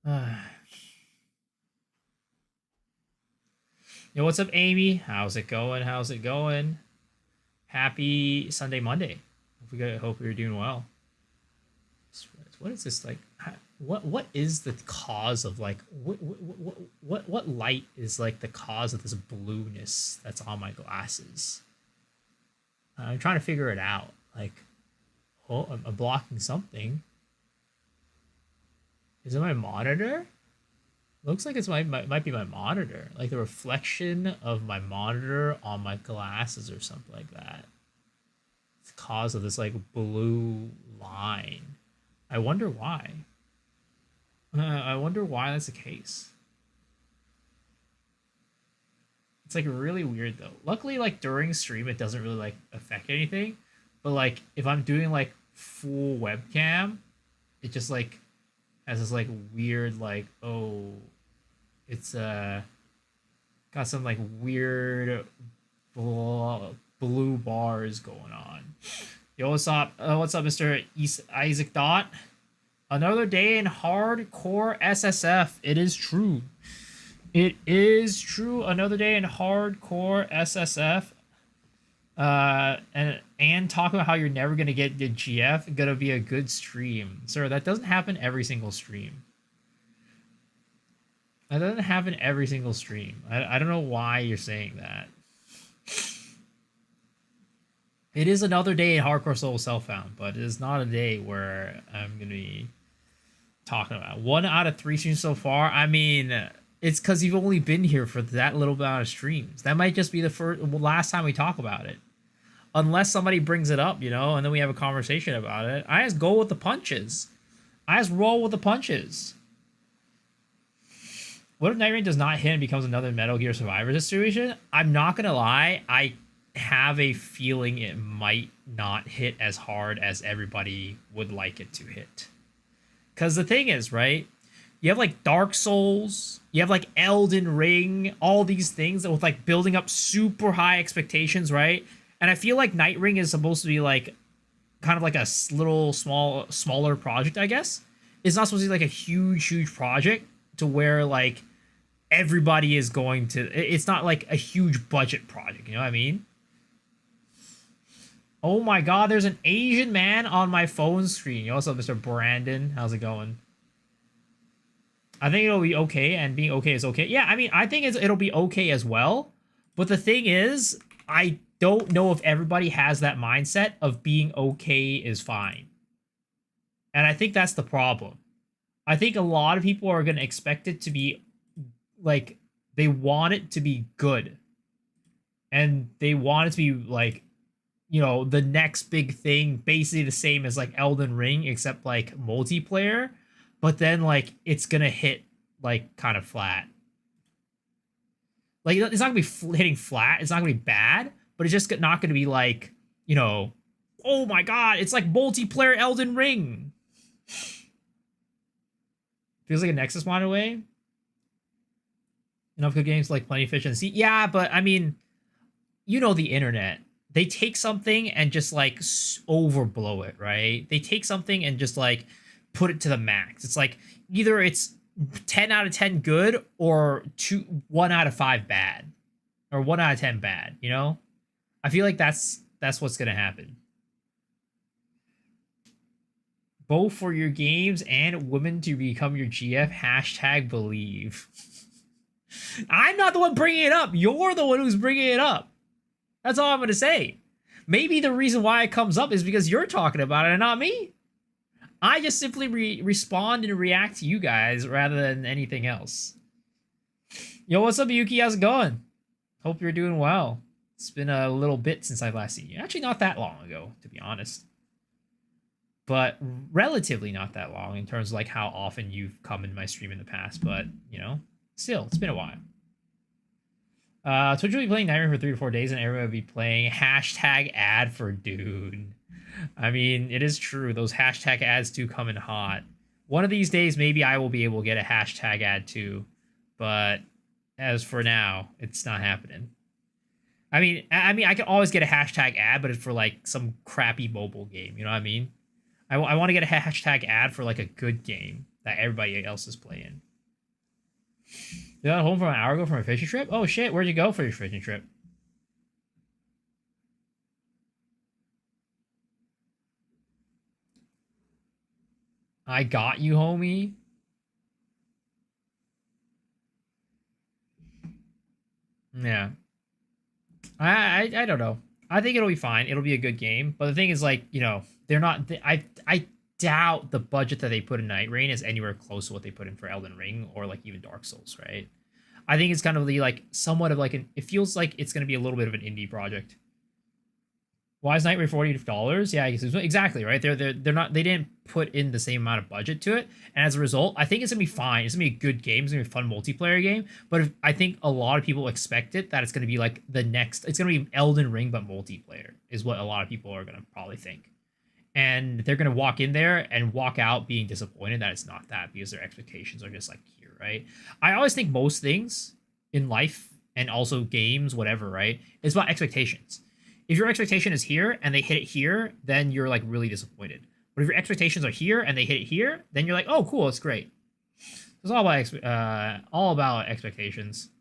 Yo, what's up, Amy? How's it going? How's it going? Happy Sunday, Monday. Hope you're doing well. What is this like? What is the cause of like what light is like the cause of this blueness that's on my glasses? I'm trying to figure it out. Like, oh, I'm blocking something. Is it my monitor? Looks like it's might be my monitor, like the reflection of my monitor on my glasses or something like that. It's the cause of this like blue line. I wonder why. I wonder why that's the case. It's like really weird though. Luckily, like during stream, it doesn't really like affect anything. But like if I'm doing like full webcam, it just like has this like weird like, oh, it's got some like weird blue bars going on. Yo, what's up? What's up, Mr. Isaac Dot? Another day in hardcore SSF. It is true. It is true. Another day in hardcore SSF. And talk about how you're never gonna get the GF. Gonna be a good stream, sir. That doesn't happen every single stream. That doesn't happen every single stream. I don't know why you're saying that. It is another day in hardcore solo self-found, but it is not a day where I'm gonna be talking about 1 out of 3 streams so far. I mean, it's because you've only been here for that little amount of streams. That might just be the last time we talk about it, unless somebody brings it up, you know, and then we have a conversation about it. I just go with the punches. I just roll with the punches. What if Nightreign does not hit and becomes another Metal Gear Survivor situation? I'm not gonna lie, I have a feeling it might not hit as hard as everybody would like it to hit. Because the thing is, right? You have like Dark Souls, you have like Elden Ring, all these things that with like building up super high expectations, right? And I feel like Nightreign is supposed to be like kind of like a little smaller project, I guess. It's not supposed to be like a huge project to where like everybody is going to. It's not like a huge budget project, you know what I mean? Oh my god, there's an Asian man on my phone screen. Yo, what's up, Mr. Brandon? How's it going? I think it'll be okay, and being okay is okay. Yeah, I mean, I think it'll be okay as well. But the thing is, I don't know if everybody has that mindset of being okay is fine. And I think that's the problem. I think a lot of people are going to expect it to be, like, they want it to be good. And they want it to be, like, you know, the next big thing, basically the same as like Elden Ring, except like multiplayer, but then like it's gonna hit like kind of flat. Like it's not gonna be hitting flat. It's not gonna be bad, but it's just not gonna be like, you know, oh my god, it's like multiplayer Elden Ring. Feels like a Nexus monitor away. Enough good games like Plenty of Fish and Sea. Yeah, but I mean, you know the internet. They take something and just like overblow it, right? They take something and just like put it to the max. It's like either it's 10 out of 10 good or 1 out of 5 bad, or 1 out of 10 bad. You know, I feel like that's what's gonna happen. Both for your games and women to become your GF. Hashtag believe. I'm not the one bringing it up. You're the one who's bringing it up. That's all I'm going to say. Maybe the reason why it comes up is because you're talking about it and not me. I just simply respond and react to you guys rather than anything else. Yo, what's up, Yuki? How's it going? Hope you're doing well. It's been a little bit since I've last seen you. Actually, not that long ago, to be honest. But relatively not that long in terms of like how often you've come in my stream in the past. But, you know, still, it's been a while. Twitch will be playing Nightreign for 3 to 4 days, and everyone will be playing hashtag ad for Dune. I mean, it is true. Those hashtag ads do come in hot. One of these days, maybe I will be able to get a hashtag ad too. But as for now, it's not happening. I mean, I can always get a hashtag ad, but it's for like some crappy mobile game. You know what I mean? I want to get a hashtag ad for like a good game. that everybody else is playing. You got home from an hour ago from a fishing trip? Oh shit, where'd you go for your fishing trip? I got you, homie. Yeah. I don't know. I think it'll be fine. It'll be a good game. But the thing is, like, you know, they're not. I doubt the budget that they put in Nightreign is anywhere close to what they put in for Elden Ring or like even Dark Souls, right? I think it's kind of the like somewhat of like an. It feels like it's going to be a little bit of an indie project. Why is Nightreign $40? Yeah, exactly right. They're not. They didn't put in the same amount of budget to it, and as a result, I think it's gonna be fine. It's gonna be a good game. It's gonna be a fun multiplayer game. But I think a lot of people expect it that it's gonna be like the next. It's gonna be Elden Ring but multiplayer is what a lot of people are gonna probably think, and they're gonna walk in there and walk out being disappointed that it's not that because their expectations are just like here, right? I always think most things in life and also games, whatever, right, is about expectations. If your expectation is here and they hit it here, then you're like really disappointed. But if your expectations are here and they hit it here, then you're like, oh, cool, it's great. It's all about expectations.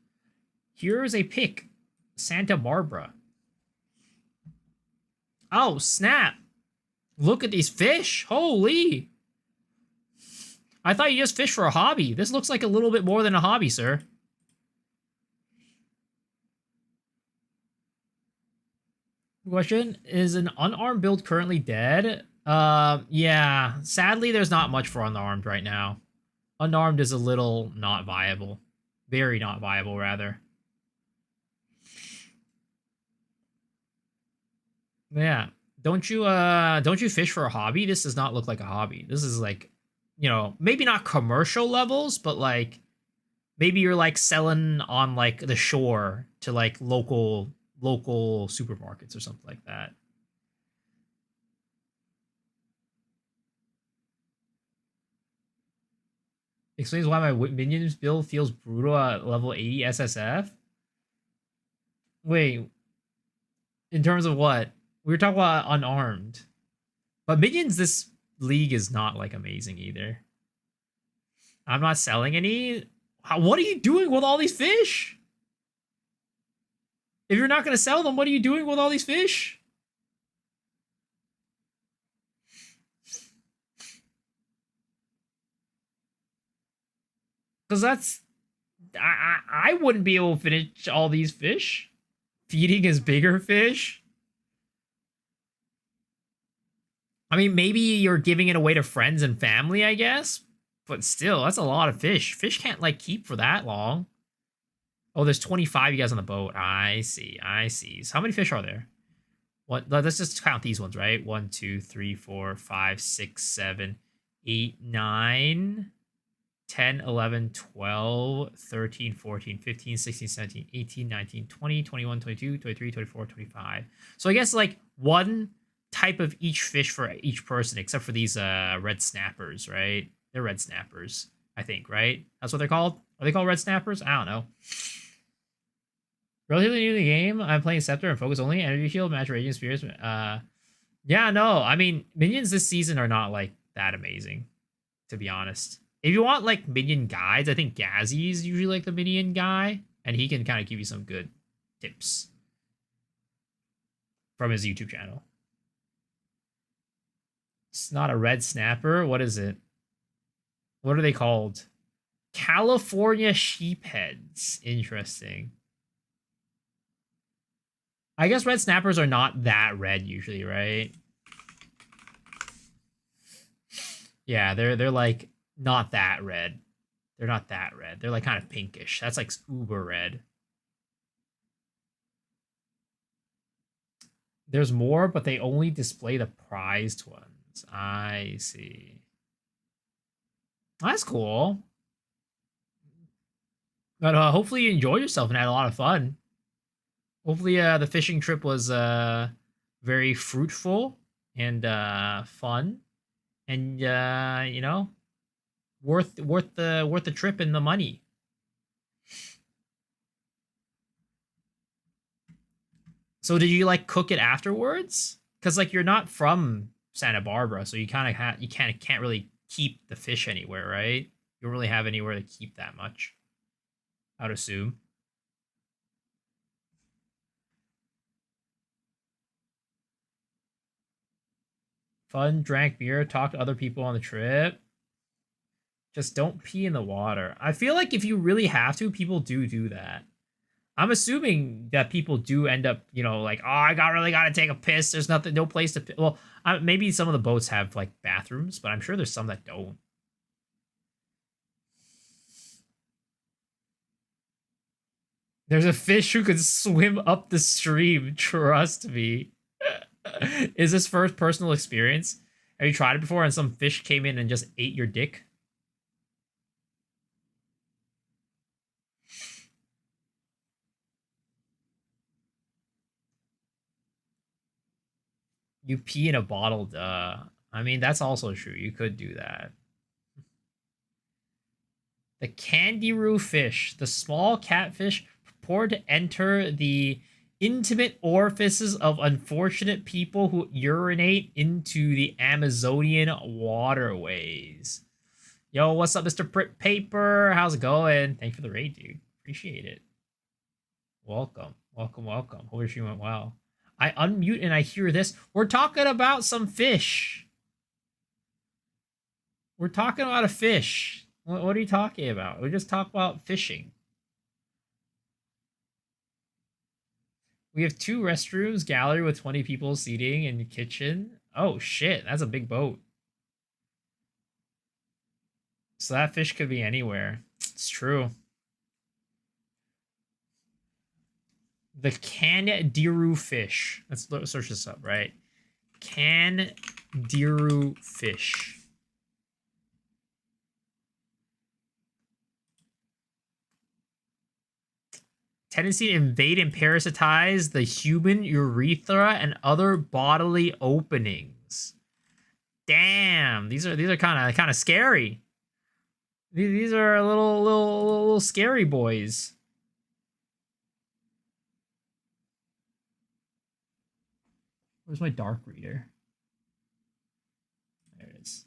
Here's a pick, Santa Barbara. Oh snap! Look at these fish. Holy! I thought you just fished for a hobby. This looks like a little bit more than a hobby, sir. Question, is an unarmed build currently dead? Yeah. Sadly, there's not much for unarmed right now. Unarmed is a little not viable. Very not viable, rather. Yeah. Don't you fish for a hobby? This does not look like a hobby. This is like, you know, maybe not commercial levels, but like maybe you're like selling on like the shore to like local supermarkets or something like that. Explains why my minions build feels brutal at level 80 SSF. Wait, in terms of what? We were talking about unarmed. But minions this league is not like amazing either. I'm not selling any. What are you doing with all these fish? If you're not going to sell them, what are you doing with all these fish? Because that's... I wouldn't be able to finish all these fish. Feeding his bigger fish. I mean, maybe you're giving it away to friends and family, I guess. But still, that's a lot of fish. Fish can't, like, keep for that long. Oh, there's 25 you guys on the boat. I see. So how many fish are there? What? Let's just count these ones, right? 1, 2, 3, 4, 5, 6, 7, 8, 9, 10, 11, 12, 13, 14, 15, 16, 17, 18, 19, 20, 21, 22, 23, 24, 25. So I guess like one type of each fish for each person, except for these red snappers, right? They're red snappers, I think, right? That's what they're called? Are they called red snappers? I don't know. Relatively new to the game. I'm playing Scepter and Focus only. Energy Shield, Match Radiant Spirits. Yeah, no. I mean, minions this season are not like that amazing, to be honest. If you want like minion guides, I think Gazzy is usually like the minion guy, and he can kind of give you some good tips from his YouTube channel. It's not a red snapper. What is it? What are they called? California sheepheads. Interesting. I guess red snappers are not that red usually, right? Yeah, they're like not that red. They're not that red. They're like kind of pinkish. That's like uber red. There's more, but they only display the prized ones. I see. That's cool. But hopefully you enjoyed yourself and had a lot of fun. Hopefully the fishing trip was very fruitful and fun, and you know, worth the trip and the money. So did you like cook it afterwards? Because like you're not from Santa Barbara, so you kind of can't really keep the fish anywhere, right? You don't really have anywhere to keep that much, I'd assume. Fun, drank beer, talked to other people on the trip. Just don't pee in the water. I feel like if you really have to, people do that. I'm assuming that people do end up, you know, like, oh, really gotta take a piss. There's nothing, no place to piss. Well, maybe some of the boats have like bathrooms, but I'm sure there's some that don't. There's a fish who can swim up the stream. Trust me. Is this first personal experience? Have you tried it before and some fish came in and just ate your dick? You pee in a bottle, duh. I mean, that's also true. You could do that. The Candiru fish, the small catfish purport to enter the intimate orifices of unfortunate people who urinate into the Amazonian waterways. Yo, what's up, Mr. Print Paper? How's it going? Thank you for the raid, dude. Appreciate it. Welcome. Welcome. Hope you went well. I unmute and I hear this. We're talking about some fish. We're talking about a fish. What are you talking about? We just talk about fishing. We have 2 restrooms, gallery with 20 people seating, and kitchen. Oh shit, that's a big boat. So that fish could be anywhere. It's true. The Candiru fish. Let's search this up, right? Candiru fish. Tendency to invade and parasitize the human urethra and other bodily openings. Damn, these are kind of scary. These are little scary boys. Where's my dark reader? There it is.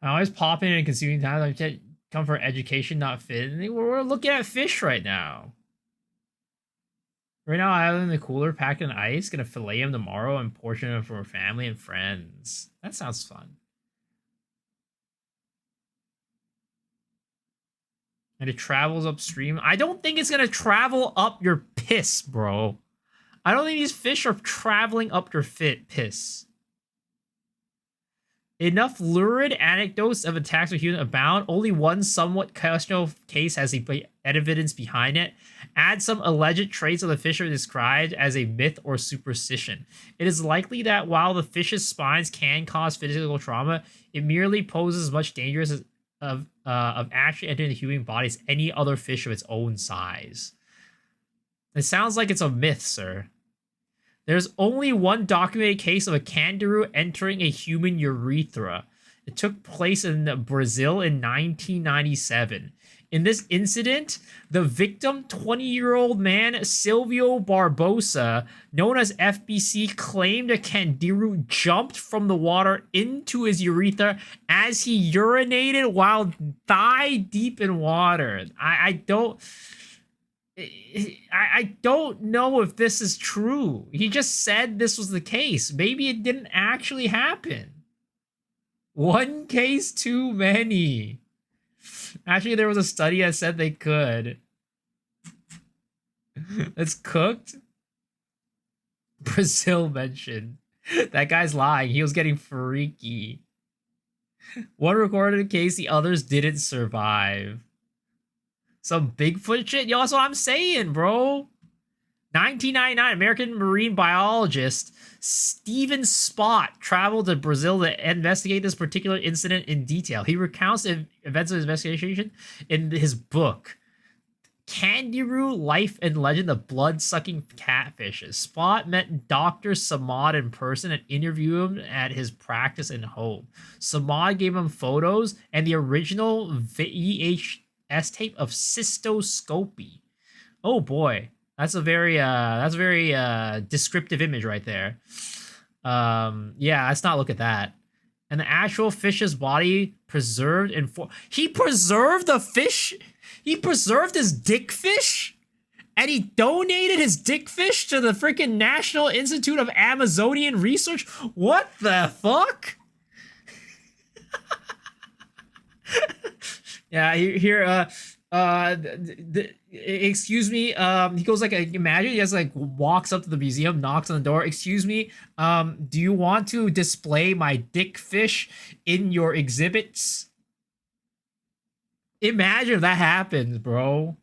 I always pop in and consuming time. I come for education, not fit. We're looking at fish right now. Right now, I have them in the cooler, packed in ice. Gonna fillet them tomorrow and portion them for family and friends. That sounds fun. And it travels upstream. I don't think it's gonna travel up your piss, bro. I don't think these fish are traveling up your piss. Enough lurid anecdotes of attacks with humans abound. Only one somewhat questionable case has the evidence behind it. Add some alleged traits of the fish are described as a myth or superstition. It is likely that while the fish's spines can cause physical trauma, it merely poses as much danger of actually entering the human body as any other fish of its own size. It sounds like it's a myth, sir. There's only one documented case of a Candiru entering a human urethra. It took place in Brazil in 1997. In this incident, the victim, 20-year-old man Silvio Barbosa, known as FBC, claimed a Candiru jumped from the water into his urethra as he urinated while thigh deep in water. I don't know if this is true. He just said this was the case. Maybe it didn't actually happen. One case too many. Actually, there was a study that said they could. It's cooked. Brazil mentioned. That guy's lying. He was getting freaky. One recorded a case, the others didn't survive. Some Bigfoot shit? Yo, that's what I'm saying, bro. 1999, American marine biologist Stephen Spott traveled to Brazil to investigate this particular incident in detail. He recounts the events of his investigation in his book, Candiru, Life and Legend of Blood-Sucking Catfishes. Spott met Dr. Samad in person and interviewed him at his practice and home. Samad gave him photos and the original VHS tape of cystoscopy. Oh boy. That's a very descriptive image right there. Yeah, let's not look at that. And the actual fish's body preserved in he preserved the fish. He preserved his dick fish, and he donated his dick fish to the freaking National Institute of Amazonian Research. What the fuck? Yeah, here. Excuse me. He goes like, imagine he just like walks up to the museum, knocks on the door. Excuse me. Do you want to display my dick fish in your exhibits? Imagine if that happens, bro.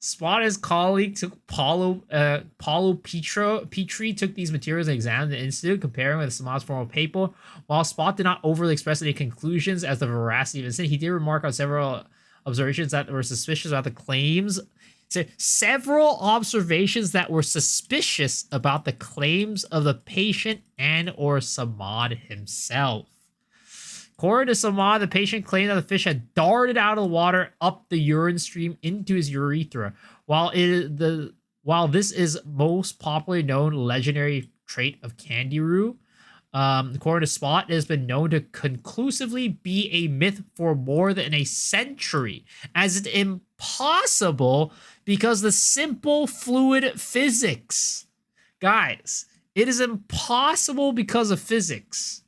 Spot his colleague took Paulo Petri took these materials and examined the institute, comparing with Samad's formal paper. While Spot did not overly express any conclusions as the veracity of the incident, he did remark on several observations that were suspicious about the claims. So, several observations that were suspicious about the claims of the patient and or Samad himself. According to Samad, the patient claimed that the fish had darted out of the water up the urine stream into his urethra. While this is most popularly known legendary trait of Candiru, according to Spot, it has been known to conclusively be a myth for more than a century, as it's impossible because the simple fluid physics. Guys, it is impossible because of physics.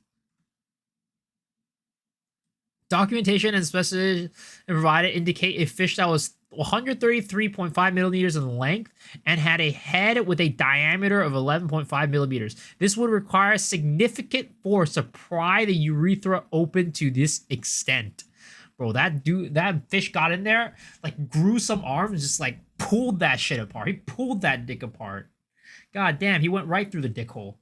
Documentation and specifications provided indicate a fish that was 133.5 millimeters in length and had a head with a diameter of 11.5 millimeters. This would require significant force to pry the urethra open to this extent. Bro, that fish got in there, like grew some arms, just like pulled that shit apart. He pulled that dick apart. God damn, he went right through the dick hole.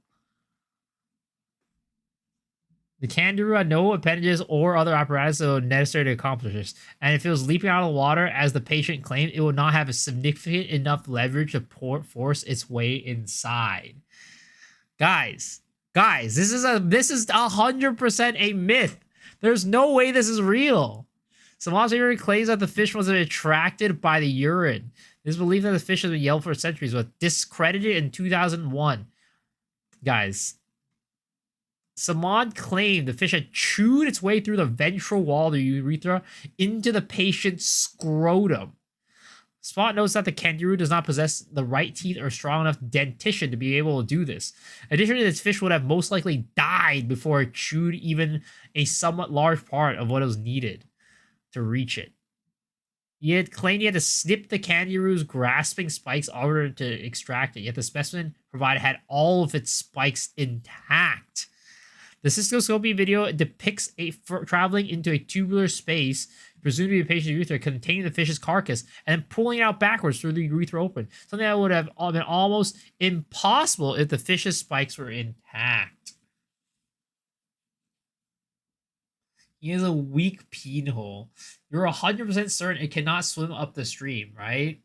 The Candiru had no appendages or other apparatus that were necessary to accomplish this, and if it was leaping out of the water, as the patient claimed, it would not have a significant enough leverage to force its way inside. Guys, this is 100% a myth. There's no way this is real. Some observer claims that the fish was attracted by the urine. This belief that the fish has been yelled for centuries was discredited in 2001. Guys, Samad claimed the fish had chewed its way through the ventral wall of the urethra into the patient's scrotum. Spot notes that the Candiru does not possess the right teeth or strong enough dentition to be able to do this. Additionally, this fish would have most likely died before it chewed even a somewhat large part of what was needed to reach it. He had claimed he had to snip the Candiru's grasping spikes in order to extract it, yet the specimen provided had all of its spikes intact. The cystoscopy video depicts traveling into a tubular space, presumed to be a patient's urethra, containing the fish's carcass, and then pulling it out backwards through the urethra open. Something that would have been almost impossible if the fish's spikes were intact. He has a weak peen hole. You're 100% certain it cannot swim up the stream, right?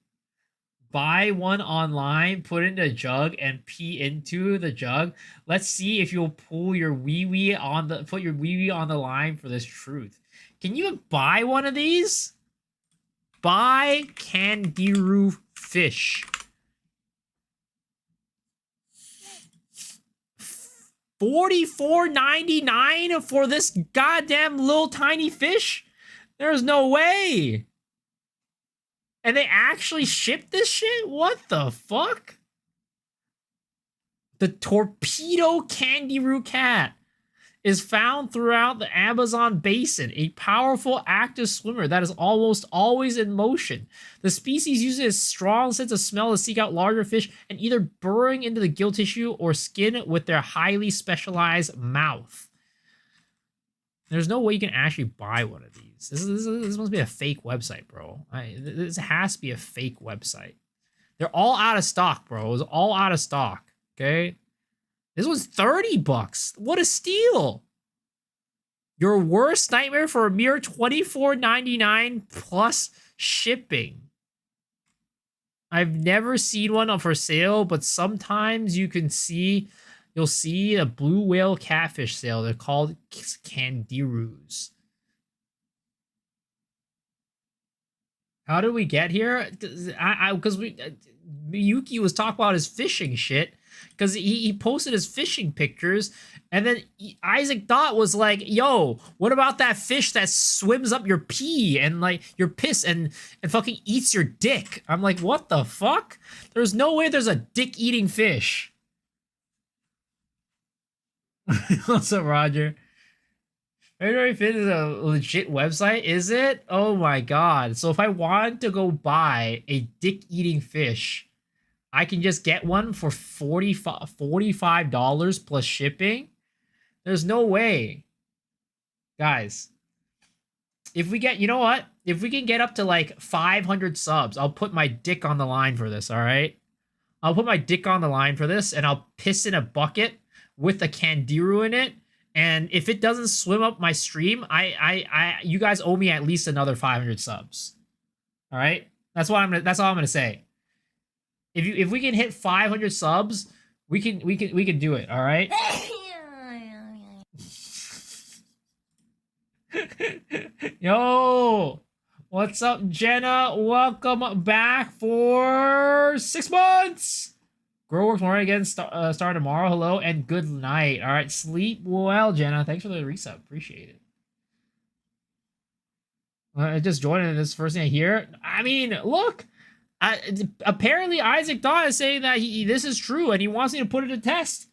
Buy one online, put it in a jug, and pee into the jug. Let's see if you'll pull your wee-wee put your wee-wee on the line for this truth. Can you buy one of these? Buy Candiru fish. $44.99 for this goddamn little tiny fish? There's no way. And they actually ship this shit? What the fuck? The torpedo Candiru cat is found throughout the Amazon basin, a powerful active swimmer that is almost always in motion. The species uses a strong sense of smell to seek out larger fish and either burrowing into the gill tissue or skin with their highly specialized mouth. There's no way you can actually buy one of these. This must be a fake website, bro. This has to be a fake website. They're all out of stock, bro. It's all out of stock. Okay. This was $30. What a steal. Your worst nightmare for a mere $24.99 plus shipping. I've never seen one for sale, but sometimes you'll see a blue whale catfish sale. They're called Candirus. How did we get here? Because Miyuki was talking about his fishing shit, because he posted his fishing pictures, and then Isaac Dot was like, "Yo, what about that fish that swims up your pee and like your piss and fucking eats your dick?" I'm like, "What the fuck? There's no way there's a dick eating fish." What's up, Roger? February 5th is a legit website, is it? Oh my god. So if I wanted to go buy a dick-eating fish, I can just get one for $45 plus shipping? There's no way. Guys, if we get, you know what? If we can get up to like 500 subs, I'll put my dick on the line for this, all right? I'll put my dick on the line for this, and I'll piss in a bucket with a Candiru in it. And if it doesn't swim up my stream, you guys owe me at least another 500 subs. All right, that's all I'm gonna say. If we can hit 500 subs, we can do it. All right. Yo, what's up, Jenna? Welcome back for 6 months. Grow works more again. Start tomorrow. Hello and good night. All right, sleep well, Jenna. Thanks for the resub. Appreciate it. I just joined in this first thing I hear. I mean, look. Apparently, Isaac Daw is saying that this is true and he wants me to put it to test.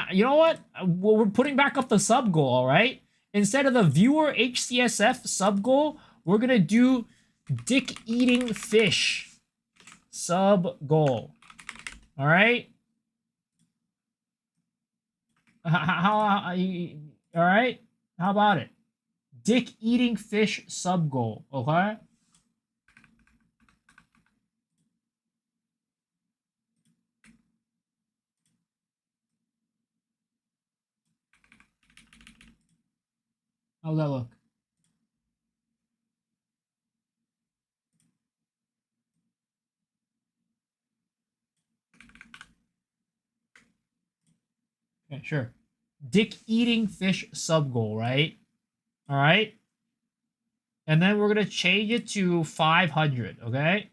You know what? We're putting back up the sub goal. All right. Instead of the viewer HCSF sub goal, we're gonna do dick eating fish sub goal. All right. All right. How about it? Dick eating fish sub goal. Okay. How's that look? Okay, sure. Dick eating fish sub goal, right? All right. And then we're going to change it to 500, okay?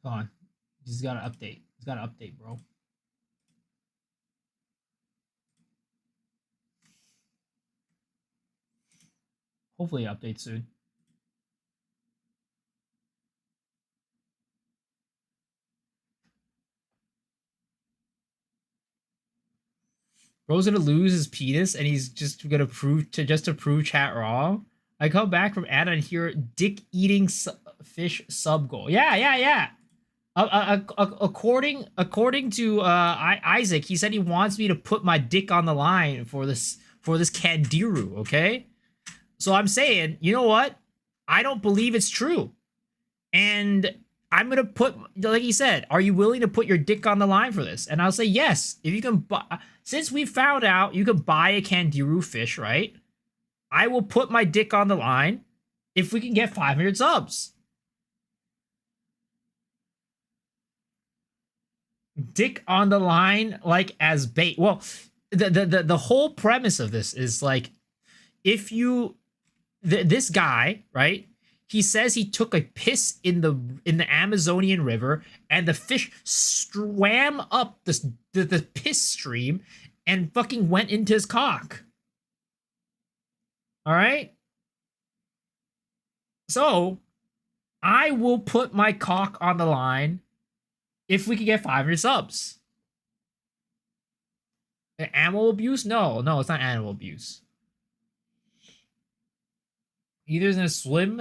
Come on. He's got to update. He's got to update, bro. Hopefully update soon. Bro's gonna lose his penis and he's just gonna prove chat wrong. I come back from Anna and hear dick eating fish sub goal. Yeah. According to Isaac, he said he wants me to put my dick on the line for this Candiru. Okay, so I'm saying, you know what? I don't believe it's true, and I'm gonna put, like he said, are you willing to put your dick on the line for this? And I'll say yes. If you can buy, since we found out you can buy a Candiru fish, right? I will put my dick on the line if we can get 500 subs. Dick on the line, like as bait. Well, the whole premise of this is like, if you this guy, right? He says he took a piss in the Amazonian River, and the fish swam up the piss stream and fucking went into his cock. All right. So I will put my cock on the line if we can get 500 subs. Animal abuse? No, it's not animal abuse. Either he's gonna swim,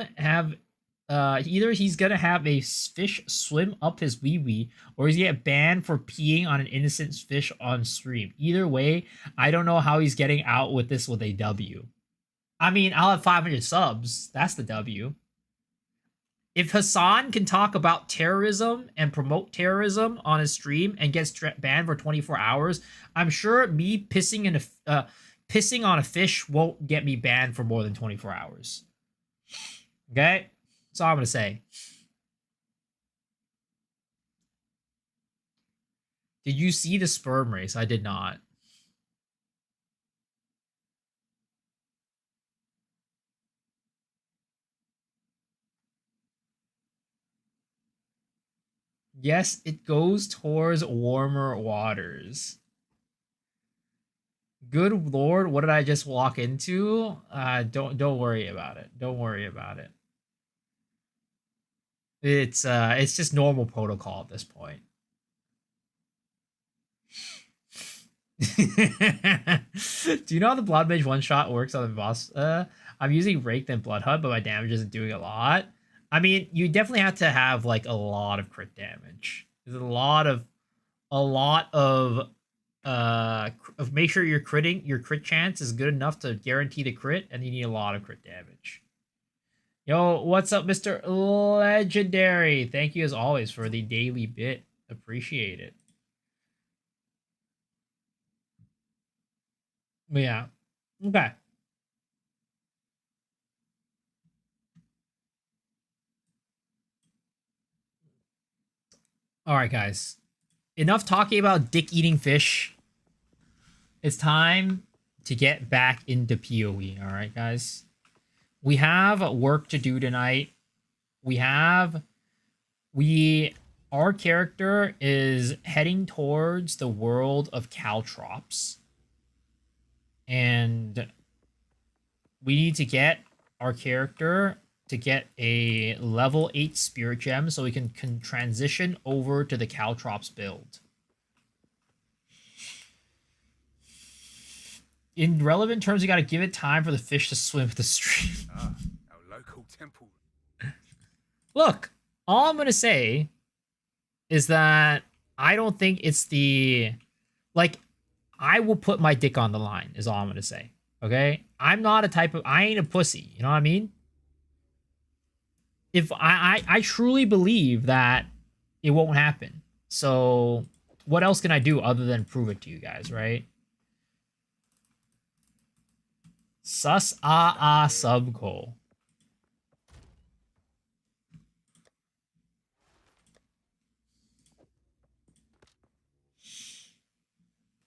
either he's gonna have a fish swim up his wee-wee, or he's gonna get banned for peeing on an innocent fish on stream. Either way, I don't know how he's getting out with this with a W. I mean, I'll have 500 subs. That's the W. If Hassan can talk about terrorism and promote terrorism on his stream and gets banned for 24 hours, I'm sure me pissing on a fish won't get me banned for more than 24 hours. Okay? That's all I'm gonna say. Did you see the sperm race? I did not. Yes, it goes towards warmer waters. Good lord, what did I just walk into? Don't worry about it. Don't worry about it. It's just normal protocol at this point. Do you know how the Blood Mage one shot works on the boss? I'm using Rake and Blood Hut, but my damage isn't doing a lot. I mean, you definitely have to have like a lot of crit damage. There's a lot of make sure your crit chance is good enough to guarantee the crit, and you need a lot of crit damage. Yo, what's up, Mr. Legendary? Thank you as always for the daily bit. Appreciate it. But yeah. Okay. All right, guys. Enough talking about dick eating fish. It's time to get back into PoE. All right, guys. We have work to do tonight. Our character is heading towards the world of Caltrops. And we need to get our character to get a level 8 spirit gem so we can transition over to the Caltrops build. In relevant terms, you got to give it time for the fish to swim the stream. Our local temple. Look, all I'm going to say is that I don't think it's the... Like, I will put my dick on the line, is all I'm going to say. Okay? I'm not a type of... I ain't a pussy. You know what I mean? If I truly believe that it won't happen. So, what else can I do other than prove it to you guys, right? Sus subcoal.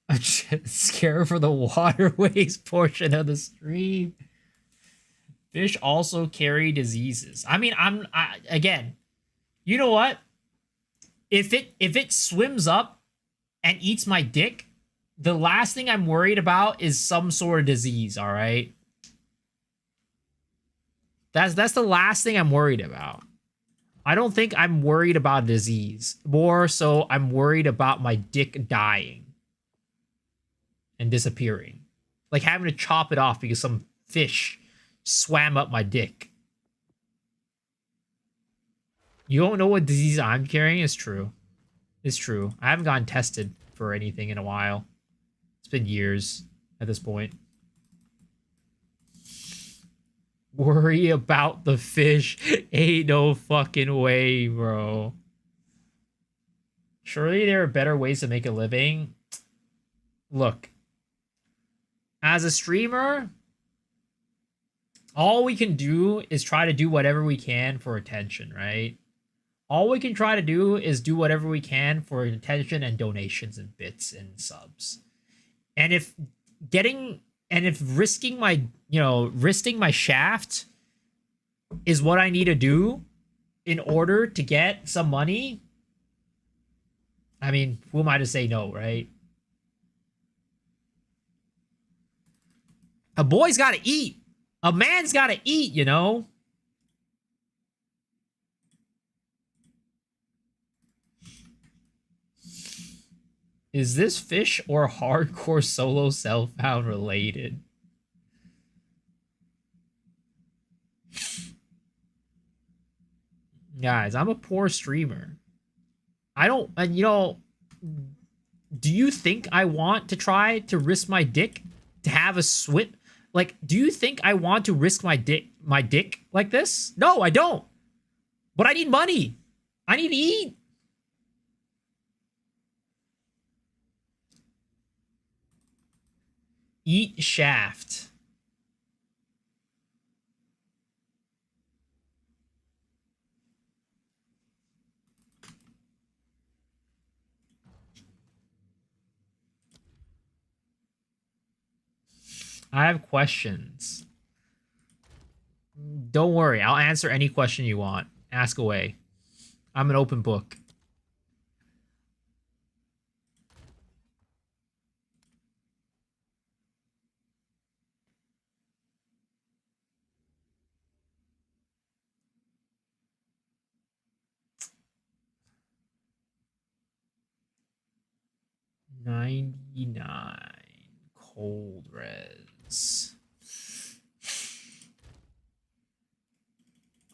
I'm just scared for the waterways portion of the stream. Fish also carry diseases. I mean, again, you know what? If it swims up and eats my dick, the last thing I'm worried about is some sort of disease, all right? That's the last thing I'm worried about. I don't think I'm worried about disease. More so, I'm worried about my dick dying and disappearing. Like having to chop it off because some fish swam up my dick. You don't know what disease I'm carrying? It's true. It's true. I haven't gotten tested for anything in a while. It's been years at this point. Worry about the fish. Ain't no fucking way, bro. Surely there are better ways to make a living. Look, as a streamer, all we can do is try to do whatever we can for attention, right? All we can try to do is do whatever we can for attention and donations and bits and subs. And if risking my shaft is what I need to do in order to get some money, I mean, who am I to say no, right? A boy's got to eat. A man's got to eat, you know? Is this fish or hardcore solo self-found related? Guys, I'm a poor streamer. I don't, and you know, do you think I want to try to risk my dick to have a swim? Like, do you think I want to risk my dick like this? No, I don't. But I need money. I need to eat. Eat shaft. I have questions. Don't worry, I'll answer any question you want. Ask away. I'm an open book. $99 cold res.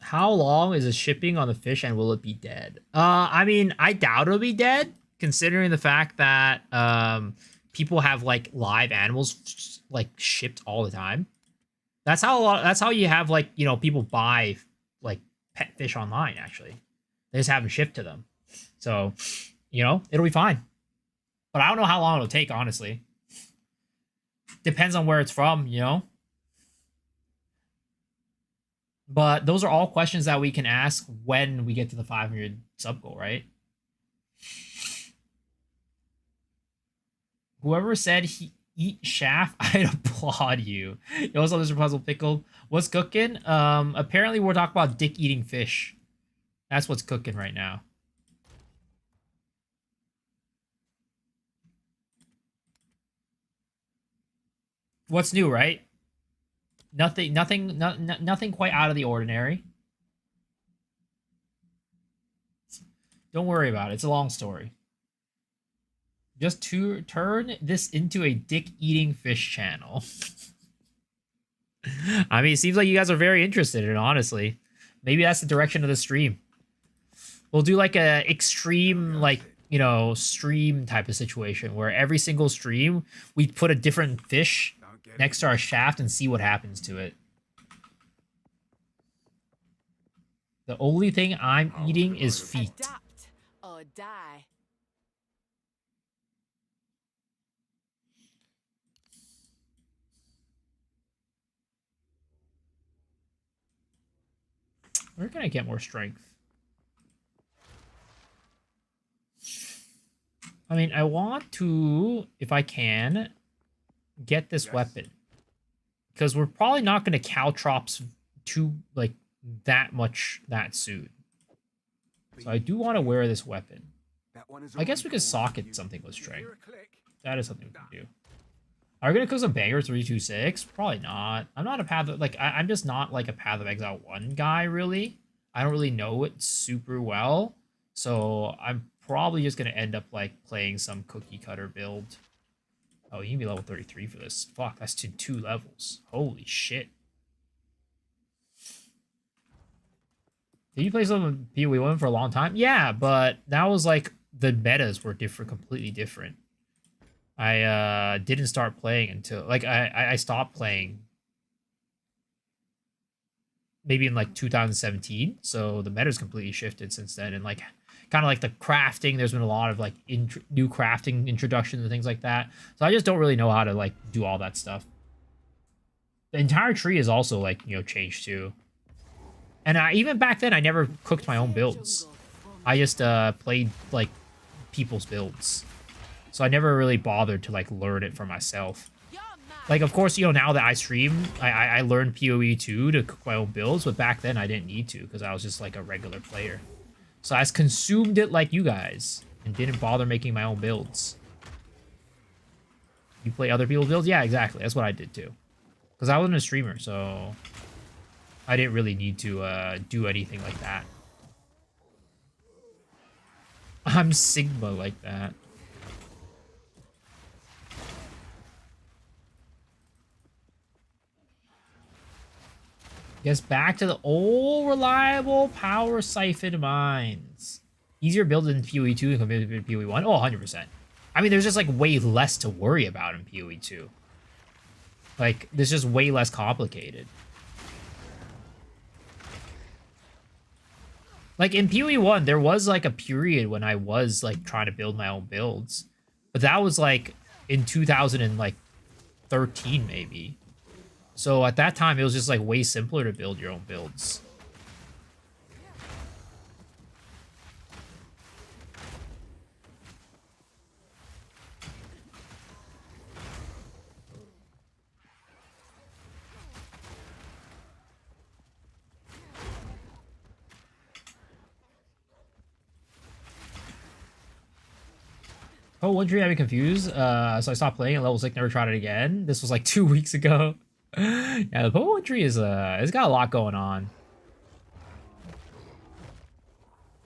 How long is the shipping on the fish and will it be dead? I mean, I doubt it'll be dead, considering the fact that people have like live animals like shipped all the time. That's how you have like, you know, people buy like pet fish online actually. They just have them shipped to them. So, you know, it'll be fine. But I don't know how long it'll take, honestly. Depends on where it's from, you know? But those are all questions that we can ask when we get to the 500 sub goal, right? Whoever said he eat shaft, I'd applaud you. Yo, what's up, Mr. Puzzle Pickle? What's cooking? Apparently we're talking about dick eating fish. That's what's cooking right now. What's new, right? Nothing quite out of the ordinary. Don't worry about it. It's a long story. Just to turn this into a dick-eating fish channel. I mean, it seems like you guys are very interested in it, honestly. Maybe that's the direction of the stream. We'll do like a extreme, like, you know, stream type of situation where every single stream we put a different fish next to our shaft and see what happens to it. The only thing I'm eating is feet. Adapt or die. Where can I get more strength? I mean, I want to, if I can, get this weapon. Because we're probably not going to Caltrops too, like, that much that soon. So I do want to wear this weapon. I guess we could socket something with strength. That is something we can do. Are we going to cook some banger 326? Probably not. I'm not a Path of, like, I'm just not, like, a Path of Exile 1 guy, really. I don't really know it super well. So I'm probably just going to end up, like, playing some cookie cutter build. Oh, you can be level 33 for this. Fuck, that's to 2 levels. Holy shit. Did you play some PoE 1 for a long time? Yeah, but that was, like, the metas were different, completely different. I didn't start playing until, like, I stopped playing maybe in, like, 2017. So the meta's completely shifted since then. And, like, kind of like the crafting, there's been a lot of, like, new crafting introductions and things like that. So I just don't really know how to, like, do all that stuff. The entire tree is also, like, you know, changed too. And even back then, I never cooked my own builds. I just played, like, people's builds. So I never really bothered to, like, learn it for myself. Like, of course, you know, now that I stream, I learned PoE 2 to cook my own builds, but back then I didn't need to because I was just, like, a regular player. So I just consumed it like you guys and didn't bother making my own builds. You play other people's builds? Yeah, exactly. That's what I did, too. Because I wasn't a streamer, so I didn't really need to do anything like that. I'm Sigma like that. Guess back to the old reliable power siphon mines. Easier build in PoE 2 compared to PoE 1? Oh, 100%. I mean, there's just, like, way less to worry about in PoE 2. Like, there's just way less complicated. Like, in PoE 1, there was, like, a period when I was, like, trying to build my own builds. But that was, like, in 2013, maybe. So at that time, it was just, like, way simpler to build your own builds. 1 tree had me confused, so I stopped playing at level 6, never tried it again. This was like 2 weeks ago. Yeah, the Poe 1 tree is it's got a lot going on.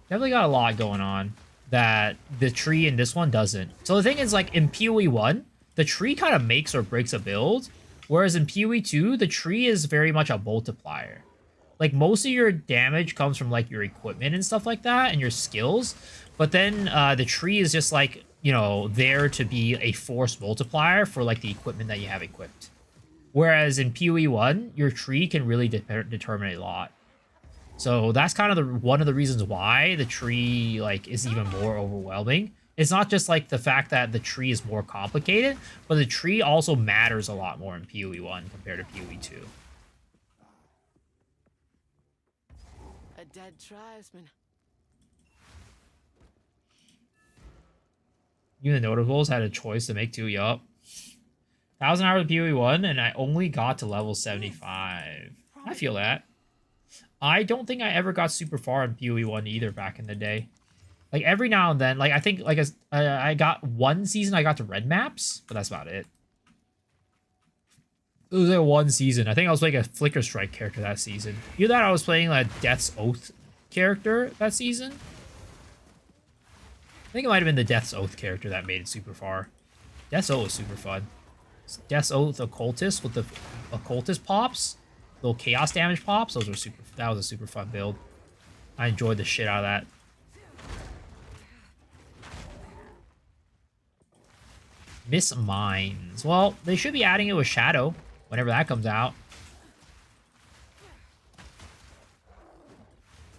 Definitely got a lot going on that the tree in this one doesn't. So the thing is, like, in PoE 1, the tree kind of makes or breaks a build, whereas in PoE 2, the tree is very much a multiplier. Like, most of your damage comes from, like, your equipment and stuff like that, and your skills, but then the tree is just, like, you know, there to be a force multiplier for, like, the equipment that you have equipped. Whereas in PoE 1, your tree can really determine a lot. So that's kind of one of the reasons why the tree, like, is even more overwhelming. It's not just, like, the fact that the tree is more complicated, but the tree also matters a lot more in PoE 1 compared to PoE 2. A dead tribesman. Even the notables had a choice to make too. Yup. 1,000 hours of PoE 1, and I only got to level 75. I feel that. I don't think I ever got super far in PoE 1 either back in the day. Like, every now and then, like, I think, like, I got one season I got to red maps, but that's about it. It was like one season. I think I was playing a Flicker Strike character that season. Either that, I was playing a Death's Oath character that season. I think it might have been the Death's Oath character that made it super far. Death's Oath was super fun. Death's Oath Occultist with the Occultist pops. Little chaos damage pops. Those were super. That was a super fun build. I enjoyed the shit out of that. Miss Mines. Well, they should be adding it with Shadow whenever that comes out.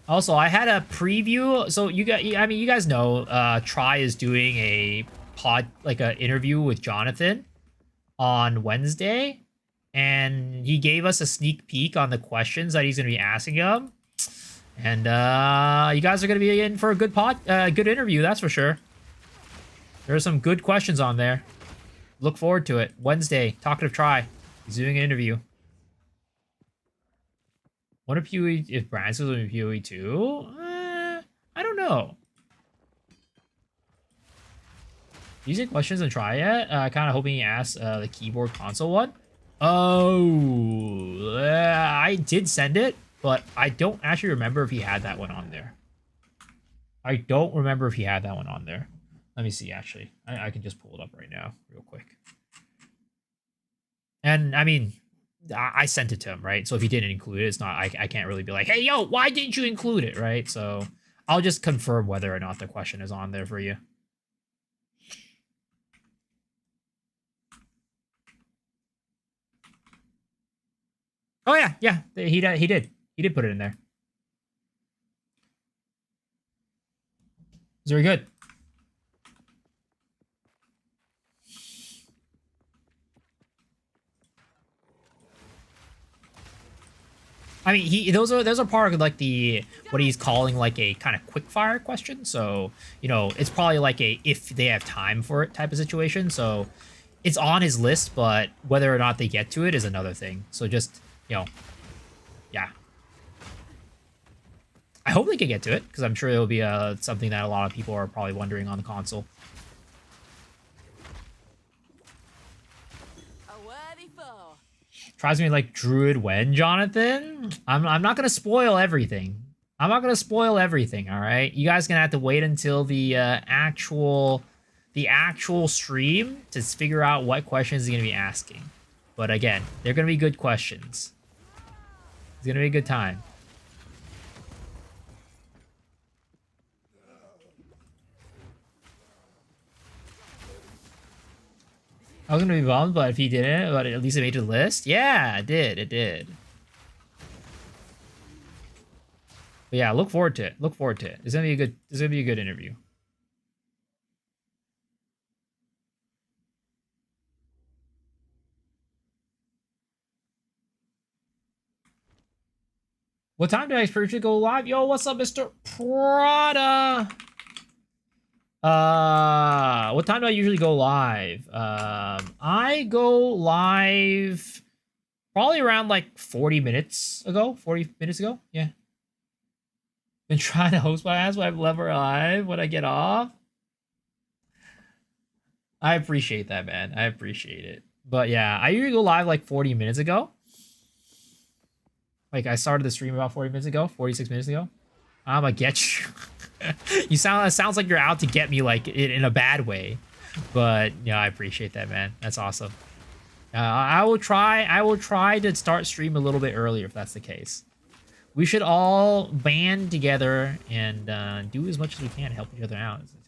Also, I had a preview. So you guys know, Try is doing a an interview with Jonathan on Wednesday, and he gave us a sneak peek on the questions that he's going to be asking him. And you guys are going to be in for a good interview, that's for sure. There are some good questions on there. Look forward to it. Wednesday, Talkative Try. He's doing an interview. What if PoE, if Brands was in PoE 2? I don't know. Using questions and try yet? Kind of hoping he asks the keyboard console one. Oh, I did send it, but I don't actually remember if he had that one on there. I don't remember if he had that one on there. Let me see, actually. I can just pull it up right now, real quick. And, I mean, I sent it to him, right? So if he didn't include it, it's not, I can't really be like, hey, yo, why didn't you include it, right? So I'll just confirm whether or not the question is on there for you. Oh, yeah, he did. He did put it in there. It's very good. I mean, those are part of like what he's calling like a kind of quick fire question. So, you know, it's probably like a if they have time for it type of situation. So it's on his list, but whether or not they get to it is another thing. So just, you know, yeah. I hope they can get to it, because I'm sure it'll be something that a lot of people are probably wondering on the console. Tries me like Druid when, Jonathan? I'm not gonna spoil everything. I'm not gonna spoil everything, all right? You guys gonna have to wait until the actual stream to figure out what questions he's gonna be asking. But again, they're gonna be good questions. It's gonna be a good time. I was gonna be bummed, but if he didn't, but at least it made the list. Yeah, it did. It did. But yeah, look forward to it. Look forward to it. It's gonna be a good. It's gonna be a good interview. What time did I spiritually go live? Yo, what's up, Mr. Prada? What time do I usually go live? I go live probably around like 40 minutes ago. 40 minutes ago, yeah. Been trying to host my ass when I'm never alive when I get off. I appreciate that, man. I appreciate it. But yeah, I usually go live like 40 minutes ago. Like I started the stream about 40 minutes ago, 46 minutes ago. I'm gonna get you. It sounds like you're out to get me, like in a bad way. But yeah, I appreciate that, man. That's awesome. I will try to start stream a little bit earlier if that's the case. We should all band together and do as much as we can to help each other out. Is the thing.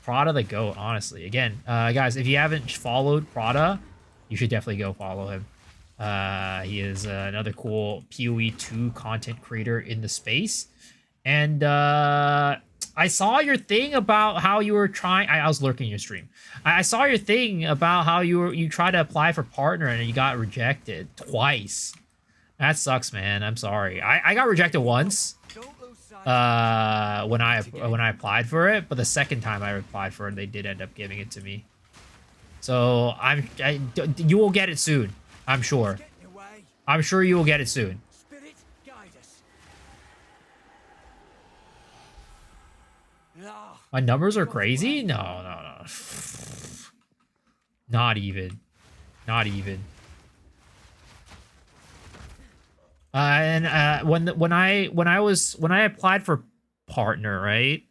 Prada the GOAT, honestly. Again, guys, if you haven't followed Prada, you should definitely go follow him. He is another cool PoE 2 content creator in the space. And I saw your thing about how you were trying. I was lurking your stream. I saw your thing about how you tried to apply for partner and you got rejected twice. That sucks, man. I'm sorry. I got rejected once when I applied for it, but the second time I applied for it, they did end up giving it to me. So you will get it soon. I'm sure. I'm sure you will get it soon. My numbers are crazy? No. Not even. Not even. When I applied for partner, right?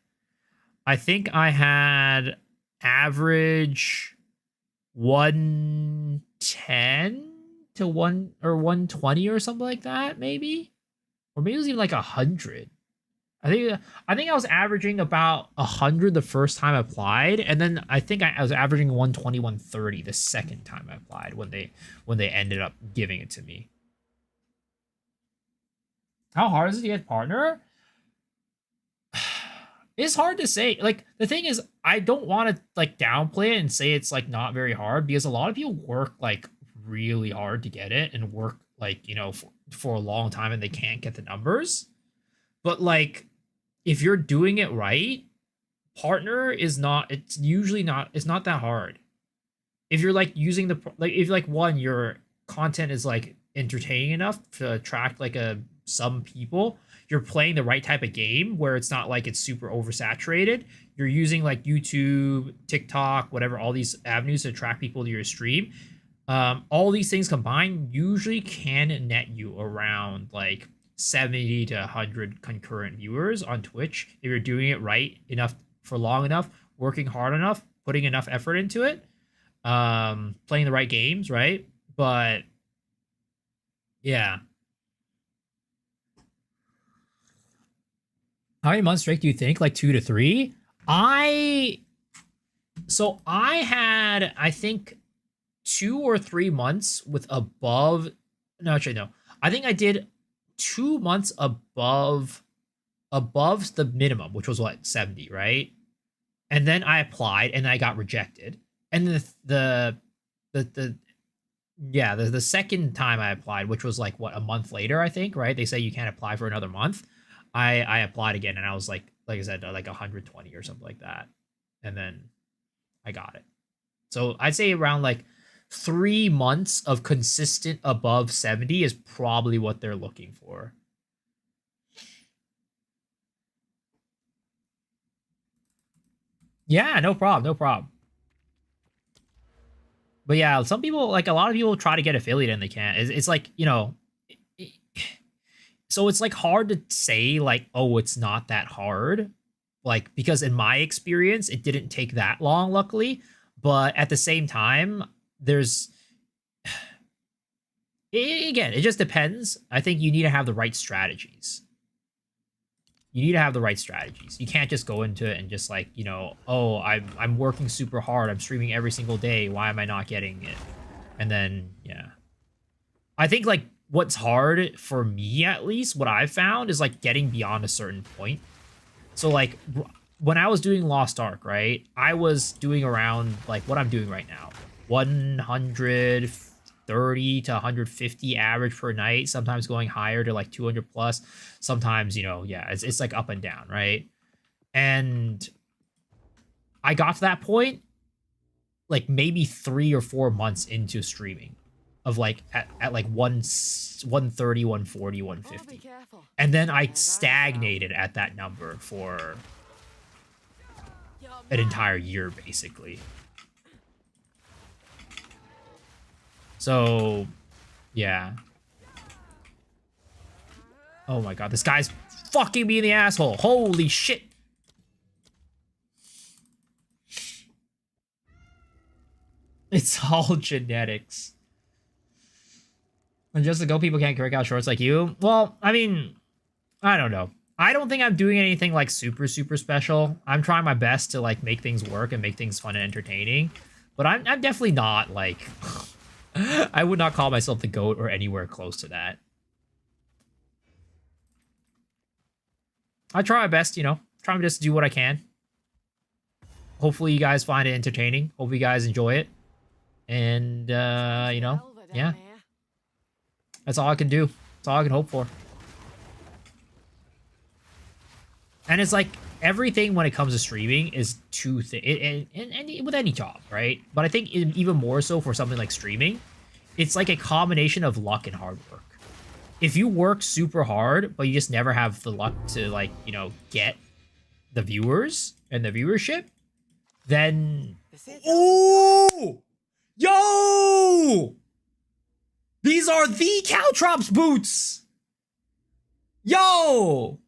I think I had average 110 to 120 or something like that, maybe, or maybe it was even like 100. I think I was averaging about 100 the first time I applied, and then I think I was averaging 120, 130 the second time I applied when they ended up giving it to me. How hard is it to get partner? It's hard to say. Like, the thing is, I don't want to like downplay it and say it's like not very hard, because a lot of people work like really hard to get it and work like, you know, for a long time and they can't get the numbers. But like, if you're doing it right, partner is not, it's usually not, it's not that hard. If you're like using if like one, your content is like entertaining enough to attract like some people, you're playing the right type of game where it's not like it's super oversaturated. You're using like YouTube, TikTok, whatever, all these avenues to attract people to your stream. All these things combined usually can net you around like 70 to 100 concurrent viewers on Twitch if you're doing it right enough for long enough, working hard enough, putting enough effort into it, playing the right games, right? But yeah. How many months straight do you think? Like 2 to 3? I had, I think, 2 or 3 months with above. No, actually, no. I think I did 2 months above the minimum, which was what, 70, right? And then I applied and I got rejected. And the second time I applied, which was like what, a month later, I think, right? They say you can't apply for another month. I applied again and I was like I said, like 120 or something like that. And then I got it. So I'd say around like 3 months of consistent above 70 is probably what they're looking for. Yeah, no problem, no problem. But yeah, some people, like a lot of people try to get affiliate and they can't. It's like, you know, so it's like hard to say like, oh, it's not that hard. Like, because in my experience, it didn't take that long, luckily. But at the same time, again, it just depends. I think you need to have the right strategies. You can't just go into it and just like, you know, oh, I'm working super hard. I'm streaming every single day. Why am I not getting it? And then, yeah. I think like what's hard for me, at least, what I've found is like getting beyond a certain point. So like when I was doing Lost Ark, right, I was doing around like what I'm doing right now, 130 to 150 average per night, sometimes going higher to like 200 plus, sometimes, you know, yeah, it's like up and down, right? And I got to that point like maybe 3 or 4 months into streaming of like at like 130, 140, 150. And then I stagnated at that number for an entire year, basically. So, yeah. Oh my god, this guy's fucking me in the asshole. Holy shit. It's all genetics. And just to go, people can't break out shorts like you. Well, I mean, I don't know. I don't think I'm doing anything like super, super special. I'm trying my best to like make things work and make things fun and entertaining. But I'm definitely not like... I would not call myself the GOAT or anywhere close to that. I try my best, you know. Try my best to do what I can. Hopefully you guys find it entertaining. Hope you guys enjoy it. And, you know, yeah. That's all I can do. That's all I can hope for. And it's like, everything when it comes to streaming is two things. And with any job, right? But I think even more so for something like streaming, it's like a combination of luck and hard work. If you work super hard, but you just never have the luck to, like, you know, get the viewers and the viewership, then... Ooh! Yo! These are the Caltrops boots! Yo!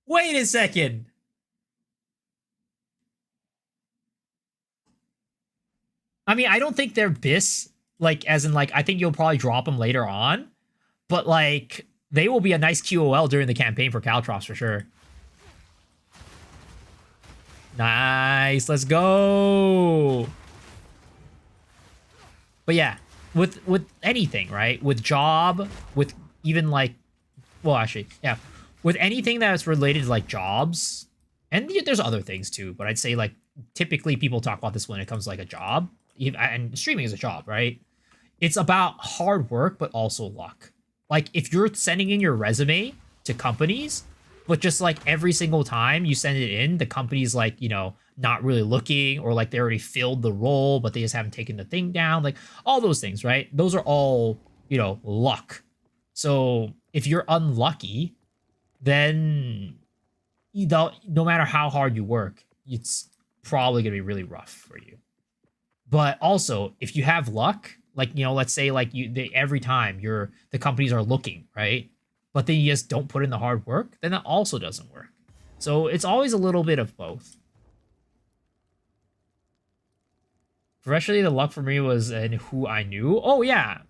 Wait a second. I mean, I don't think they're BIS, like, as in, like, I think you'll probably drop them later on, but, like, they will be a nice QOL during the campaign for Caltrops for sure. Nice, let's go! But yeah, with anything, right? With job, with even, like, well, actually, yeah. With anything that's related to, like, jobs, and there's other things too, but I'd say, like, typically people talk about this when it comes to, like, a job, and streaming is a job, right? It's about hard work, but also luck. Like, if you're sending in your resume to companies, but just, like, every single time you send it in, the company's, like, you know, not really looking, or, like, they already filled the role, but they just haven't taken the thing down, like, all those things, right? Those are all, you know, luck. So, if you're unlucky, then no matter how hard you work, it's probably going to be really rough for you. But also, if you have luck, like, you know, let's say, like, every time the companies are looking, right? But then you just don't put in the hard work, then that also doesn't work. So it's always a little bit of both. Professionally, the luck for me was in who I knew. Oh, yeah.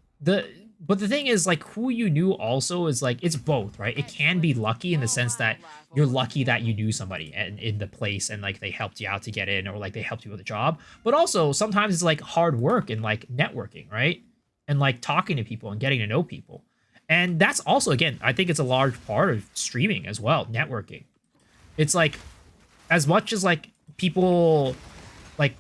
But the thing is, like, who you knew also is, like, it's both, right? It can be lucky in the sense that you're lucky that you knew somebody in the place and, like, they helped you out to get in, or, like, they helped you with a job. But also, sometimes it's, like, hard work and, like, networking, right? And, like, talking to people and getting to know people. And that's also, again, I think it's a large part of streaming as well, networking. It's, like, as much as, like, people, like,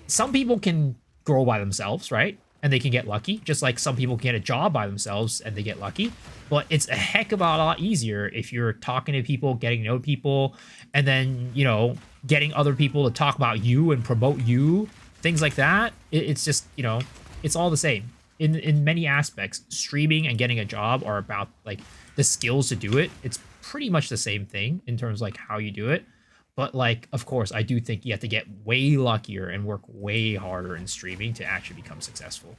some people can grow by themselves, right? And they can get lucky, just like some people can get a job by themselves and they get lucky. But it's a heck of a lot easier if you're talking to people, getting to know people, and then, you know, getting other people to talk about you and promote you, things like that. It's just, you know, it's all the same. In many aspects, streaming and getting a job are about, like, the skills to do it. It's pretty much the same thing in terms of, like, how you do it. But, like, of course, I do think you have to get way luckier and work way harder in streaming to actually become successful.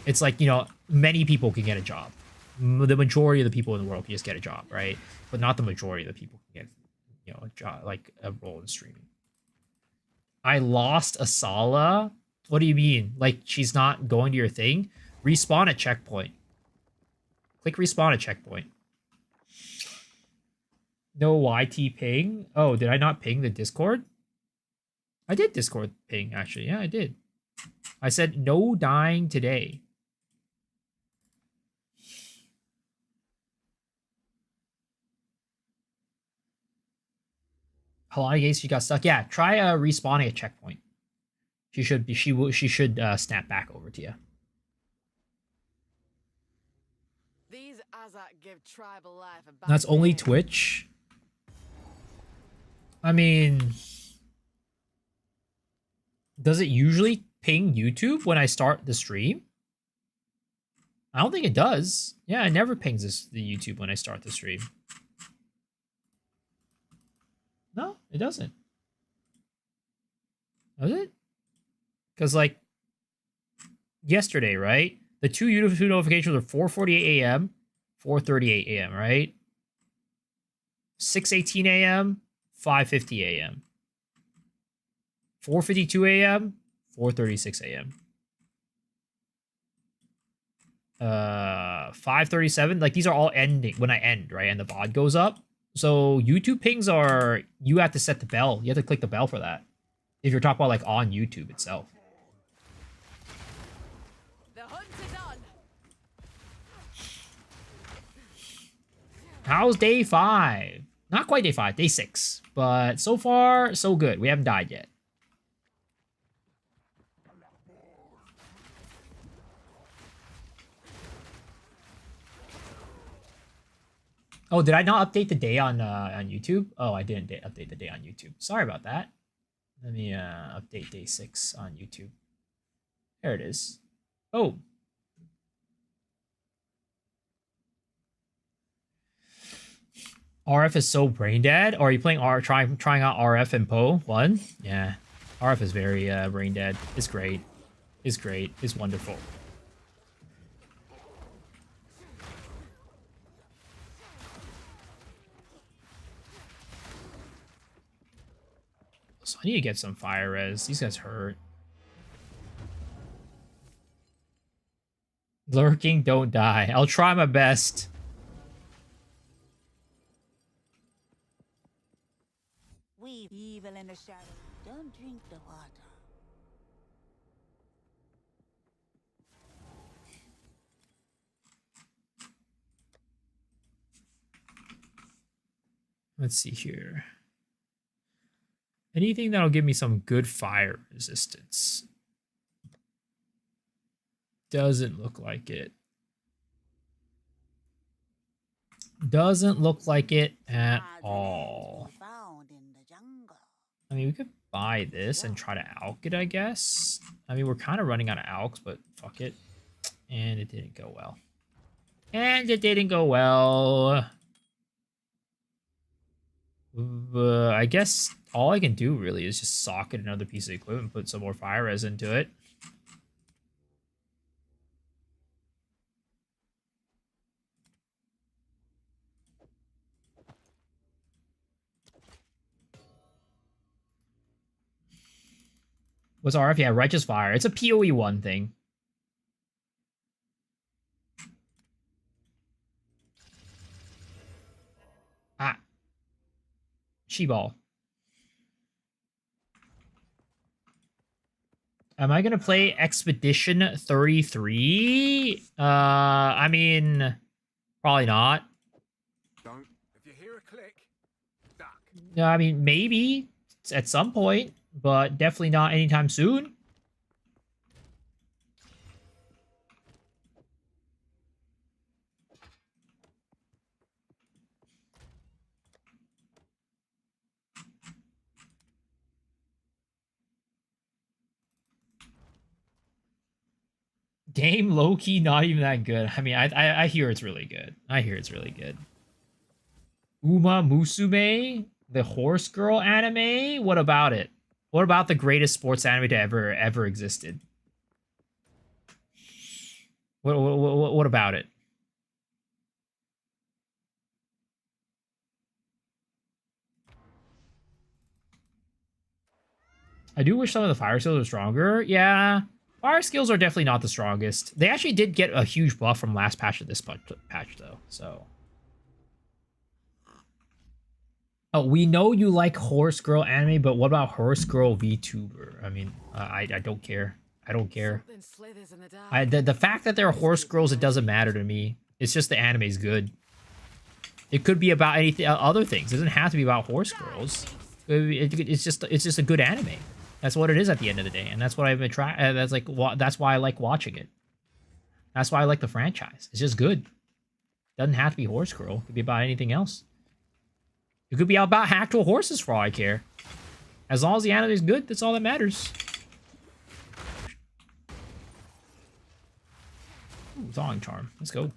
It's like, you know, many people can get a job. The majority of the people in the world can just get a job, right? But not the majority of the people can get, you know, a job, like a role in streaming. I lost Asala? What do you mean? Like, she's not going to your thing? Respawn at checkpoint. Click respawn at checkpoint. No YT ping? Oh, did I not ping the Discord? I did Discord ping, actually. Yeah, I did. I said no dying today. How long games she got stuck? Yeah, try respawning a checkpoint. She should snap back over to you. These Azak give tribal life a That's only name. Twitch. I mean, does it usually ping YouTube when I start the stream? I don't think it does. Yeah, it never pings the YouTube when I start the stream. No, it doesn't. Does it? Because, like, yesterday, right? The two YouTube notifications were 4:48 a.m., 4:38 a.m., right? 6:18 a.m., 5:50 a.m., 4:52 a.m., 4:36 a.m. 5:37. Like these are all ending when I end, right? And the VOD goes up. So YouTube pings are, you have to set the bell. You have to click the bell for that. If you're talking about like on YouTube itself. The hunt is on. How's day 5? Not quite day 5, day 6. But so far, so good. We haven't died yet. Oh, did I not update the day on YouTube? Oh, I didn't update the day on YouTube. Sorry about that. Let me update day 6 on YouTube. There it is. Oh. RF is so brain dead. Or are you playing trying out RF and Poe 1? Yeah. RF is very brain dead. It's great. It's great. It's wonderful. So I need to get some fire res. These guys hurt. Lurking, don't die. I'll try my best. We evil in the shadow. Don't drink the water. Let's see here. Anything that'll give me some good fire resistance. Doesn't look like it. Doesn't look like it at all. I mean, we could buy this and try to alch it, I guess. I mean, we're kind of running out of alchs, but fuck it. And it didn't go well. And it didn't go well. I guess all I can do really is just socket another piece of equipment, put some more fire res into it. What's RF? Yeah, Righteous Fire. It's a PoE 1 thing. Ah. She-ball. Am I going to play Expedition 33? I mean, probably not. Don't. If you hear a click, duck. No, I mean, maybe at some point, but definitely not anytime soon. Game low-key not even that good. I mean, I hear it's really good. I hear it's really good. Uma Musume, the horse girl anime? What about it? What about the greatest sports anime to ever existed? What about it? I do wish some of the fire skills were stronger. Yeah, fire skills are definitely not the strongest. They actually did get a huge buff from last patch to this patch, though. So, oh, we know you like horse girl anime, but what about horse girl VTuber? I mean, I don't care. I don't care. Something slithers in the dark. The fact that they're horse girls, it doesn't matter to me. It's just the anime's good. It could be about anything, other things. It doesn't have to be about horse girls. It's just a good anime. That's what it is at the end of the day, and that's what I've been trying. That's why I like watching it. That's why I like the franchise. It's just good. Doesn't have to be horse girl. It could be about anything else. It could be about actual horses for all I care. As long as the anime is good, that's all that matters. Ooh, Thawing Charm. Let's go.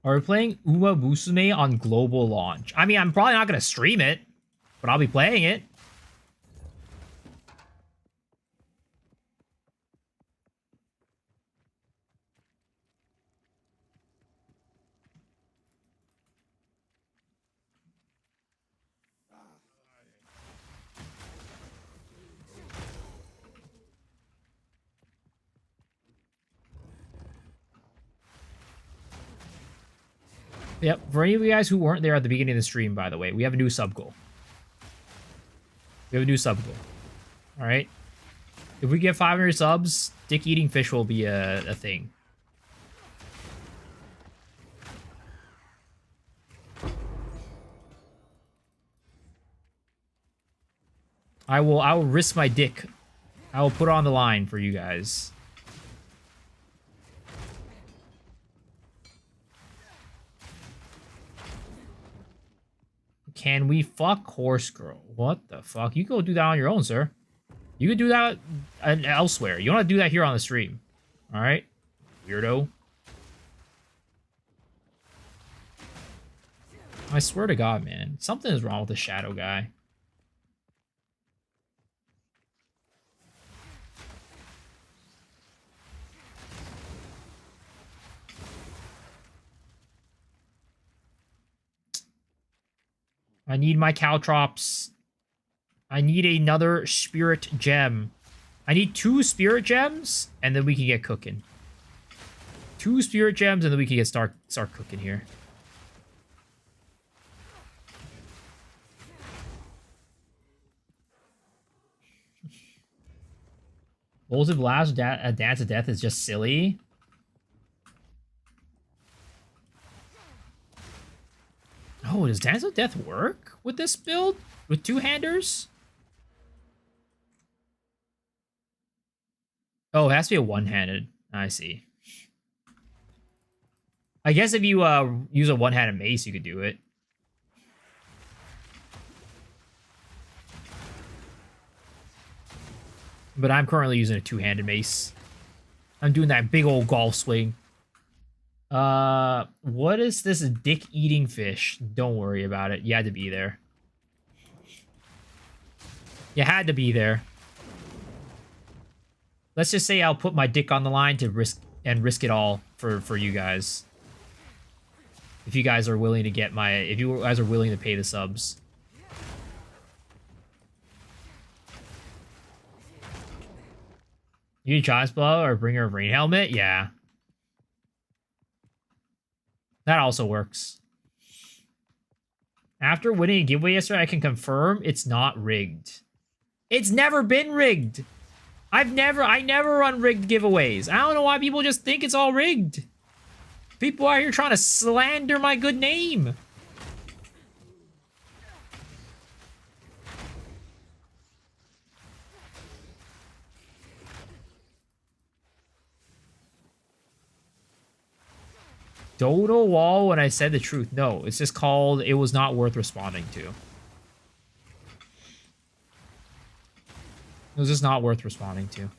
Are we playing Uma Musume on global launch? I mean, I'm probably not going to stream it, but but I'll be playing it. Yep, for any of you guys who weren't there at the beginning of the stream, by the way, we have a new sub goal. We have a new sub goal. All right? If we get 500 subs, dick eating fish will be a thing. I will risk my dick. I will put it on the line for you guys. Can we fuck horse girl? What the fuck? You go do that on your own, sir. You could do that elsewhere. You don't have to do that here on the stream. All right? Weirdo. I swear to God, man. Something is wrong with the shadow guy. I need my Caltrops. I need another spirit gem. I need 2 spirit gems, and then we can get cooking. 2 spirit gems, and then we can get start cooking here. Bowls of Blast, Dance of Death is just silly. Oh, does Dance of Death work with this build? With 2-handers? Oh, it has to be a one-handed. I see. I guess if you use a one-handed mace, you could do it. But I'm currently using a 2-handed mace. I'm doing that big old golf swing. What is this dick-eating fish? Don't worry about it. You had to be there. You had to be there. Let's just say I'll put my dick on the line to risk it all for you guys. If you guys are willing to get my... If you guys are willing to pay the subs. You need Child's Blow or bring her a rain helmet? Yeah. That also works. After winning a giveaway yesterday, I can confirm it's not rigged. It's never been rigged. I never run rigged giveaways. I don't know why people just think it's all rigged. People out here trying to slander my good name. Dodo wall when I said the truth. No, it's just called it was not worth responding to. It was just not worth responding to.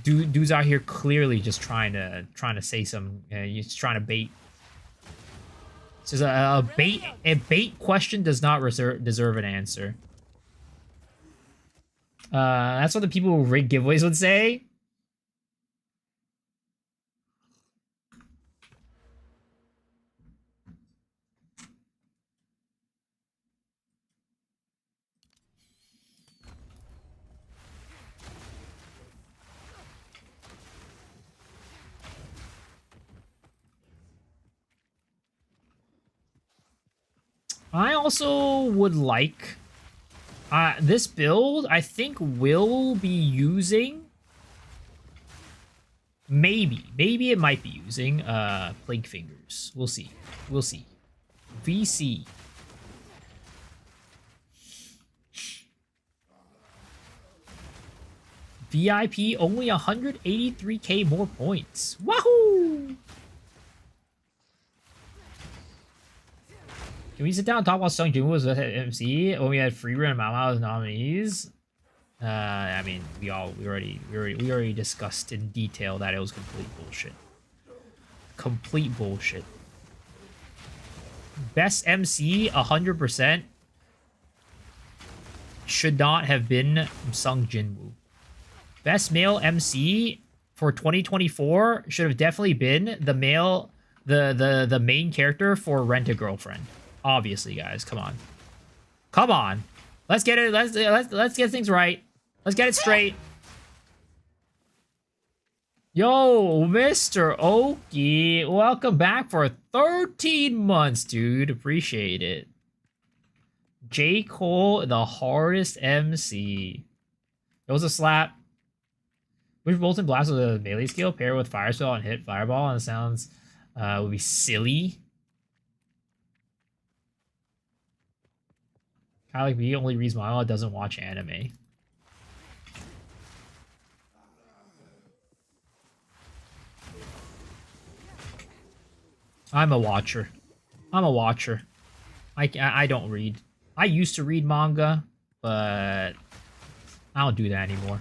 Dude's out here clearly just trying to say some. He's trying to bait. It says a bait question does not deserve an answer. That's what the people who rig giveaways would say. I also would like this build. I think will be using maybe it might be using Plague Fingers. We'll see. VC. VIP only 183k more points. Wahoo! Can we sit down and talk about Sung Jin was with MC when we had Free Run and Mao as nominees? I mean, we already discussed in detail that it was complete bullshit. Complete bullshit. Best MC, 100%, should not have been Sung Jinwoo. Best male MC for 2024 should have definitely been the male, the main character for Rent a Girlfriend. Obviously, guys, come on, come on, let's get it. Let's get things right. Let's get it straight. Yo, Mr. Oki, welcome back for 13 months, dude. Appreciate it. J. Cole, the hardest MC. It was a slap. Which Bolton Blast with a melee skill pair with Fire Spell and hit Fireball, and it sounds would be silly. Kind of like me, only reads manga, doesn't watch anime. I'm a watcher. I'm a watcher. I don't read. I used to read manga, but I don't do that anymore.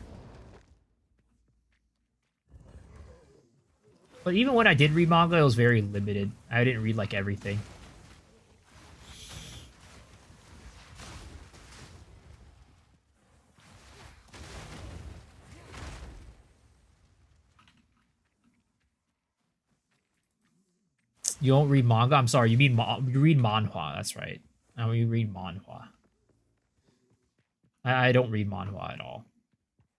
But even when I did read manga, it was very limited. I didn't read like everything. You don't read manga? I'm sorry, you mean you read manhwa. That's right. I mean, you read manhwa. I don't read manhwa at all.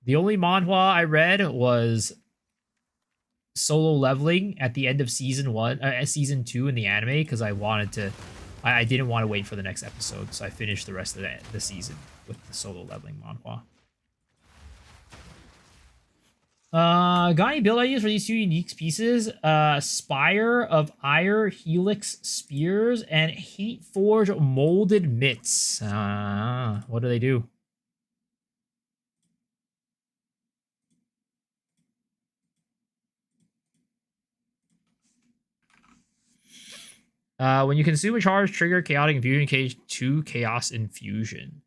The only manhwa I read was Solo Leveling at the end of season 2 in the anime, because I wanted to. I didn't want to wait for the next episode, so I finished the rest of the season with the Solo Leveling manhwa. Got any build ideas for these two unique pieces? Spire of Ire Helix Spears and Hate Forge Molded Mitts. What do they do? When you consume a charge, trigger Chaotic Infusion, cage 2 Chaos Infusion.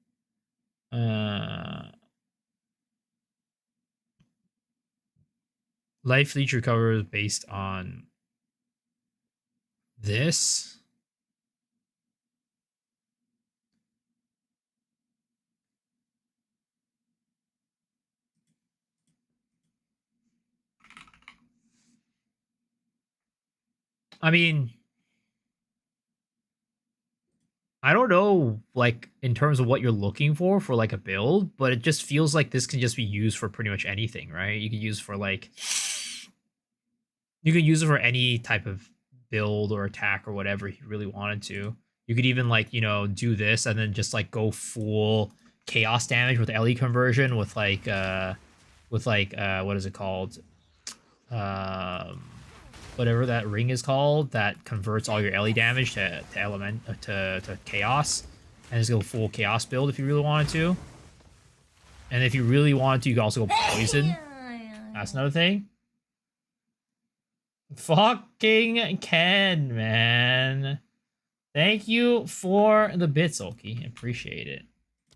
Life leech recovers based on this. I mean, I don't know, like, in terms of what you're looking for like a build, but it just feels like this can just be used for pretty much anything, right? You can use for like, you can use it for any type of build or attack or whatever you really wanted to. You could even, like, you know, do this and then just like go full chaos damage with LE conversion with like what is it called? Whatever that ring is called that converts all your LE damage to chaos, and just go full chaos build if you really wanted to. And if you really wanted to, you can also go poison. That's another thing. Fucking Ken, man. Thank you for the bits, Oki. Appreciate it.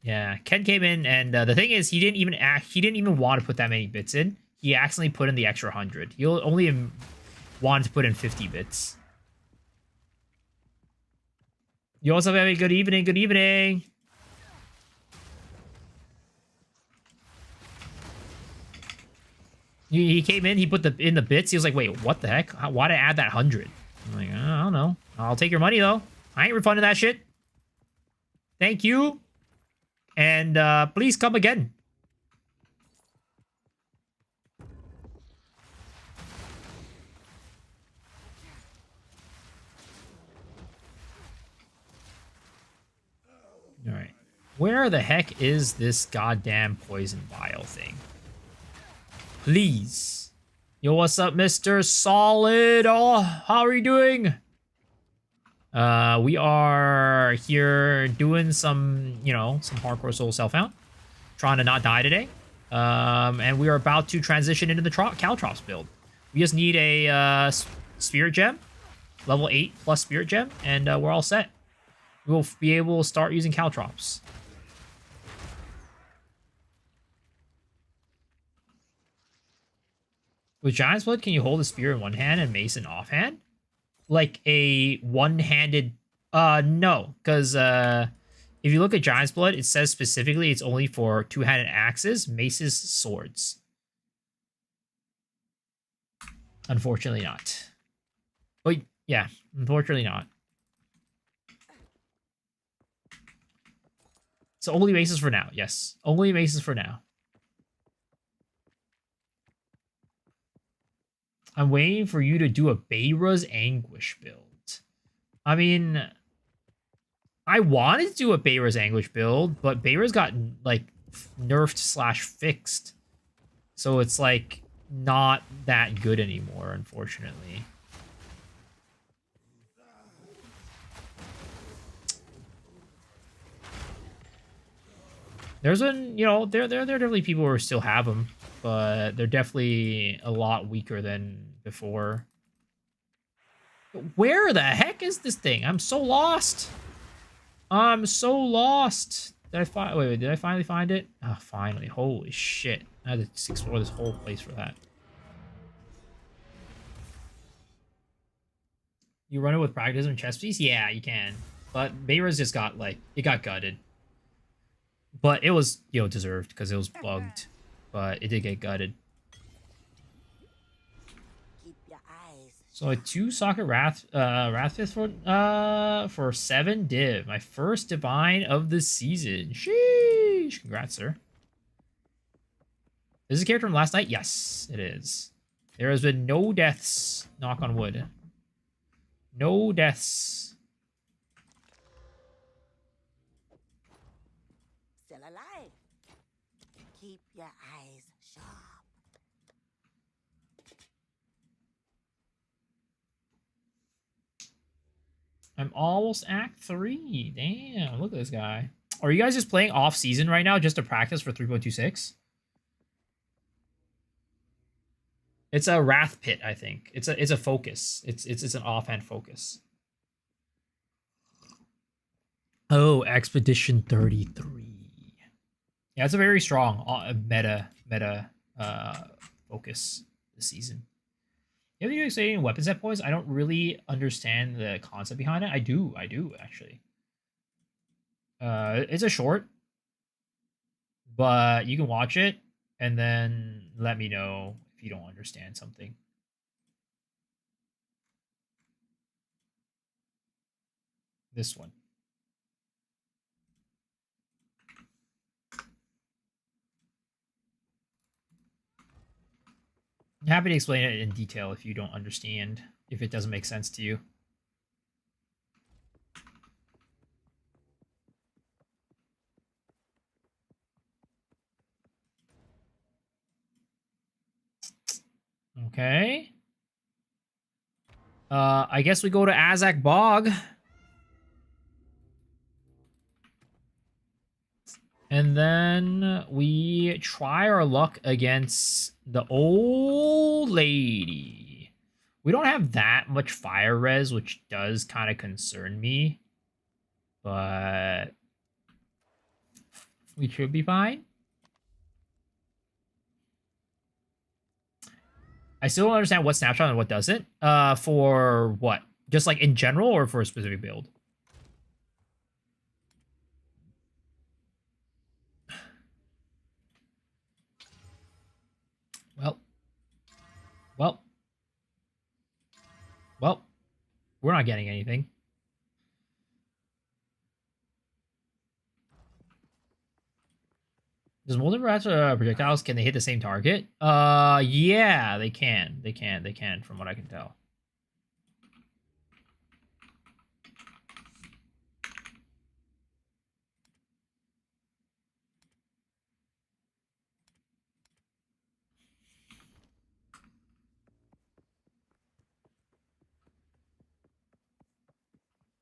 Yeah, Ken came in, and the thing is, he didn't even want to put that many bits in. He accidentally put in the extra 100. He only wanted to put in 50 bits. You also have a good evening. Good evening. He came in. He put in the bits. He was like, "Wait, what the heck? Why did I add that 100?" I'm like, I don't know. I'll take your money though. I ain't refunding that shit. Thank you. And please come again. All right. Where the heck is this goddamn poison vial thing? Please. Yo, what's up, Mr. Solid? Oh, how are you doing? We are here doing some, you know, some hardcore soul self-found. Trying to not die today. And we are about to transition into the Caltrops build. We just need a Spirit Gem. Level 8 plus Spirit Gem. And we're all set. We'll be able to start using Caltrops. With Giant's Blood, can you hold a spear in one hand and mace in offhand? Like a one-handed No, because if you look at Giant's Blood, it says specifically it's only for two-handed axes, maces, swords. Unfortunately not. Oh, yeah, unfortunately not. So only maces for now, yes. Only maces for now. I'm waiting for you to do a Beira's Anguish build. I mean, I wanted to do a Beira's Anguish build, but Beira's got, like, nerfed / fixed. So it's, like, not that good anymore, unfortunately. There's been, you know, there are definitely people who still have them, but they're definitely a lot weaker than before. Where the heck is this thing? I'm so lost. I'm so lost. Did I find? Wait, did I finally find it? Oh, finally! Holy shit! I had to explore this whole place for that. You run it with pragmatism and chess piece? Yeah, you can. But Beira's just got, like, it got gutted. But it was, you know, deserved because it was bugged. But it did get gutted. Keep your eyes. So a 2-socket Wrathfist for 7 div. My first divine of the season. Sheesh. Congrats, sir. Is this a character from last night? Yes, it is. There has been no deaths. Knock on wood. No deaths. Still alive. Keep your eyes sharp. I'm almost Act 3. Damn, look at this guy. Are you guys just playing off-season right now just to practice for 3.26? It's a Wrath Pit, I think. It's a focus. It's an offhand focus. Oh, Expedition 33. Yeah, it's a very strong meta focus this season. You have any exciting weapon set points? I don't really understand the concept behind it. I do actually. It's a short, but you can watch it and then let me know if you don't understand something. This one. I'm happy to explain it in detail if you don't understand, if it doesn't make sense to you. Okay. I guess we go to Azak Bog. And then we try our luck against the old lady. We don't have that much fire res, which does kind of concern me. But we should be fine. I still don't understand what snapshot and what doesn't. For what? Just like in general or for a specific build? Well, we're not getting anything. Does Molten Rats projectiles, can they hit the same target? Yeah, they can. They can, from what I can tell.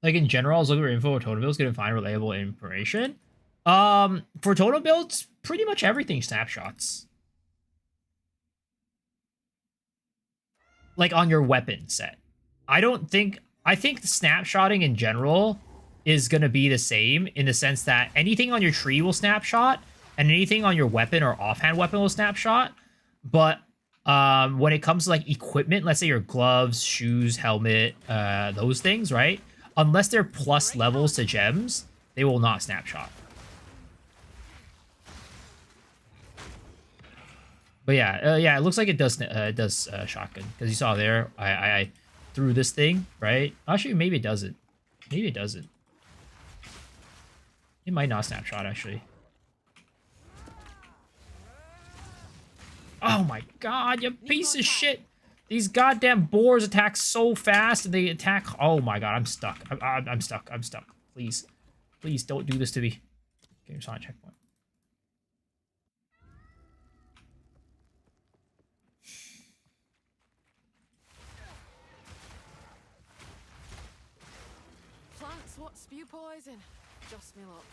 Like in general, I was looking for info for totem builds, couldn't find reliable information. For totem builds, pretty much everything snapshots. Like on your weapon set. I think the snapshotting in general is gonna be the same in the sense that anything on your tree will snapshot, and anything on your weapon or offhand weapon will snapshot. But when it comes to like equipment, let's say your gloves, shoes, helmet, those things, right? unless they're plus levels to gems, they will not snapshot. But yeah, yeah, it looks like it does shotgun, because you saw there, I threw this thing, right? Actually, maybe it doesn't. Maybe it doesn't. It might not snapshot, actually. Oh my god, you piece of shit! These goddamn boars attack so fast, and they attack... Oh my god, I'm stuck. I'm stuck. I'm stuck. Please. Please, don't do this to me. Okay, it's on a checkpoint. Plants what spew poison? Just me luck.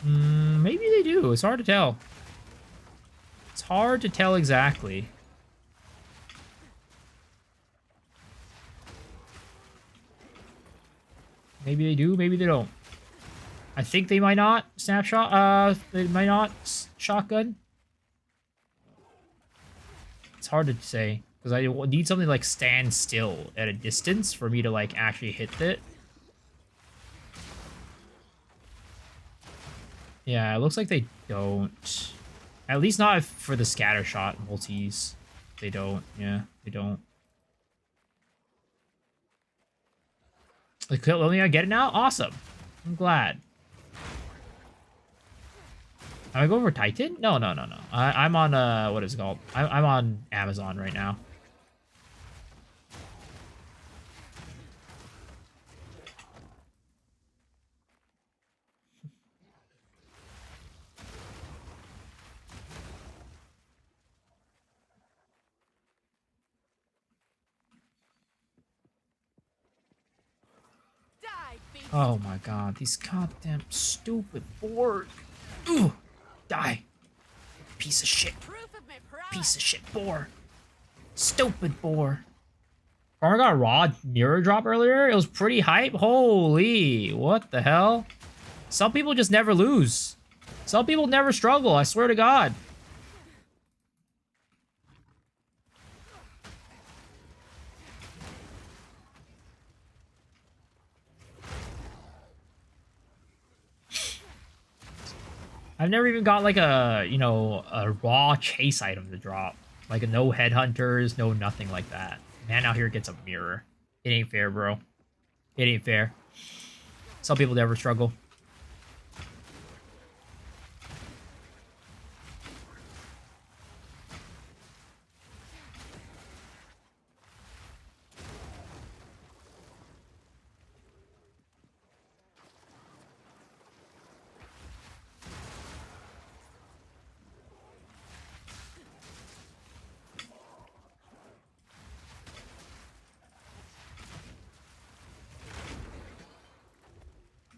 Maybe they do. It's hard to tell. It's hard to tell exactly. Maybe they do, maybe they don't. I think they might not snapshot. They might not shotgun. It's hard to say, because I need something like stand still at a distance for me to like actually hit it. Yeah, it looks like they don't. At least not for the scatter shot multis. They don't. Yeah, they don't. Let me get it now? Awesome. I'm glad. Am I going for Titan? No, no, no, no. I'm on, what is it called? I'm on Amazon right now. Oh my god, these goddamn stupid boars. Ooh, die. Piece of shit. Piece of shit boar. Stupid boar. Farmer got a raw mirror drop earlier. It was pretty hype. Holy, what the hell? Some people just never lose. Some people never struggle, I swear to God. I've never even got like a, you know, a raw chase item to drop. Like a no headhunters, no nothing like that. Man out here gets a mirror. It ain't fair, bro. It ain't fair. Some people never struggle.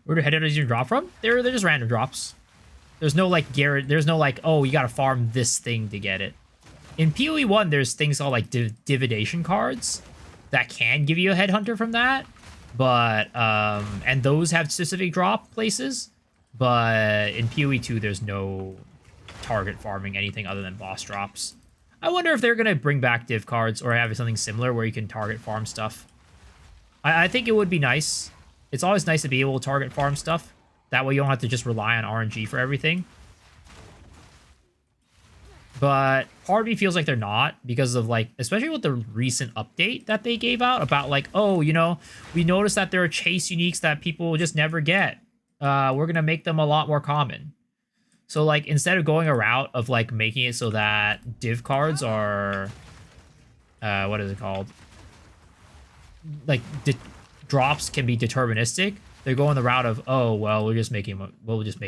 Where do headhunters usually drop from? They're just random drops. There's no like there's no like, oh, you gotta farm this thing to get it. In PoE 1, there's things called like dividation cards that can give you a headhunter from that. But and those have specific drop places. But in PoE 2, there's no target farming anything other than boss drops. I wonder if they're gonna bring back div cards or have something similar where you can target farm stuff. I think it would be nice. It's always nice to be able to target farm stuff. That way you don't have to just rely on RNG for everything. But part of me feels like they're not, because of like, especially with the recent update that they gave out about like, oh, you know, we noticed that there are chase uniques that people just never get. We're going to make them a lot more common. So like, instead of going a route of like making it so that div cards are, what is it called? Like, drops can be deterministic. They're going the route of, oh, well, we'll just make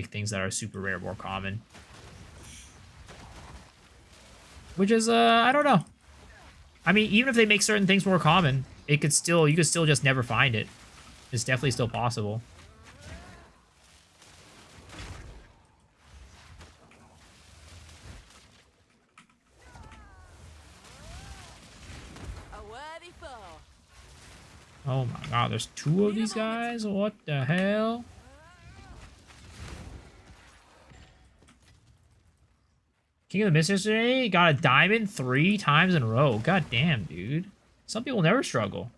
things that are super rare more common. Which is, I don't know. I mean, even if they make certain things more common, you could still just never find it. It's definitely still possible. Oh my god, there's two of these guys? What the hell? King of the Mist yesterday got a diamond 3 times in a row. God damn, dude. Some people never struggle.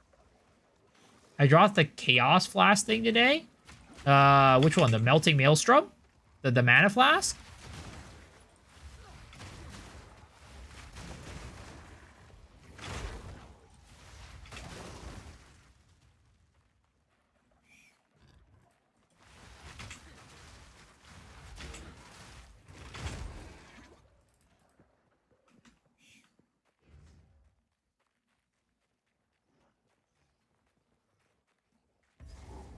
I dropped the Chaos Flask thing today. Which one? The Melting Maelstrom? The Mana Flask?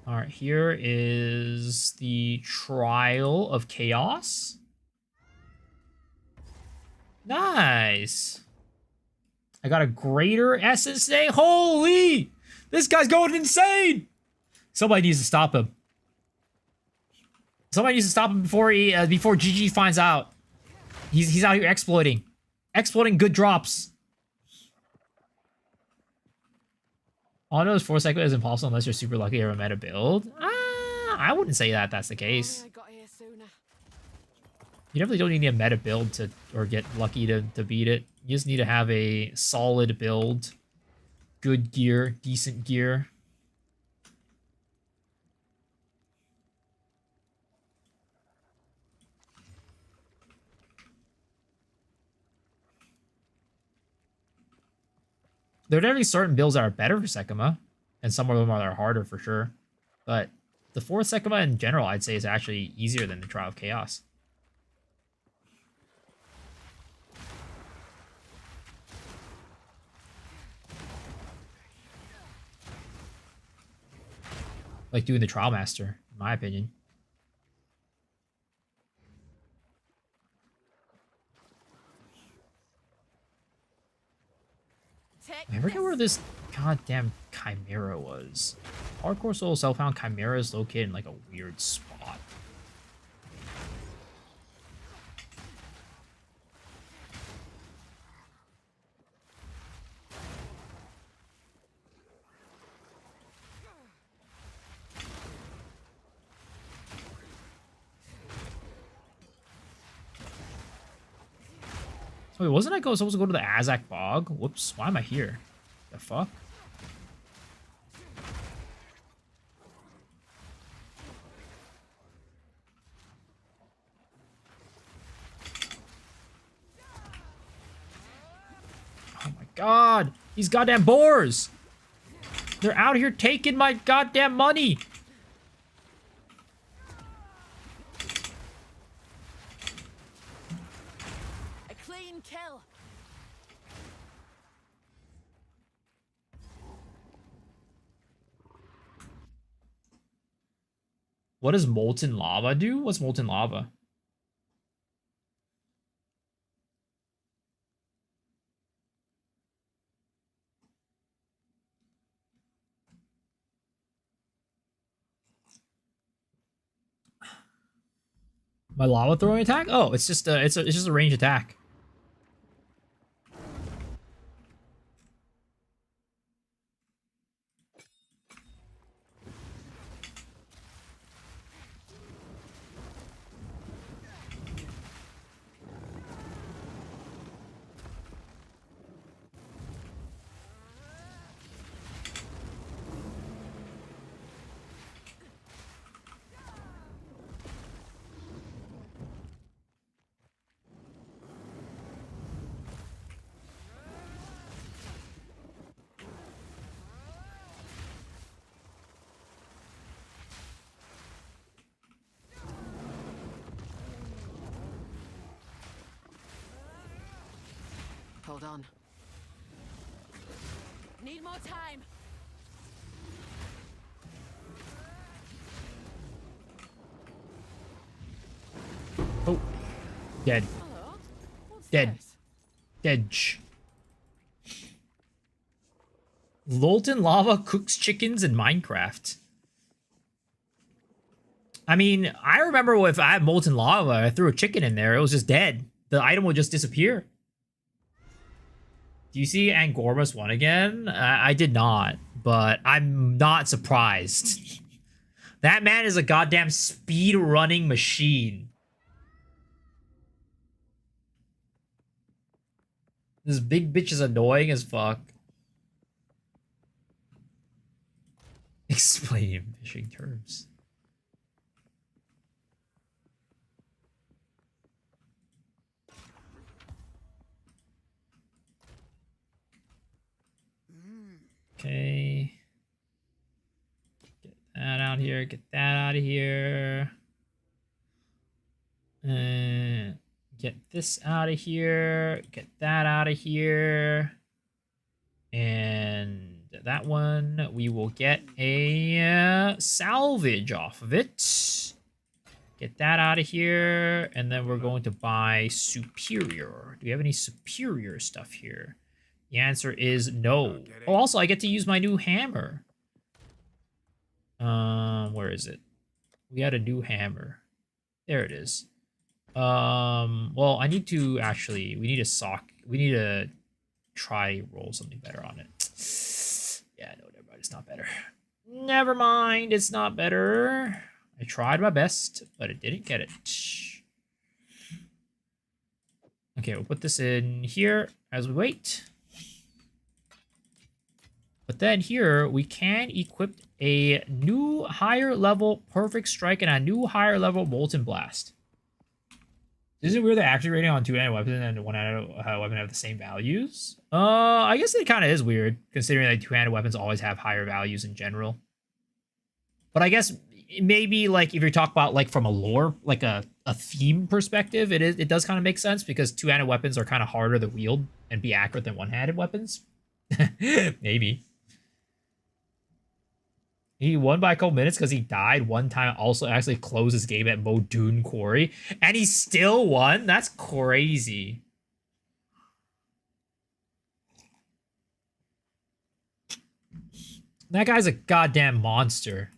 All right, here is the Trial of Chaos. Nice. I got a Greater Essence today. Holy! This guy's going insane! Somebody needs to stop him. Somebody needs to stop him before before GG finds out. He's out here exploiting good drops. All I know is 4 seconds is impossible unless you're super lucky to ever meta build. I wouldn't say that that's the case. I got here sooner. You definitely don't need a meta build to or get lucky to beat it. You just need to have a solid build, good gear, decent gear. There are definitely certain builds that are better for Sekima, and some of them are harder for sure. But the 4th Sekima in general, I'd say, is actually easier than the Trial of Chaos. Like doing the Trial Master, in my opinion. I forget where this goddamn Chimera was. Hardcore Soul Self-Found Chimera is located in like a weird spot. Wait, wasn't I supposed to go to the Azak Bog? Whoops, why am I here? The fuck? Oh my god! These goddamn boars! They're out here taking my goddamn money! Kill. What does Molten Lava do? What's Molten Lava? My lava throwing attack? Oh, it's just it's just a range attack. Hold on. Need more time. Oh, dead. Hello? What's Dead. this? Dead. Molten Lava cooks chickens in Minecraft. I mean, I remember if I had Molten Lava, I threw a chicken in there, it was just dead. The item would just disappear. Do you see Angormus 1 again? I did not, but I'm not surprised. That man is a goddamn speed-running machine. This big bitch is annoying as fuck. Explain in fishing terms. Okay. Get that out here. Get that out of here. Get this out of here. Get that out of here. And that one, we will get a salvage off of it. Get that out of here. And then we're going to buy superior. Do we have any superior stuff here? The answer is no. Oh, also, I get to use my new hammer. Where is it? We had a new hammer. There it is. Well, I need to actually, we need to try roll something better on it. Yeah, no, never mind, it's not better. Never mind, it's not better. I tried my best, but it didn't get it. Okay, we'll put this in here as we wait. But then here, we can equip a new higher level Perfect Strike and a new higher level Molten Blast. Is it weird that accuracy rating on two-handed weapon and one-handed weapon have the same values? I guess it kind of is weird, considering that two-handed weapons always have higher values in general. But I guess maybe, like, if you're talking about, like, from a lore, like a theme perspective, it does kind of make sense, because two-handed weapons are kind of harder to wield and be accurate than one-handed weapons. Maybe. He won by a couple minutes because he died one time. Also, actually closed his game at Modun Quarry, and he still won. That's crazy. That guy's a goddamn monster.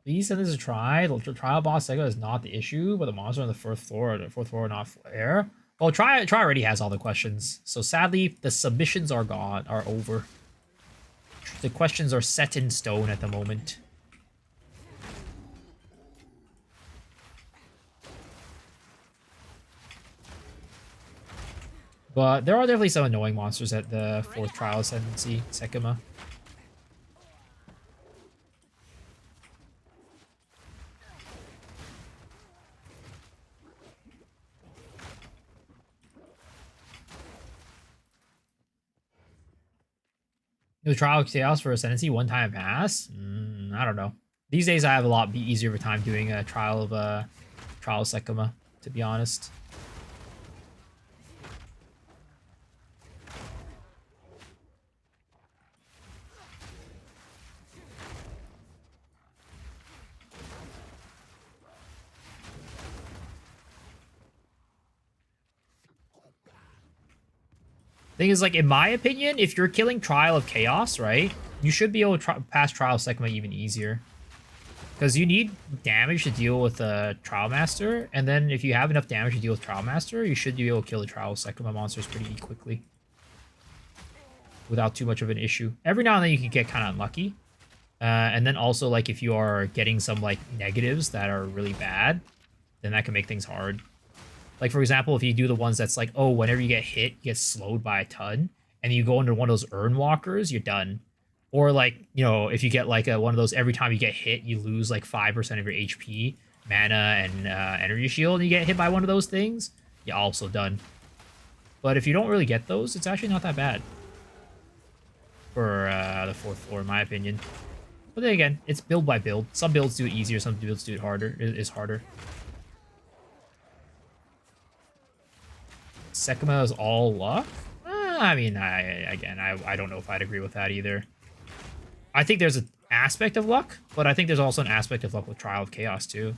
Please send this a try. The trial boss Sega is not the issue, but the monster on the fourth floor are not fair. Well, try already has all the questions. So sadly, the submissions are over. The questions are set in stone at the moment. But there are definitely some annoying monsters at the fourth trial ascendancy, Sekima. The trial of chaos for ascendancy one time pass? I don't know. These days I have a lot easier of a time doing a trial of Sekima, to be honest. Thing is, like, in my opinion, if you're killing Trial of Chaos, right, you should be able to pass Trial of Sekima even easier. Because you need damage to deal with the Trial Master, and then if you have enough damage to deal with Trial Master, you should be able to kill the Trial of Sekima monsters pretty quickly. Without too much of an issue. Every now and then you can get kind of unlucky. And then also, like, if you are getting some, like, negatives that are really bad, then that can make things hard. Like, for example, if you do the ones that's like, oh, whenever you get hit, you get slowed by a ton, and you go into one of those urn walkers, you're done. Or, like, you know, if you get, like, one of those, every time you get hit, you lose, like, 5% of your HP, mana, and energy shield, and you get hit by one of those things, you're also done. But if you don't really get those, it's actually not that bad. For the fourth floor, in my opinion. But then again, it's build by build. Some builds do it easier, some builds do it harder. It is harder. Sekima is all luck? I mean, I don't know if I'd agree with that either. I think there's an aspect of luck, but I think there's also an aspect of luck with Trial of Chaos, too.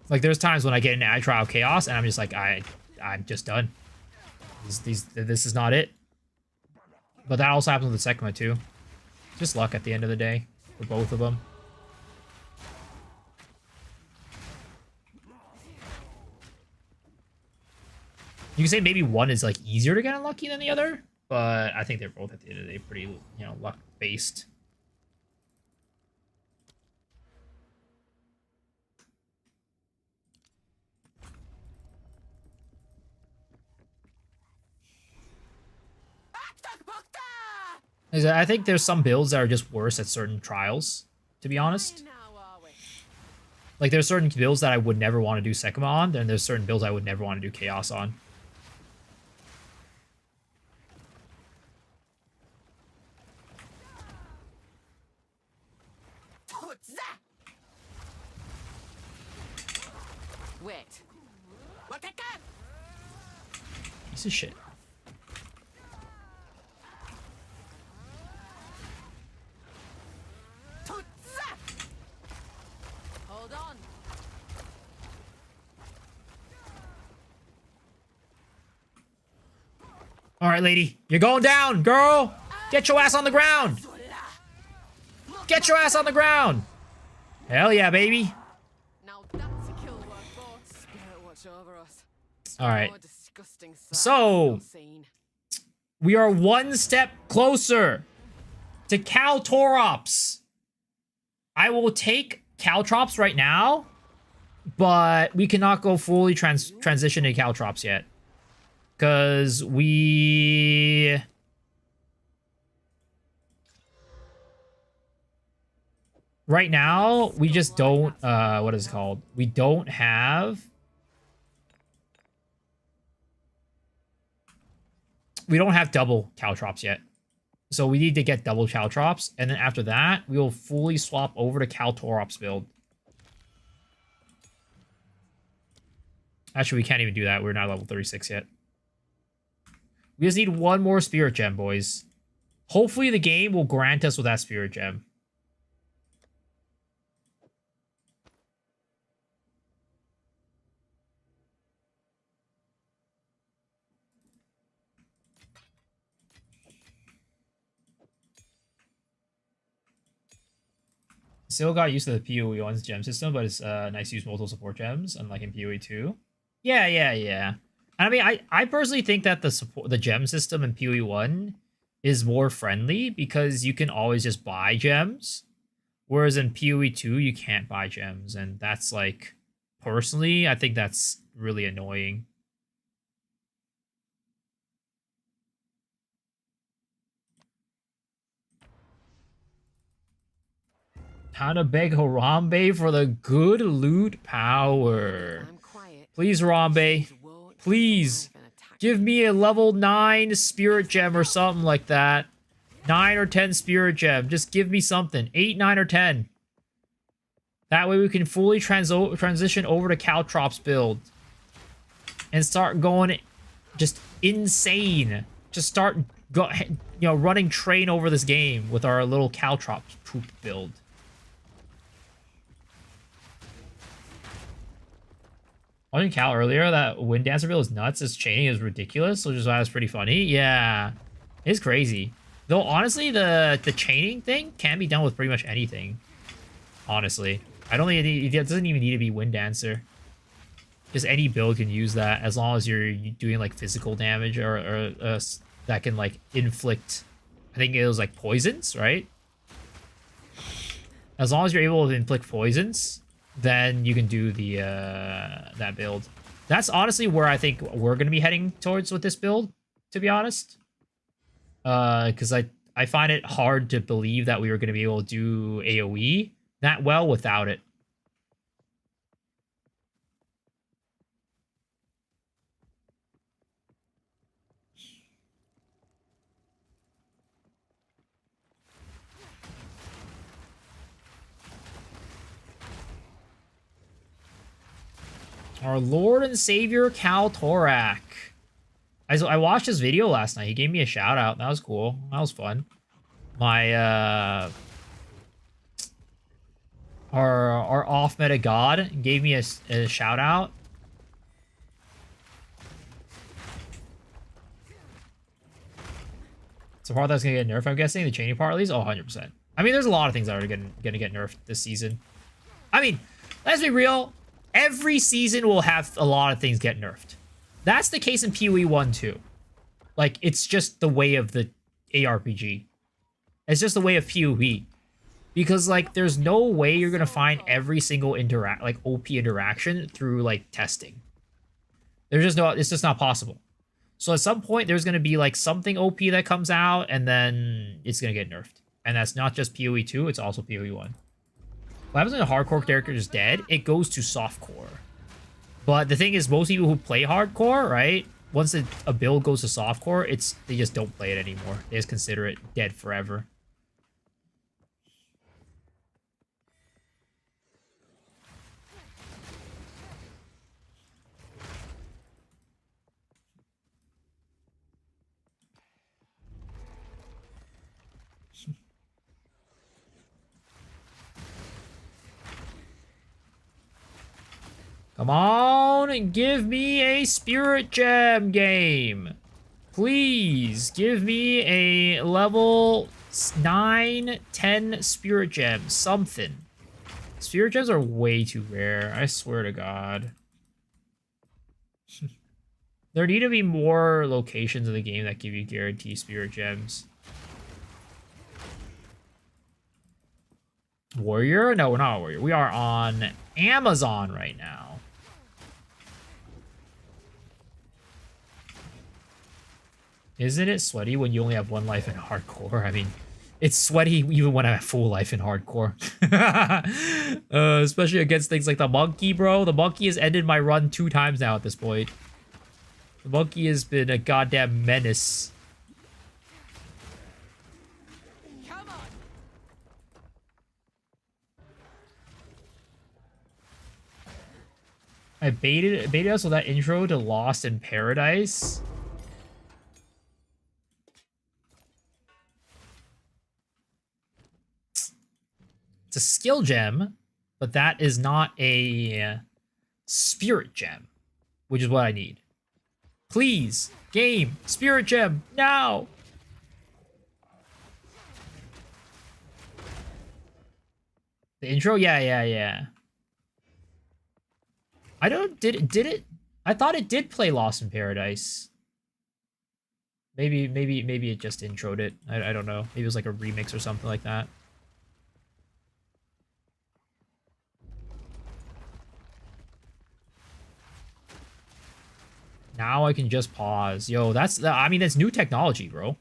Like, there's times when I get into Trial of Chaos, and I'm just like, I'm just done. This is not it. But that also happens with the Sekima, too. Just luck at the end of the day, for both of them. You can say maybe one is, like, easier to get unlucky than the other, but I think they're both at the end of the day pretty, you know, luck-based. I think there's some builds that are just worse at certain trials, to be honest. Where now are we? Like, there's certain builds that I would never want to do Sekima on, and there's certain builds I would never want to do Chaos on. Wait. Piece of shit. Hold on. All right, lady. You're going down, girl. Get your ass on the ground. Get your ass on the ground. Hell yeah, baby. Now that's a kill work, boss. Spirit watch over us. All right. More disgusting sight So- I've seen. We are one step closer to Caltrops. I will take Caltrops right now, but we cannot go fully transition to Caltrops yet. Because we... Right now, we just don't... what is it called? We don't have... We don't have double Caltrops yet. So we need to get double Caltrops. And then after that, we will fully swap over to Caltrops build. Actually, we can't even do that. We're not level 36 yet. We just need one more Spirit Gem, boys. Hopefully the game will grant us with that Spirit Gem. Still got used to the PoE 1's gem system, but it's nice to use multiple support gems, unlike in PoE 2. Yeah. I mean, I personally think that the gem system in PoE 1 is more friendly because you can always just buy gems, whereas in PoE 2 you can't buy gems, and that's like, personally, I think that's really annoying. How to beg Harambe for the good loot power. I'm quiet. Please, Harambe. Please. Give me a level 9 spirit gem or something like that. 9 or 10 spirit gem. Just give me something. 8, 9, or 10. That way we can fully transition over to Caltrops build. And start going just insane. Just start running train over this game with our little Caltrops poop build. Watching Cal earlier, that Wind Dancer build is nuts. His chaining is ridiculous, which is why it's pretty funny. Yeah, it's crazy. Though, honestly, the chaining thing can be done with pretty much anything. Honestly. I don't think it doesn't even need to be Wind Dancer. Just any build can use that, as long as you're doing, like, physical damage or that can, like, inflict... I think it was, like, poisons, right? As long as you're able to inflict poisons... then you can do the that build. That's honestly where I think we're going to be heading towards with this build, to be honest. Because I find it hard to believe that we were going to be able to do AoE that well without it. Our Lord and Savior Caltorak. I watched his video last night. He gave me a shout out. That was cool. That was fun. My our off meta god gave me a shout out. So far that's gonna get nerfed, I'm guessing. The chaining part at least. Oh, 100%. I mean, there's a lot of things that are gonna get nerfed this season. I mean, let's be real. Every season will have a lot of things get nerfed. That's the case in PoE 1 too. Like, it's just the way of the ARPG. It's just the way of PoE. Because, like, there's no way you're gonna find every single OP interaction through, like, testing. There's just no, it's just not possible. So at some point, there's going to be like something OP that comes out, and then it's going to get nerfed. And that's not just PoE 2, it's also PoE 1. What happens when a hardcore character is dead? It goes to softcore. But the thing is, most people who play hardcore, right? Once a build goes to softcore, they just don't play it anymore. They just consider it dead forever. Come on and give me a Spirit Gem game. Please give me a level 9, 10 Spirit Gem. Something. Spirit Gems are way too rare. I swear to God. There need to be more locations in the game that give you guaranteed Spirit Gems. Warrior? No, we're not a warrior. We are on Amazon right now. Isn't it sweaty when you only have 1 life in hardcore? I mean, it's sweaty even when I have full life in hardcore. Especially against things like the monkey, bro. The monkey has ended my run 2 times now at this point. The monkey has been a goddamn menace. Come on. I baited us with that intro to Lost in Paradise. It's a skill gem, but that is not a spirit gem, which is what I need. Please, game, spirit gem, now! The intro? Yeah. I don't, did it? I thought it did play Lost in Paradise. Maybe it just introed it. I don't know. Maybe it was like a remix or something like that. Now I can just pause. Yo, that's new technology, bro.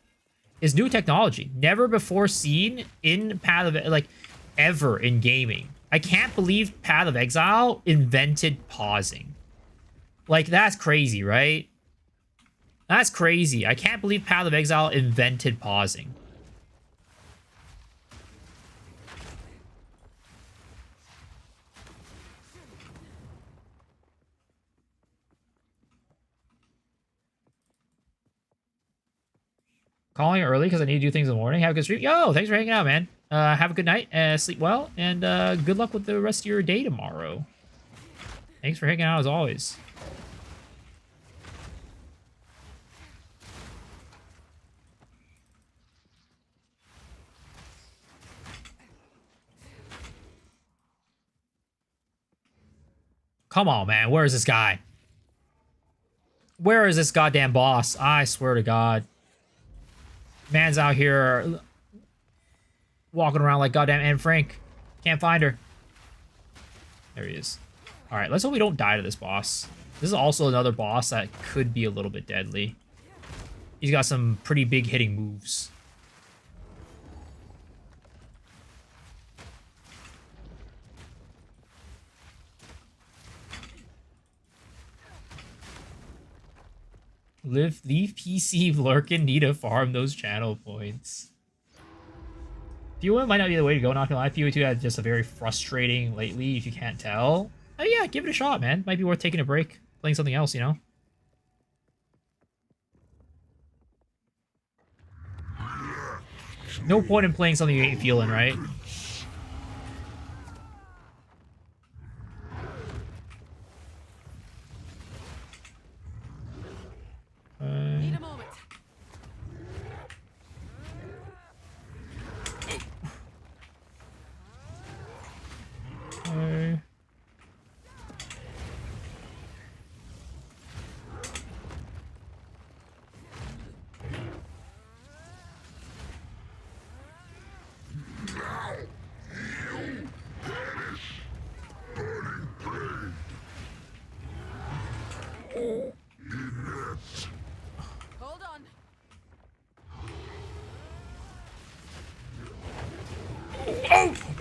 It's new technology. Never before seen in Path of, like, ever in gaming. I can't believe Path of Exile invented pausing. Like, that's crazy, right? That's crazy. I can't believe Path of Exile invented pausing. Calling early because I need to do things in the morning. Have a good stream. Yo, thanks for hanging out, man. Have a good night. Sleep well. And good luck with the rest of your day tomorrow. Thanks for hanging out as always. Come on, man. Where is this guy? Where is this goddamn boss? I swear to God. Man's out here walking around like goddamn Anne Frank. Can't find her. There he is. All right, let's hope we don't die to this boss. This is also another boss that could be a little bit deadly. He's got some pretty big hitting moves. Leave PC lurking, need to farm those channel points. PoE might not be the way to go, not gonna lie. PoE 2 had just a very frustrating lately, if you can't tell. Oh yeah, give it a shot, man. Might be worth taking a break, playing something else, you know? No point in playing something you ain't feeling, right? Need a moment.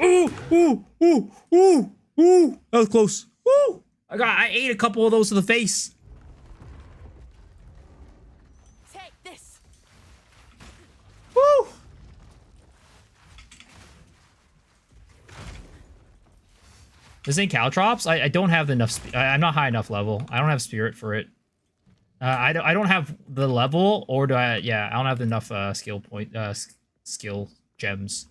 Ooh, ooh, ooh, ooh, ooh. That was close. Ooh. I ate a couple of those to the face. Take this. Woo. This ain't Caltrops. I don't have enough. I'm not high enough level. I don't have spirit for it. I don't have the level, or do I? Yeah, I don't have enough skill point skill gems.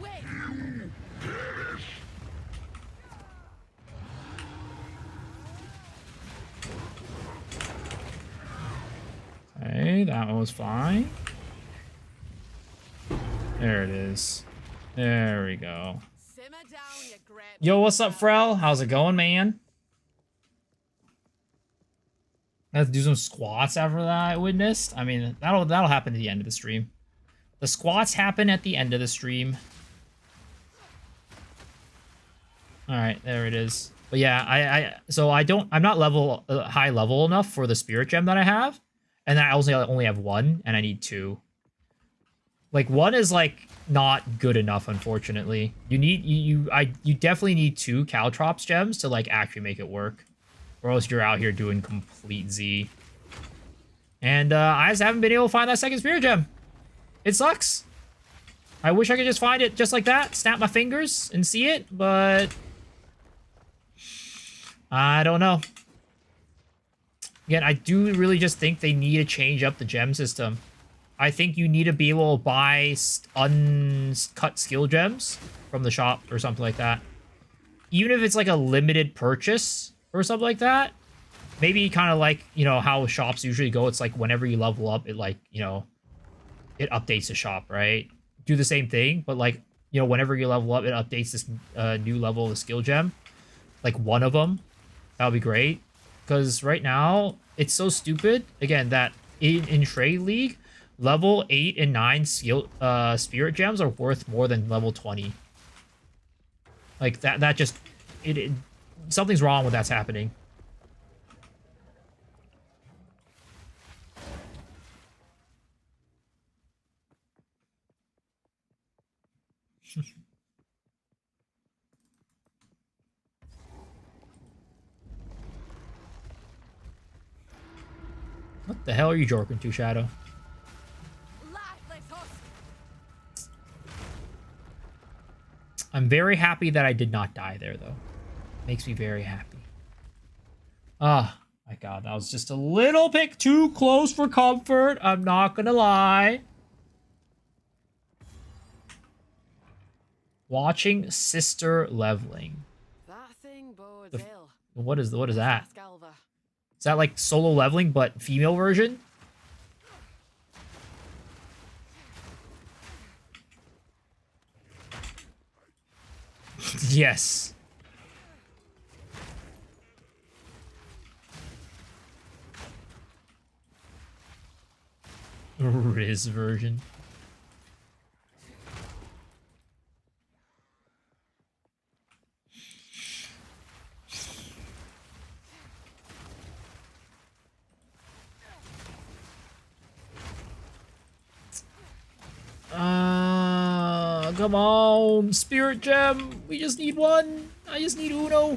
Wait. Okay, that one was fine. There it is. There we go. Simmer down, you grape. Yo, what's up, Frel? How's it going, man? I have to do some squats after that I witnessed. I mean, that'll happen at the end of the stream. The squats happen at the end of the stream. All right, there it is. But yeah, I'm not high level enough for the spirit gem that I have, and then I only have one, and I need two. Like, one is like not good enough, unfortunately. You definitely need two Caltrops gems to like actually make it work, or else you're out here doing complete Z. And I just haven't been able to find that second spirit gem. It sucks. I wish I could just find it just like that, snap my fingers and see it, but I don't know. Again, I do really just think they need to change up the gem system. I think you need to be able to buy uncut skill gems from the shop or something like that. Even if it's like a limited purchase or something like that. Maybe kind of like, you know, how shops usually go. It's like whenever you level up, it like, you know, it updates the shop, right? Do the same thing, but like, you know, whenever you level up, it updates this new level of the skill gem. Like one of them. That would be great. Because right now, it's so stupid. Again, that in Trade League, level 8 and 9 skill spirit gems are worth more than level 20. Like that just something's wrong with that's happening. What the hell are you joking to, Shadow? Lifeless husk. I'm very happy that I did not die there, though. Makes me very happy. Ah, my God, that was just a little bit too close for comfort. I'm not gonna lie. Watching sister leveling. That thing bodes ill. What is that? Ask Alva. Is that like solo leveling but female version? Yes. Riz version. Come on, Spirit Gem. We just need one. I just need Uno.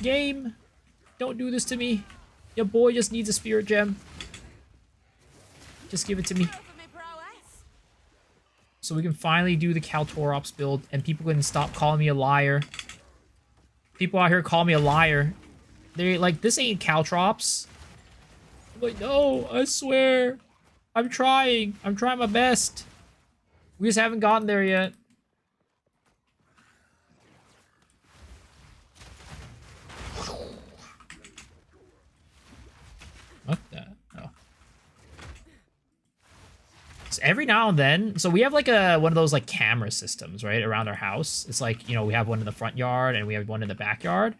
Game. Don't do this to me. Your boy just needs a Spirit Gem. Just give it to me. So we can finally do the Caltrops build and people can stop calling me a liar. People out here call me a liar. They're like, this ain't Caltrops. I'm like, no, I swear. I'm trying. I'm trying my best. We just haven't gotten there yet. What the? Oh. So every now and then, so we have like one of those like camera systems, right, around our house. It's like, you know, we have one in the front yard and we have one in the backyard.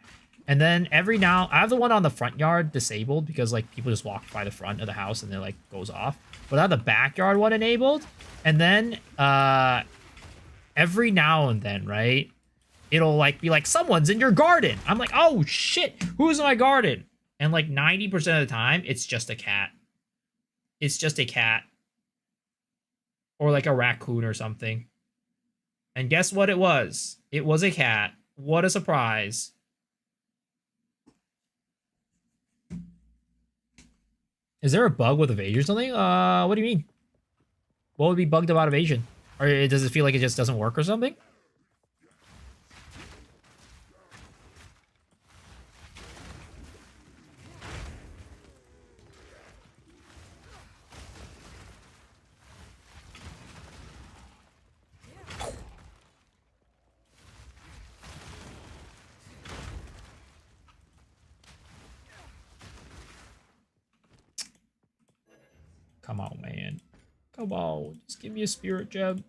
And then every now, I have the one on the front yard disabled because like people just walk by the front of the house and then like goes off. But I have the backyard one enabled. And then every now and then, right? It'll like be like, someone's in your garden. I'm like, oh shit, who's in my garden? And like 90% of the time, it's just a cat. It's just a cat. Or like a raccoon or something. And guess what it was? It was a cat. What a surprise. Is there a bug with evasion or something? What do you mean? What would be bugged about evasion? Or does it feel like it just doesn't work or something? Come on, man. Come on. Just give me a spirit gem.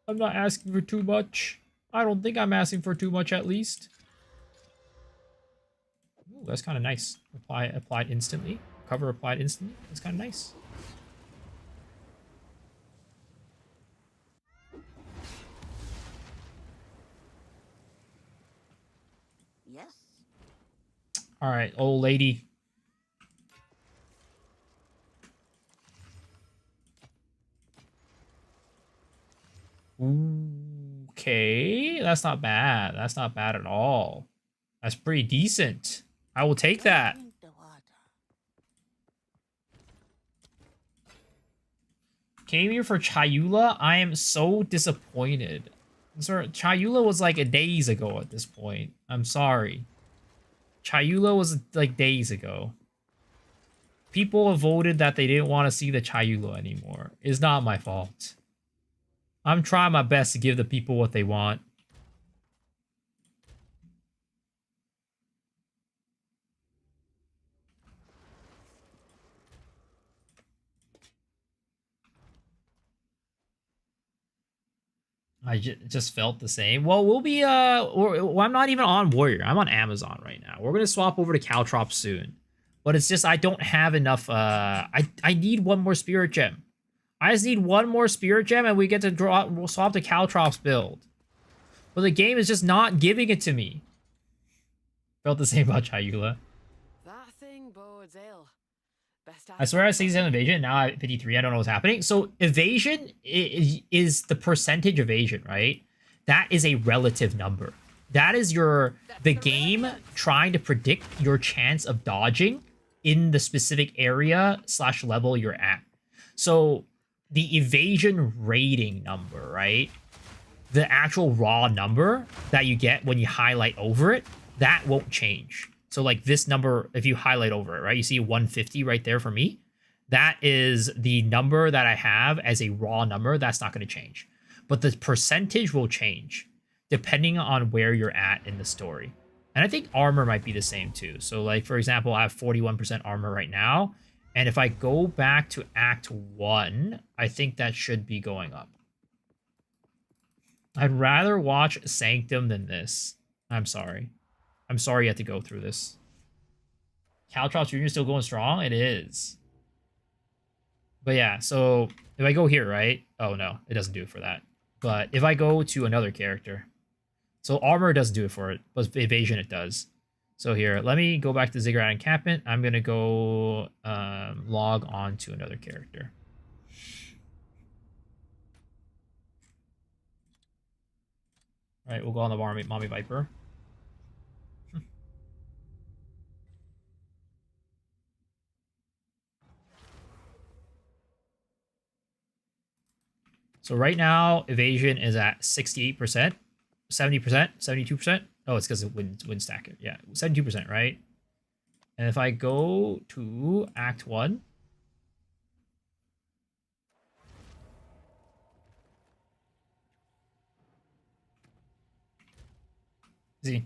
I'm not asking for too much. I don't think I'm asking for too much, at least. Ooh, that's kind of nice. Applied instantly. Cover applied instantly. That's kind of nice. Yes. All right, old lady. Okay, that's not bad. That's not bad at all. That's pretty decent. I will take that. Drink the water. Came here for Chayula. I am so disappointed. Sir, Chayula was like a days ago at this point. I'm sorry. Chayula was like days ago. People have voted that they didn't want to see the Chayula anymore. It's not my fault. I'm trying my best to give the people what they want. I just felt the same. Well, we'll be, well, I'm not even on Warrior. I'm on Amazon right now. We're going to swap over to Caltrops soon. But it's just, I don't have enough, I need one more Spirit Gem. I just need one more Spirit Gem and we get to we'll swap to Caltrops build. But the game is just not giving it to me. Felt the same about Chayula. That thing bodes ill. Best I swear I say some evasion, now I'm at 53, I don't know what's happening. So evasion is the percentage evasion, right? That is a relative number. That is the game trying to predict your chance of dodging in the specific area / level you're at. So the evasion rating number, right? The actual raw number that you get when you highlight over it, that won't change. So like this number, if you highlight over it, right? You see 150 right there for me. That is the number that I have as a raw number. That's not going to change. But the percentage will change depending on where you're at in the story. And I think armor might be the same too. So like, for example, I have 41% armor right now. And if I go back to Act 1, I think that should be going up. I'd rather watch Sanctum than this. I'm sorry. I'm sorry you had to go through this. Caltrops Jr. still going strong? It is. But yeah, so if I go here, right? Oh no, it doesn't do it for that. But if I go to another character. So armor doesn't do it for it, but evasion it does. So here, let me go back to Ziggurat Encampment. I'm going to go log on to another character. All right, we'll go on the Mommy Viper. So right now, evasion is at 68%, 70%, 72%. Oh, it's because of wind stack. Yeah, 72%, right? And if I go to Act 1, see,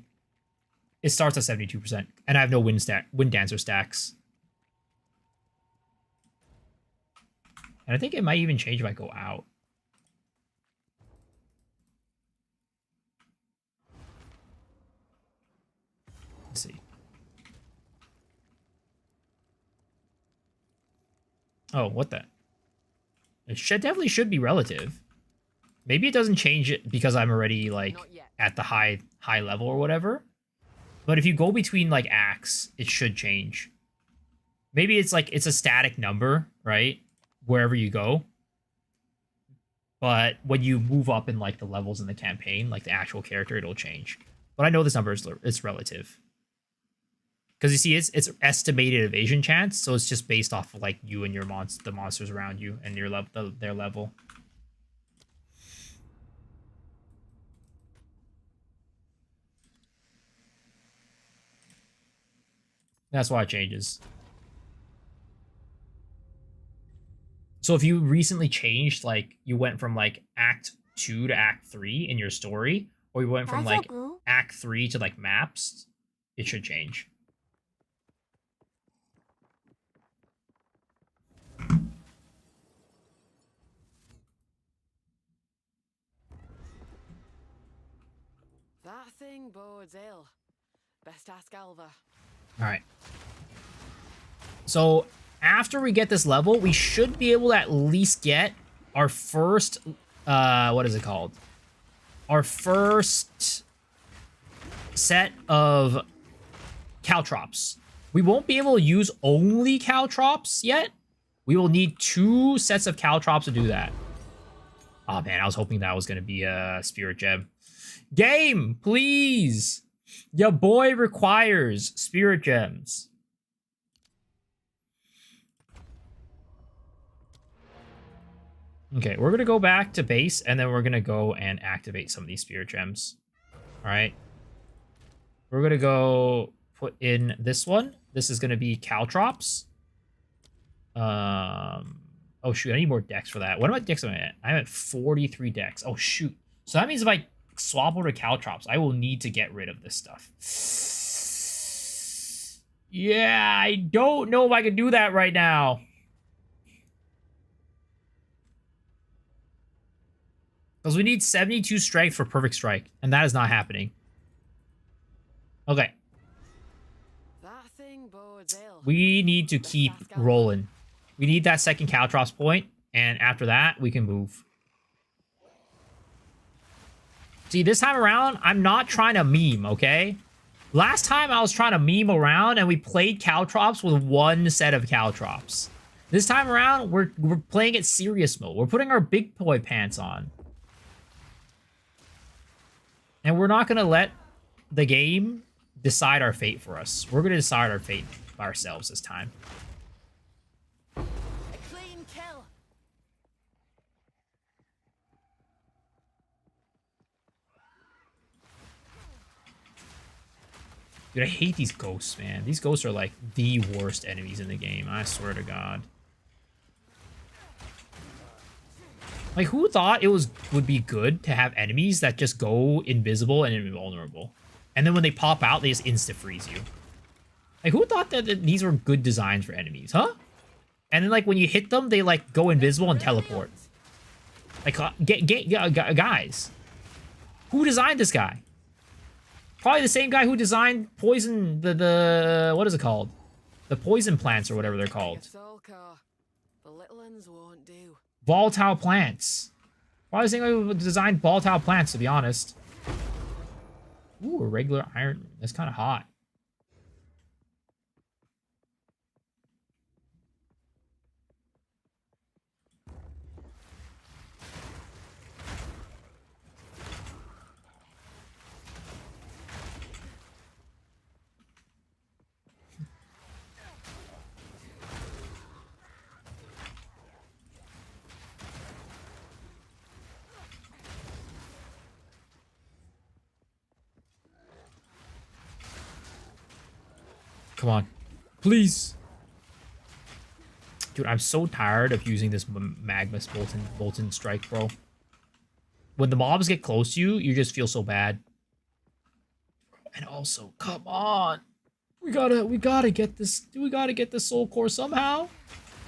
it starts at 72%, and I have no wind dancer stacks. And I think it might even change if I go out. Let's see. Oh, what the? It definitely should be relative. Maybe it doesn't change it because I'm already like at the high level or whatever. But if you go between like acts, it should change. Maybe it's like it's a static number, right? Wherever you go. But when you move up in like the levels in the campaign, like the actual character, it'll change. But I know this number is relative. Because you see, it's estimated evasion chance, so it's just based off of like you and your the monsters around you and your their level. That's why it changes. So if you recently changed, like you went from like Act 2 to Act 3 in your story, or you went from like Act 3 to like maps, it should change. That thing bodes ill. Best ask Alva. Alright. So after we get this level, we should be able to at least get our first what is it called? Our first set of Caltrops. We won't be able to use only Caltrops yet. We will need 2 sets of Caltrops to do that. Oh man, I was hoping that was gonna be a Spirit Gem. Game, please! Your boy requires Spirit Gems. Okay, we're going to go back to base, and then we're going to go and activate some of these Spirit Gems. Alright. We're going to go put in this one. This is going to be Caltrops. Oh, shoot, I need more decks for that. What am I decks am I at? I'm at 43 decks. Oh, shoot. So that means if I swap over to Caltrops, I will need to get rid of this stuff. Yeah, I don't know if I can do that right now. Because we need 72 strength for perfect strike, and that is not happening. Okay. That thing bodes ill. We need to keep rolling. We need that second Caltrops point, and after that, we can move. See, this time around, I'm not trying to meme, okay? Last time I was trying to meme around, and we played Caltrops with 1 set of Caltrops. This time around, we're playing it serious mode. We're putting our big boy pants on. And we're not going to let the game decide our fate for us. We're going to decide our fate by ourselves this time. A clean kill. Dude, I hate these ghosts, man. These ghosts are like the worst enemies in the game. I swear to God. Like, who thought it would be good to have enemies that just go invisible and invulnerable? And then when they pop out, they just insta-freeze you. Like, who thought that these were good designs for enemies, huh? And then, like, when you hit them, they, like, go invisible and teleport. Like, guys. Who designed this guy? Probably the same guy who designed poison, the what is it called? The poison plants or whatever they're called. The little ones won't do. Volatile plants. Probably the same guy who designed volatile plants, to be honest. Ooh, a regular iron. That's kind of hot. Come on. Please. Dude, I'm so tired of using this Magmus Bolton Strike, bro. When the mobs get close to you, you just feel so bad. And also, come on. We gotta get this. We gotta get the soul core somehow.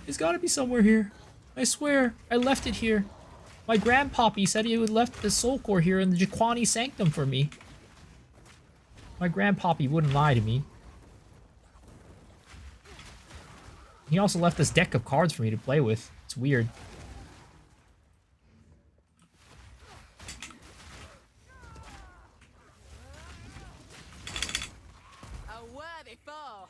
It's gotta be somewhere here. I swear, I left it here. My grandpappy said he would left the soul core here in the Jaquani Sanctum for me. My grandpappy wouldn't lie to me. He also left this deck of cards for me to play with. It's weird. A worthy foe.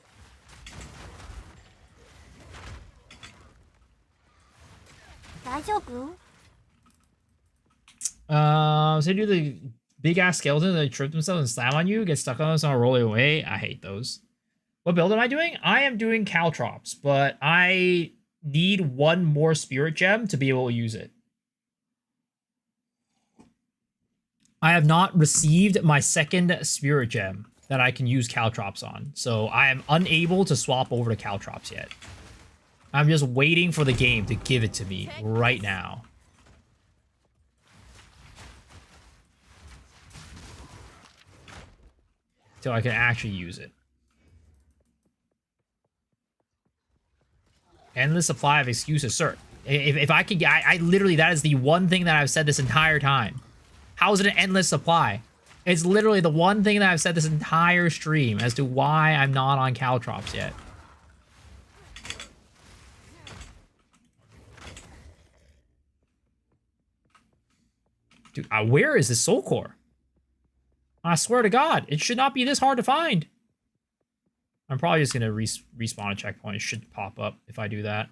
So they do the big ass skeleton that trip themselves and slam on you, get stuck on us and roll it away. I hate those. What build am I doing? I am doing Caltrops, but I need one more spirit gem to be able to use it. I have not received my second spirit gem that I can use Caltrops on, so I am unable to swap over to Caltrops yet. I'm just waiting for the game to give it to me right now. So I can actually use it. Endless supply of excuses, sir. If I could, I literally, that is the one thing that I've said this entire time. How is it an endless supply? It's literally the one thing that I've said this entire stream as to why I'm not on Caltrops yet. Dude, where is this soul core? I swear to God, it should not be this hard to find. I'm probably just going to respawn a checkpoint. It should pop up if I do that.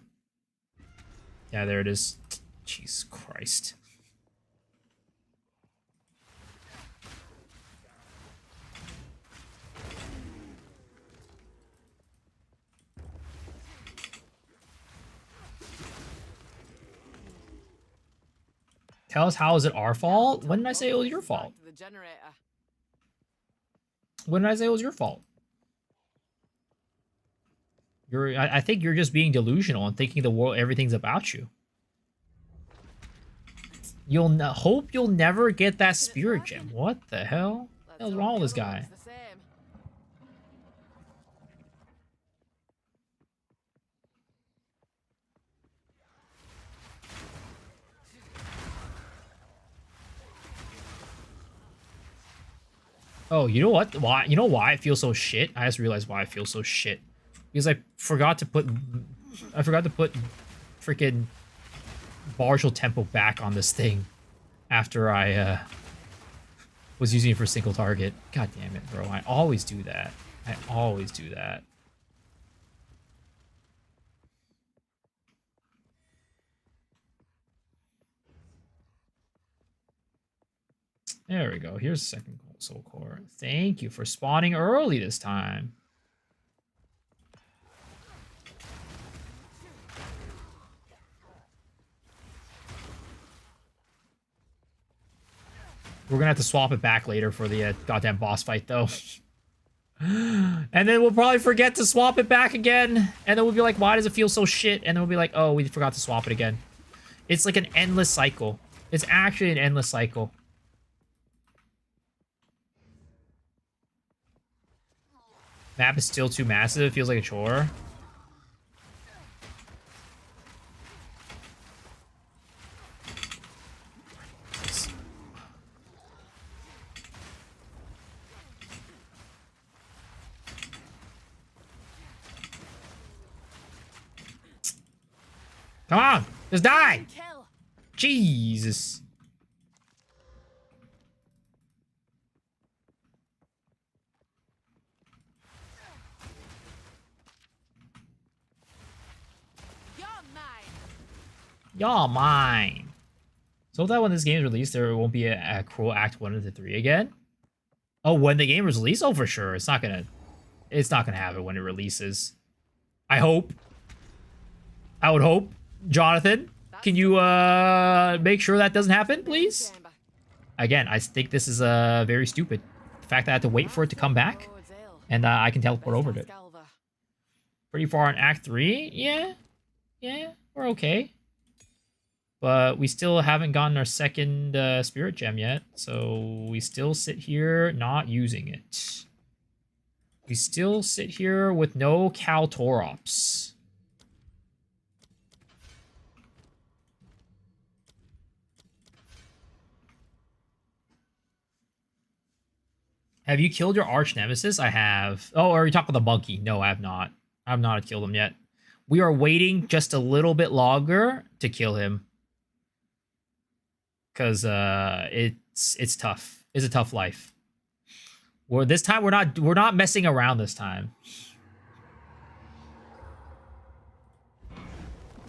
Yeah, there it is. Jesus Christ. Tell us, how is it our fault? When did I say it was your fault? When did I say it was your fault? I think you're just being delusional and thinking the world, everything's about you. Hope you'll never get that spirit gem. What the hell? What the hell's wrong with this guy? Oh, you know what? Why? You know why I feel so shit? I just realized why I feel so shit. Because I forgot to put freaking martial tempo back on this thing after I was using it for single target. God damn it, bro. I always do that. I always do that. There we go. Here's the second soul core. Thank you for spawning early this time. We're gonna have to swap it back later for the goddamn boss fight, though. And then we'll probably forget to swap it back again. And then we'll be like, why does it feel so shit? And then we'll be like, oh, we forgot to swap it again. It's like an endless cycle. It's actually an endless cycle. Map is still too massive. It feels like a chore. Come on, just die. Jesus. Y'all mine. So that when this game is released, there won't be a Cruel Act 1 to 3 again? Oh, when the game is released? Oh, for sure. It's not gonna have it when it releases. I hope. I would hope. Jonathan, can you make sure that doesn't happen, please? Again, I think this is very stupid. The fact that I have to wait for it to come back, and I can teleport over to it. Pretty far in Act 3? Yeah, we're okay. But we still haven't gotten our second spirit gem yet, so we still sit here not using it. We still sit here with no Caltrops. Have you killed your arch nemesis? I have. Oh, are you talking about the monkey? No, I have not. I have not killed him yet. We are waiting just a little bit longer to kill him. Because it's tough. It's a tough life. This time we're not messing around this time.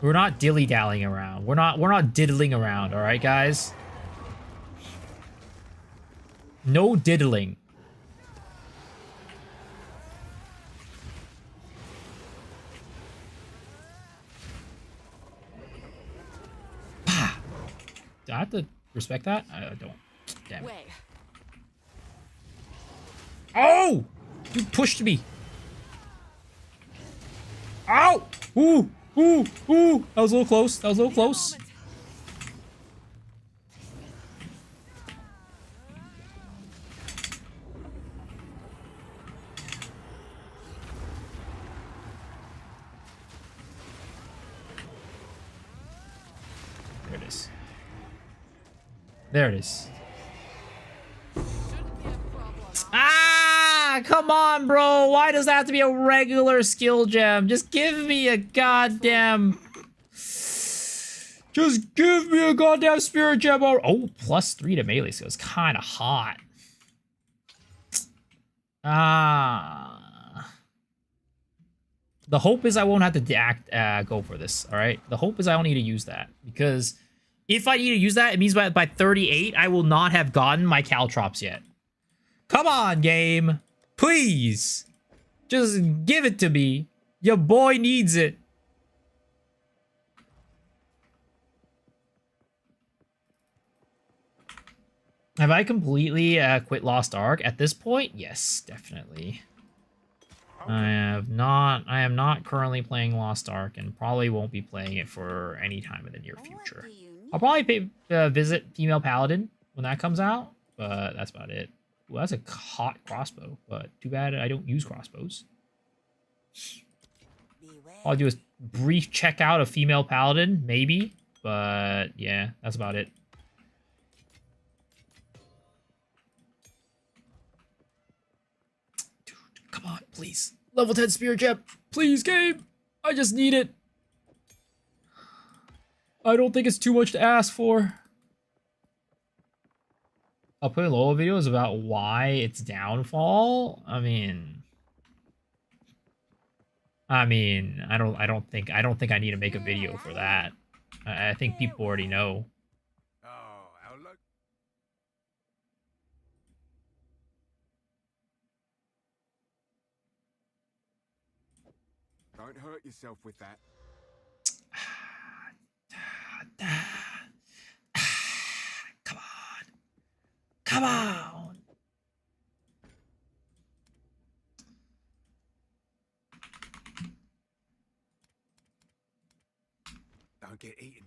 We're not dilly-dallying around. We're not diddling around, alright guys? No diddling. Do I have to respect that? I don't. Damn. Wait. Oh! You pushed me. Ow! Ooh! Ooh! Ooh! That was a little close. That was a little close. There it is. There it is. Ah, come on, bro. Why does that have to be a regular skill gem? Just give me a goddamn... Just give me a goddamn spirit gem. Oh, +3 to melee, so it's kind of hot. Ah. The hope is I won't have to go for this, all right? The hope is I don't need to use that, because if I need to use that, it means by 38, I will not have gotten my Caltrops yet. Come on, game. Please. Just give it to me. Your boy needs it. Have I completely quit Lost Ark at this point? Yes, definitely. I am not currently playing Lost Ark and probably won't be playing it for any time in the near future. I'll probably visit Female Paladin when that comes out, but that's about it. Well, that's a hot crossbow, but too bad I don't use crossbows. All I'll do is brief check out of Female Paladin, maybe, but yeah, that's about it. Dude, come on, please. Level 10 Spirit Gem. Please, game. I just need it. I don't think it's too much to ask for. I'll put Lola videos about why it's downfall. I don't think I need to make a video for that. I think people already know. Oh, how lucky. Don't hurt yourself with that. Come on. Come on. Don't get eaten.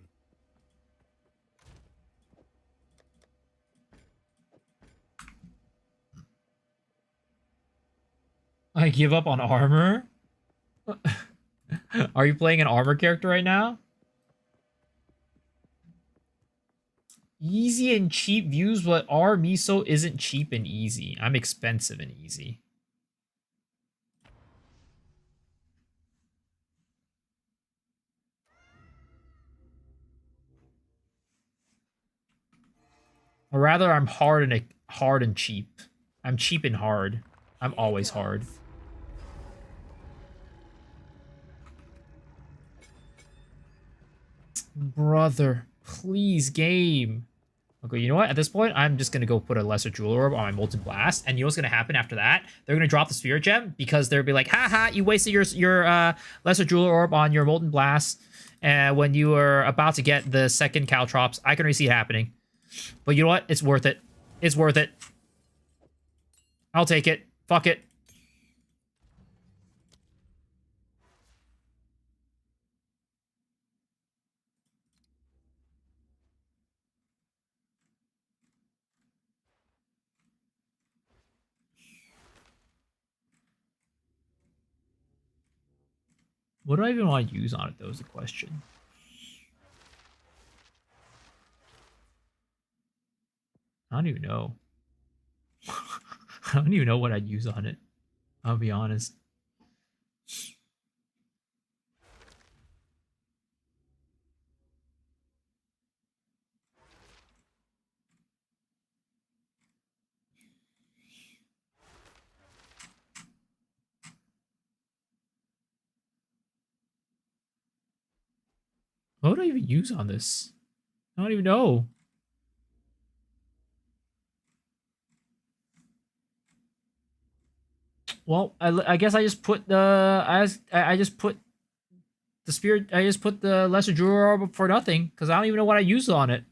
I give up on armor? Are you playing an armor character right now? Easy and cheap views, but our miso isn't cheap and easy. I'm expensive and easy. Or rather, I'm hard and cheap. I'm cheap and hard. I'm always hard. Brother, please, game. Okay, you know what? At this point, I'm just gonna go put a lesser jewel orb on my molten blast, and you know what's gonna happen after that? They're gonna drop the spirit gem because they'll be like, "Haha, you wasted your lesser jewel orb on your molten blast, when you were about to get the second Caltrops." I can already see it happening, but you know what? It's worth it. It's worth it. I'll take it. Fuck it. What do I even want to use on it, though, is the question. I don't even know. I don't even know what I'd use on it. I'll be honest. What would I even use on this? I don't even know. Well, I guess I just put the I just put the spirit. I just put the lesser jewel orb for nothing because I don't even know what I used on it.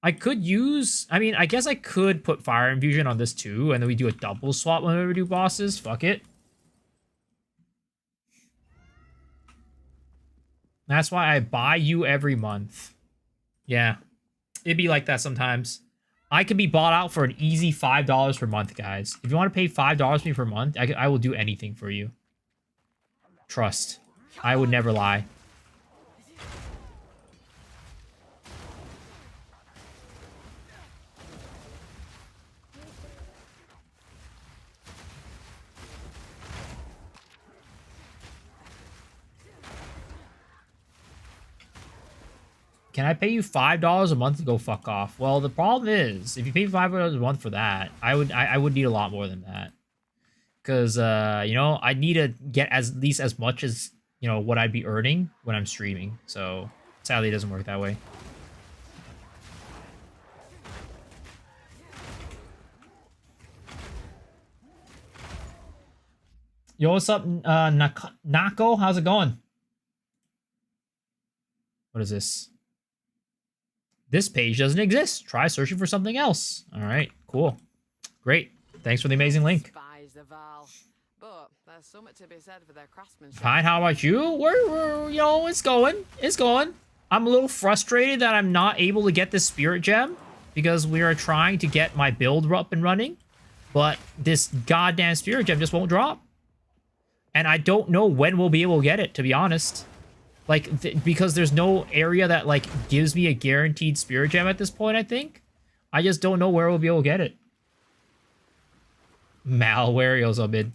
I could use. I mean, I guess I could put fire infusion on this too, and then we do a double swap whenever we do bosses. Fuck it. That's why I buy you every month. Yeah, it'd be like that sometimes. I could be bought out for an easy $5 per month, guys. If you want to pay $5 for me per month, I will do anything for you. Trust. I would never lie. Can I pay you $5 a month to go fuck off? Well, the problem is, if you pay $5 a month for that, I would need a lot more than that. Because, you know, I need to get at least as much as, you know, what I'd be earning when I'm streaming. So, sadly, it doesn't work that way. Yo, what's up, Nako? How's it going? What is this? This page doesn't exist. Try searching for something else. All right, cool. Great. Thanks for the amazing link. But there's something to be said for their craftsmanship. Fine, how about you? We're you know, it's going. It's going. I'm a little frustrated that I'm not able to get this spirit gem because we are trying to get my build up and running, but this goddamn spirit gem just won't drop. And I don't know when we'll be able to get it, to be honest. Like, because there's no area that, like, gives me a guaranteed spirit gem at this point, I think. I just don't know where we'll be able to get it. Malware, yo's mid.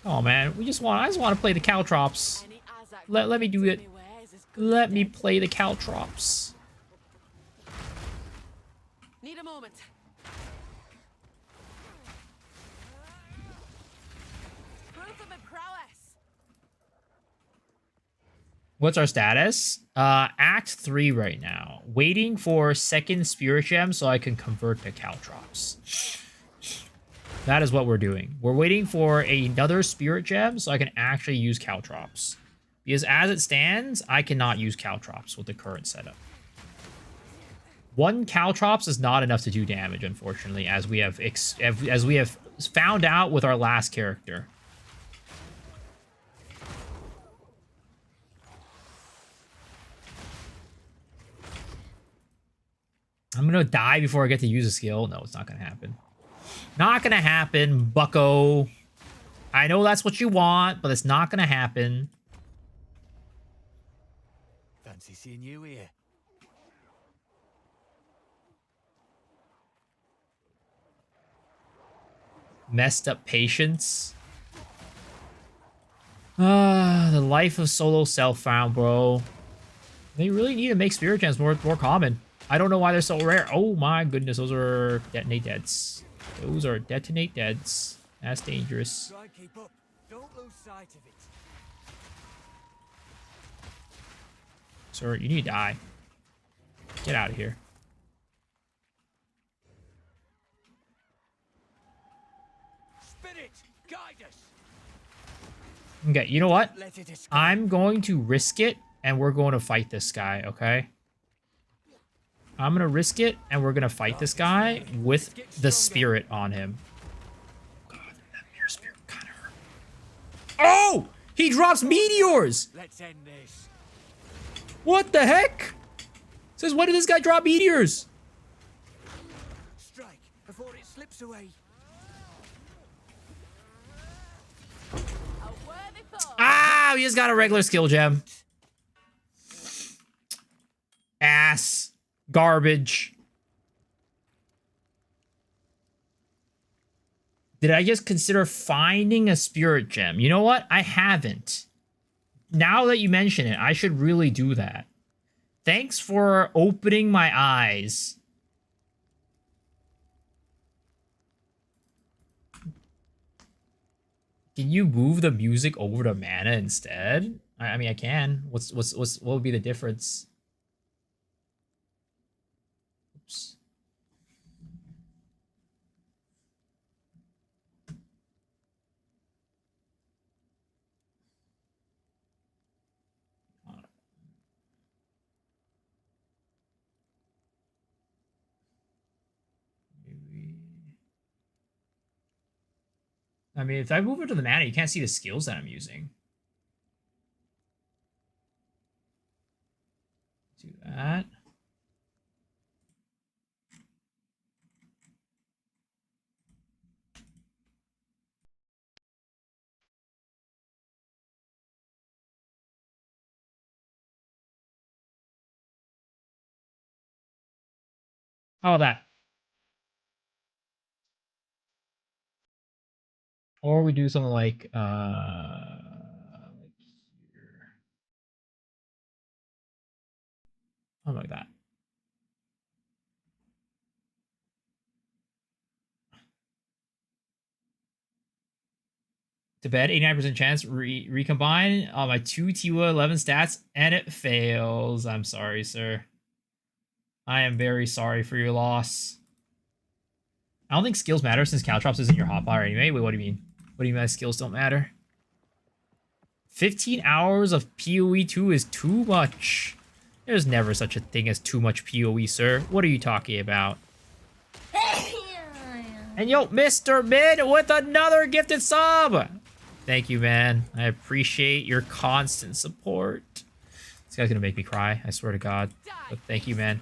Oh, man. I just want to play the Caltrops. Let me do it. Let me play the Caltrops. Need a moment. Proof of my prowess. What's our status? Act 3 right now. Waiting for second spirit gem so I can convert to Caltrops. That is what we're doing. We're waiting for another spirit gem so I can actually use Caltrops. Because as it stands, I cannot use Caltrops with the current setup. One Caltrops is not enough to do damage, unfortunately, as we have found out with our last character. I'm gonna die before I get to use a skill. No, it's not gonna happen. Not gonna happen, bucko. I know that's what you want, but it's not gonna happen. Fancy seeing you here. Messed up patience. The life of solo self-found, bro. They really need to make spirit gems more common. I don't know why they're so rare. Oh my goodness, those are detonate deads. Those are detonate deads. That's dangerous. Try and keep up. Don't lose sight of it. Sir, you need to die. Get out of here. Spirit, guide us. Okay, you know what? Let it escape. I'm going to risk it, and we're going to fight this guy, okay? I'm going to risk it, and we're going to fight this guy with the spirit on him. God, that mirror spirit kind of hurt. Oh! He drops meteors! Let's end this. What the heck? Says, when did this guy drop meteors? Strike before it slips away. Away Wow, he just got a regular skill gem. Ass. Garbage. Did I just consider finding a spirit gem? You know what? I haven't. Now that you mention it, I should really do that. Thanks for opening my eyes. Can you move the music over to mana instead? I mean, I can. What would be the difference? Oops. Maybe. I mean, if I move it to the mana, you can't see the skills that I'm using. Do that. How about that? Or we do something like here. Something like that. To bed, 89% chance, recombine on my 2 Tiwa 11 stats, and it fails. I'm sorry, sir. I am very sorry for your loss. I don't think skills matter since Caltrops isn't your hotbar anyway. Wait, what do you mean? What do you mean my skills don't matter? 15 hours of PoE 2 is too much. There's never such a thing as too much PoE, sir. What are you talking about? And yo, Mr. Mid with another gifted sub! Thank you, man. I appreciate your constant support. This guy's gonna make me cry, I swear to God. But thank you, man.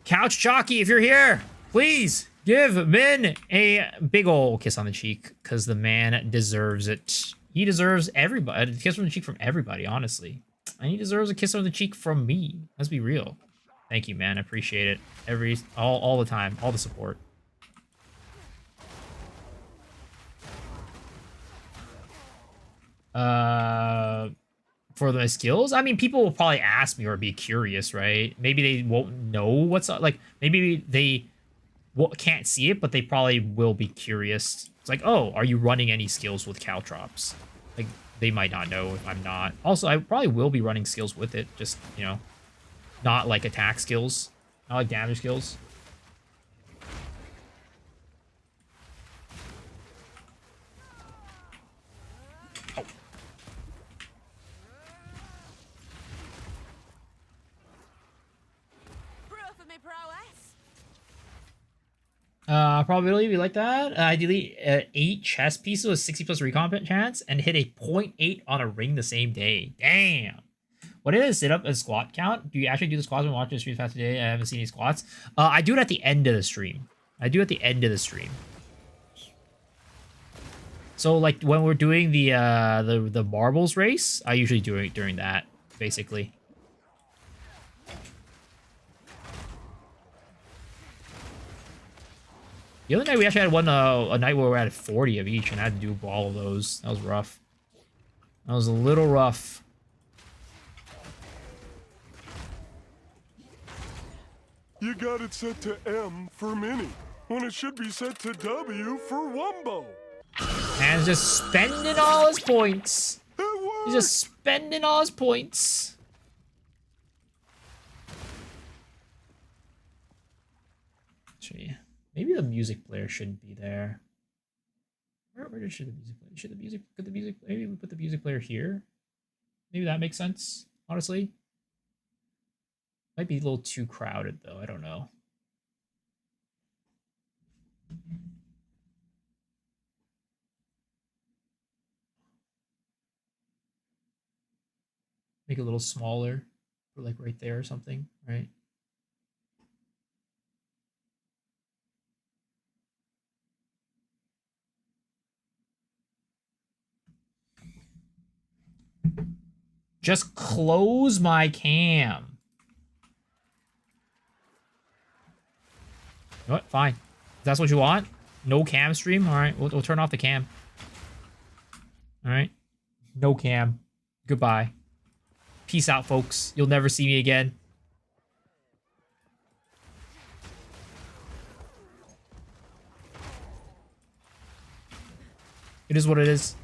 Couch Jockey, if you're here, please give Min a big ol' kiss on the cheek, because the man deserves it. He deserves everybody, a kiss on the cheek from everybody, honestly. And he deserves a kiss on the cheek from me. Let's be real. Thank you, man. I appreciate it. All the time. All the support. For the skills, I mean, people will probably ask me or be curious, right? Maybe they won't know what's up. Like, maybe they can't see it, but they probably will be curious. It's like, oh, are you running any skills with Caltrops? Like, they might not know if I'm not. Also, I probably will be running skills with it. Just, you know, not like attack skills, not like damage skills. Probability, we like that. I delete 8 chest pieces with 60 plus recomp chance and hit a 0.8 on a ring the same day. Damn. What is sit up and squat count? Do you actually do the squats when watching the stream fast today? I haven't seen any squats. I do it at the end of the stream. So like when we're doing the marbles race, I usually do it during that, basically. The other night we actually had a night where we had 40 of each, and I had to do all of those. That was rough. That was a little rough. You got it set to M for mini, when it should be set to W for Wumbo. Man's just spending all his points. He's just spending all his points. Actually, maybe the music player shouldn't be there. Where should the music player? Maybe we put the music player here. Maybe that makes sense, honestly. Might be a little too crowded though, I don't know. Make it a little smaller, or like right there or something, right? Just close my cam. You know what? Fine. If that's what you want. No cam stream. All right, we'll turn off the cam. All right. No cam. Goodbye. Peace out, folks. You'll never see me again. It is what it is.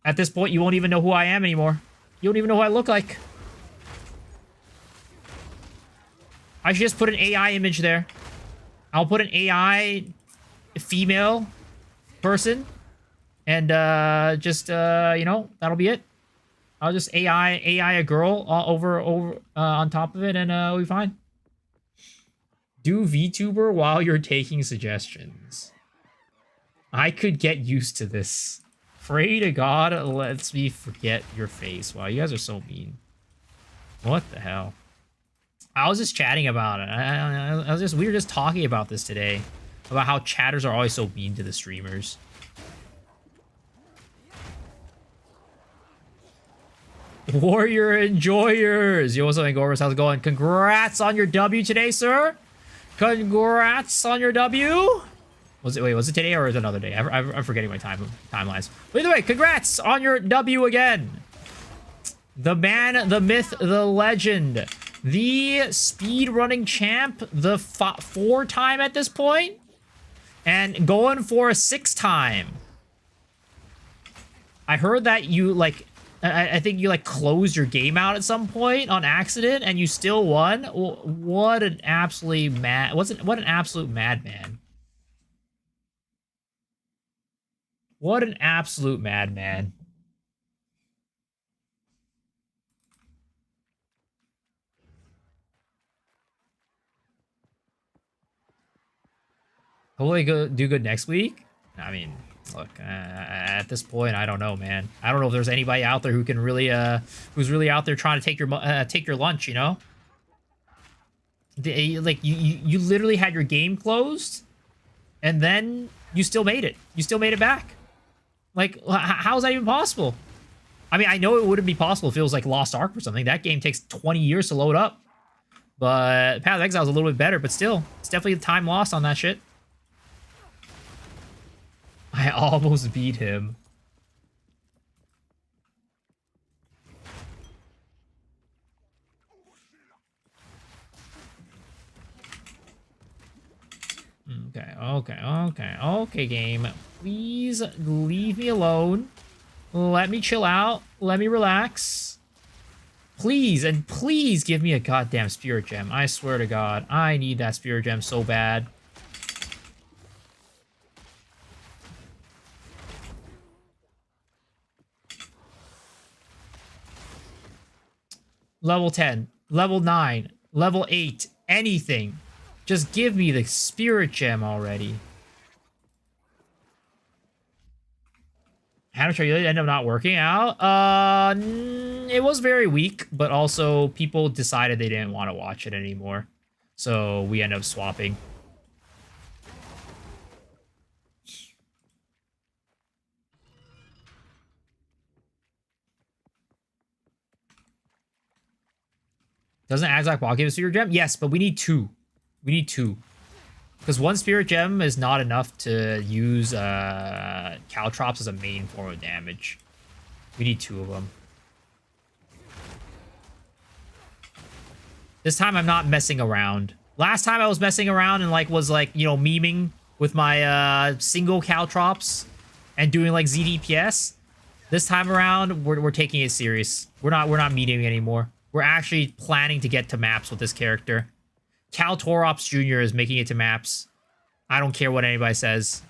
At this point, you won't even know who I am anymore. You don't even know who I look like. I should just put an AI image there. I'll put an AI female person. And just, you know, that'll be it. I'll just AI a girl over on top of it, and we'll be fine. Do VTuber while you're taking suggestions. I could get used to this. Pray to God lets me forget your face. Wow, you guys are so mean. What the hell? I was just chatting about it. We were just talking about this today. About how chatters are always so mean to the streamers. Warrior enjoyers. Yo, what's up, Gorbis? How's it going? Congrats on your W today, sir. Congrats on your W. Was it today or is it another day? I'm forgetting my timelines. But either way, congrats on your W again. The man, the myth, the legend, the speed running champ, the 4-time at this point, and going for a 6-time. I heard that you like. I think you like closed your game out at some point on accident, and you still won. What an absolutely what an absolute madman. What an absolute madman. Hopefully do good next week. I mean, look, at this point, I don't know, man. I don't know if there's anybody out there who can really, who's really out there trying to take your lunch, you know? Like, you literally had your game closed, and then you still made it. You still made it back. Like, how is that even possible? I mean, I know it wouldn't be possible if it was like Lost Ark or something. That game takes 20 years to load up. But Path of Exile is a little bit better, but still, it's definitely time lost on that shit. I almost beat him. Okay, game. Please leave me alone. Let me chill out. Let me relax. Please, and please give me a goddamn spirit gem. I swear to God, I need that spirit gem so bad. Level 10, level 9, level 8, anything. Just give me the spirit gem already. How to show you end up not working out? It was very weak, but also people decided they didn't want to watch it anymore. So we end up swapping. Doesn't Exile Ball give a spirit gem? Yes, but we need 2. We need 2. Because 1 spirit gem is not enough to use Caltrops as a main form of damage. We need 2 of them. This time I'm not messing around. Last time I was messing around and was you know, memeing with my single Caltrops and doing like ZDPS. This time around we're taking it serious. We're not memeing anymore. We're actually planning to get to maps with this character. Caltrops Jr. is making it to maps. I don't care what anybody says.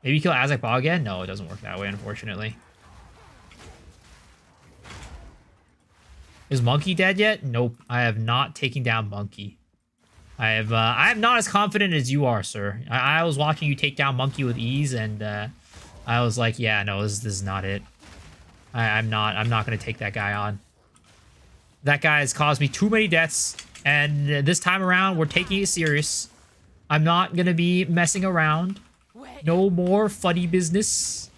Maybe kill Azak Ball again? No, it doesn't work that way, unfortunately. Is Monkey dead yet? Nope. I have not taken down Monkey. I am not as confident as you are, sir. I was watching you take down Monkey with ease, and I was like, yeah, no, this is not it. I'm not gonna take that guy on. That guy has caused me too many deaths, and this time around, we're taking it serious. I'm not gonna be, messing around. No more funny business.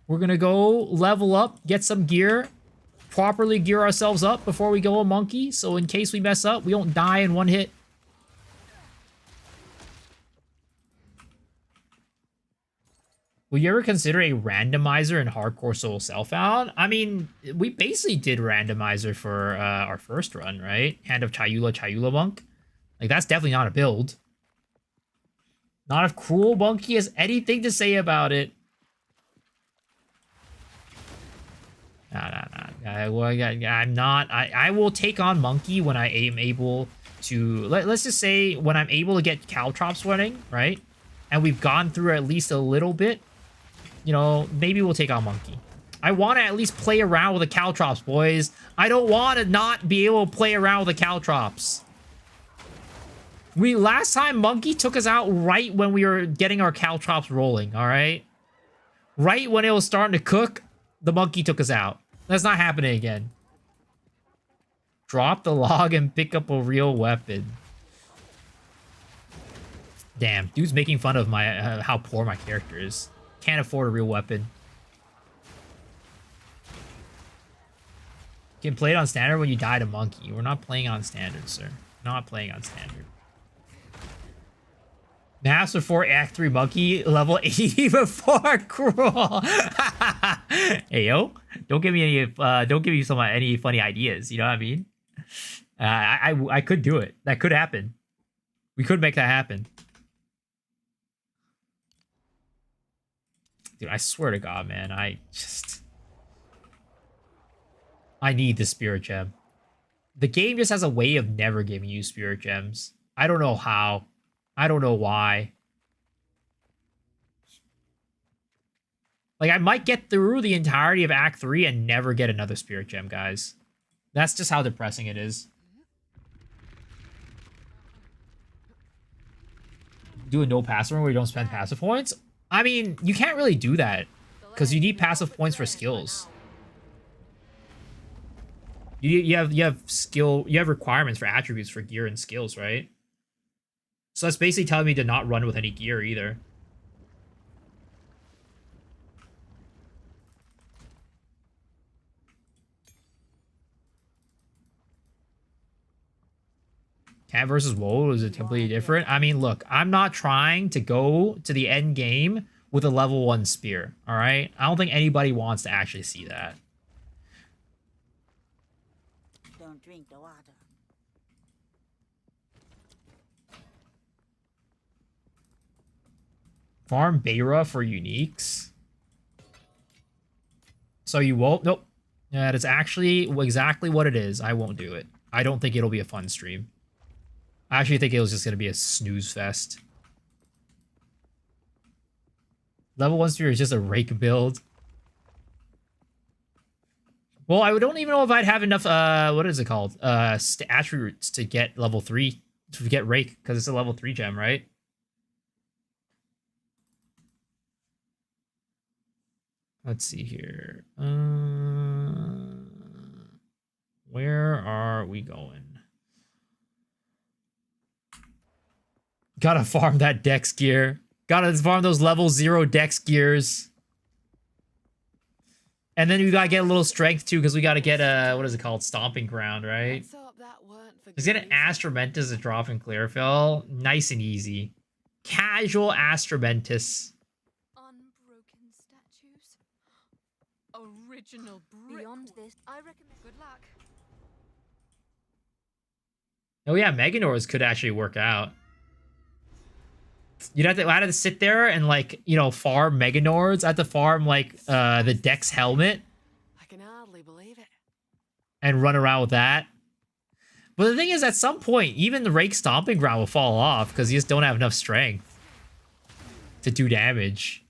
We're gonna go level up, get some gear, properly gear ourselves up before we go a monkey, so in case we mess up, we don't die in one hit. Will you ever consider a randomizer in Hardcore Soul Self-Found? I mean, we basically did randomizer for our first run, right? Hand of Chayula Monk. Like, that's definitely not a build. Not if Cruel Monkey has anything to say about it. Nah. I'm not. I will take on Monkey when I am able to. Let's just say when I'm able to get Caltrops running, right? And we've gone through at least a little bit. You know, maybe we'll take on Monkey. I want to at least play around with the Caltrops, boys. I don't want to not be able to play around with the Caltrops. Last time Monkey took us out right when we were getting our Caltrops rolling, all right? Right when it was starting to cook, the Monkey took us out. That's not happening again. Drop the log and pick up a real weapon. Damn, dude's making fun of my how poor my character is. Can't afford a real weapon. You can play it on standard when you die to Monkey. We're not playing on standard, sir. Not playing on standard. Master 4 Act 3 Monkey level 80 before Cruel. Hey yo, don't give me any funny ideas. You know what I mean? I could do it. That could happen. We could make that happen. Dude, I swear to God, man, I need the Spirit Gem. The game just has a way of never giving you Spirit Gems. I don't know how. I don't know why. Like, I might get through the entirety of Act 3 and never get another Spirit Gem, guys. That's just how depressing it is. Do a no passive run where you don't spend passive points? I mean, you can't really do that because you need passive points for skills. You have requirements for attributes for gear and skills, right? So that's basically telling me to not run with any gear either. Cat versus Woe is it completely different? I mean, look, I'm not trying to go to the end game with a level 1 spear, all right? I don't think anybody wants to actually see that. Don't drink the water. Farm Beira for uniques. So you won't? Nope. That is actually exactly what it is. I won't do it. I don't think it'll be a fun stream. I actually think it was just going to be a snooze fest. Level 1 spear is just a rake build. Well, I don't even know if I'd have enough, what is it called? Attributes to get level 3, to get rake, because it's a level 3 gem, right? Let's see here. Where are we going? Gotta farm that dex gear. Gotta farm those level 0 dex gears. And then we gotta get a little strength too, because we gotta get a, what is it called? Stomping Ground, right? Let's get an Astromentus to drop in Clearfill. Nice and easy. Casual Astromentus. Unbroken statues. Original brick. Beyond this, I recommend good luck. Oh yeah, Meganors could actually work out. I'd have to sit there and, like, you know, farm Meganors. I have to farm, like, the Dex helmet. I can hardly believe it. And run around with that. But the thing is, at some point, even the Rake Stomping Ground will fall off because you just don't have enough strength to do damage.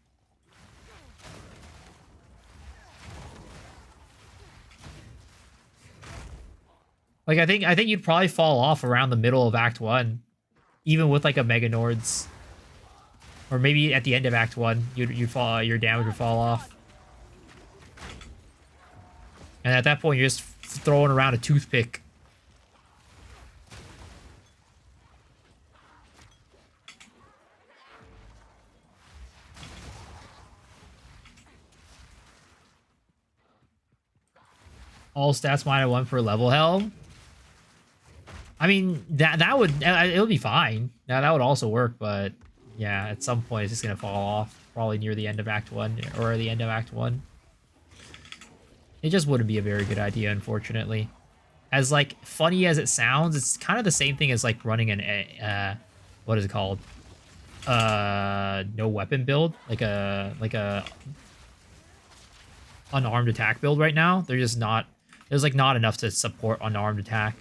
Like, I think you'd probably fall off around the middle of Act 1. Even with, like, a Meganords. Or maybe at the end of Act 1, you'd fall, your damage would fall off. And at that point, you're just throwing around a toothpick. All stats -1 for level hell. I mean, that would it would be fine. Now that would also work, but yeah, at some point it's just gonna fall off, probably near the end of Act 1 or the end of Act 1. It just wouldn't be a very good idea, unfortunately. As like funny as it sounds, it's kind of the same thing as like running an what is it called? No weapon build, like a unarmed attack build right now. They're just not. There's like not enough to support unarmed attack.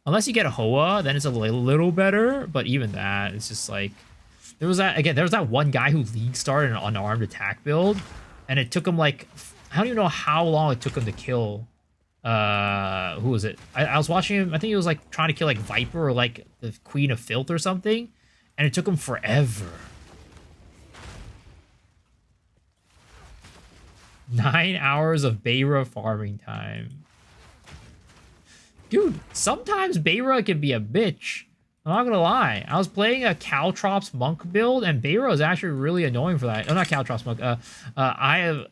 Unless you get a Hoa, then it's a little better. But even that, it's just like there was that one guy who league started an unarmed attack build, and it took him like I don't even know how long it took him to kill. Who was it? I was watching him. I think he was like trying to kill like Viper or like the Queen of Filth or something, and it took him forever. 9 hours of Beira farming time. Dude, sometimes Beira can be a bitch. I'm not gonna lie. I was playing a Caltrops monk build, and Beira is actually really annoying for that. Oh, not Caltrops monk. I have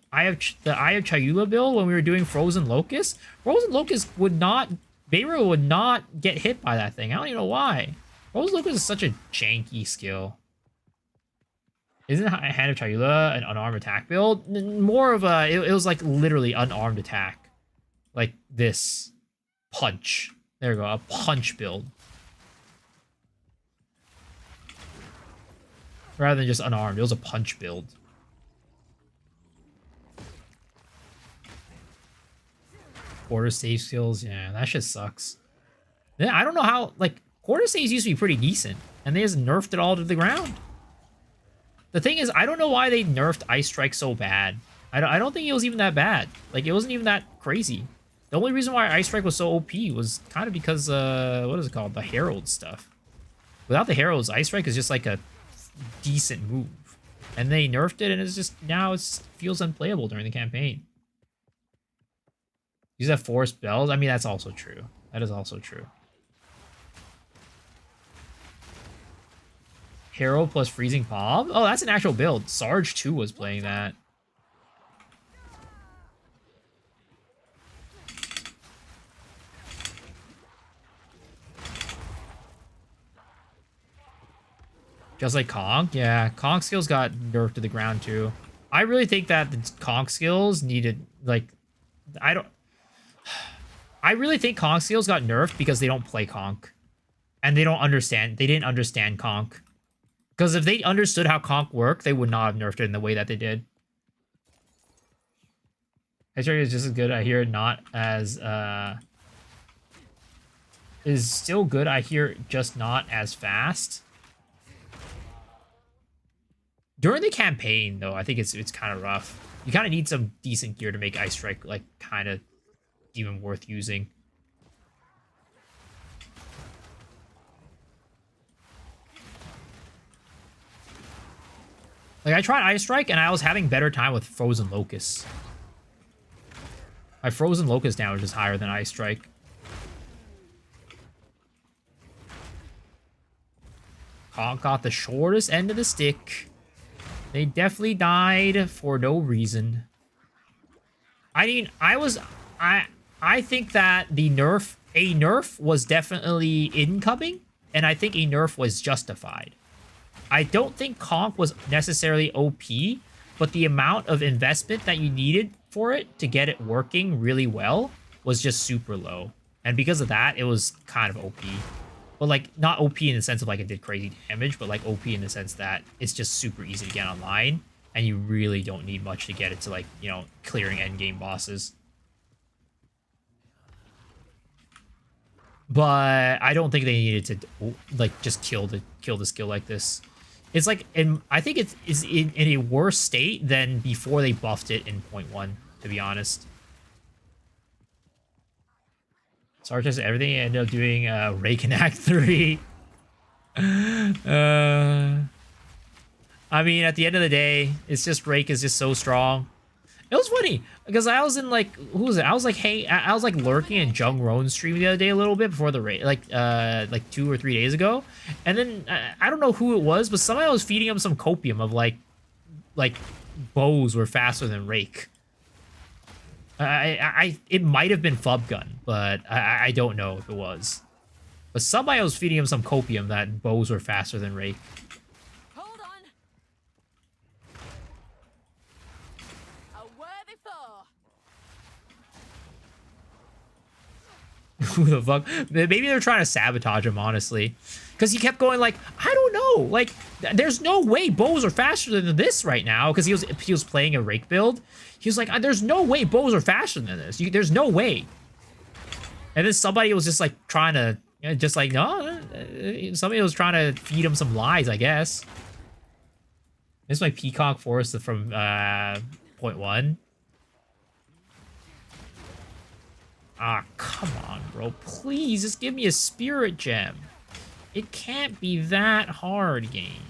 the Eye of Chayula build when we were doing Frozen Locust. Frozen Locust would not. Beira would not get hit by that thing. I don't even know why. Frozen Locust is such a janky skill. Isn't Hand of Chayula an unarmed attack build? More of a. It was like literally unarmed attack, like this. Punch. There we go. A punch build. Rather than just unarmed. It was a punch build. Quarter save skills. Yeah, that shit sucks. Yeah, I don't know how... Like, quarter saves used to be pretty decent. And they just nerfed it all to the ground. The thing is, I don't know why they nerfed Ice Strike so bad. I don't think it was even that bad. Like, it wasn't even that crazy. The only reason why Ice Strike was so OP was kind of because, what is it called? The Herald stuff. Without the Heralds, Ice Strike is just like a decent move. And they nerfed it, and it's just, now it feels unplayable during the campaign. Use that 4 spells? I mean, that's also true. That is also true. Herald plus Freezing Palm? Oh, that's an actual build. Sarge 2 was playing that. Just like Conk? Yeah, Conk skills got nerfed to the ground too. I really think that the Conk skills needed, like, I really think Conk skills got nerfed because they don't play Conk. And they didn't understand Conk. Because if they understood how Conk worked, they would not have nerfed it in the way that they did. H-Strike is just as good. I hear it not as, is still good. I hear it just not as fast. During the campaign, though, I think it's kind of rough. You kind of need some decent gear to make Ice Strike, like, kind of even worth using. Like, I tried Ice Strike, and I was having better time with Frozen Locust. My Frozen Locust damage is higher than Ice Strike. Conk got the shortest end of the stick. They definitely died for no reason. I mean, I think that a nerf was definitely incoming, and I think a nerf was justified. I don't think Conk was necessarily OP, but the amount of investment that you needed for it to get it working really well was just super low. And because of that, it was kind of OP. But, like, not OP in the sense of, like, it did crazy damage, but, like, OP in the sense that it's just super easy to get online, and you really don't need much to get it to, like, you know, clearing endgame bosses. But I don't think they needed to, like, just kill the skill like this. It's, like, I think it is in a worse state than before they buffed it in 0.1, to be honest. Sarge has everything and ended up doing Rake in Act 3. I mean, at the end of the day, it's just Rake is just so strong. It was funny because I was in, like, who was it? I was like, hey, I was like lurking in Jung Roan's stream the other day a little bit before the raid, like 2 or 3 days ago, and then I don't know who it was, but somebody was feeding him some copium of like bows were faster than Rake. It might have been Fub Gun, but I don't know if it was. But somebody was feeding him some copium that bows were faster than Rake. Hold on. A worthy foe. Who the fuck? Maybe they're trying to sabotage him, honestly. Because he kept going like, I don't know. Like, there's no way bows are faster than this right now. Because he was playing a Rake build. He was like, there's no way bows are faster than this. There's no way. And then somebody was just like trying to, just like, no. Somebody was trying to feed him some lies, I guess. This is my Peacock Forest from point 1. Ah, come on, bro. Please, just give me a spirit gem. It can't be that hard, game.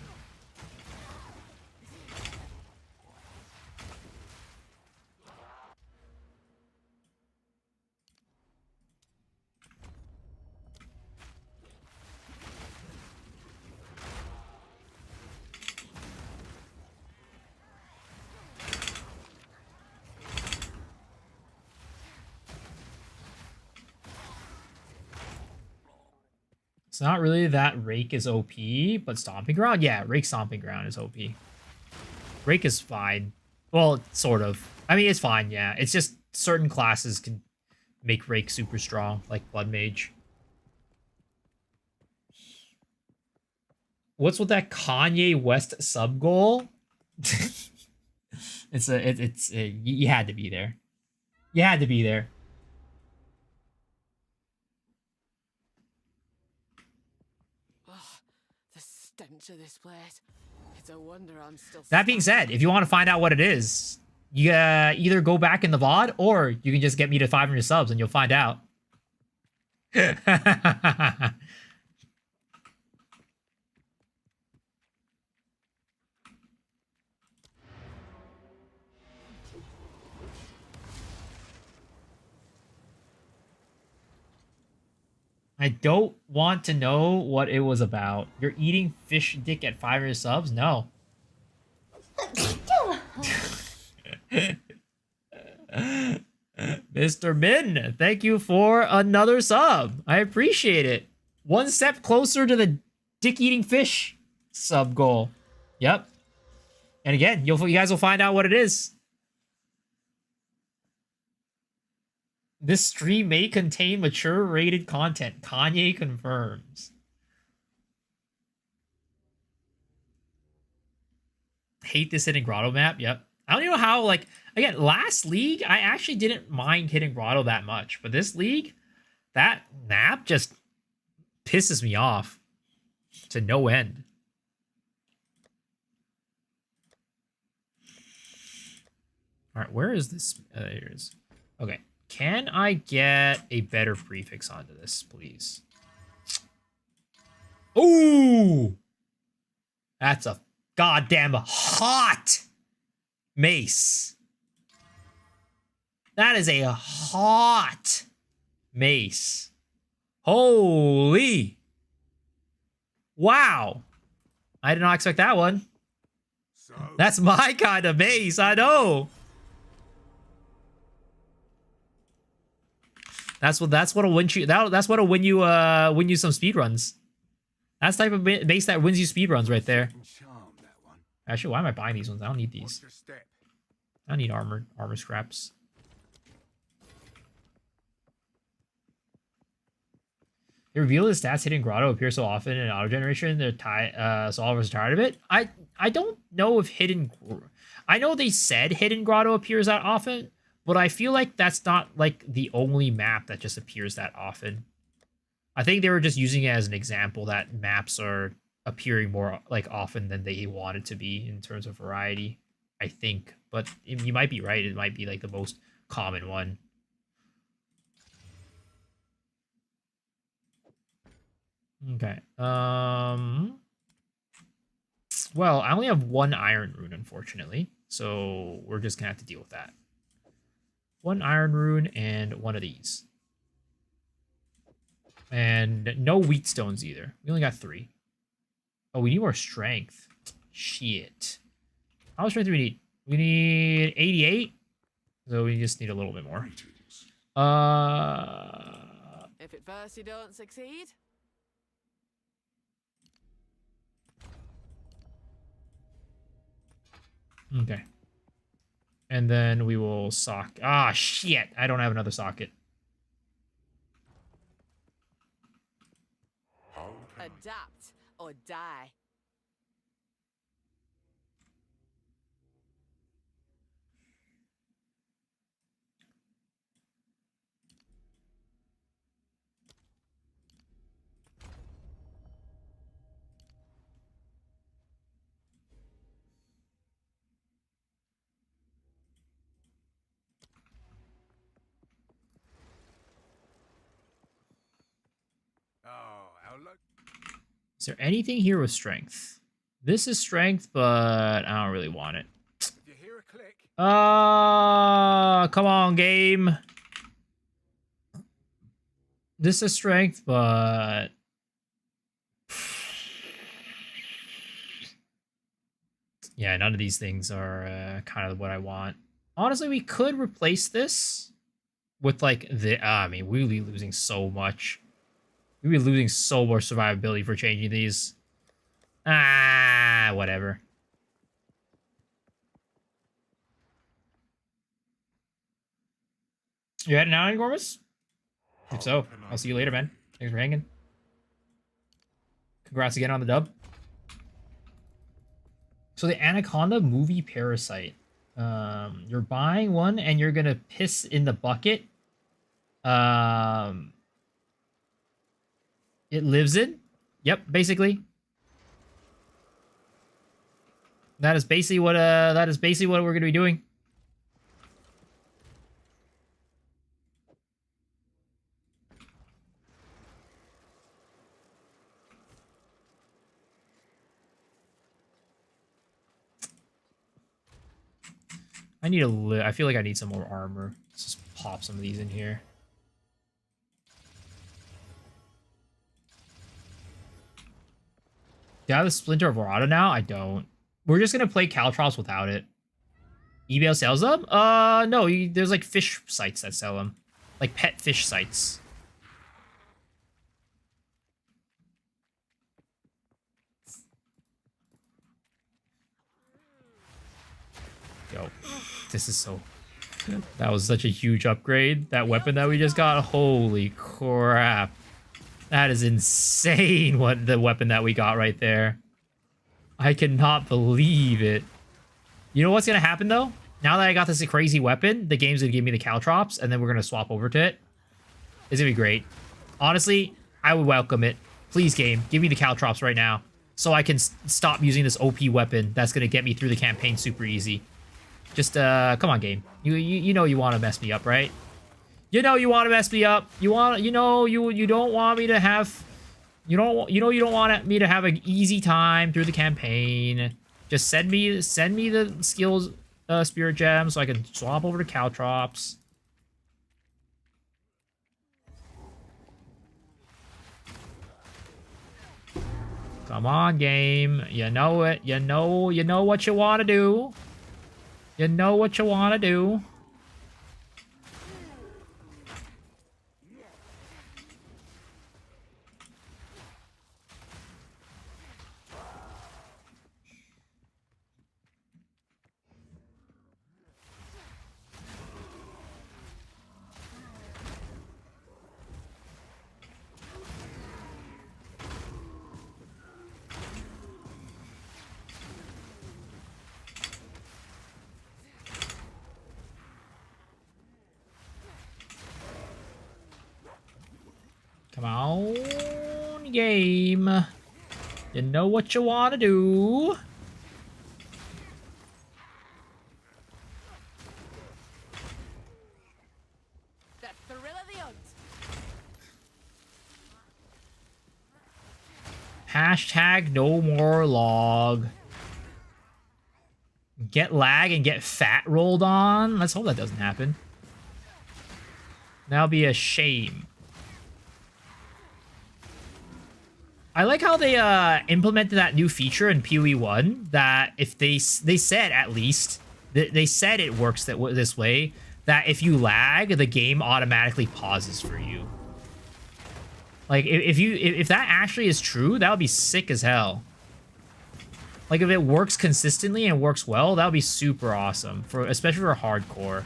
It's not really that Rake is OP, but Stomping Ground? Yeah, Rake Stomping Ground is OP. Rake is fine. Well, sort of. I mean, it's fine, yeah. It's just certain classes can make Rake super strong, like Blood Mage. What's with that Kanye West sub goal? You had to be there. You had to be there. Stench of this place. It's a wonder I'm still. That being said, if you want to find out what it is, you either go back in the VOD or you can just get me to 500 subs and you'll find out. I don't want to know what it was about. You're eating fish dick at 500 subs? No. Mr. Min, thank you for another sub. I appreciate it. One step closer to the dick-eating fish sub goal. Yep. And again, you guys will find out what it is. This stream may contain mature rated content. Kanye confirms. Hate this hidden grotto map. Yep. I don't even know how, like, again, last league, I actually didn't mind hitting grotto that much. But this league, that map just pisses me off to no end. All right, where is this? Here it is. Okay. Can I get a better prefix onto this, please? Ooh! That's a goddamn hot mace. That is a hot mace. Holy. Wow. I did not expect that one. So, That's my kind of mace, I know. That's what'll win you. That's what'll win you some speedruns. That's the type of base that wins you speedruns right there. charm that one. Actually, why am I buying these ones? I don't need Watch these. your step. I don't need armor scraps. They reveal the stats hitting grotto appear so often in auto generation. They're so all of us are tired of it. I don't know if I know they said hidden grotto appears that often, but I feel like that's not like the only map that just appears that often. I think they were just using it as an example that maps are appearing more like often than they want it to be in terms of variety. I think, but you might be right. It might be like the most common one. Okay. Well, I only have one iron rune, unfortunately, so we're just gonna have to deal with that. One iron rune and one of these. And no wheat stones either. We only got 3. Oh, we need more strength. Shit. How much strength do we need? We need 88. So we just need a little bit more. If at first you don't succeed, Okay. And then we will sock. Ah, shit. I don't have another socket. adapt or die. Oh, how luck. Is there anything here with strength? This is strength, but I don't really want it. If you hear a click, Come on, game. This is strength, but yeah, none of these things are kind of what I want. Honestly, we could replace this with like the. I mean, we'd be losing so much. We'd be losing so much survivability for changing these. Whatever. You heading out, Gormus? If so, I'll see you later, man. Thanks for hanging. Congrats again on the dub. So the Anaconda movie Parasite. You're buying one and you're gonna piss in the bucket. It lives in? Yep, basically. That is basically what we're gonna be doing. I feel like I need some more armor. Let's just pop some of these in here. Do I have the Splinter of Orada now? I don't. We're just gonna play Caltrops without it. eBay sells them? No. There's like fish sites that sell them, like pet fish sites. Yo, this is so. That was such a huge upgrade. That weapon that we just got. Holy crap. That is insane, what the weapon that we got right there. I cannot believe it. You know what's going to happen, though? Now that I got this crazy weapon, the game's going to give me the Caltrops, and then we're going to swap over to it. It's going to be great. Honestly, I would welcome it. Please, game, give me the Caltrops right now, so I can stop using this OP weapon that's going to get me through the campaign super easy. Just, come on, game. You know you want to mess me up, right? You know you want to mess me up. You don't want me to have. You don't want me to have an easy time through the campaign. Just send me the skills, spirit gems, so I can swap over to Caltrops. Come on, game. You know it. You know what you want to do. You know what you want to do. Come on, game. You know what you want to do. The thrill of the hunt. Hashtag no more log. Get lag and get fat rolled on. Let's hope that doesn't happen. That'll be a shame. I like how they implemented that new feature in PoE 1 that if they said at least they said it works this way, that if you lag, the game automatically pauses for you. Like, if that actually is true, that would be sick as hell. Like, if it works consistently and works well, that would be super awesome, for especially for hardcore.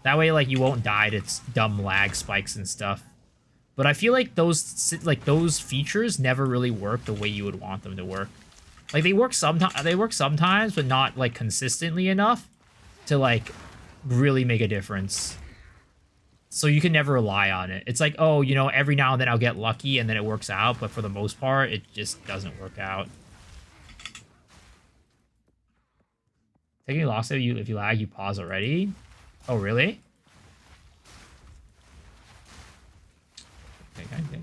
That way, like, you won't die to dumb lag spikes and stuff. But I feel like those features never really work the way you would want them to work. Like, they work sometimes, but not, like, consistently enough to, like, really make a difference. So you can never rely on it. It's like, oh, you know, every now and then I'll get lucky and then it works out, but for the most part, it just doesn't work out. Taking loss if you lag, you pause already. Oh, really? Okay, okay.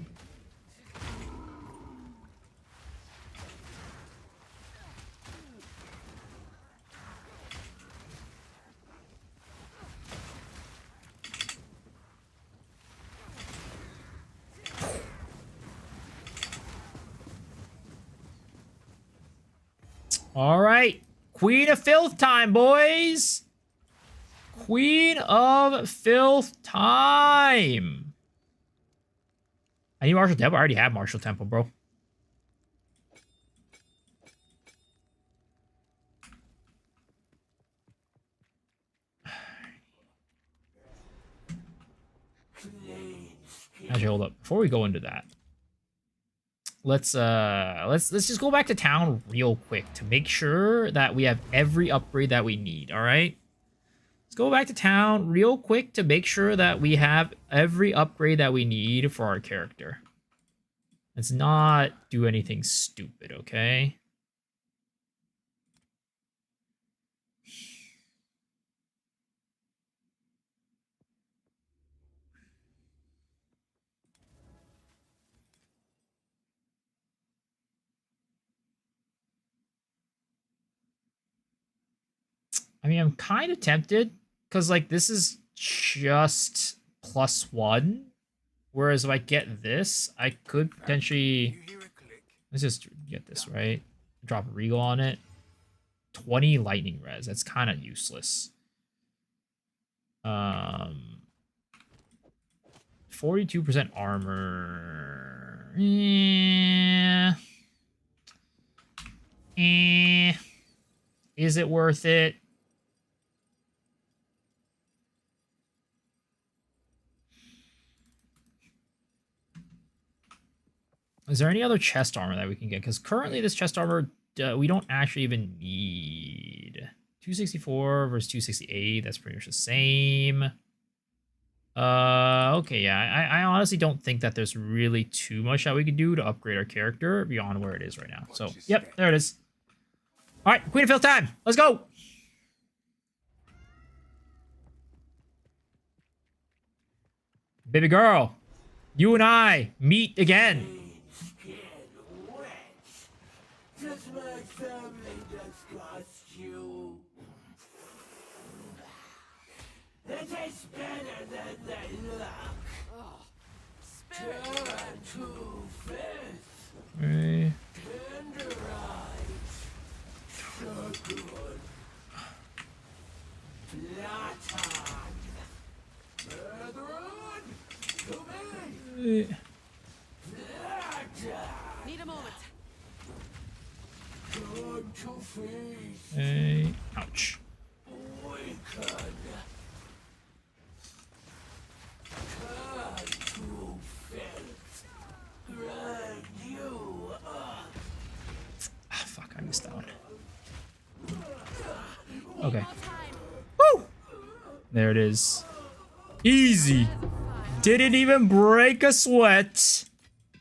All right. Queen of Filth time, boys. Queen of Filth time. I need Martial Temple. I already have Martial Temple, bro. Actually, hold up. Before we go into that, let's just go back to town real quick to make sure that we have every upgrade that we need. All right. Let's go back to town real quick to make sure that we have every upgrade that we need for our character. Let's not do anything stupid, okay? I mean, I'm kind of tempted because, like, this is just +1. Whereas if I get this, I could potentially... Let's just get this, right? Drop a Regal on it. 20 lightning res. That's kind of useless. 42% armor. Is it worth it? Is there any other chest armor that we can get? Because currently this chest armor, we don't actually even need. 264 versus 268. That's pretty much the same. Okay, yeah. I honestly don't think that there's really too much that we can do to upgrade our character beyond where it is right now. So, yep, there it is. All right, Queen of Filth time. Let's go. Baby girl, you and I meet again. Does my family disgust you? It tastes better than they look. Turn to fifth. Right. Tenderize. So good. Flattered. Brethren, to me. Flattered. Need a moment. Turn to face. Hey. Ouch. Wicked. Turn to filth. Grind you up. Ah, fuck, I missed that one. Okay. More time. Woo! There it is. Easy. Didn't even break a sweat.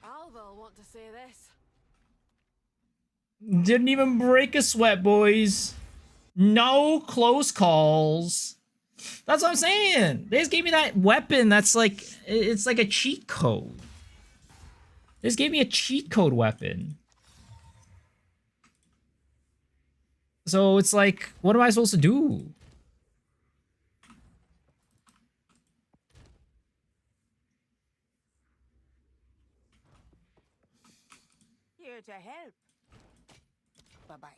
Alva want to say this. Didn't even break a sweat, boys. No close calls. That's what I'm saying. They just gave me that weapon that's like, it's like a cheat code. They just gave me a cheat code weapon. So it's like, what am I supposed to do? Here to help. Bye-bye.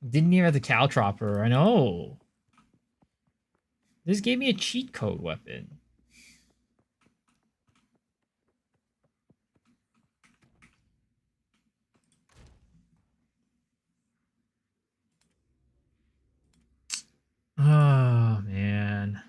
Didn't even have the Caltropper, I know. This gave me a cheat code weapon. Oh, man.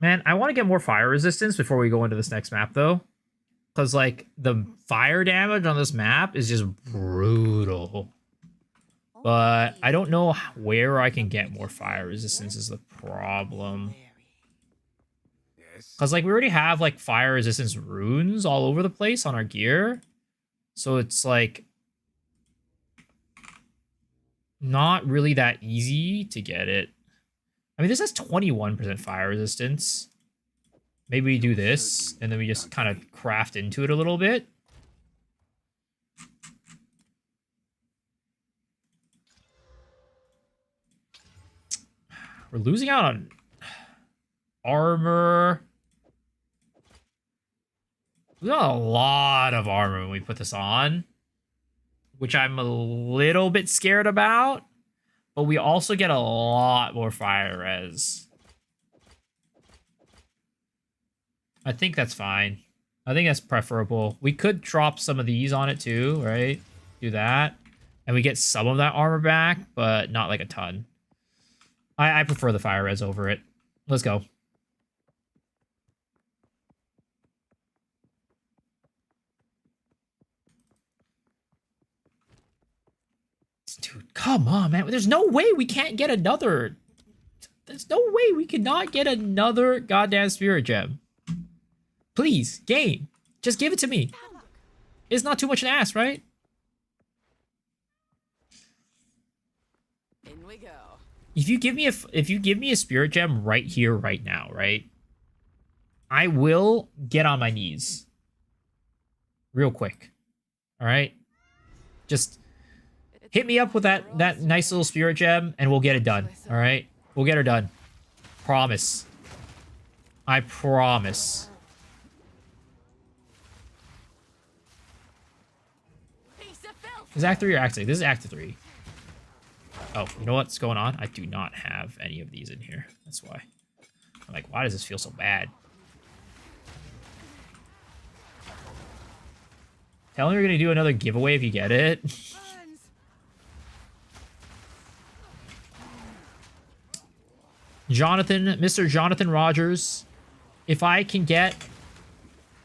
Man, I want to get more fire resistance before we go into this next map, though. Because, like, the fire damage on this map is just brutal. But I don't know where I can get more fire resistance is the problem. Yes. Because, like, we already have, like, fire resistance runes all over the place on our gear. So it's, like, not really that easy to get it. I mean, this has 21% fire resistance. Maybe we do this, and then we just kind of craft into it a little bit. We're losing out on armor. We got a lot of armor when we put this on, which I'm a little bit scared about. But we also get a lot more fire res. I think that's fine. I think that's preferable. We could drop some of these on it too, right? Do that. And we get some of that armor back, but not like a ton. I prefer the fire res over it. Let's go. Dude, come on, man. There's no way we can't get another. There's no way we cannot get another goddamn spirit gem. Please, game. Just give it to me. It's not too much to ask, right? In we go. If you give me a spirit gem right here, right now, right? I will get on my knees. Real quick. All right? Just hit me up with that nice little spirit gem, and we'll get it done. All right, we'll get her done. Promise. I promise. Is this Act 3 or Act 6? This is Act 3. Oh, you know what's going on? I do not have any of these in here. That's why. I'm like, why does this feel so bad? Tell me you're gonna do another giveaway if you get it. Mr. Jonathan Rogers, if I can get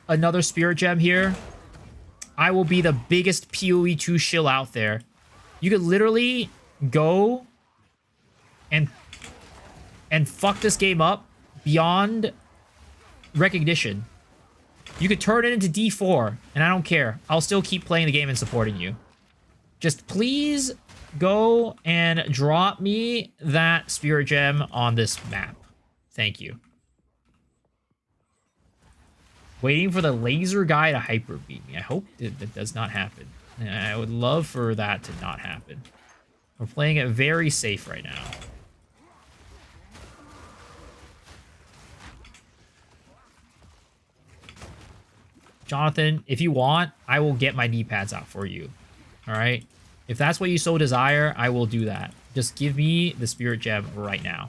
another spirit gem here, I will be the biggest PoE 2 shill out there. You could literally go and fuck this game up beyond recognition. You could turn it into D4, and I don't care. I'll still keep playing the game and supporting you. Just please go and drop me that spirit gem on this map. Thank you. Waiting for the laser guy to hyper beam me. I hope that does not happen. I would love for that to not happen. We're playing it very safe right now. Jonathan, if you want, I will get my knee pads out for you. All right? If that's what you so desire, I will do that. Just give me the spirit gem right now.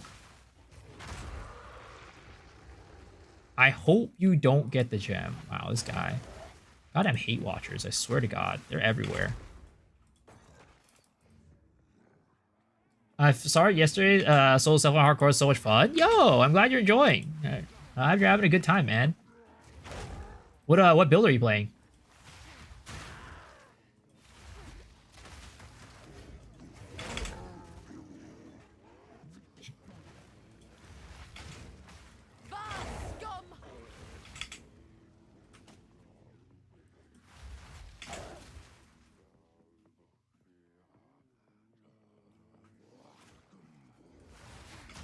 I hope you don't get the gem. Wow, this guy. Goddamn hate watchers, I swear to God. They're everywhere. I saw it yesterday. Solo Self on Hardcore is so much fun. Yo, I'm glad you're enjoying. I hope you're having a good time, man. What build are you playing?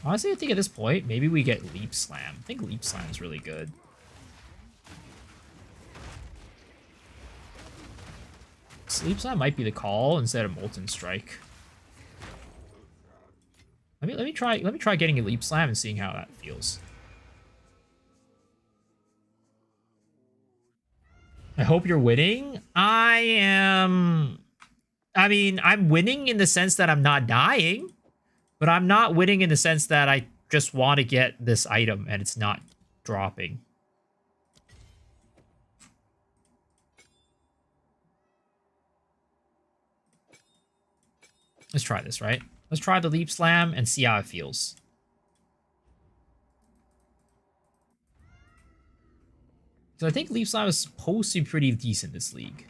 Honestly, I think at this point, maybe we get Leap Slam. I think Leap Slam is really good. Sleep Slam might be the call instead of Molten Strike. Let me try getting a Leap Slam and seeing how that feels. I hope you're winning. I am. I mean, I'm winning in the sense that I'm not dying, but I'm not winning in the sense that I just want to get this item and it's not dropping. Let's try this, right? Let's try the Leap Slam and see how it feels. So I think Leap Slam is supposed to be pretty decent this league.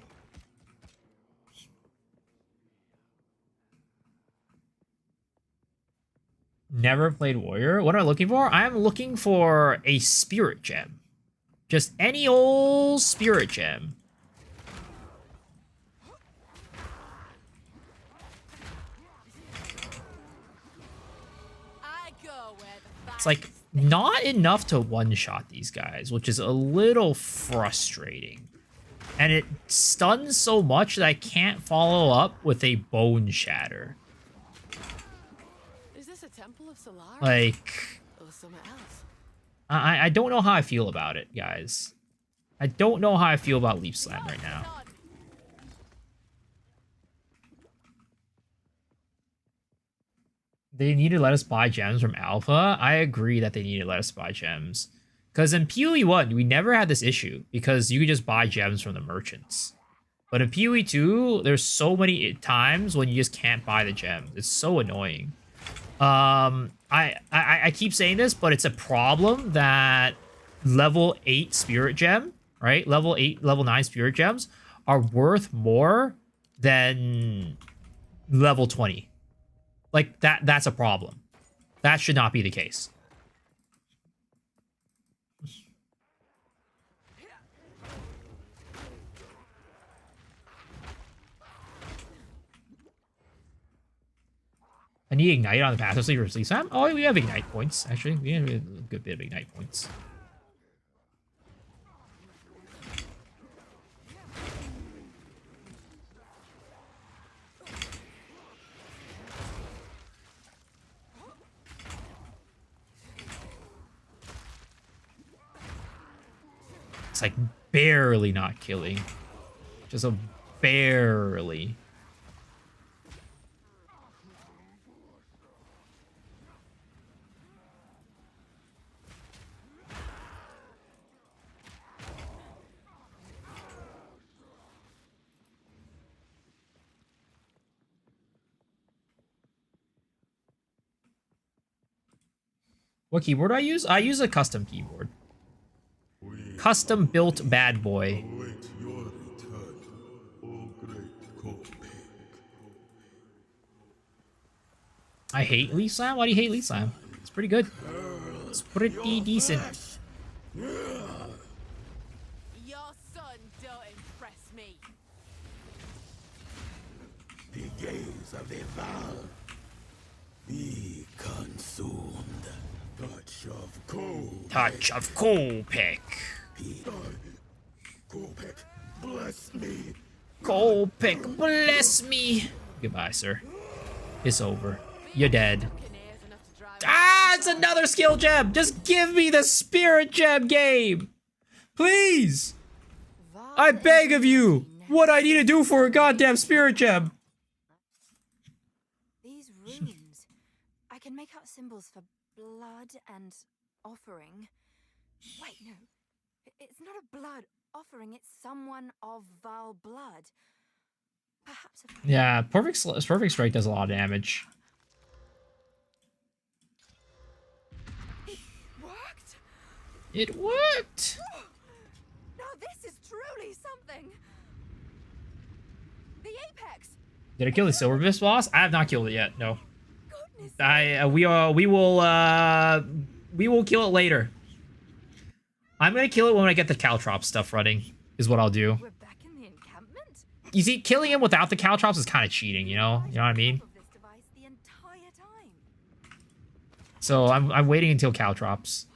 Never played Warrior. What am I looking for? I'm looking for a Spirit Gem. Just any old Spirit Gem. It's like not enough to one-shot these guys, which is a little frustrating. And it stuns so much that I can't follow up with a Bone Shatter. Is this a temple of Solar? Like, Or something else? I don't know how I feel about it, guys. I don't know how I feel about Leaf Slam right now. They need to let us buy gems from Alpha. I agree that they need to let us buy gems. Because in PoE 1, we never had this issue. Because you could just buy gems from the merchants. But in PoE 2, there's so many times when you just can't buy the gems. It's so annoying. I keep saying this, but it's a problem that level 8 Spirit Gem, right? Level 8, level 9 Spirit Gems are worth more than level 20. Like, that's a problem. That should not be the case. I need Ignite on the passive sleeve for Sleep Slam. Oh, we have Ignite points, actually. We have a good bit of Ignite points. It's like barely not killing. Just a barely. What keyboard do I use? I use a custom keyboard. Custom built bad boy. I hate Leaf Slam? Why do you hate Leaf Slam? It's pretty good. It's pretty decent. Your son don't impress me. The gaze of the Val. Be consumed. Touch of cold. Touch of Coalpick. Coldpick, bless me. Coalpick, bless me. Goodbye, sir. It's over. You're dead. Ah, it's another skill gem. Just give me the Spirit Gem game. Please. I beg of you. What I need to do for a goddamn Spirit Gem. These runes. I can make out symbols for blood and offering. Wait, no. It's not a blood offering, it's someone of Val blood. Perhaps a... Yeah, Perfect Strike does a lot of damage. It worked. It worked. Now this is truly something. The apex. Did I kill the Silver Fist boss? I have not killed it yet. No. Goodness. We will kill it later. I'm gonna kill it when I get the Caltrops stuff running. Is what I'll do. We're back in the encampment. You see, killing him without the Caltrops is kind of cheating. You know what I mean? So I'm waiting until Caltrops,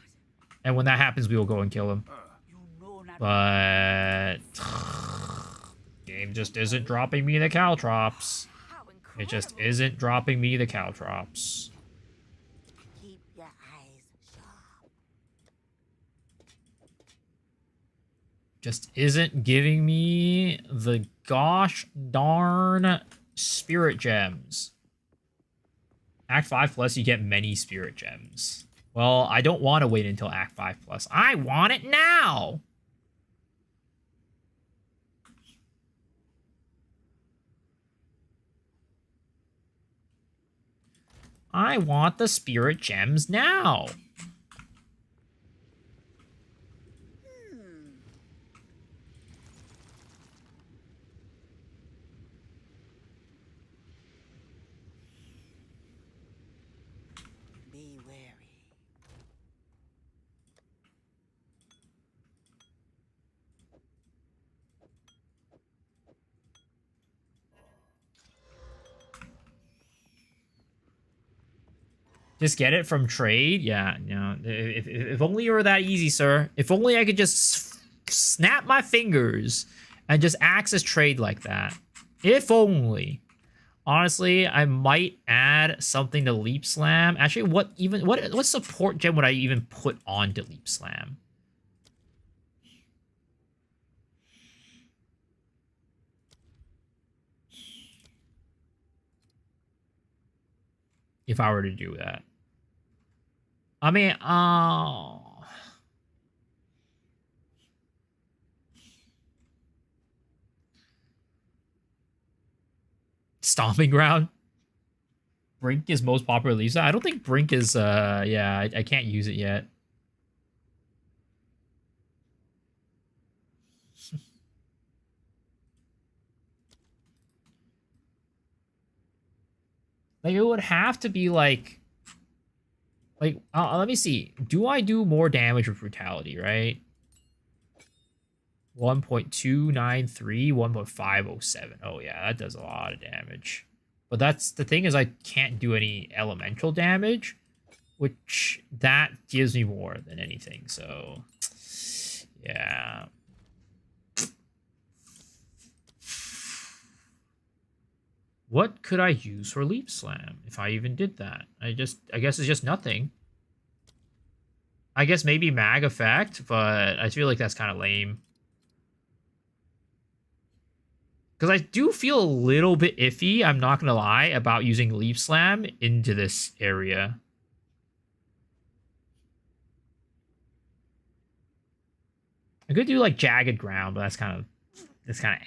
and when that happens, we will go and kill him. But damn Game just isn't dropping me the Caltrops. How It just incredible. isn't dropping me the Caltrops. Keep your eyes sharp. Just isn't giving me the gosh darn spirit gems. Act 5 plus, you get many spirit gems. Well, I don't want to wait until Act 5 plus. I want it now! I want the spirit gems now! Be wary. Just get it from trade? Yeah, you know, if only it were that easy, sir. If only I could just snap my fingers and just access trade like that. If only. Honestly, I might add something to Leap Slam. Actually, what support gem would I even put on to Leap Slam? If I were to do that. I mean, Stomping Ground. Brink is most popular Lisa. I don't think Brink is, yeah, I can't use it yet. Like, it would have to be like, let me see. Do I do more damage with Brutality, right? 1.293, 1.507. Oh, yeah, that does a lot of damage. But that's the thing is I can't do any elemental damage, which that gives me more than anything. So, yeah. What could I use for Leap Slam if I even did that? I guess it's just nothing. I guess maybe Mag Effect, but I feel like that's kind of lame. Because I do feel a little bit iffy, I'm not going to lie, about using Leap Slam into this area. I could do like Jagged Ground, but that's kind of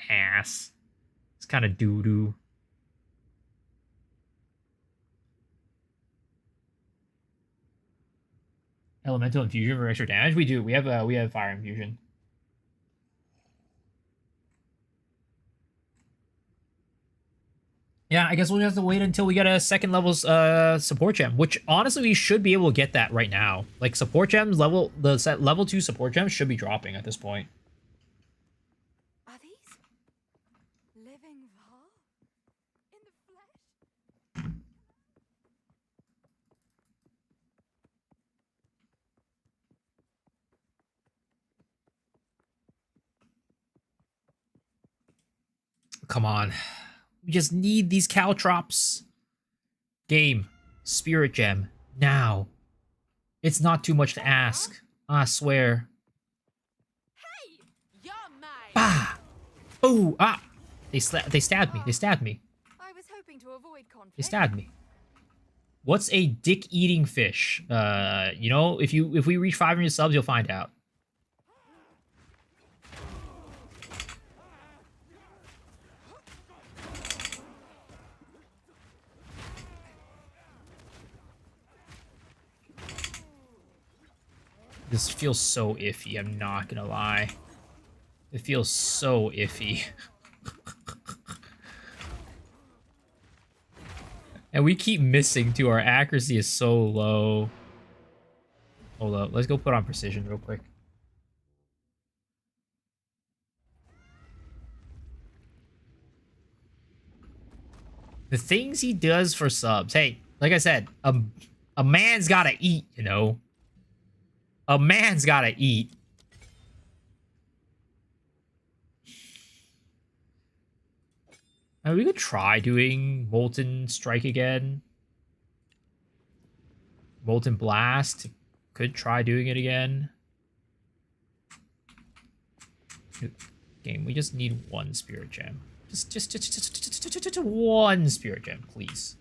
ass. It's kind of doo-doo. Elemental Infusion for extra damage? We do. We have Fire Infusion. Yeah, I guess we'll have to wait until we get a second level support gem, which honestly we should be able to get that right now. Like support gems, level 2 support gems should be dropping at this point. Are these living Val in the flesh? Come on. We just need these Caltrops. Game. Spirit Gem. Now. It's not too much to ask. I swear. Hey, you're mine. Bah! Oh, ah! They stabbed me. They stabbed me. I was hoping to avoid conflict. They stabbed me. What's a dick-eating fish? You know, if we reach 500 subs, you'll find out. This feels so iffy, I'm not gonna lie. It feels so iffy. And we keep missing too, our accuracy is so low. Hold up, let's go put on precision real quick. The things he does for subs. Hey, like I said, a man's gotta eat, you know? A man's gotta eat. I mean, we could try doing Molten Strike again. Molten Blast. Could try doing it again. Game, we just need one Spirit Gem. Just one Spirit Gem, please.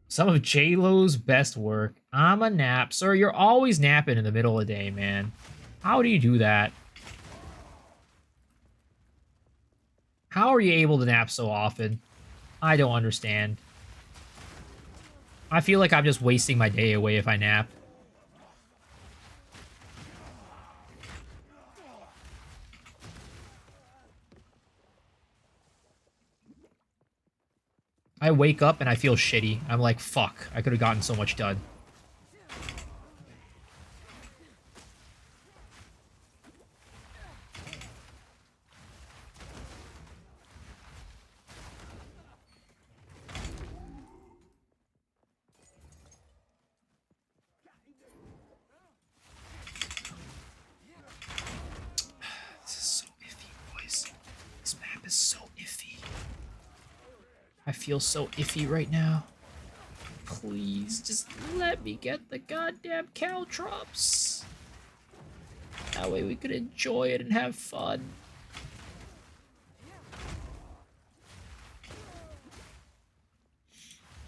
Some of J-Lo's best work. I'm a nap. Sir, you're always napping in the middle of the day, man. How do you do that? How are you able to nap so often? I don't understand. I feel like I'm just wasting my day away if I nap. I wake up and I feel shitty. I'm like, fuck, I could have gotten so much done. This is so iffy, boys. This map is so iffy. I feel so iffy right now. Please, just let me get the goddamn Caltrops. That way we could enjoy it and have fun.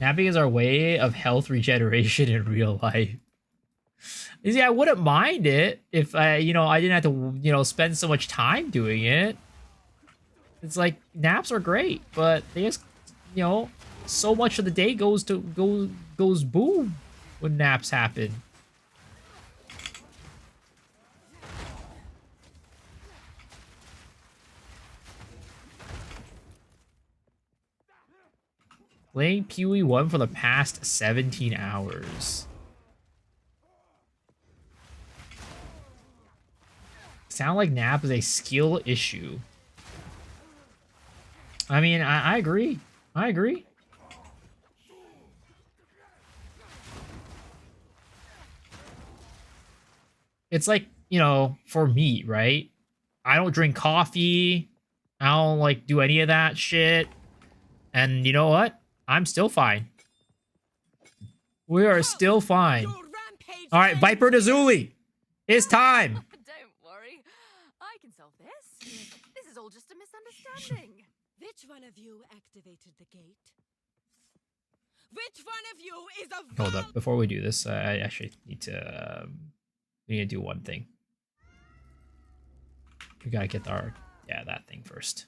Napping is our way of health regeneration in real life. You see, I wouldn't mind it if I didn't have to, spend so much time doing it. It's like, naps are great, but they just, so much of the day goes boom when naps happen. Playing Pewee 1 for the past 17 hours. Sound like nap is a skill issue. I mean, I agree. I agree. It's like, for me, right? I don't drink coffee. I don't, do any of that shit. And you know what? I'm still fine. We are still fine. All right, Viper to Zuli. It's time. Don't worry. I can solve this. This is all just a misunderstanding. Which one of you activated the gate? Which one of you is a Hold up. Before we do this, I actually need to... we need to do one thing. We gotta get that thing first.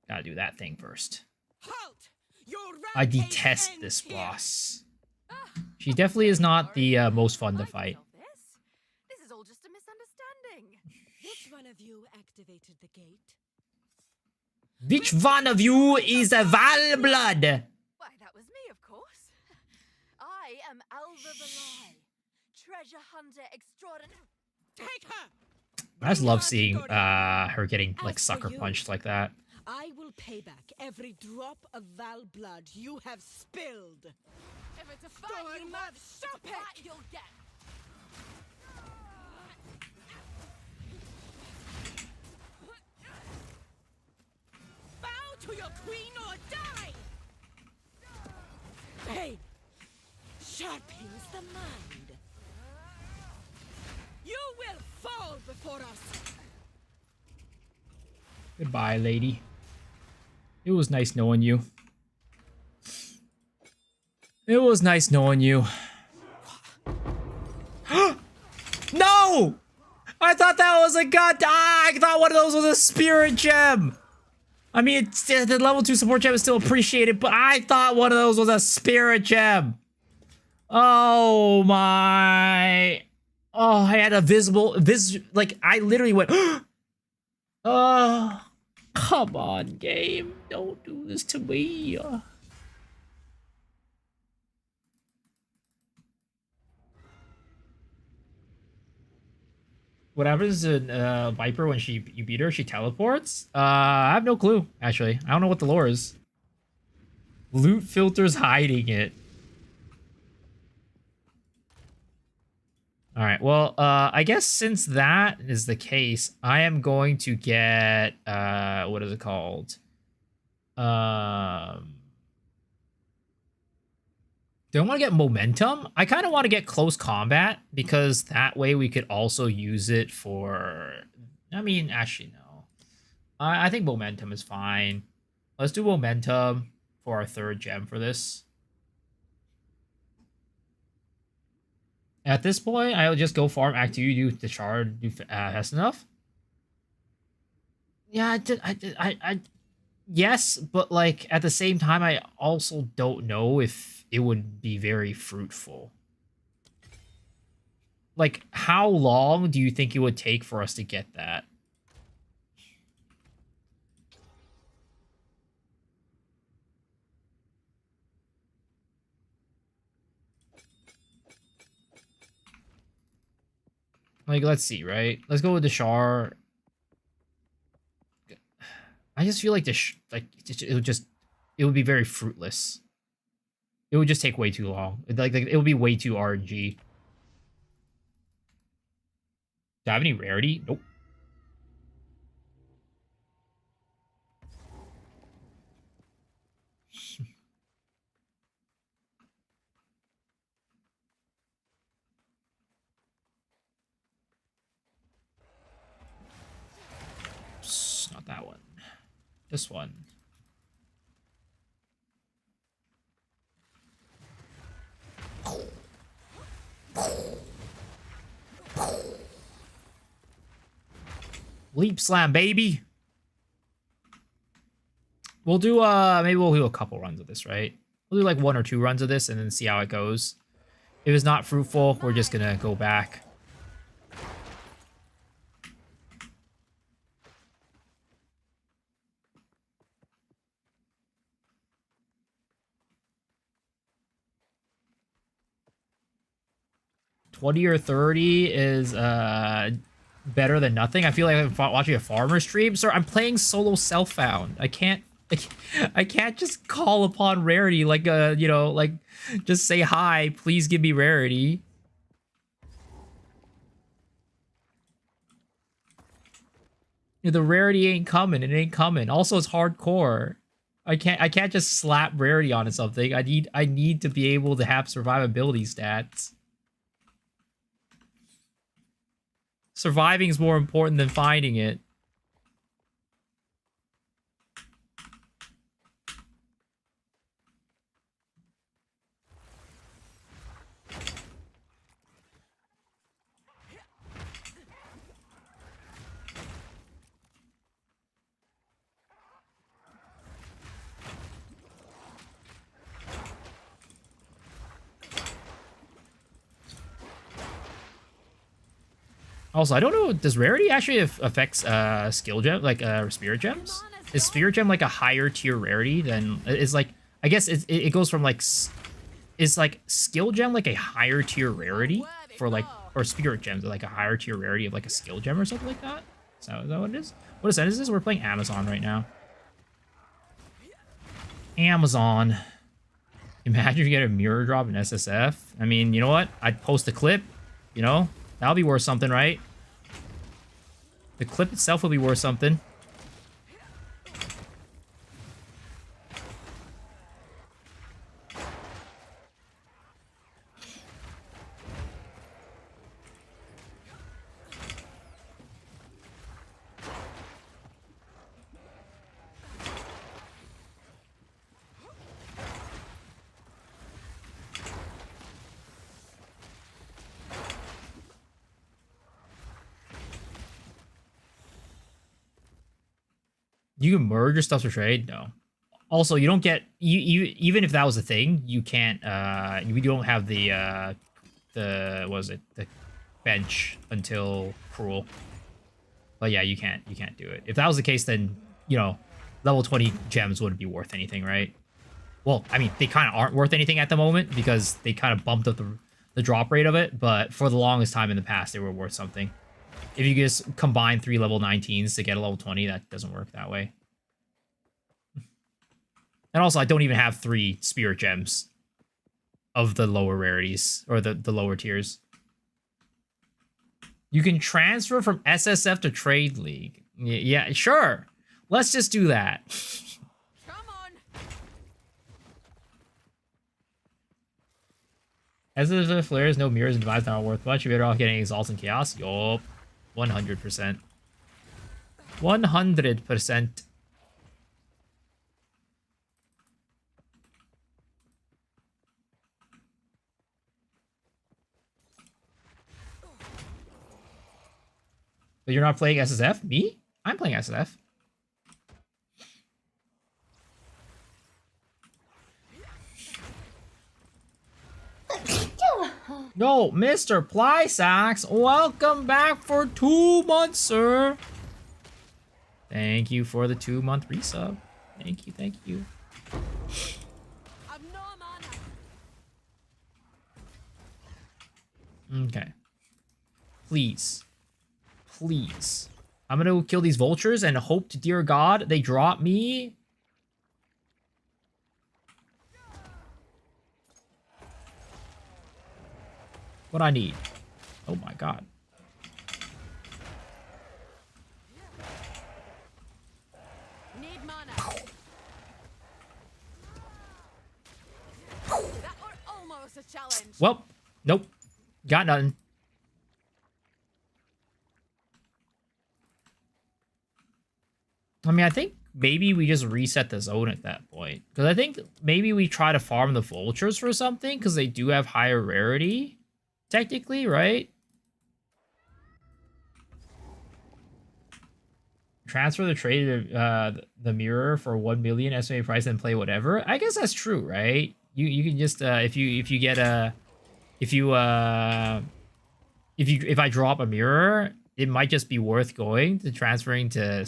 Gotta do that thing first. Halt! Your I rampage detest ends this here. boss. She definitely is not the most fun to fight. Solve this. This is all just a misunderstanding. Which one of you activated the gate? Which one of you is a Valblood? Why, that was me, of course. I am Alva Valai, treasure hunter extraordinary. Take her! I just love seeing her getting As sucker for you, punched like that. I will pay back every drop of Val blood you have spilled. If it's a fight, Don't you mad, must stop it! fight you'll get. Bow to your queen or die! Pain sharpens the mind. You will fall before us. Goodbye, lady. It was nice knowing you. It was nice knowing you. No! I thought that was a I thought one of those was a spirit gem. I mean, the level 2 support gem is still appreciated, but I thought one of those was a spirit gem. Oh my. Oh, I had a I literally went, oh, come on, game. Don't do this to me. What happens in Viper when you beat her? She teleports? I have no clue, actually. I don't know what the lore is. Loot filters hiding it. Alright, well, I guess since that is the case, I am going to get, what is it called? Do I want to get momentum? I kind of want to get close combat because that way we could also use it for... I mean, actually, no. I think momentum is fine. Let's do momentum for our third gem for this. At this point, I'll just go farm activity, do the shard, do that's enough. Yeah, yes, but like at the same time, I also don't know if it would be very fruitful. Like, how long do you think it would take for us to get that? Like, let's see, right? Let's go with the Char. I just feel like it would be very fruitless. It would just take way too long. Like it would be way too RNG. Do I have any rarity? Nope. Not that one. This one. Leap slam, baby. We'll do maybe we'll do a couple runs of this, right? We'll do like 1 or 2 runs of this and then see how it goes. If it's not fruitful, we're just gonna go back. $20 or $30 is better than nothing. I feel like I'm watching a farmer stream. Sir, I'm playing solo self-found. I can't just call upon rarity like you know, like just say hi, please give me rarity. The rarity ain't coming. It ain't coming. Also, it's hardcore. I can't just slap rarity onto something. I need to be able to have survivability stats. Surviving is more important than finding it. Also, I don't know, does rarity actually affects skill gem, like spirit gems? Is spirit gem like a higher tier rarity than, is like, I guess it goes from like, is like skill gem like a higher tier rarity for like, or spirit gems like a higher tier rarity of like a skill gem or something like that? Is that what it is? What is this? We're playing Amazon right now. Amazon. Imagine you get a mirror drop in SSF. I mean, you know what? I'd post a clip, you know? That'll be worth something, right? The clip itself will be worth something. You can merge your stuff to trade? No. Also, you don't get you even if that was a thing, you can't you don't have the what was it, the bench until Cruel. But yeah, you can't do it. If that was the case, then you know, level 20 gems wouldn't be worth anything, right? Well, I mean, they kind of aren't worth anything at the moment because they kind of bumped up the drop rate of it, but for the longest time in the past, they were worth something. If you just combine 3 level 19s to get a level 20, that doesn't work that way. And also, I don't even have 3 spirit gems of the lower rarities, or the lower tiers. You can transfer from SSF to Trade League. Yeah, sure. Let's just do that. Come As the flares, no mirrors and device not worth much. You're better off getting exalts and chaos. Yup. 100%. 100%. But you're not playing SSF? Me? I'm playing SSF. No, Mr. Plysax, welcome back for 2 months, sir. Thank you for the 2-month resub. Thank you, thank you. I'm no mana. Okay. Please. Please. I'm gonna kill these vultures and hope to dear God they drop me. What I need. Oh my God. Need mana. That was almost a challenge. Well, nope. Got nothing. I mean, I think maybe we just reset the zone at that point. Because I think maybe we try to farm the vultures for something, because they do have higher rarity. Technically, right? Transfer the trade the mirror for 1 million estimated price and play whatever. I guess that's true, right? You can just if I drop a mirror, it might just be worth going to transferring to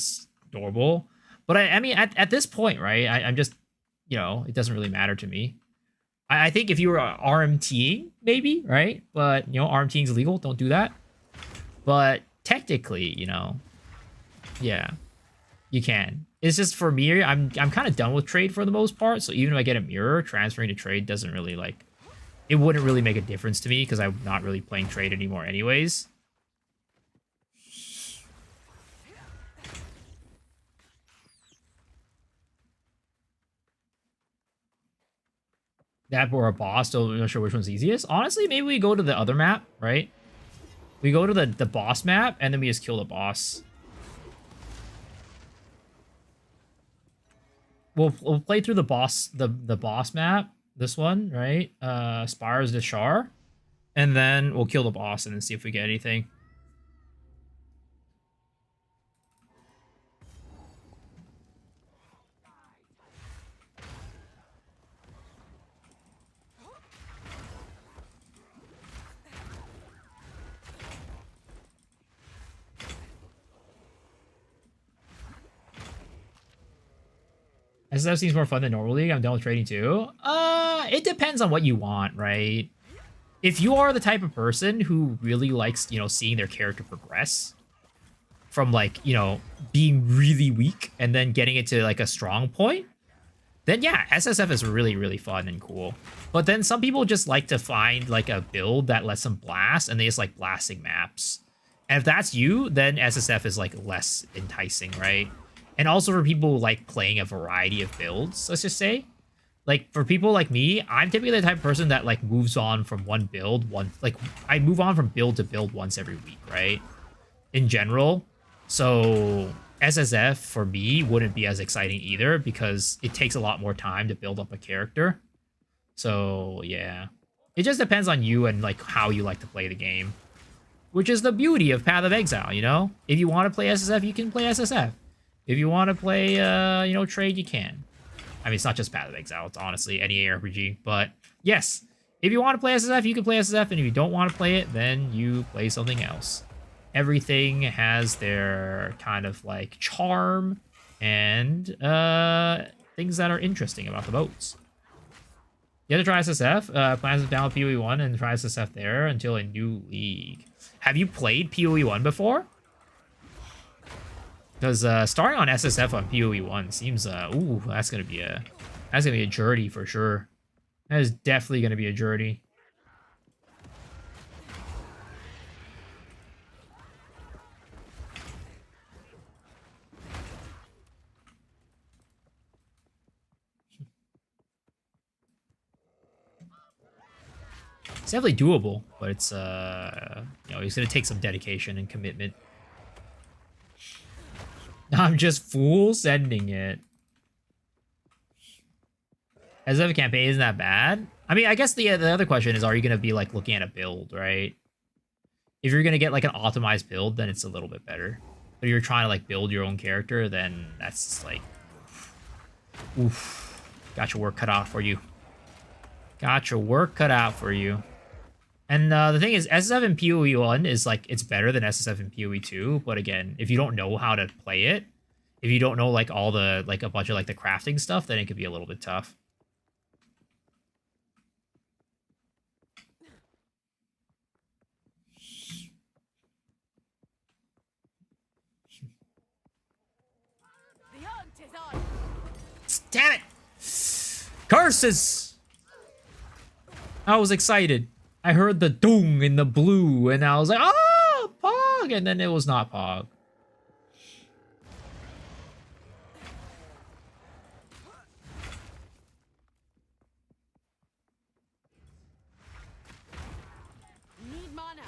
normal. But I mean at this point, right? I'm just, you know, it doesn't really matter to me. I think if you were RMTing, maybe, right? But, you know, RMTing is illegal. Don't do that. But technically, you know, yeah, you can. It's just for me, I'm kind of done with trade for the most part. So even if I get a mirror, transferring to trade doesn't really, like, it wouldn't really make a difference to me because I'm not really playing trade anymore anyways. That or a boss, still not sure which one's easiest. Honestly, maybe we go to the other map, right? We go to the boss map, and then we just kill the boss. We'll play through the boss map, this one, right? Spires de Char. And then we'll kill the boss and then see if we get anything. SSF seems more fun than normal league. I'm done with trading too. It depends on what you want, right? If you are the type of person who really likes, you know, seeing their character progress from, like, you know, being really weak and then getting it to like a strong point, then yeah, SSF is really, really fun and cool. But then some people just like to find like a build that lets them blast, and they just like blasting maps. And if that's you, then SSF is like less enticing, right? And also for people who like playing a variety of builds, let's just say. Like, for people like me, I'm typically the type of person that, like, moves on from one build, I move on from build to build once every week, right? In general. So, SSF, for me, wouldn't be as exciting either, because it takes a lot more time to build up a character. So, yeah. It just depends on you and, like, how you like to play the game. Which is the beauty of Path of Exile, you know? If you want to play SSF, you can play SSF. If you want to play, you know, trade, you can. I mean, it's not just Path of Exile. It's honestly any ARPG. But, yes. If you want to play SSF, you can play SSF. And if you don't want to play it, then you play something else. Everything has their kind of, like, charm and things that are interesting about the boats. You have to try SSF. Plans to download PoE 1 and try SSF there until a new league. Have you played PoE 1 before? Because starting on SSF on PoE 1 seems, ooh, that's gonna be a journey for sure. That is definitely gonna be a journey. It's definitely doable, but it's you know, it's gonna take some dedication and commitment. I'm just full sending it. SSF campaign isn't that bad. I mean, I guess the other question is, are you gonna be like looking at a build, right? If you're gonna get like an optimized build, then it's a little bit better. But if you're trying to like build your own character, then that's just like, oof, got your work cut out for you. Got your work cut out for you. And the thing is, SSF in PoE 1 is like, it's better than SSF in PoE 2. But again, if you don't know how to play it, if you don't know like all the, like a bunch of like the crafting stuff, then it could be a little bit tough. The hunt is on. Damn it! Curses! I was excited. I heard the dong in the blue, and I was like, oh, Pog! And then it was not Pog. Need mana.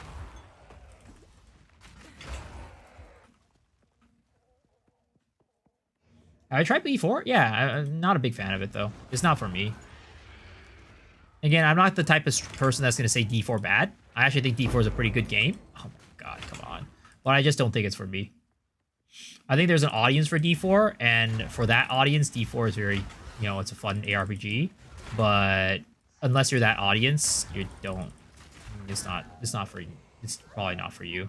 I tried B4? Yeah, I'm not a big fan of it, though. It's not for me. Again, I'm not the type of person that's going to say D4 bad. I actually think D4 is a pretty good game. Oh my god, come on. But I just don't think it's for me. I think there's an audience for D4, and for that audience, D4 is very, you know, it's a fun ARPG. But unless you're that audience, you don't. It's not for you. It's probably not for you.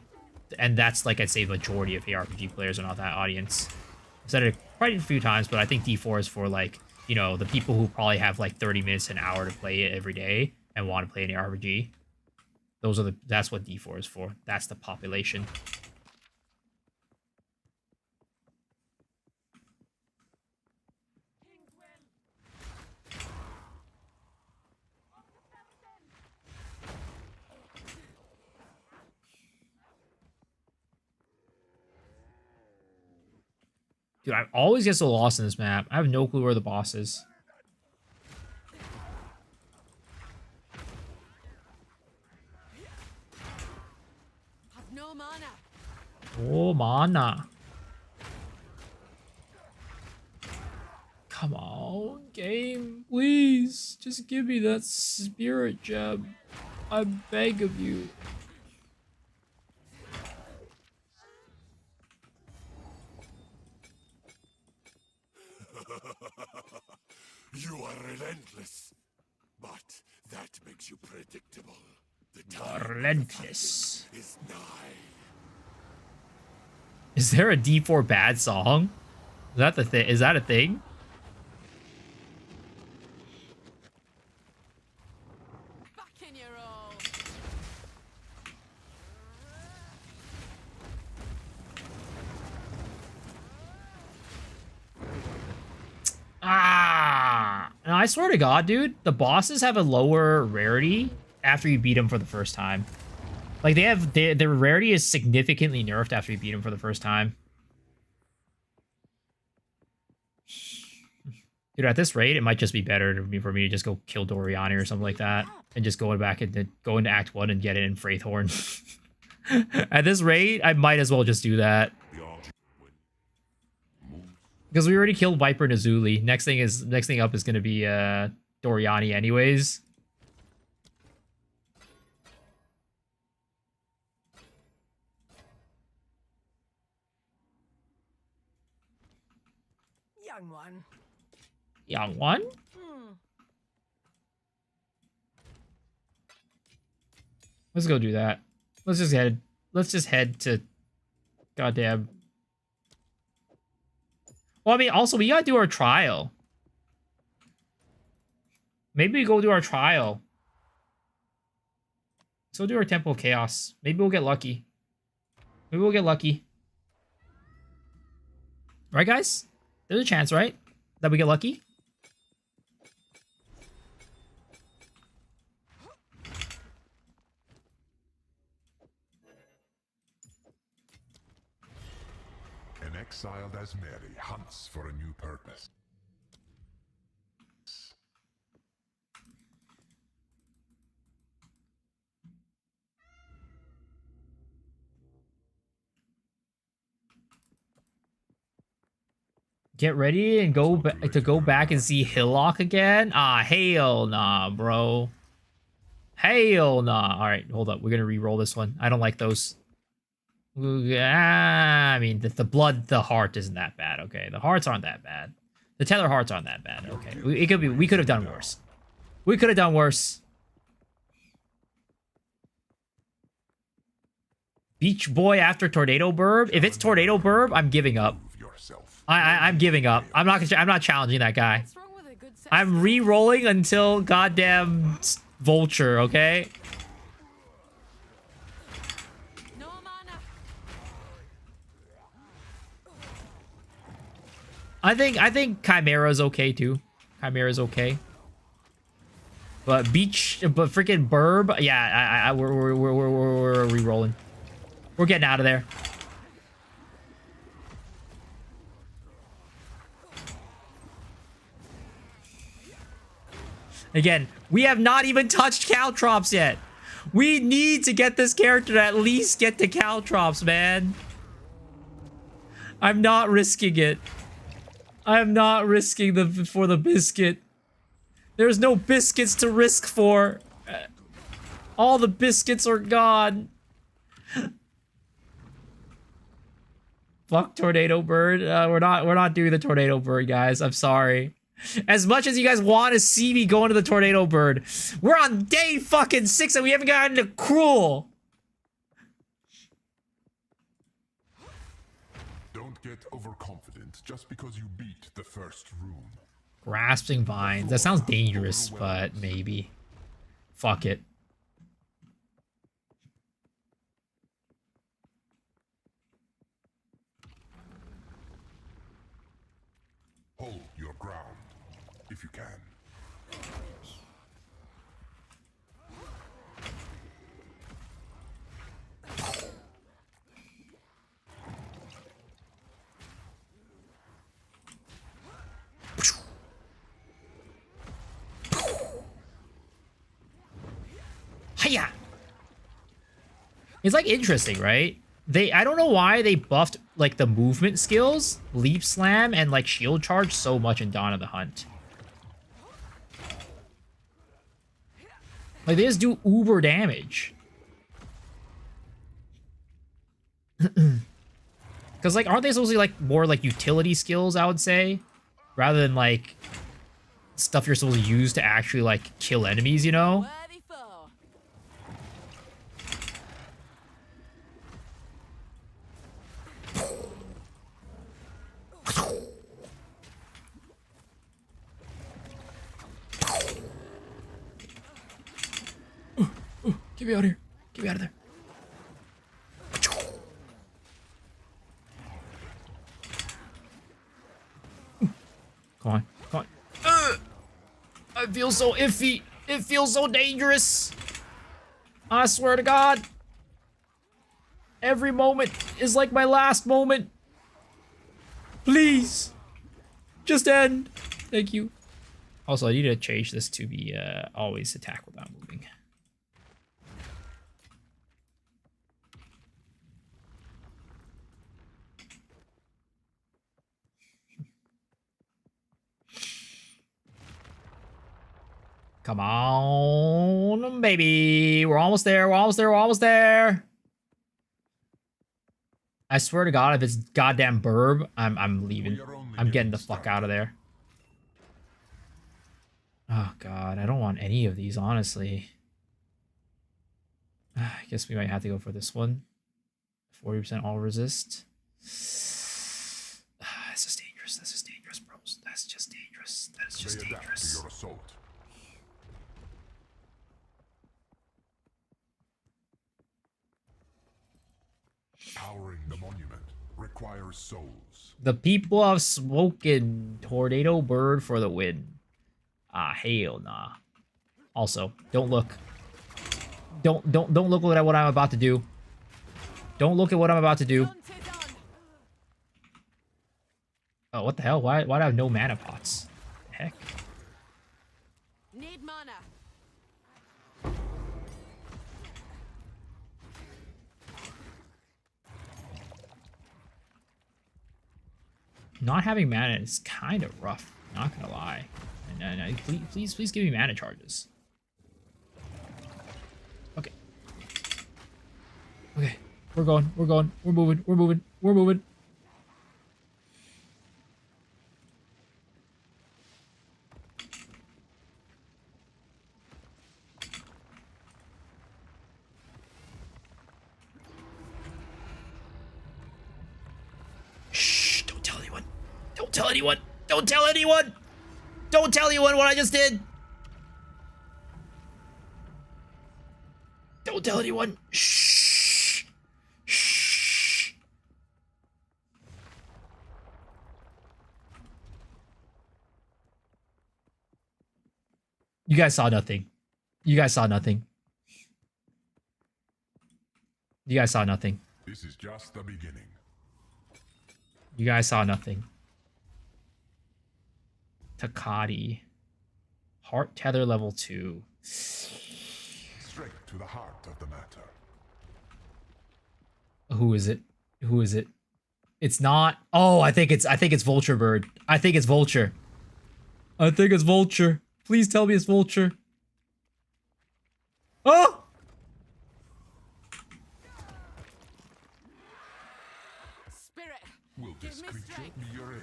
And that's, like, I'd say the majority of ARPG players are not that audience. I've said it quite a few times, but I think D4 is for, like, you know, the people who probably have like 30 minutes an hour to play it every day and want to play an RPG. That's what D4 is for. That's the population. Dude, I always get so lost in this map. I have no clue where the boss is. Have no mana. Oh, mana. Come on, game. Please. Just give me that spirit gem. I beg of you. You are relentless, but that makes you predictable. The time Relentless. is nigh. Is there a D4 bad song? Is that the thing? Is that a thing? Back in your role. Ah! No, I swear to God, dude, the bosses have a lower rarity after you beat them for the first time. Like, their rarity is significantly nerfed after you beat them for the first time. Dude, at this rate, it might just be better for me to just go kill Doriani or something like that. And just go back and go into Act 1 and get it in Wraithhorn. At this rate, I might as well just do that. Because we already killed Viper and Azuli. Next thing up is gonna be Doriani anyways. Young one. Young one? Let's go do that. Let's just head to goddamn. Well, I mean, also, we gotta do our trial. Maybe we go do our trial. So we'll do our Temple of Chaos. Maybe we'll get lucky. Maybe we'll get lucky. Right, guys? There's a chance, right? That we get lucky? An exiled as Mary hunts for a new purpose. Get ready and go back and see Hillock again? Ah, hell nah, bro. Hell nah. All right, hold up. We're gonna re-roll this one. I don't like those. I mean, the heart isn't that bad. Okay, the hearts aren't that bad. The tether hearts aren't that bad. Okay, we could have done worse. We could have done worse. Beach Boy after Tornado Burb. If it's Tornado Burb, I'm giving up. I'm giving up. I'm not challenging that guy. I'm re-rolling until goddamn Vulture, okay? No mana. I think Chimera's okay too. Chimera's okay. But freaking Burb, yeah, we're re-rolling. We're getting out of there. Again, we have not even touched Caltrops yet. We need to get this character to at least get to Caltrops, man. I'm not risking it. I'm not risking for the biscuit. There's no biscuits to risk for. All the biscuits are gone. Fuck Tornado Bird. We're not doing the Tornado Bird, guys. I'm sorry. As much as you guys want to see me go into the Tornado Bird, we're on day fucking 6 and we haven't gotten to Cruel. Don't get overconfident just because you beat the first room. Grasping Vines. That sounds dangerous, but maybe. Fuck it. Hold your ground, if you can. Hiya! It's like interesting, right? I don't know why they buffed like the movement skills, leap slam, and like shield charge so much in Dawn of the Hunt. Like they just do uber damage. Cause like aren't they supposed to be like more like utility skills, I would say? Rather than like stuff you're supposed to use to actually like kill enemies, you know? Worthy foe. Get me out of here. Get me out of there. Come on. Come on. I feel so iffy. It feels so dangerous. I swear to God. Every moment is like my last moment. Please. Just end. Thank you. Also, I need to change this to be always attack without moving. Come on, baby. We're almost there. We're almost there. We're almost there. I swear to God, if it's goddamn Burb, I'm leaving. I'm getting the fuck out of there. Oh, God. I don't want any of these, honestly. I guess we might have to go for this one. 40% all resist. This is dangerous. This is dangerous, bros. That's just dangerous. That's just dangerous. Your assault. Powering the monument requires souls. The people have spoken. Tornado Bird for the win. Ah, hell nah. Also, don't look. Don't look at what I'm about to do. Don't look at what I'm about to do. Oh, what the hell? Why do I have no mana pots? The heck? Need mana. Not having mana is kind of rough. Not gonna lie. No, please give me mana charges. Okay. Okay. We're going. We're moving. Shh, don't tell anyone. Don't tell anyone. Don't tell anyone. Don't tell anyone what I just did. Don't tell anyone. Shh. Shh. You guys saw nothing. You guys saw nothing. You guys saw nothing. This is just the beginning. You guys saw nothing. Takati. Heart tether level 2. Straight to the heart of the matter. Who is it? Who is it? It's not. Oh, I think it's Vulture Bird. I think it's Vulture. I think it's Vulture. Please tell me it's Vulture. Oh! Spirit, Will give this me creature strength. be your end?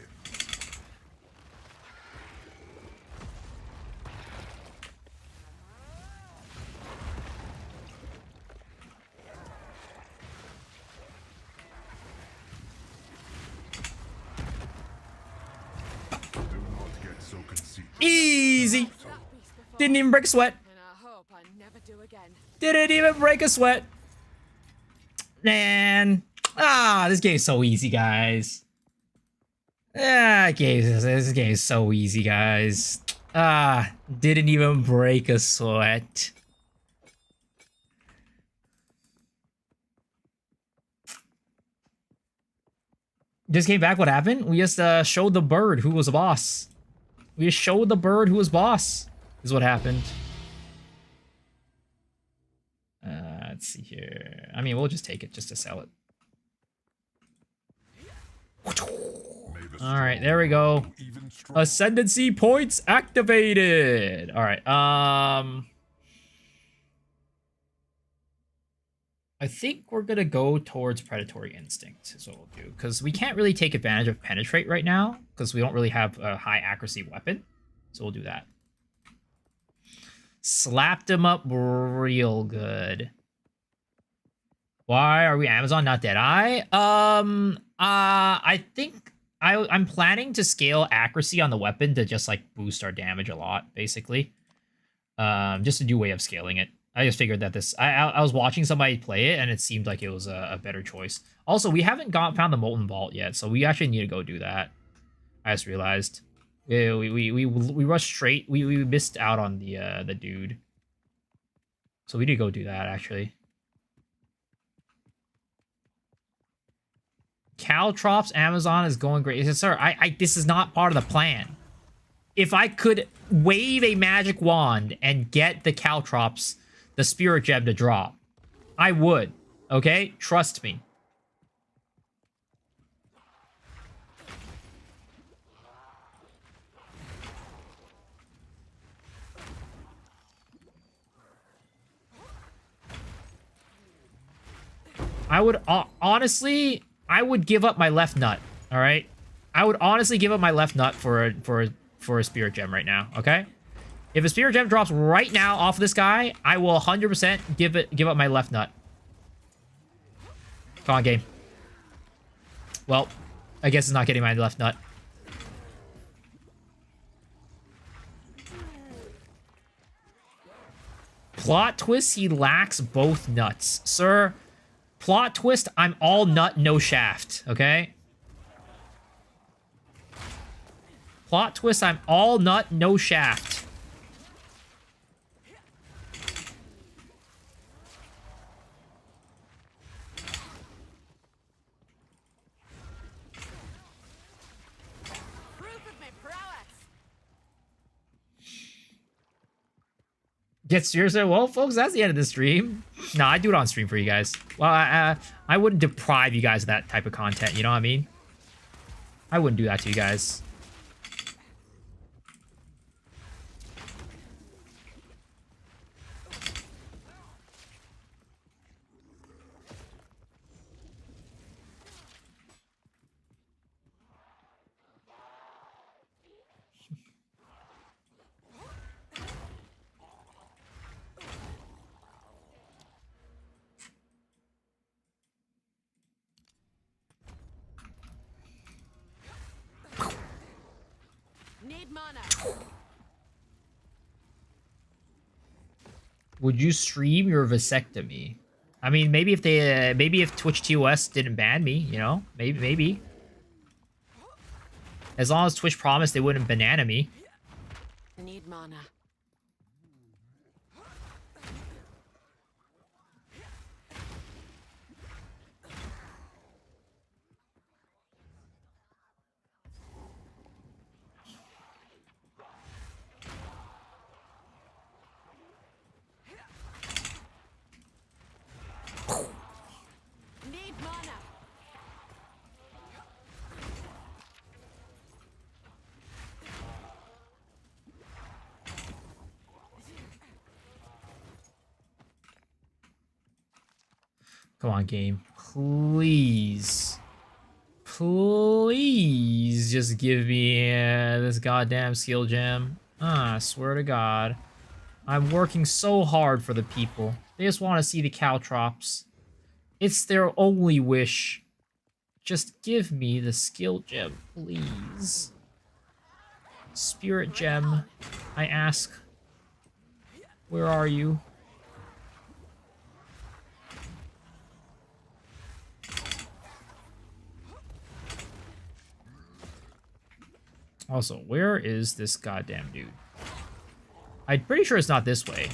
Do not get so conceited. Easy. That beast before, Didn't even break a sweat. and I hope I never do again. Didn't even break a sweat. Man. This game's so easy, guys. This game's so easy, guys. Didn't even break a sweat. Just came back, what happened? We just showed the bird who was boss. We just showed the bird who was boss, is what happened. Let's see here. I mean, we'll just take it just to sell it. All right, there we go. Even stronger. Ascendancy points activated. All right. I think we're gonna go towards Predatory Instinct is what we'll do, because we can't really take advantage of Penetrate right now because we don't really have a high accuracy weapon. So we'll do that. Slapped him up real good. Why are we Amazon, not Deadeye? I think I'm planning to scale accuracy on the weapon to just like boost our damage a lot, basically. Just a new way of scaling it. I just figured that this. I was watching somebody play it, and it seemed like it was a better choice. Also, we haven't found the Molten Vault yet, so we actually need to go do that. I just realized. Yeah, we rushed straight. We missed out on the dude. So we need to go do that actually. Caltrops Amazon is going great. He says, sir, this is not part of the plan. If I could wave a magic wand and get the Caltrops, the Spirit Gem to drop, I would. Okay? Trust me. I would honestly, I would give up my left nut. All right, I would honestly give up my left nut for a Spirit Gem right now. Okay, if a Spirit Gem drops right now off of this guy, I will 100% give up my left nut. Come on, game. Well, I guess it's not getting my left nut. Plot twist: he lacks both nuts, sir. Plot twist, I'm all nut, no shaft, okay? Plot twist, I'm all nut, no shaft. Proof of my prowess. Get serious. Well, folks, that's the end of the stream. No, I do it on stream for you guys. Well, I wouldn't deprive you guys of that type of content, you know what I mean? I wouldn't do that to you guys. Need mana. Would you stream your vasectomy? I mean, maybe if they, maybe if Twitch TOS didn't ban me, you know, maybe. As long as Twitch promised they wouldn't banana me. Need mana. Need mana. Come on, game. Please. Please just give me this goddamn skill gem. I swear to God. I'm working so hard for the people. They just want to see the Caltrops. It's their only wish. Just give me the skill gem, please. Spirit gem, I ask. Where are you? Also, where is this goddamn dude? I'm pretty sure it's not this way.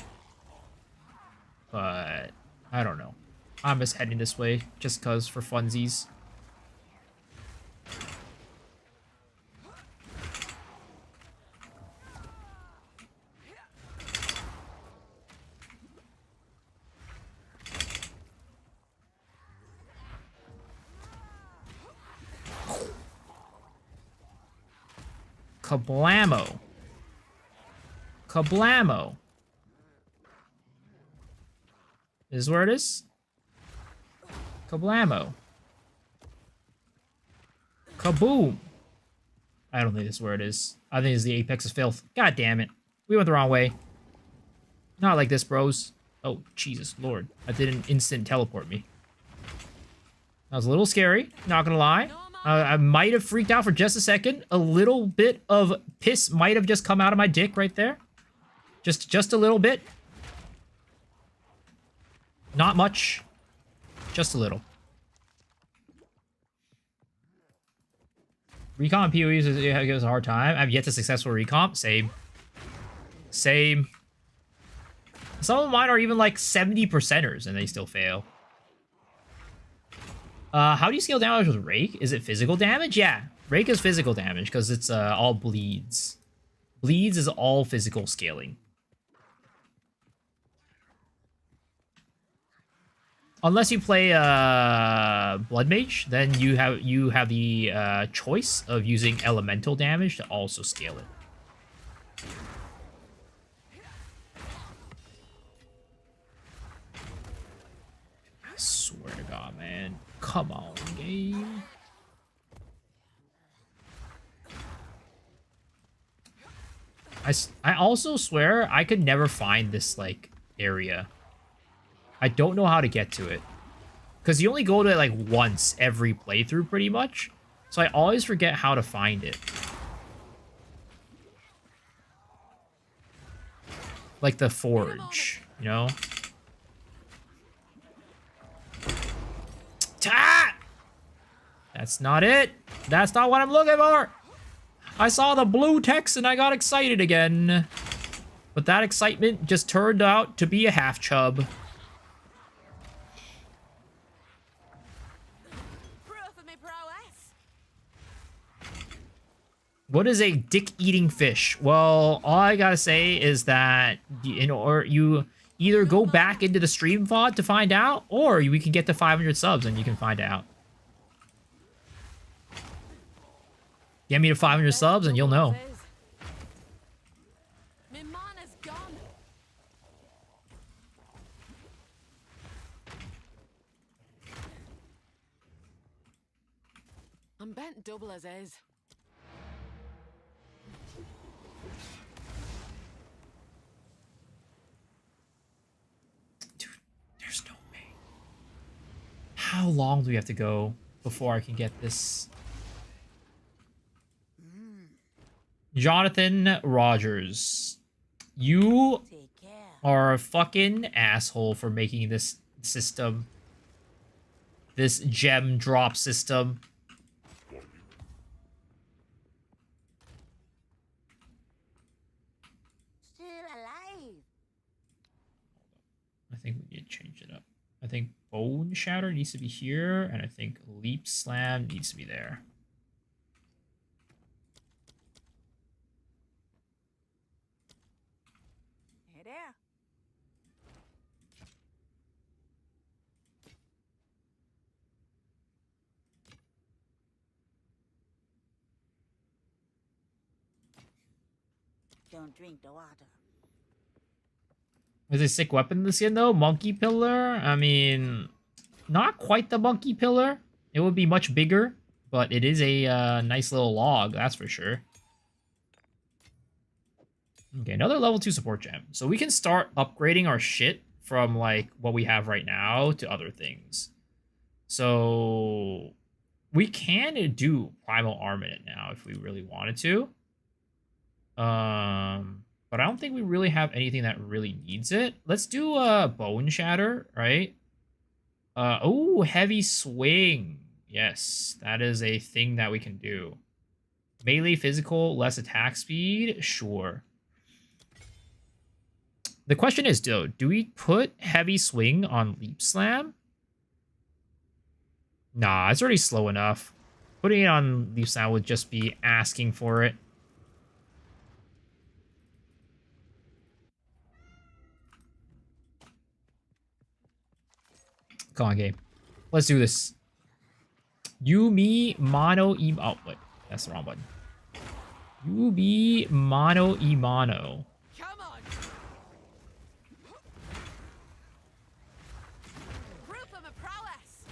But I don't know. I'm just heading this way just cause for funsies. Kablamo. Kablamo. This is where it is? Kablamo. Kaboom. I don't think this is where it is. I think it's the apex of filth. God damn it. We went the wrong way. Not like this, bros. Oh, Jesus Lord. That didn't instant teleport me. That was a little scary, not gonna lie. I might have freaked out for just a second. A little bit of piss might have just come out of my dick right there. Just a little bit. Not much. Just a little. Recomp PoEs gives a hard time. I've yet to successful recomp. Same. Same. Some of mine are even like 70%ers and they still fail. How do you scale damage with Rake? Is it physical damage? Yeah, Rake is physical damage because it's all bleeds. Bleeds is all physical scaling. Unless you play Blood Mage, then you have the choice of using elemental damage to also scale it. I swear to God, man. Come on, game. I also swear I could never find this, like, area. I don't know how to get to it. Because you only go to it, like, once every playthrough, pretty much. So I always forget how to find it. Like the forge, you know? That's not it. That's not what I'm looking for. I saw the blue text and I got excited again. But that excitement just turned out to be a half chub. What is a dick-eating fish? Well, all I gotta say is that you either go back into the stream VOD to find out, or we can get to 500 subs and you can find out. Get me to 500 subs and you'll know. My mana's gone. I'm bent double as is. Dude, there's no way. How long do we have to go before I can get this? Jonathan Rogers, you are a fucking asshole for making this system. This gem drop system. Still alive. I think we need to change it up. I think Bone Shatter needs to be here, and I think Leap Slam needs to be there. Hey there. Don't drink the water. Is a sick weapon in the skin though? Monkey Pillar? I mean, not quite the Monkey Pillar. It would be much bigger, but it is a nice little log, that's for sure. Okay, another level 2 support gem. So we can start upgrading our shit from like what we have right now to other things. So we can do Primal Armament now if we really wanted to. But I don't think we really have anything that really needs it. Let's do Bone Shatter, right? Oh, Heavy Swing. Yes, that is a thing that we can do. Melee physical, less attack speed? Sure. The question is, though, do we put Heavy Swing on Leap Slam? Nah, it's already slow enough. Putting it on Leap Slam would just be asking for it. Come on, game. Let's do this. You, me, mono, e... Oh, wait. That's the wrong button. You, be, mono, e, mono. Come on. Proof of my prowess.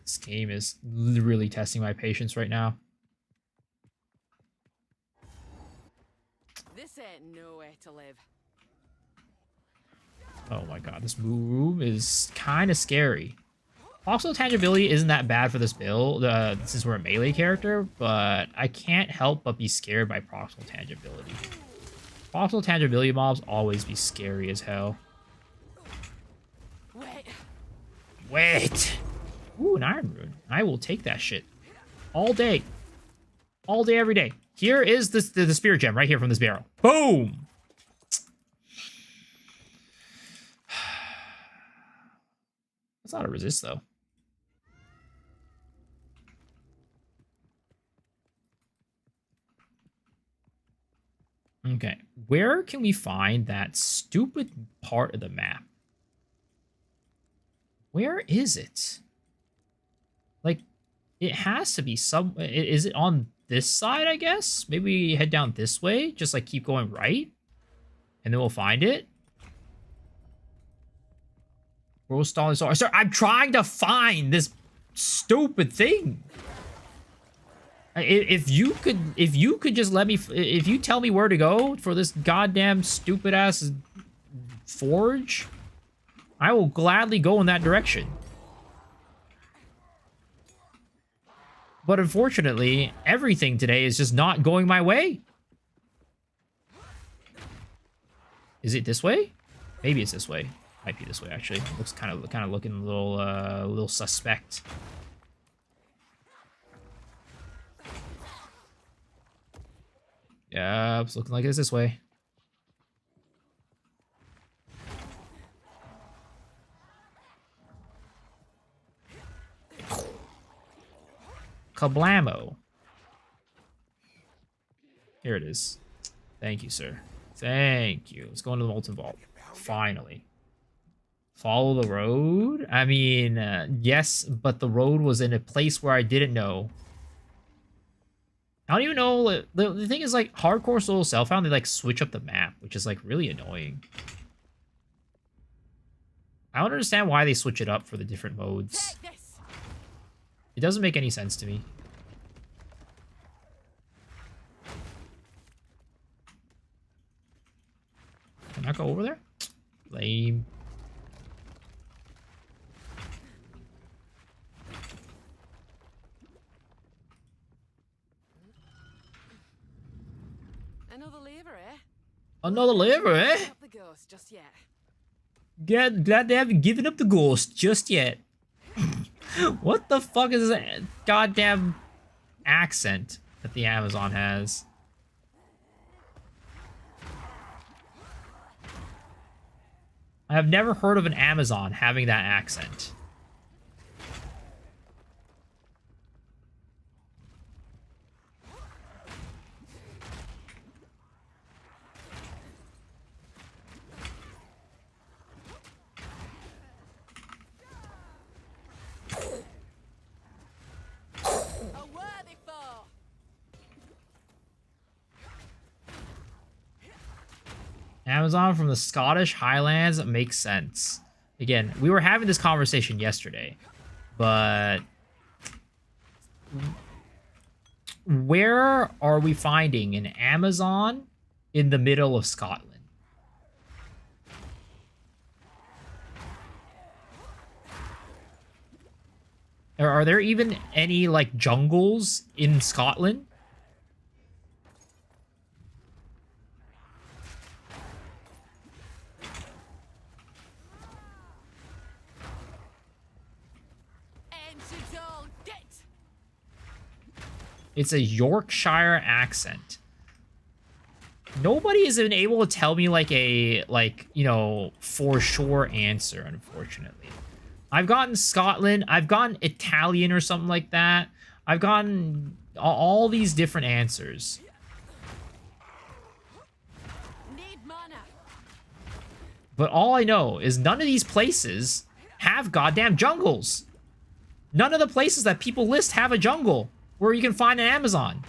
This game is really testing my patience right now. This ain't no way to live. Oh my god, this move is kind of scary. Also, tangibility isn't that bad for this build, since we're a melee character, but I can't help but be scared by proximal tangibility. Proximal tangibility mobs always be scary as hell. Wait! Ooh, an Iron Rune. I will take that shit. All day. All day, every day. Here is the Spirit Gem right here from this barrel. Boom! That's not a resist, though. Okay, where can we find that stupid part of the map? Where is it? Like, it has to be some... Is it on this side, I guess? Maybe we head down this way, just like keep going right, and then we'll find it. Rose stalling. Sorry, I'm trying to find this stupid thing. If you could just let me, if you tell me where to go for this goddamn stupid ass forge, I will gladly go in that direction. But unfortunately, everything today is just not going my way. Is it this way? Maybe it's this way. Might be this way actually. Looks kind of looking a little suspect. Yeah, it's looking like it's this way. Kablamo. Here it is. Thank you, sir. Thank you. Let's go into the Molten Vault. Finally. Follow the road? I mean, yes, but the road was in a place where I didn't know. I don't even know. The thing is, like, hardcore solo self-found, they, like, switch up the map, which is, like, really annoying. I don't understand why they switch it up for the different modes. It doesn't make any sense to me. Can I go over there? Lame. Another lever, eh? Another lever, eh? Not the ghost just yet. Glad they haven't given up the ghost just yet. What the fuck is that goddamn accent that the Amazon has? I have never heard of an Amazon having that accent. Amazon from the Scottish Highlands makes sense. Again, we were having this conversation yesterday, but where are we finding an Amazon in the middle of Scotland? Are there even any, like, jungles in Scotland? It's a Yorkshire accent. Nobody has been able to tell me, like, a, like, you know, for sure answer, unfortunately. I've gotten Scotland. I've gotten Italian or something like that. I've gotten all these different answers. Need mana. But all I know is none of these places have goddamn jungles. None of the places that people list have a jungle where you can find an Amazon.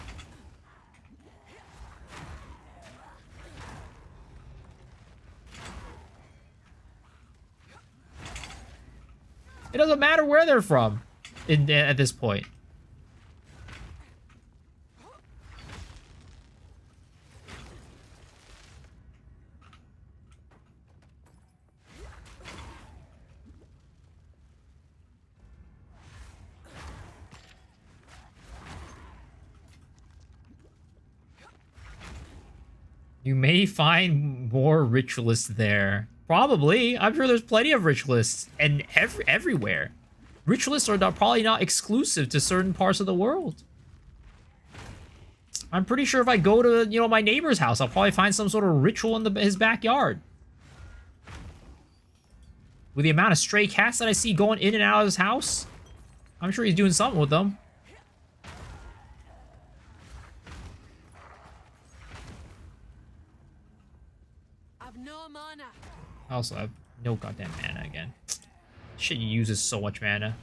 It doesn't matter where they're from at this point. You may find more ritualists there. Probably. I'm sure there's plenty of ritualists and everywhere. Ritualists are probably not exclusive to certain parts of the world. I'm pretty sure if I go to, you know, my neighbor's house, I'll probably find some sort of ritual in his backyard. With the amount of stray cats that I see going in and out of his house, I'm sure he's doing something with them. I also have no goddamn mana again. Shit uses so much mana.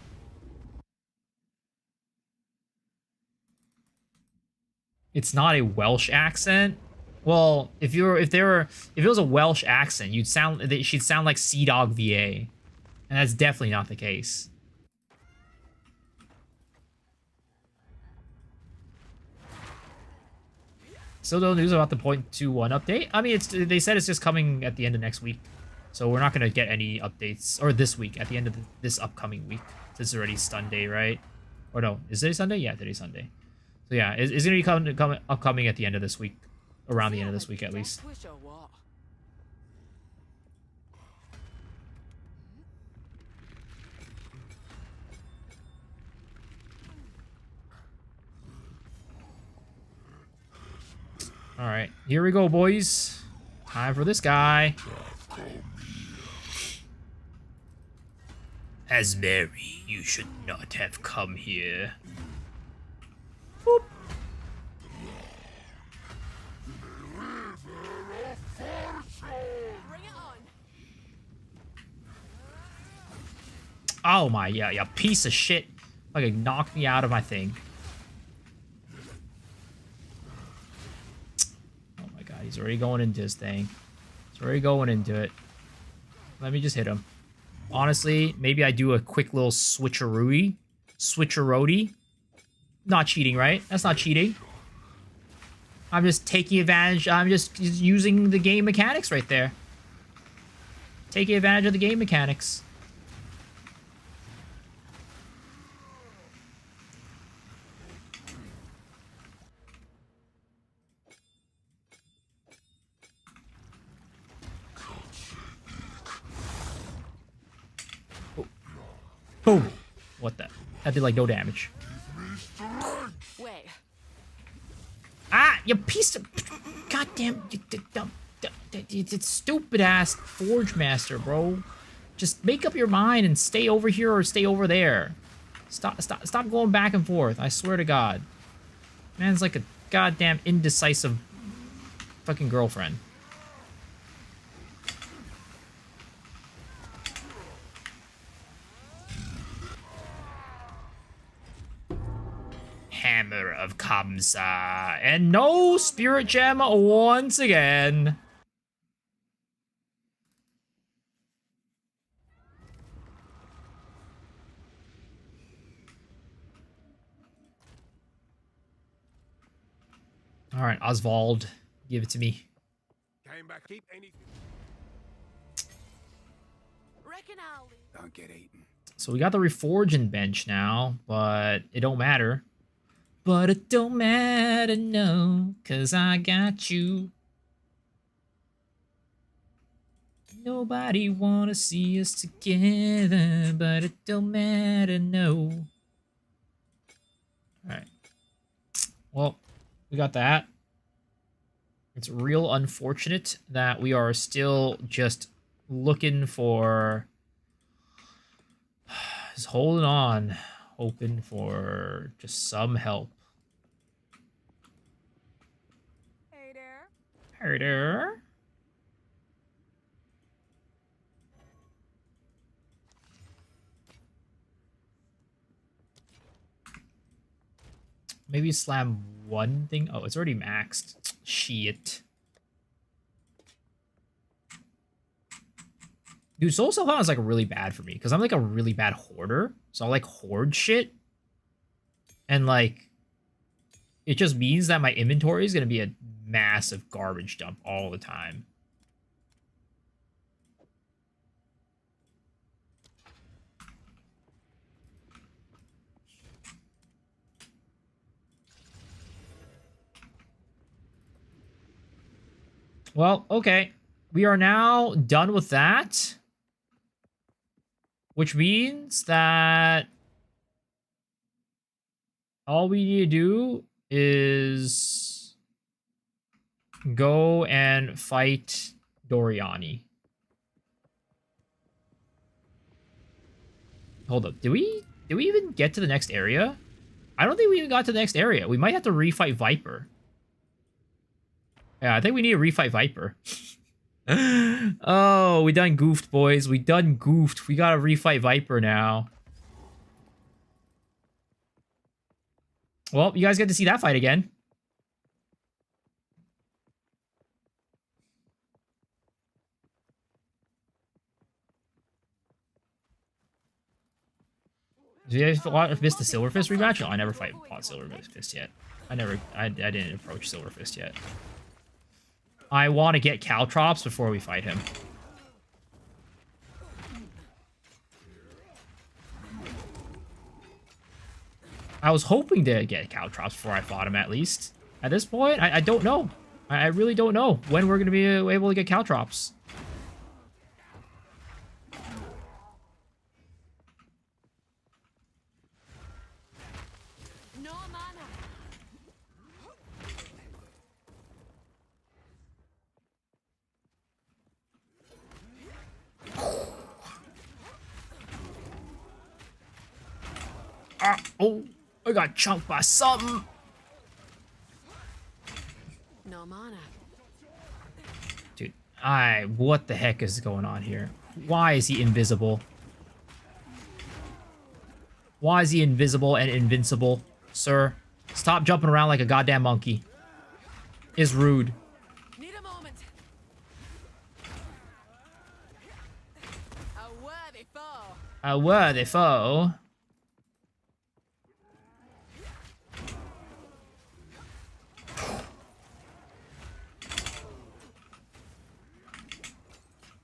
It's not a Welsh accent. Well, if it was a Welsh accent, she'd sound like Sea Dog VA, and that's definitely not the case. Still no news about the 0.21 update. I mean, they said it's just coming at the end of next week. So we're not going to get any updates, or this week, at the end of this upcoming week. It's already Sunday, right? Or no, is it Sunday? Yeah, today's Sunday. So yeah, it's going to be upcoming at the end of this week. Around the end of this week, at least. Alright, here we go, boys. Time for this guy. As Mary, you should not have come here. Boop. Bring it on. Oh my, yeah, yeah, piece of shit. Fucking knocked me out of my thing. Oh my god, he's already going into his thing. He's already going into it. Let me just hit him. Honestly, maybe I do a quick little switcheroo. Not cheating, right? That's not cheating. I'm just taking advantage. I'm just using the game mechanics right there. Taking advantage of the game mechanics. Oh. Boom. What the? That did like no damage. Way. Ah, you piece of goddamn, it's stupid ass Forge Master, bro. Just make up your mind and stay over here or stay over there. Stop going back and forth. I swear to God, man's like a goddamn indecisive fucking girlfriend. Hammer of Kamsa. And no Spirit Gem once again. Alright, Oswald. Give it to me. Came back. Keep anything. Reckon I'll leave. Don't get eaten. So we got the Reforging bench now, but it don't matter. But it don't matter, no, 'cause I got you. Nobody wanna see us together, but it don't matter, no. Alright. Well, we got that. It's real unfortunate that we are still just looking for... just holding on, hoping for just some help. Hey there. Hey there. Maybe slam one thing. Oh, it's already maxed. Shit. Dude, Soul Self-Found is like really bad for me because I'm like a really bad hoarder. So I like hoard shit. And like, it just means that my inventory is going to be a massive garbage dump all the time. Well, okay. We are now done with that. Which means that all we need to do is go and fight Doriani. Hold up. Did we even get to the next area? I don't think we even got to the next area. We might have to refight Viper. Yeah, I think we need to refight Viper. Oh, we done goofed, boys. We done goofed. We gotta refight Viper now. Well, you guys get to see that fight again. Did you guys miss the Silverfist rematch? No, I never fought Silverfist yet. I didn't approach Silverfist yet. I want to get Caltrops before we fight him. I was hoping to get Caltrops before I fought him, at least. At this point, I don't know. I really don't know when we're going to be able to get Caltrops. No mana. Oh, I got chunked by something. No mana. Dude, what the heck is going on here? Why is he invisible? Why is he invisible and invincible, sir? Stop jumping around like a goddamn monkey. Is rude. Need a moment. A worthy foe. A worthy foe.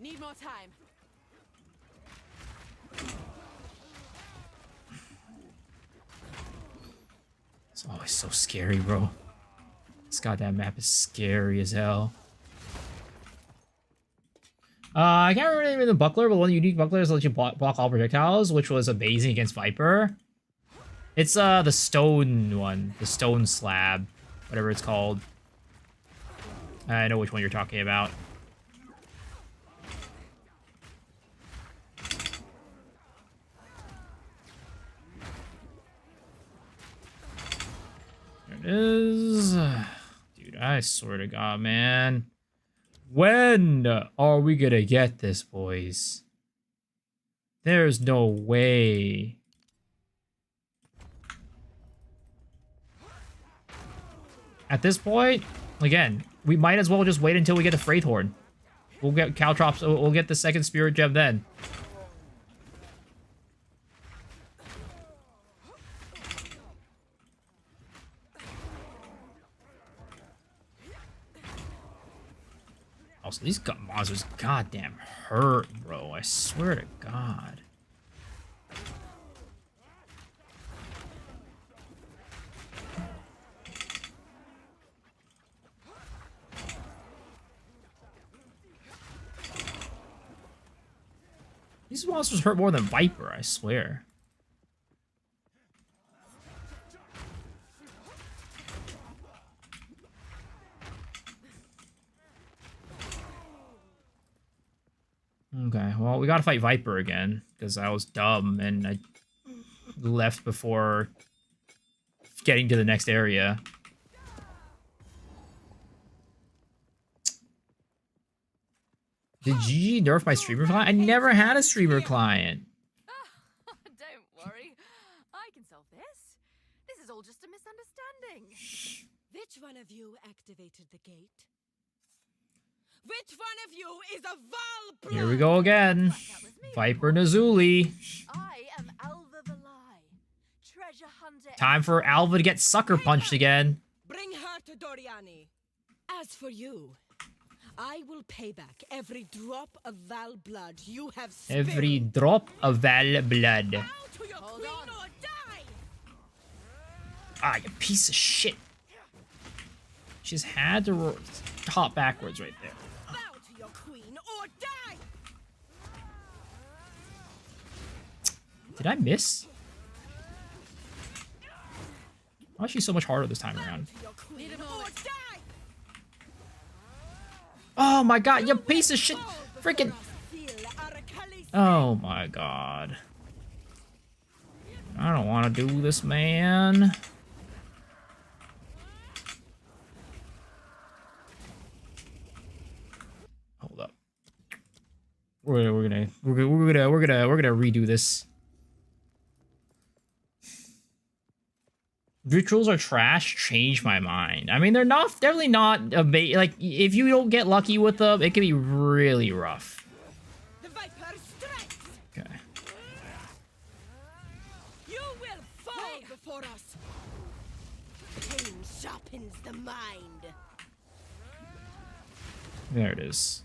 Need more time. It's always so scary, bro. This goddamn map is scary as hell. I can't remember the buckler, but one of the unique bucklers lets you block all projectiles, which was amazing against Viper. It's the stone one, the stone slab, whatever it's called. I know which one you're talking about. There it is. Dude, I swear to God, man. When are we gonna get this, boys? There's no way. At this point, again, we might as well just wait until we get the Wraithhorn. We'll get Caltrops, we'll get the second Spirit Gem then. Also, these monsters goddamn hurt, bro. I swear to God. These monsters hurt more than Viper, I swear. Okay, well, we gotta fight Viper again, because I was dumb and I left before getting to the next area. Did GG nerf my streamer client? I never had a streamer client. Don't worry. I can solve this. This is all just a misunderstanding. Which one of you activated the gate? Which one of you is a Val? Here we go again. Viper Nazuli. I am Alva Valai, treasure hunter. Time for Alva to get sucker punched again. Bring her to Doriani. As for you, I will pay back every drop of Val blood you have spilled. Every drop of Val blood. Bow to your queen or die. Ah, you piece of shit. She's had to hop backwards right there. Bow to your queen or die. Did I miss? Why is she so much harder this time around? To your queen or die. Oh my God, you piece of shit. Freaking. Oh my God. I don't want to do this, man. Hold up. We're gonna redo this. Rituals are trash. Change my mind. I mean, they're definitely not like, if you don't get lucky with them, it can be really rough. The Viper strikes. Okay. You will fall before us. Pain sharpens the mind. There it is.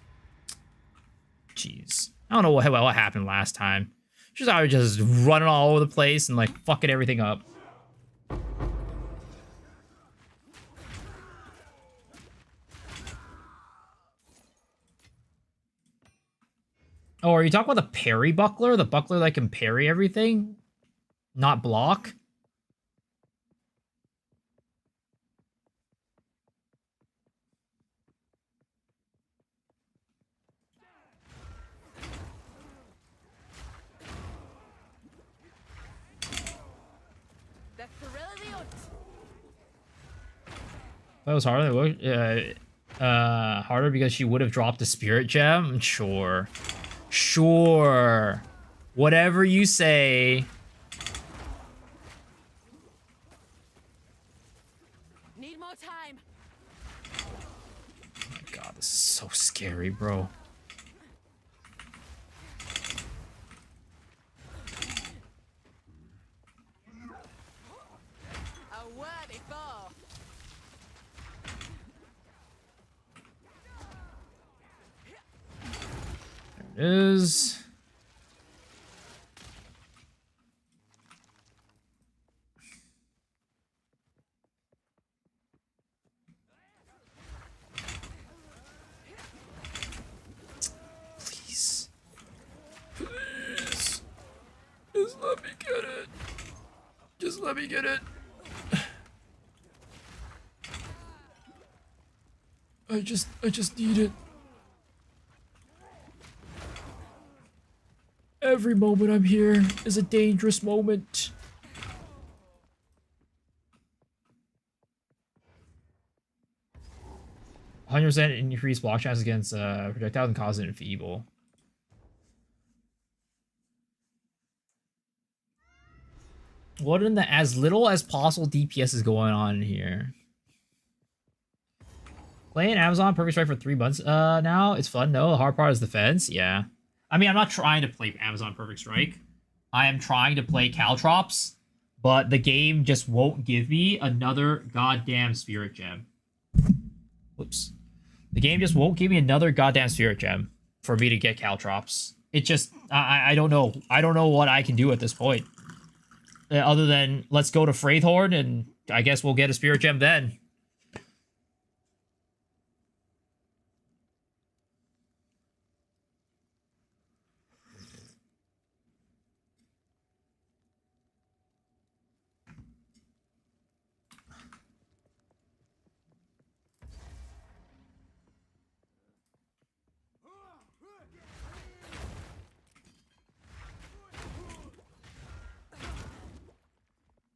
Jeez. I don't know what happened last time. She's always just running all over the place and like fucking everything up. Oh, are you talking about the parry buckler? The buckler that can parry everything? Not block? That was harder. Harder because she would have dropped a spirit gem? Sure. Sure. Whatever you say. scary, bro. A worthy foe. There it is. Please. Please. Just let me get it. Just let me get it. I just need it. Every moment I'm here is a dangerous moment. %, increased block chance against projectiles and cause it enfeeble. What in the as little as possible DPS is going on in here? Playing Amazon Perfect Strike for 3 months now. It's fun. No, the hard part is defense. Yeah. I mean, I'm not trying to play Amazon Perfect Strike. I am trying to play Caltrops, but the game just won't give me another goddamn Spirit Gem. Whoops. The game just won't give me another goddamn Spirit Gem for me to get Caltrops. It just, I don't know. I don't know what I can do at this point. Other than, let's go to Freithorn, and I guess we'll get a Spirit Gem then.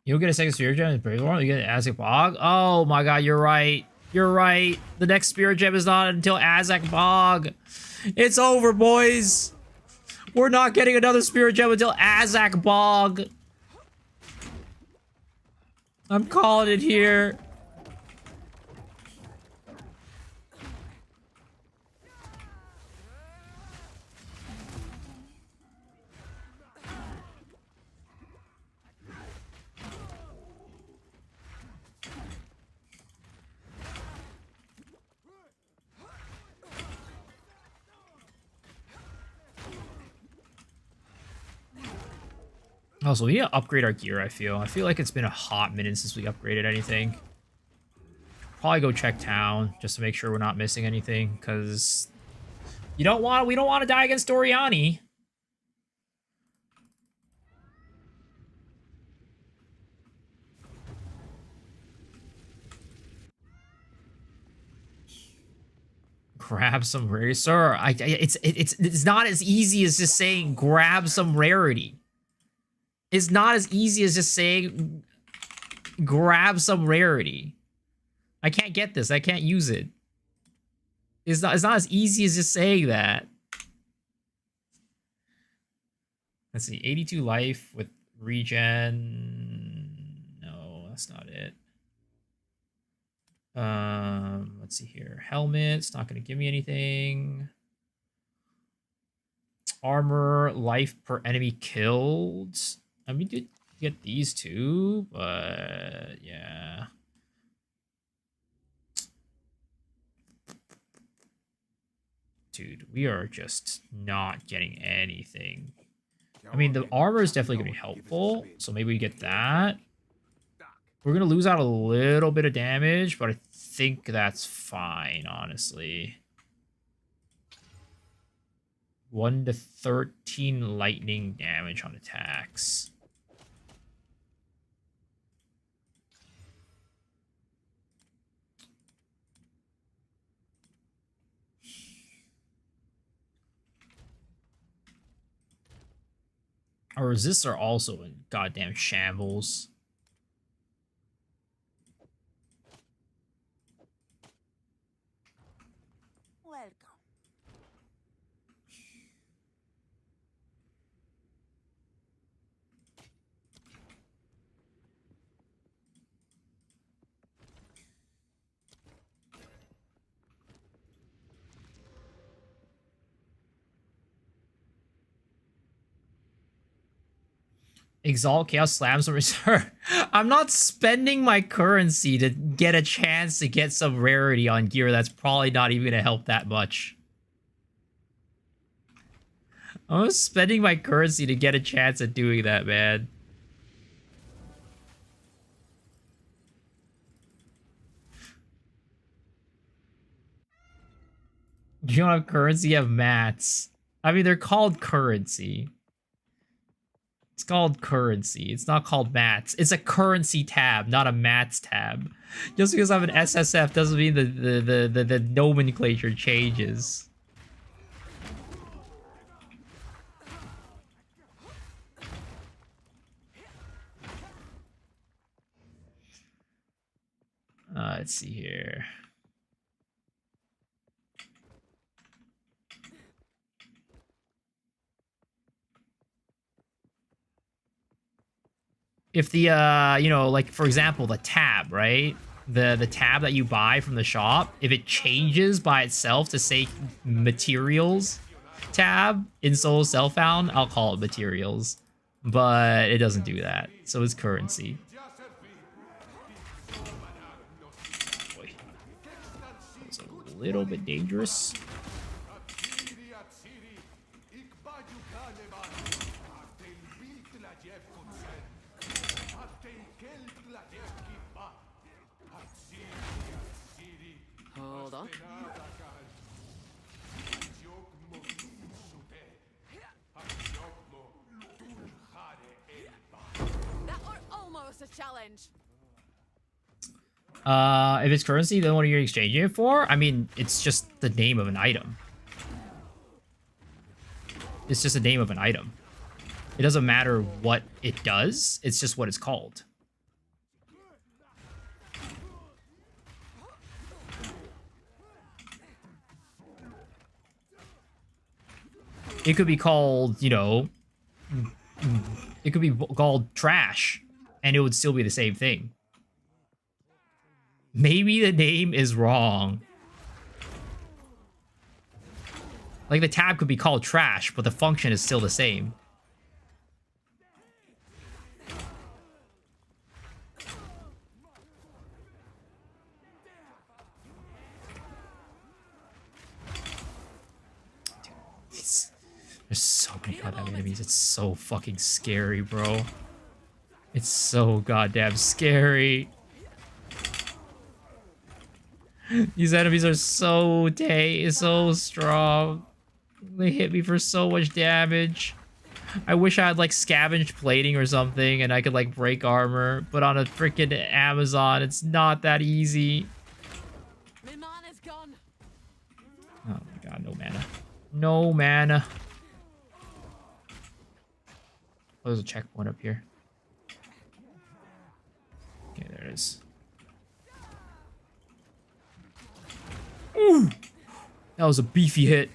You don't get a second Spirit Gem in Braveworm, you get an Azak Bog? Oh my god, you're right. You're right. The next Spirit Gem is not until Azak Bog. It's over, boys. We're not getting another Spirit Gem until Azak Bog. I'm calling it here. Also, we need to upgrade our gear, I feel. I feel like it's been a hot minute since we upgraded anything. Probably go check town just to make sure we're not missing anything, because we don't want to die against Doriani. Grab some rarity, sir. It's not as easy as just saying grab some rarity. It's not as easy as just saying grab some rarity. I can't get this. I can't use it. It's not as easy as just saying that. Let's see. 82 life with regen. No, that's not it. Let's see here. Helmet's not going to give me anything. Armor, life per enemy killed. I mean, did get these two, but yeah. Dude, we are just not getting anything. I mean, the armor is definitely going to be helpful, so maybe we get that. We're going to lose out a little bit of damage, but I think that's fine, honestly. 1 to 13 lightning damage on attacks. Our resists are also in goddamn shambles. Welcome. Exalt Chaos Slams from reserve. I'm not spending my currency to get a chance to get some rarity on gear that's probably not even gonna help that much. I'm spending my currency to get a chance at doing that, man. You don't have currency, you have mats. I mean, they're called currency. It's called currency. It's not called mats. It's a currency tab, not a mats tab. Just because I have an SSF doesn't mean the nomenclature changes. Let's see here. If the you know, like for example, the tab, right? The tab that you buy from the shop, if it changes by itself to say materials tab in Solo Self-Found, I'll call it materials. But it doesn't do that. So it's currency. Boy. That was a little bit dangerous. Hold on. That was almost a challenge. If it's currency, then what are you exchanging it for? I mean, it's just the name of an item. It's just the name of an item. It doesn't matter what it does. It's just what it's called. It could be called, you know, it could be called trash, and it would still be the same thing. Maybe the name is wrong. Like the tab could be called trash, but the function is still the same. There's so many goddamn enemies. It's so fucking scary, bro. It's so goddamn scary. These enemies are so so strong. They hit me for so much damage. I wish I had like scavenged plating or something and I could like break armor, but on a freaking Amazon, it's not that easy. My mana's gone. Oh my god, no mana. No mana. Oh, there's a checkpoint up here. Okay, there it is. Ooh! That was a beefy hit.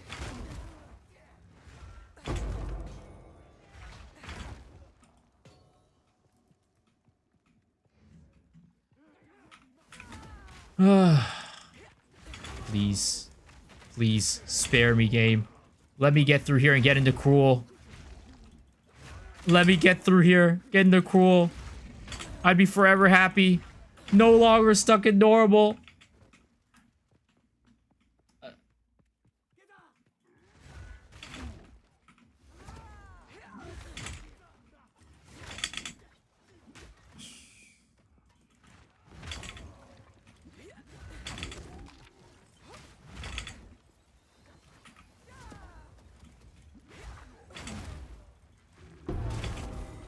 Please. Please, spare me, game. Let me get through here and get into Cruel. Let me get through here. Get into Cruel. I'd be forever happy. No longer stuck in normal.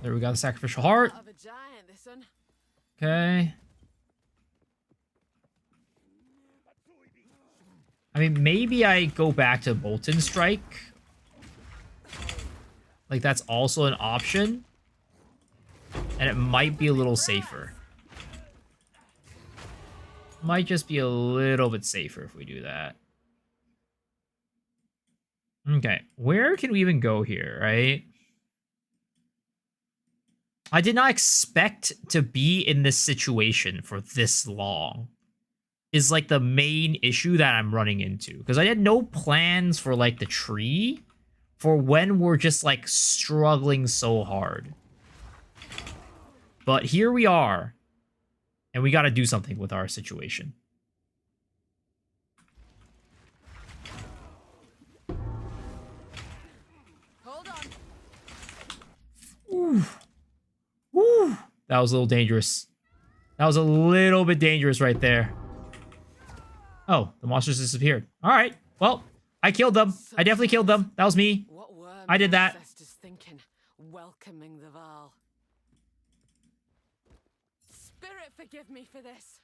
There we got the sacrificial heart. Of a giant, this one. Okay. I mean, maybe I go back to Molten Strike. Like, that's also an option. And it might be a little safer. Might just be a little bit safer if we do that. Okay, where can we even go here, right? I did not expect to be in this situation for this long. Is like the main issue that I'm running into. Because I had no plans for like the tree for when we're just like struggling so hard. But here we are. And we got to do something with our situation. Hold on. Ooh. Ooh. That was a little dangerous. That was a little bit dangerous right there. Oh, the monsters disappeared. All right. Well, I killed them. I definitely killed them. That was me. What were I did that. ancestors thinking, welcoming the Val? Spirit, forgive me for this.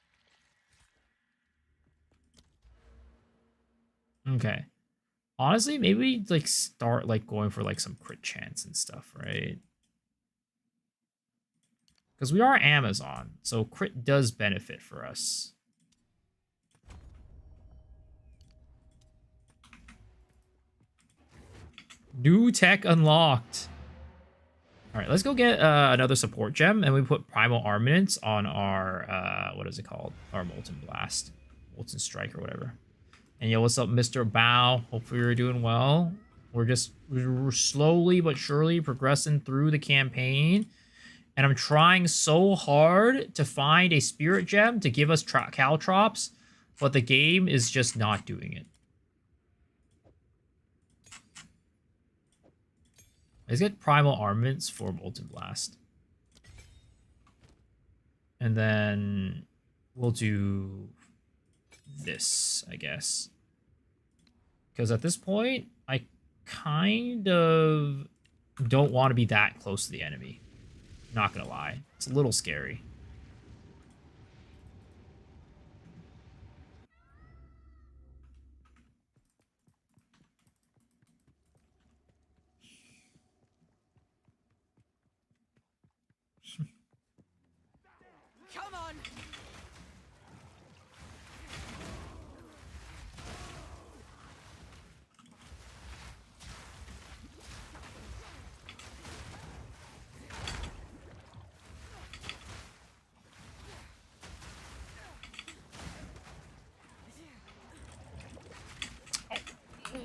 Okay. Honestly, maybe we like start like going for like some crit chance and stuff, right? Because we are Amazon, so crit does benefit for us. New tech unlocked. All right, let's go get another support gem, and we put primal armaments on our what is it called? Our molten blast, molten strike, or whatever. And yo, what's up, Mr. Bao? Hopefully you're doing well. We're slowly but surely progressing through the campaign, and I'm trying so hard to find a spirit gem to give us Caltrops, but the game is just not doing it. Let's get primal armaments for molten blast, and then we'll do this, I guess, because at this point I kind of don't want to be that close to the enemy. Not gonna lie, it's a little scary. Come on!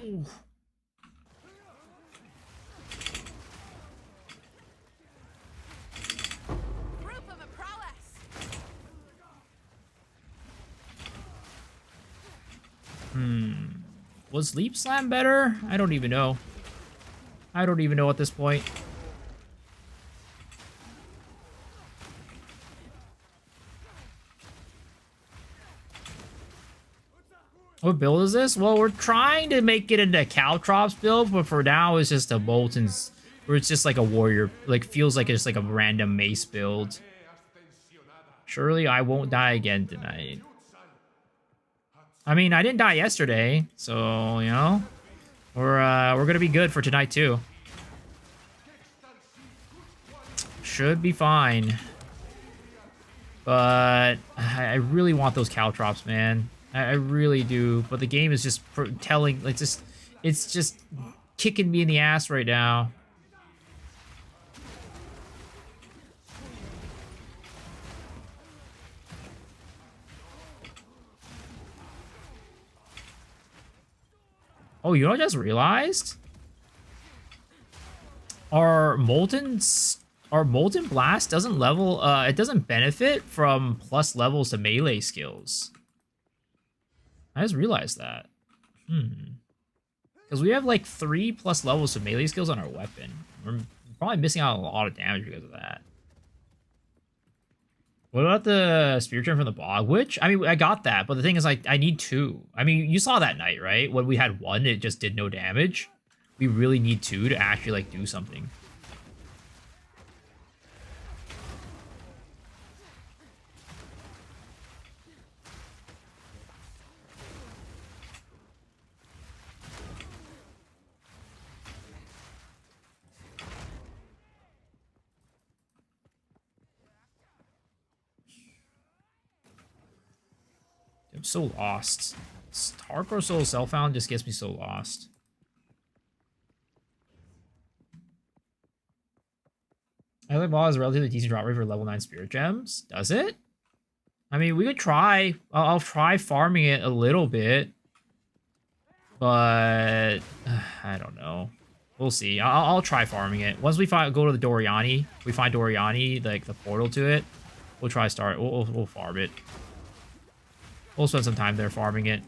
Ooh. Proof of a prowess. Was Leap Slam better? I don't even know. I don't even know at this point. What build is this? Well, we're trying to make it into a Caltrops build, but for now it's just a Molten's, where it's just like a warrior, like feels like it's like a random mace build. Surely I won't die again tonight. I mean, I didn't die yesterday, so you know, we're gonna be good for tonight too. Should be fine. But I really want those Caltrops, man. I really do, but the game is just telling, like, it's just kicking me in the ass right now. Oh, you know what I just realized? Our molten blast doesn't level, it doesn't benefit from plus levels to melee skills. I just realized that. Because we have like 3+ levels of melee skills on our weapon. We're probably missing out on a lot of damage because of that. What about the Spirit Gem from the Bog Witch? I mean, I got that, but the thing is, like, I need 2. I mean, you saw that night, right? When we had 1, it just did no damage. We really need 2 to actually, like, do something. I'm so lost. Hardcore Soul Self-Found just gets me so lost. I think ball has a relatively decent drop rate for level 9 Spirit Gems. Does it? I mean, we could try. I'll try farming it a little bit. But I don't know. We'll see. I'll try farming it. Once we go to the Doriani, we find Doriani, like the portal to it. We'll try start. We'll farm it. We'll spend some time there farming it.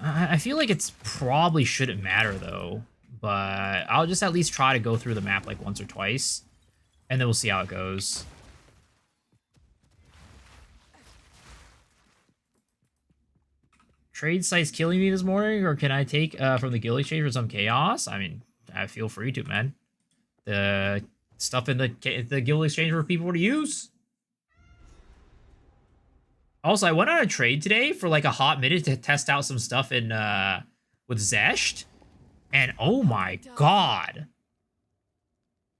I feel like it's probably shouldn't matter though, but I'll just at least try to go through the map like once or twice, and then we'll see how it goes. Trade sites killing me this morning, or can I take from the guild exchange for some chaos? I mean, I feel free to, man. The stuff in the guild exchange for people to use. Also, I went on a trade today for like a hot minute to test out some stuff in with Zesht, and oh my god,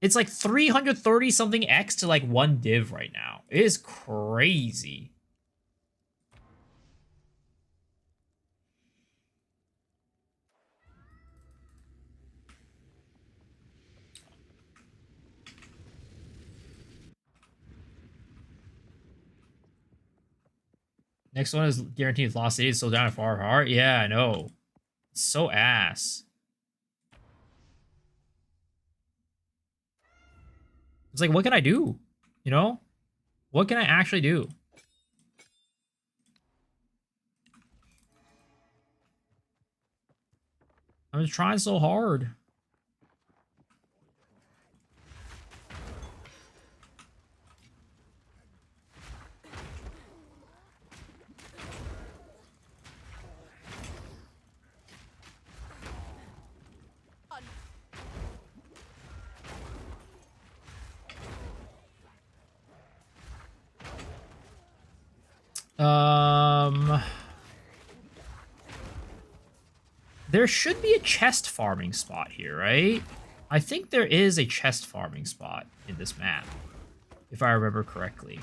it's like 330 something X to like 1 div right now. It is crazy. Next one is guaranteed lost days, so down at far heart. Yeah, I know. It's so ass. It's like, what can I do? You know? What can I actually do? I'm just trying so hard. There should be a chest farming spot here, right? I think there is a chest farming spot in this map, if I remember correctly.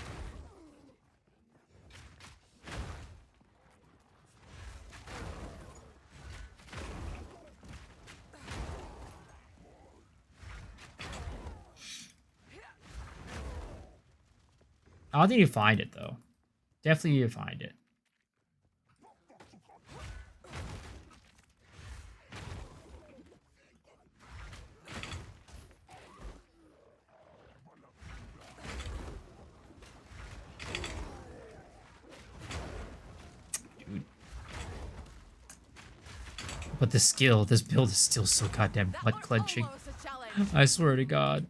I think you find it, though. Definitely need to find it. Dude. But this build is still so goddamn butt clenching. I swear to God.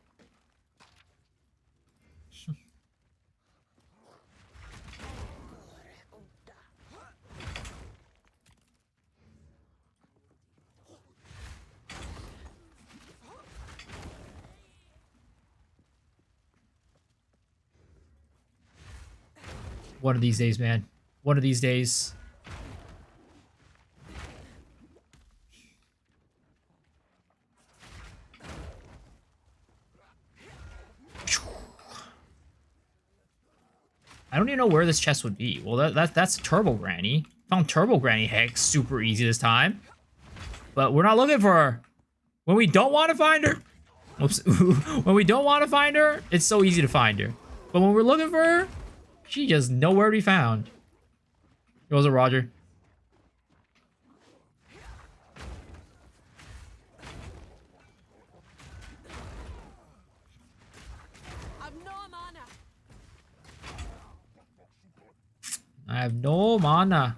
One of these days, man. One of these days. I don't even know where this chest would be. Well, that's Turbo Granny. Found Turbo Granny Hex super easy this time. But we're not looking for her. When we don't want to find her... Oops. When we don't want to find her, it's so easy to find her. But when we're looking for her... She just nowhere to be found. Here goes a Roger. I have no mana.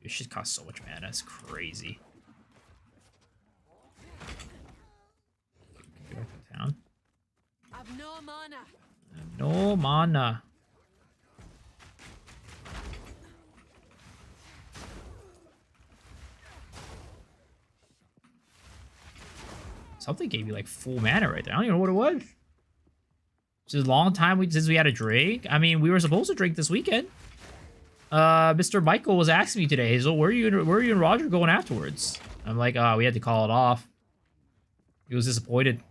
This shit costs so much mana. It's crazy. Get back to town. I have no mana. I have no mana. Something gave me like full mana right there. I don't even know what it was. It's a long time since we had a drink. I mean, we were supposed to drink this weekend. Mr. Michael was asking me today, so where are you and Roger going afterwards? I'm like, we had to call it off. He was disappointed.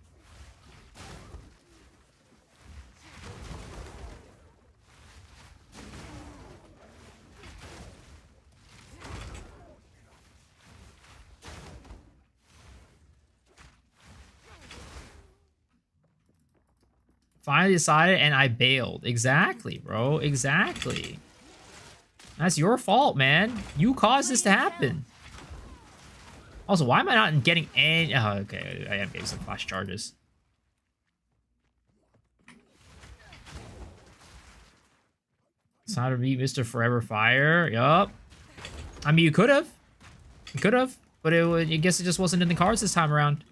Finally decided and I bailed. Exactly, bro. Exactly. That's your fault, man. You caused this to happen. Also, why am I not getting any... Oh, okay. I am getting some flash charges. It's how to beat Mr. Forever Fire. Yup. I mean, you could have. You could have. But I guess it just wasn't in the cards this time around.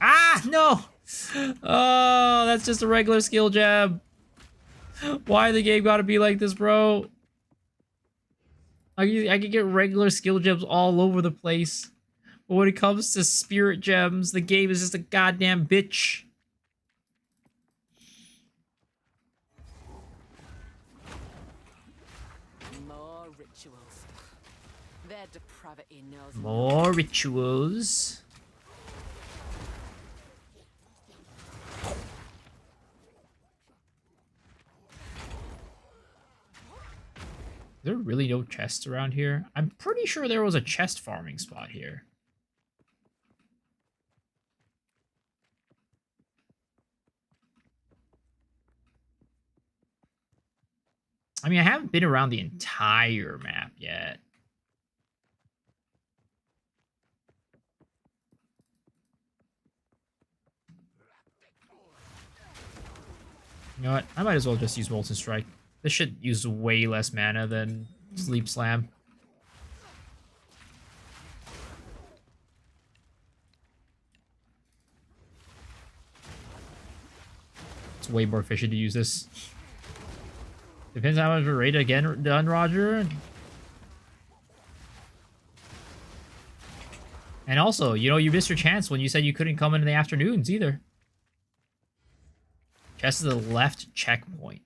Ah, no. Oh, that's just a regular skill jab. Why the game gotta be like this, bro? I could get regular skill gems all over the place. But when it comes to spirit gems, the game is just a goddamn bitch. More rituals. Their depravity knows More rituals. Is there really no chests around here? I'm pretty sure there was a chest farming spot here. I mean, I haven't been around the entire map yet. You know what? I might as well just use Molten Strike. This should use way less mana than Sleep Slam. It's way more efficient to use this. Depends how much we're rated again done, Roger. And also, you know, you missed your chance when you said you couldn't come in the afternoons either. Chest is the left checkpoint.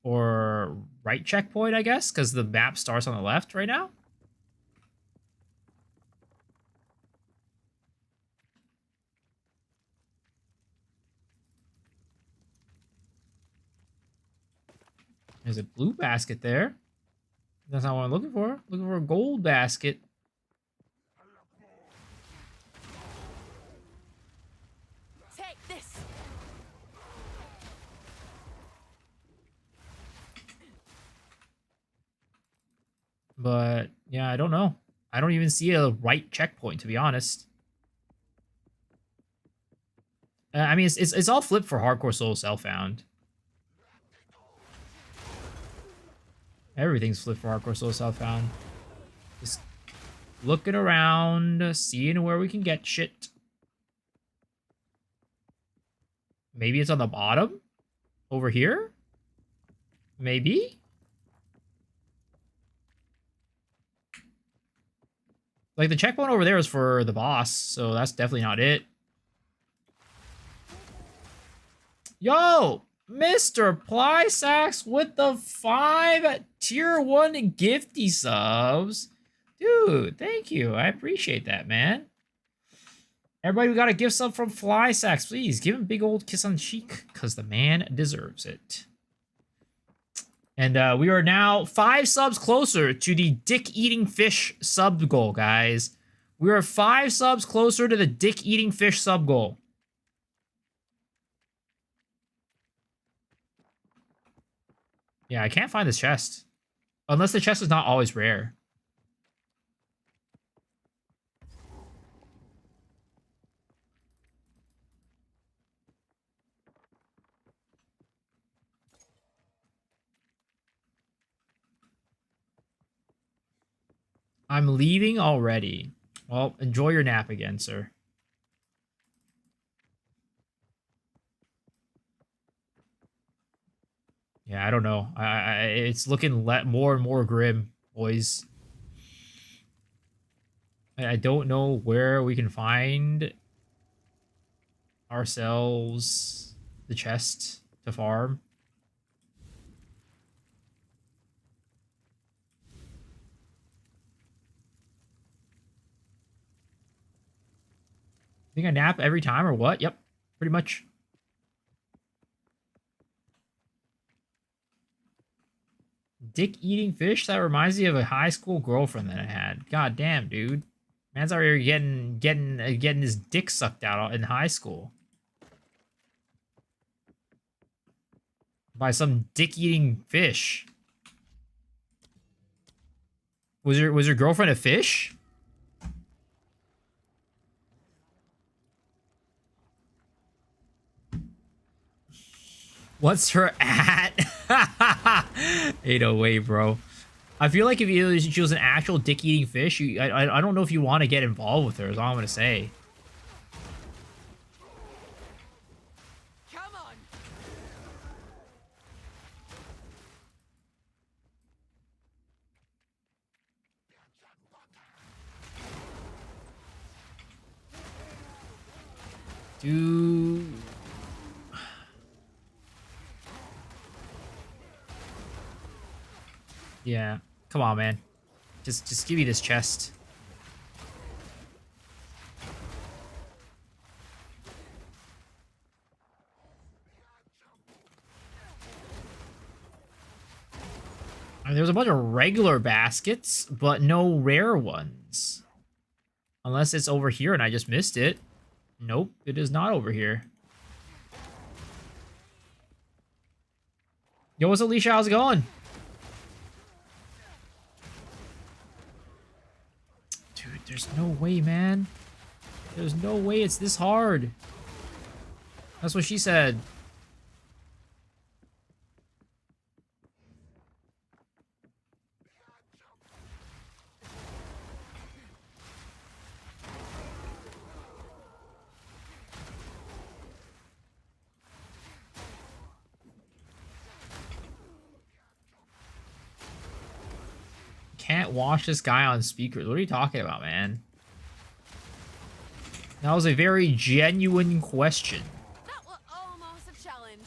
Or right checkpoint, I guess, because the map starts on the left right now. There's a blue basket there. That's not what I'm looking for. Looking for a gold basket. Take this. But yeah, I don't know. I don't even see a right checkpoint, to be honest. I mean, it's all flipped for Hardcore Soul Self-Found. Everything's flipped for Hardcore Soul Self-Found. Just looking around, seeing where we can get shit. Maybe it's on the bottom? Over here? Maybe? Like, the checkpoint over there is for the boss, so that's definitely not it. Yo! Mr. Plysax with the 5 tier 1 gifty subs. Dude, thank you. I appreciate that, man. Everybody, we got a gift sub from Flysax. Please, give him a big old kiss on the cheek, because the man deserves it. And we are now 5 subs closer to the dick-eating fish sub goal, guys. We are 5 subs closer to the dick-eating fish sub goal. Yeah, I can't find this chest. Unless the chest is not always rare. I'm leaving already. Well, enjoy your nap again, sir. Yeah, I don't know. It's looking more and more grim, boys. I don't know where we can find ourselves the chest to farm. Think I nap every time or what? Yep, pretty much. Dick eating fish? That reminds me of a high school girlfriend that I had. God damn, dude. Man's already getting his dick sucked out in high school by some dick-eating fish. Was your girlfriend a fish? What's her at? Ain't no way, bro. I feel like if she was an actual dick-eating fish, I don't know if you want to get involved with her, is all I'm going to say. Come on. Dude. Yeah. Come on, man. Just give me this chest. I mean, there's a bunch of regular baskets, but no rare ones. Unless it's over here and I just missed it. Nope, it is not over here. Yo, what's up, Alicia? How's it going? Dude, there's no way, man. There's no way it's this hard. That's what she said. Can't watch this guy on speakers. What are you talking about, man? That was a very genuine question. That was almost a challenge.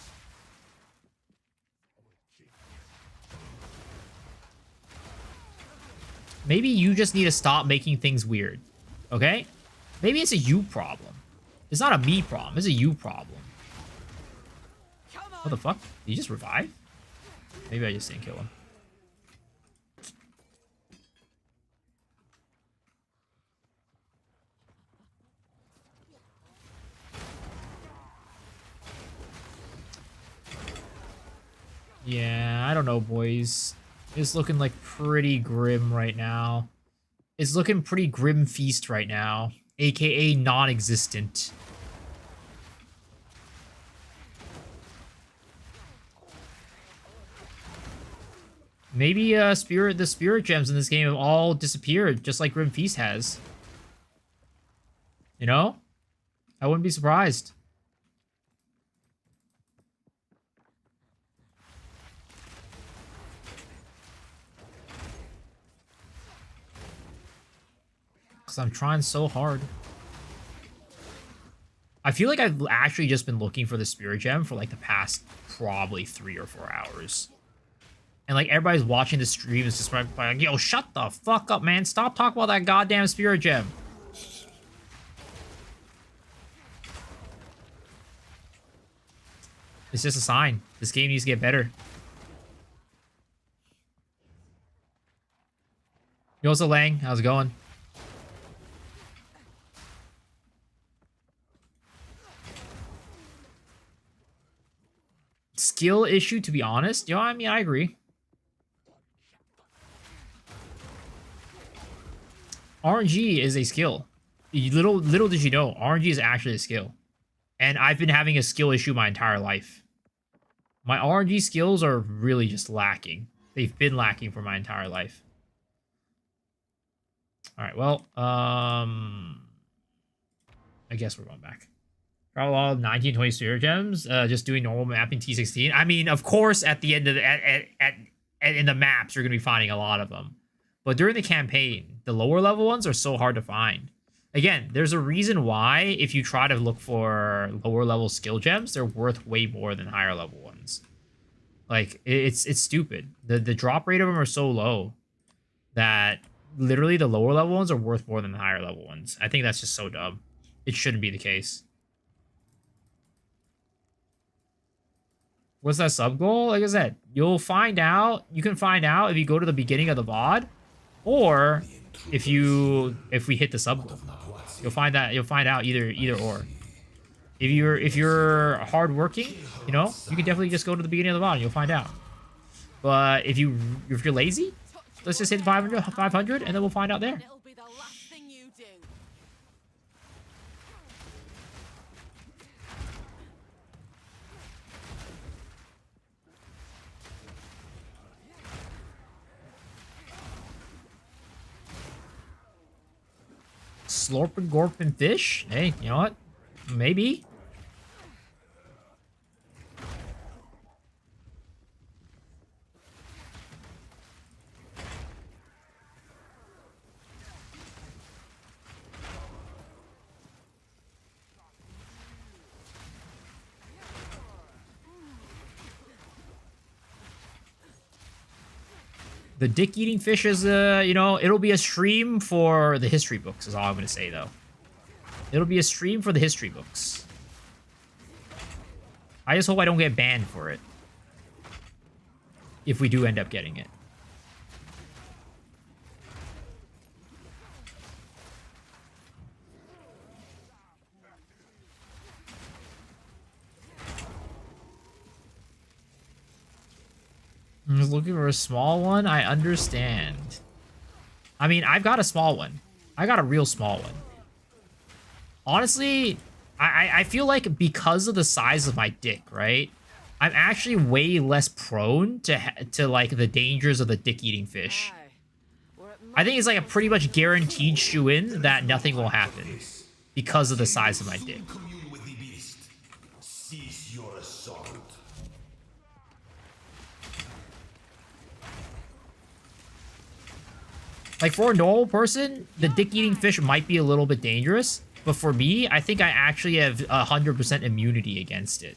Maybe you just need to stop making things weird. Okay? Maybe it's a you problem. It's not a me problem. It's a you problem. What the fuck? Did he just revive? Maybe I just didn't kill him. Yeah, I don't know, boys. It's looking like pretty grim right now. It's looking pretty grim feast right now, aka non-existent. Maybe the spirit gems in this game have all disappeared, just like Grim Feast has. You know? I wouldn't be surprised. Because I'm trying so hard. I feel like I've actually just been looking for the spirit gem for like the past probably 3 or 4 hours. And like everybody's watching the stream is just like, yo, shut the fuck up, man. Stop talking about that goddamn spirit gem. It's just a sign. This game needs to get better. Yo, what's up, Lang? How's it going? Skill issue, to be honest. Yo, I mean, I agree. RNG is a skill. Little did you know, RNG is actually a skill. And I've been having a skill issue my entire life. My RNG skills are really just lacking. They've been lacking for my entire life. Alright, well, I guess we're going back. Travel all 1920 spirit gems, just doing normal mapping T16. I mean, of course, at the end of the, in the maps, you're going to be finding a lot of them. But during the campaign, the lower level ones are so hard to find. Again, there's a reason why if you try to look for lower level skill gems, they're worth way more than higher level ones. Like, it's stupid. The drop rate of them are so low that literally the lower level ones are worth more than the higher level ones. I think that's just so dumb. It shouldn't be the case. What's that sub goal? Like I said, you'll find out. You can find out if you go to the beginning of the VOD, or if we hit the sub goal. You'll find out either or. If you're hardworking, you know, you can definitely just go to the beginning of the VOD and you'll find out. But if you're lazy, let's just hit 500 and then we'll find out there. It'll be the last thing you do. Slorping gorping fish? Hey, you know what? Maybe. The dick-eating fish is, you know, it'll be a stream for the history books, is all I'm going to say, though. It'll be a stream for the history books. I just hope I don't get banned for it. If we do end up getting it. I'm just looking for a small one. I understand. I mean, I've got a small one. I got a real small one. Honestly, I feel like because of the size of my dick, right? I'm actually way less prone to like the dangers of the dick-eating fish. I think it's like a pretty much guaranteed shoe-in that nothing will happen because of the size of my dick. Commune with the beast. Cease your assault. Like, for a normal person, the dick-eating fish might be a little bit dangerous. But for me, I think I actually have 100% immunity against it.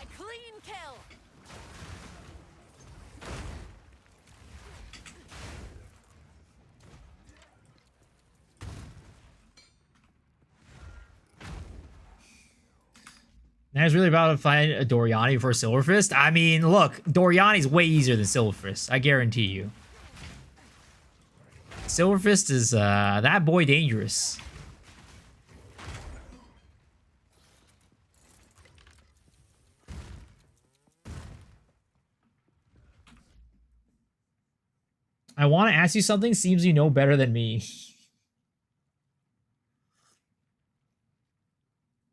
A clean kill. Now it's really about to find a Doriani for Silverfist. I mean, look, Doriani's way easier than Silverfist. I guarantee you. Silverfist is, that boy dangerous. I want to ask you something. Seems you know better than me.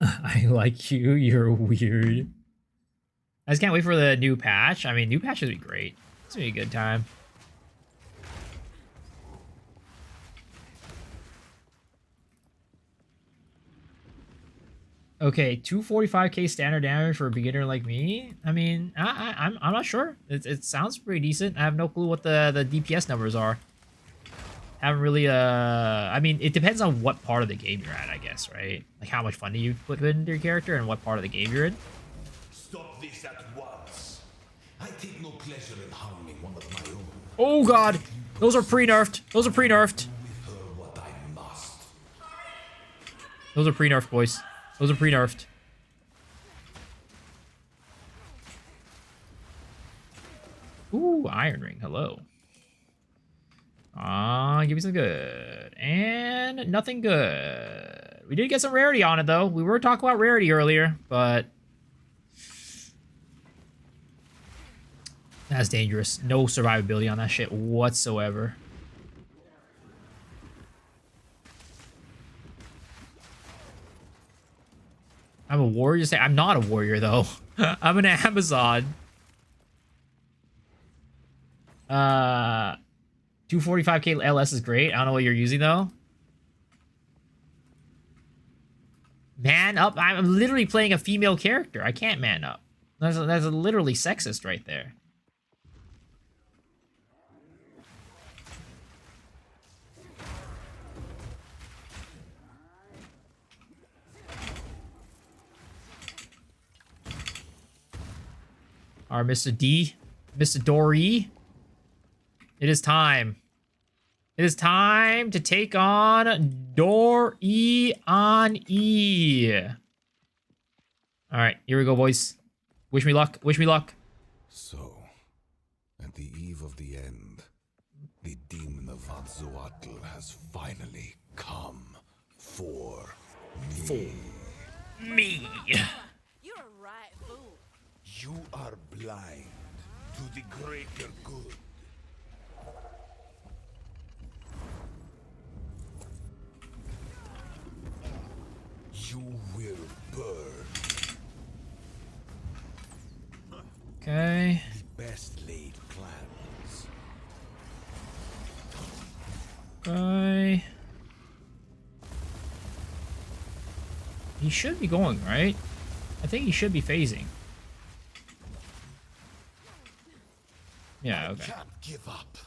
I like you. You're weird. I just can't wait for the new patch. I mean, new patch would be great. It's gonna be a good time. Okay, 245k standard damage for a beginner like me. I mean, I'm not sure. It sounds pretty decent. I have no clue what the DPS numbers are. Haven't really, I mean, it depends on what part of the game you're at, I guess, right? Like, how much fun do you put into your character and what part of the game you're in? Stop this at once. I take no pleasure in harming one of my own. Oh, God. Those are pre-nerfed. Those are pre-nerfed. With her what I must. Those are pre-nerfed, boys. Those are pre-nerfed. Ooh, Iron Ring. Hello. Give me some good. And nothing good. We did get some rarity on it, though. We were talking about rarity earlier, but... that's dangerous. No survivability on that shit whatsoever. I'm a warrior. Say I'm not a warrior, though. I'm an Amazon. 245k LS is great. I don't know what you're using, though. Man up. I'm literally playing a female character. I can't man up. That's literally sexist right there. Our Mr. D. Mr. Dory. It is time. It is time to take on Doriani. Alright, here we go, boys. Wish me luck. Wish me luck. So, at the eve of the end, the demon of Atzoatl has finally come for Me. You're a right fool. You are blind to the greater good. You will burn. Okay. The best laid plans. Okay. He should be going, right? I think he should be phasing. Yeah, okay. I can't give up.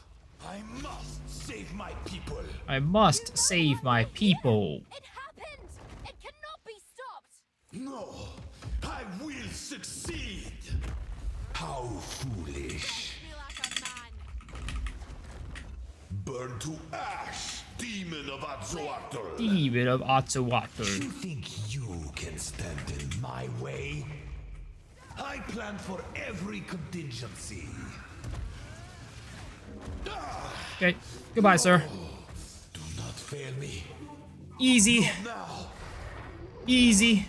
I must save my people. I must save my people. It happened! It cannot be stopped! No, I will succeed. How foolish. Be like a man. Burn to ash, demon of Atzoatl. Demon of Atzoatl. You think you can stand in my way? I plan for every contingency. Okay. Goodbye, sir. Do not fail me. Easy. Now. Easy.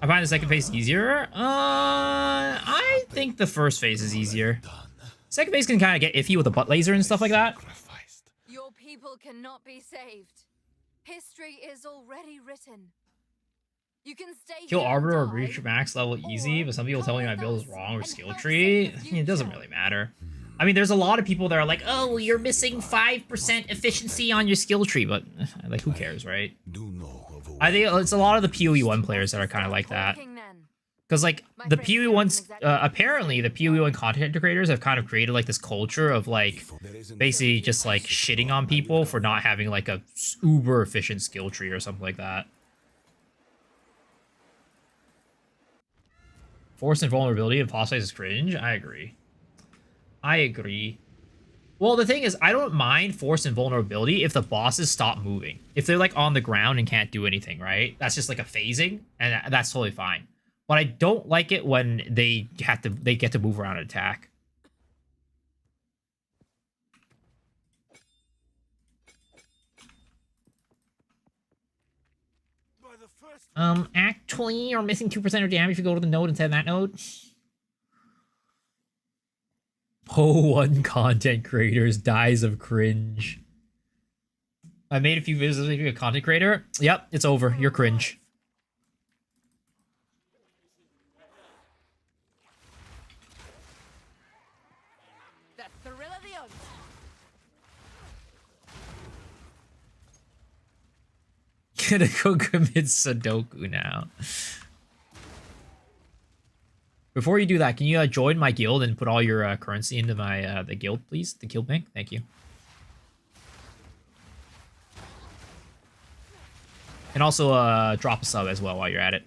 I find the second phase easier. I think the first phase is easier. Second phase can kind of get iffy with the butt laser and stuff like that. Your people cannot be saved. History is already written. You can stay Kill here and Arbiter or die, reach max level easy, but some people tell me my build is wrong or and skill help tree. save the It doesn't future. really matter. I mean, there's a lot of people that are like, oh, you're missing 5% efficiency on your skill tree, but like, who cares, right? Do know of a I think it's a lot of the PoE1 players that are kind of like that. Talking then. Because, like, the PoE1s, apparently, the PoE1 content creators have kind of created, like, this culture of, like, basically just, like, shitting on people for not having, like, a uber efficient skill tree or something like that. Force and vulnerability and boss fights is cringe. I agree. I agree. Well, the thing is, I don't mind force and vulnerability if the bosses stop moving. If they're, like, on the ground and can't do anything, right? That's just, like, a phasing, and that's totally fine. But I don't like it when they get to move around and attack. Actually, you're missing 2% of damage if you go to the node instead of that node. Oh, one content creators dies of cringe. I made a few videos making a content creator. Yep, it's over. You're cringe. The thrill of the hunt. Gonna go commit Sudoku now. Before you do that, can you join my guild and put all your currency into my the guild, please? The guild bank? Thank you. And also drop a sub as well while you're at it.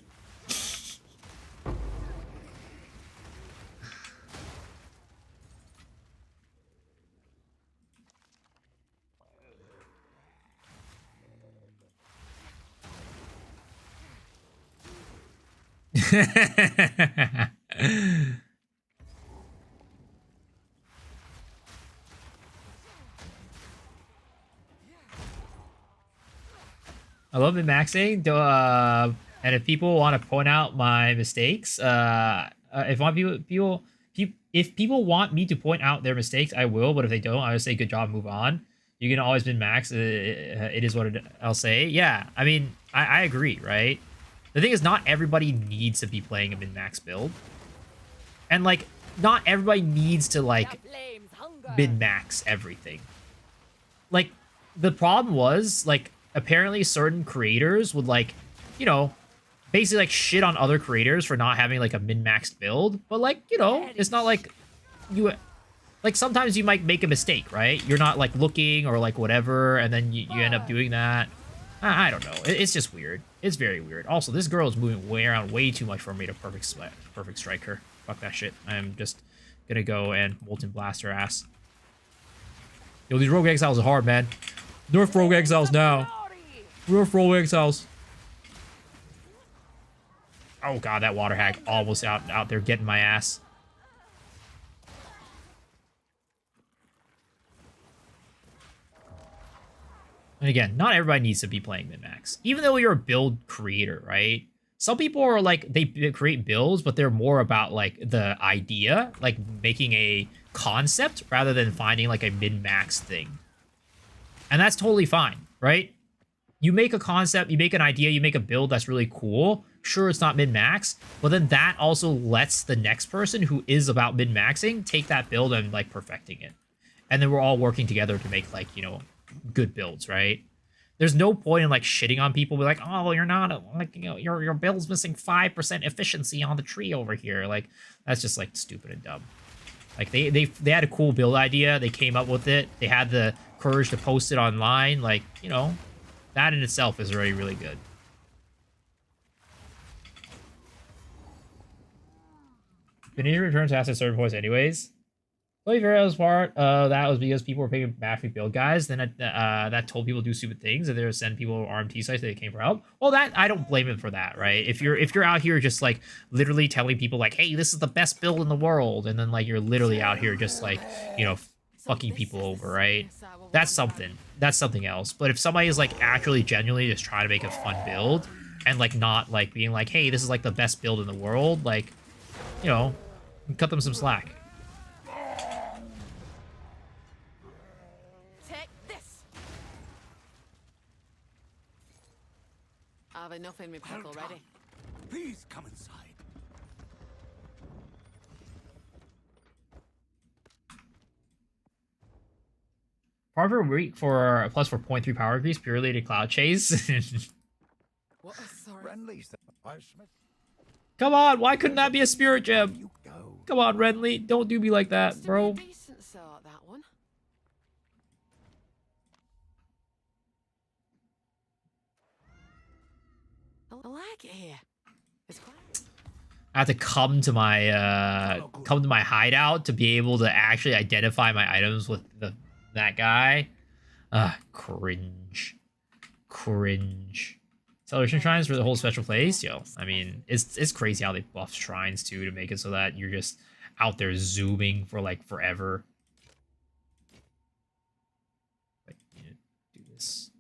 I love it maxing. And if people want to point out my mistakes, if people want me to point out their mistakes, I will. But if they don't, I would say good job, move on. You can always min max. It is what I'll say. Yeah, I mean, I agree, right? The thing is, not everybody needs to be playing a min max build, and like, not everybody needs to like min max everything. Like, the problem was like, apparently certain creators would like, you know, basically like shit on other creators for not having like a min-maxed build. But like, you know, it's not like you, like sometimes you might make a mistake, right? You're not like looking or like whatever, and then you end up doing that. I don't know. It's just weird. It's very weird. Also, this girl is moving way around way too much for me to perfect strike her. Fuck that shit. I'm just gonna go and Molten Blast her ass. Yo, these Rogue Exiles are hard, man. Nerf Rogue Exiles now. Nerf Rogue Exiles. Oh god, that water hag almost out there getting my ass. And again, not everybody needs to be playing min-max. Even though you're a build creator, right? Some people are like, they create builds, but they're more about like the idea, like making a concept rather than finding like a min-max thing. And that's totally fine, right? You make a concept, you make an idea, you make a build that's really cool. Sure, it's not min-max, but then that also lets the next person who is about min-maxing take that build and like perfecting it. And then we're all working together to make like, you know, good builds, right? There's no point in like shitting on people. Be like, oh, you're not like, you know, your build's missing 5% efficiency on the tree over here. Like, that's just like stupid and dumb. Like they had a cool build idea. They came up with it. They had the courage to post it online. Like, you know, that in itself is already really good. Candiru returns to asset certain points anyways. Well, very most part, that was because people were picking Mafia build guys. Then that told people to do stupid things, and they would send people to RMT sites that they came for help. Well, that I don't blame him for that, right? If you're out here just like literally telling people like, hey, this is the best build in the world, and then like you're literally out here just like, you know, fucking people over, right? That's something. That's something else. But if somebody is like actually genuinely just trying to make a fun build and like not like being like, hey, this is like the best build in the world, like, you know, cut them some slack. I've enough in me pack already. Please come inside. Part of a week for plus for 0.3 power increase purely to cloud chase. What a sorry. Come on, why couldn't that be a spirit gem? Come on, Renly, don't do me like that, bro. Decent sort, that one. I like it here. It's quiet. I have to come to my hideout to be able to actually identify my items with that guy. Cringe. Celebration shrines for the whole special place, yo. I mean, it's crazy how they buff shrines too to make it so that you're just out there zooming for like forever. Wait, I need to do this.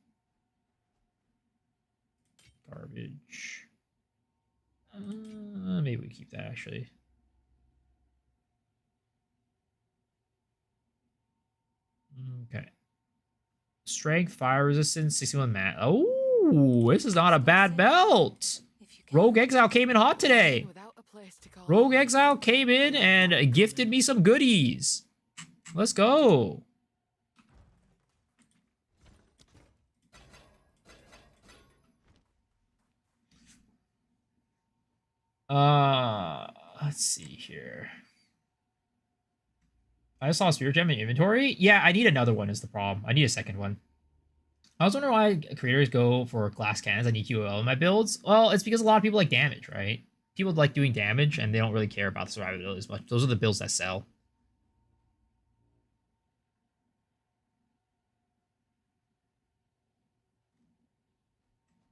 Garbage. Maybe we keep that actually. Okay. Strength, fire resistance, 61 mat. Oh, this is not a bad belt. Rogue Exile came in hot today. Rogue Exile came in and gifted me some goodies. Let's go. Let's see here. I just saw a spirit gem in inventory. Yeah, I need another one is the problem. I need a second one. I was wondering why creators go for glass cannons and EQOL in my builds. Well, it's because a lot of people like damage, right? People like doing damage and they don't really care about the survivability as much. Those are the builds that sell.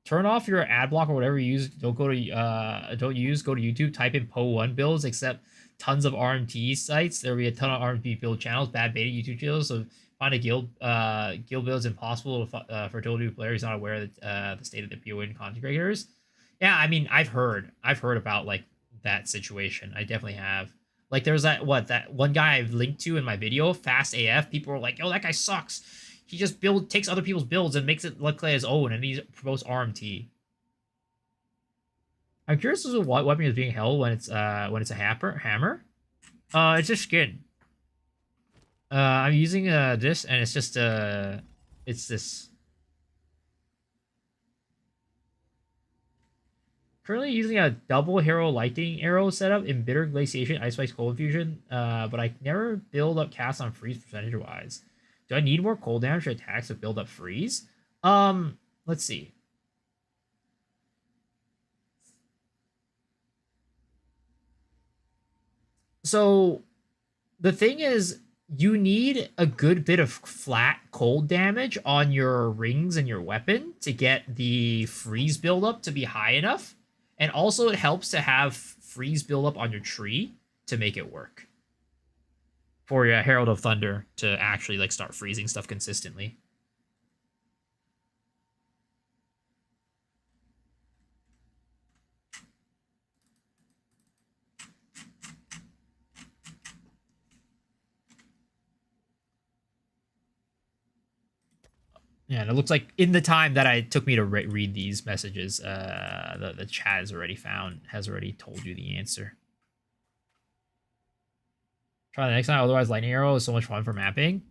Turn off your ad block or whatever you use. Don't go to go to YouTube. Type in PO1 builds. Except tons of RMT sites. There will be a ton of RMT build channels. Bad beta YouTube channels. So find a guild. Guild build is impossible for a total new player who's not aware of the state of the PO1 content creators. Yeah, I mean, I've heard about like that situation. I definitely have. Like there's that one guy I've linked to in my video, Fast AF. People were like, "Yo, that guy sucks. He just takes other people's builds and makes it look like his own, and he promotes RMT." I'm curious as to what weapon is being held when it's a hammer. It's just skin. I'm using this, and it's just it's this. Currently using a double hero lightning arrow setup in Bitter Glaciation, Ice Spice Cold Infusion, but I never build up cast on freeze percentage wise. Do I need more cold damage to attacks to build up freeze? Let's see. So the thing is, you need a good bit of flat cold damage on your rings and your weapon to get the freeze buildup to be high enough. And also it helps to have freeze buildup on your tree to make it work. For your Herald of Thunder to actually like start freezing stuff consistently. Yeah, and it looks like in the time that it took me to read these messages, the chat has already told you the answer. Try the next time, otherwise lightning arrow is so much fun for mapping.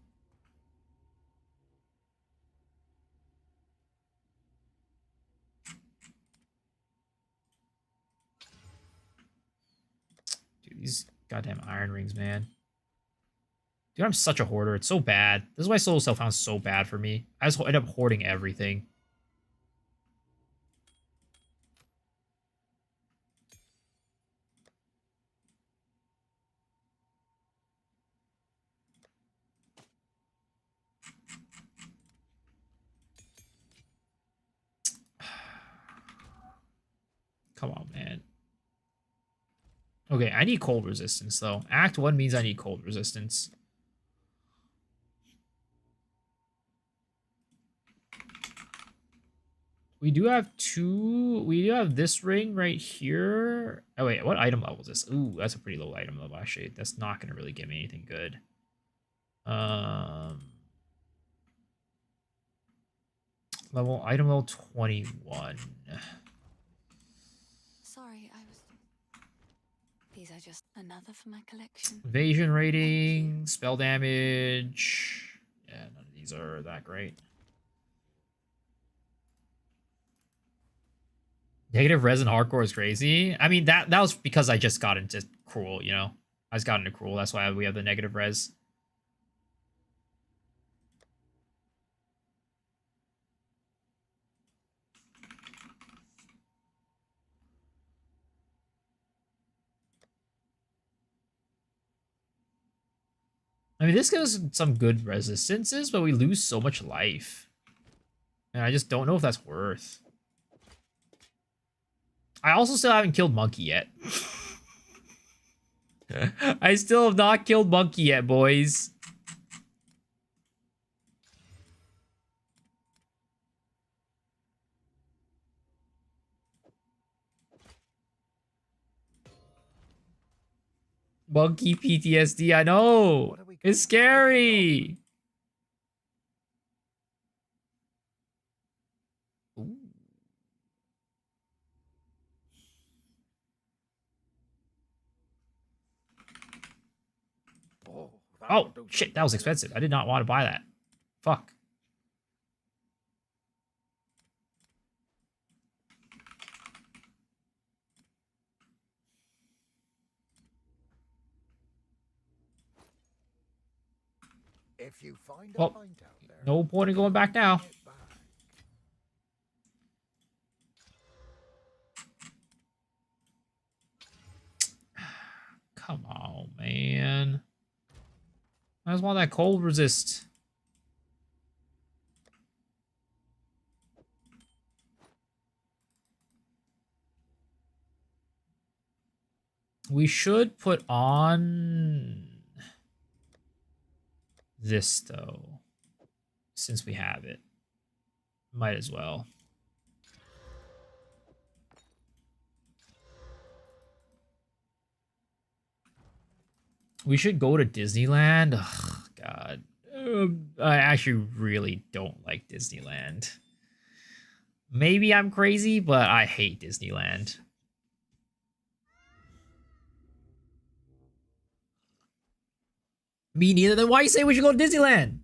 Dude, these goddamn iron rings, man. Dude, I'm such a hoarder. It's so bad. This is why solo self-found's so bad for me. I just end up hoarding everything. Come on, man. Okay, I need cold resistance, though. Act 1 means I need cold resistance. We do have this ring right here. Oh, wait, what item level is this? Ooh, that's a pretty low item level, actually. That's not going to really give me anything good. Item level 21. Sorry, these are just another for my collection. Evasion rating, spell damage. Yeah, none of these are that great. Negative res in hardcore is crazy. I mean, that was because I just got into cruel, you know? I just got into cruel. That's why we have the negative res. I mean, this gives us some good resistances, but we lose so much life. And I just don't know if that's worth. I also still haven't killed Monkey yet. I still have not killed Monkey yet, boys. Monkey PTSD, I know. It's scary. Ooh. Oh, shit, that was expensive. I did not want to buy that. Fuck. If you find Well, no point in going back now. Come on, man. I just want that cold resist. We should put on this, though, since we have it. Might as well. We should go to Disneyland. Ugh, God. I actually really don't like Disneyland. Maybe I'm crazy, but I hate Disneyland. Me neither. Then why you say we should go to Disneyland?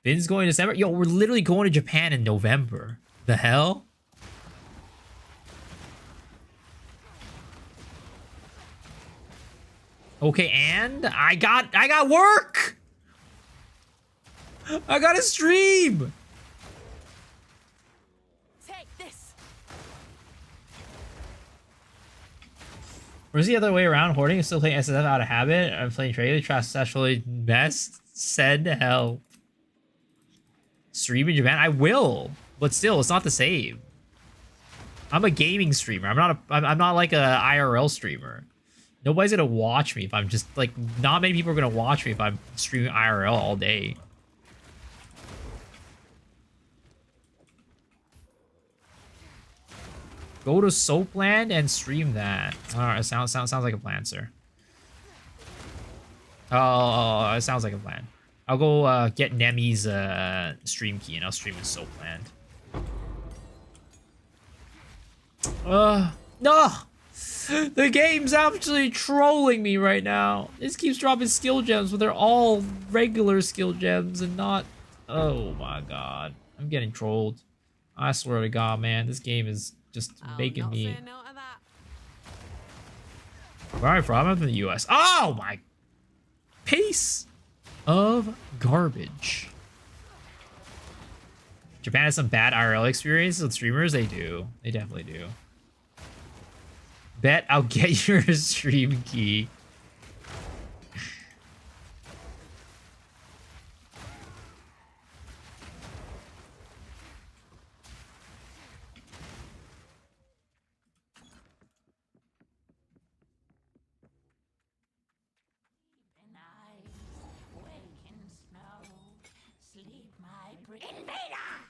Finn's going in December? Yo, we're literally going to Japan in November. The hell? Okay, and I got work. I got a stream. Take this. Or is the other way around? Hoarding is still playing SSF out of habit. I'm playing trade. Trash sexually best. Said hell. Stream in Japan? I will, but still, it's not the same. I'm a gaming streamer. I'm not like a IRL streamer. Nobody's gonna watch me if I'm just like. Not many people are gonna watch me if I'm streaming IRL all day. Go to Soapland and stream that. All right, sounds like a plan, sir. Oh, it sounds like a plan. I'll go get Nemi's stream key and I'll stream in Soapland. No! The game's actually trolling me right now. This keeps dropping skill gems, but they're all regular skill gems and not... Oh my god. I'm getting trolled. I swear to god, man. This game is just making me... Say no to that. Where am I from? I'm from the US. Oh my... Piece of garbage. Japan has some bad IRL experiences with streamers. They do. They definitely do. Bet I'll get your stream key.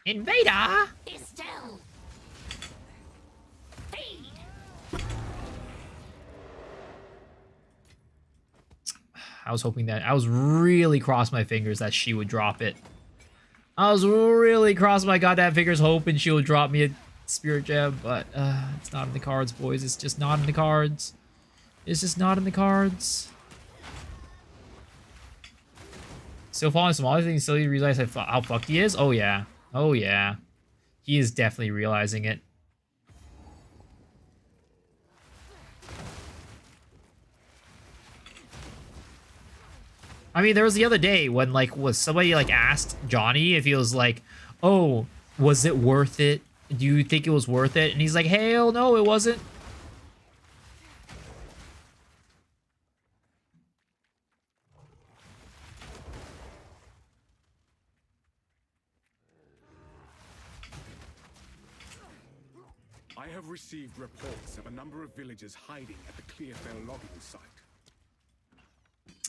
Invader! Be still. Feed. I was hoping that... I was really crossing my fingers that she would drop it. I was really crossing my goddamn fingers hoping she would drop me a spirit gem, but it's not in the cards, boys. It's just not in the cards. It's just not in the cards. Still following some other things, still you realize how fucked he is? Oh yeah. Oh yeah. He is definitely realizing it. I mean, there was the other day when, like, somebody, like, asked Johnny if he was like, oh, was it worth it? Do you think it was worth it? And he's like, hell no, it wasn't. I have received reports of a number of villagers hiding at the Clearfell logging site.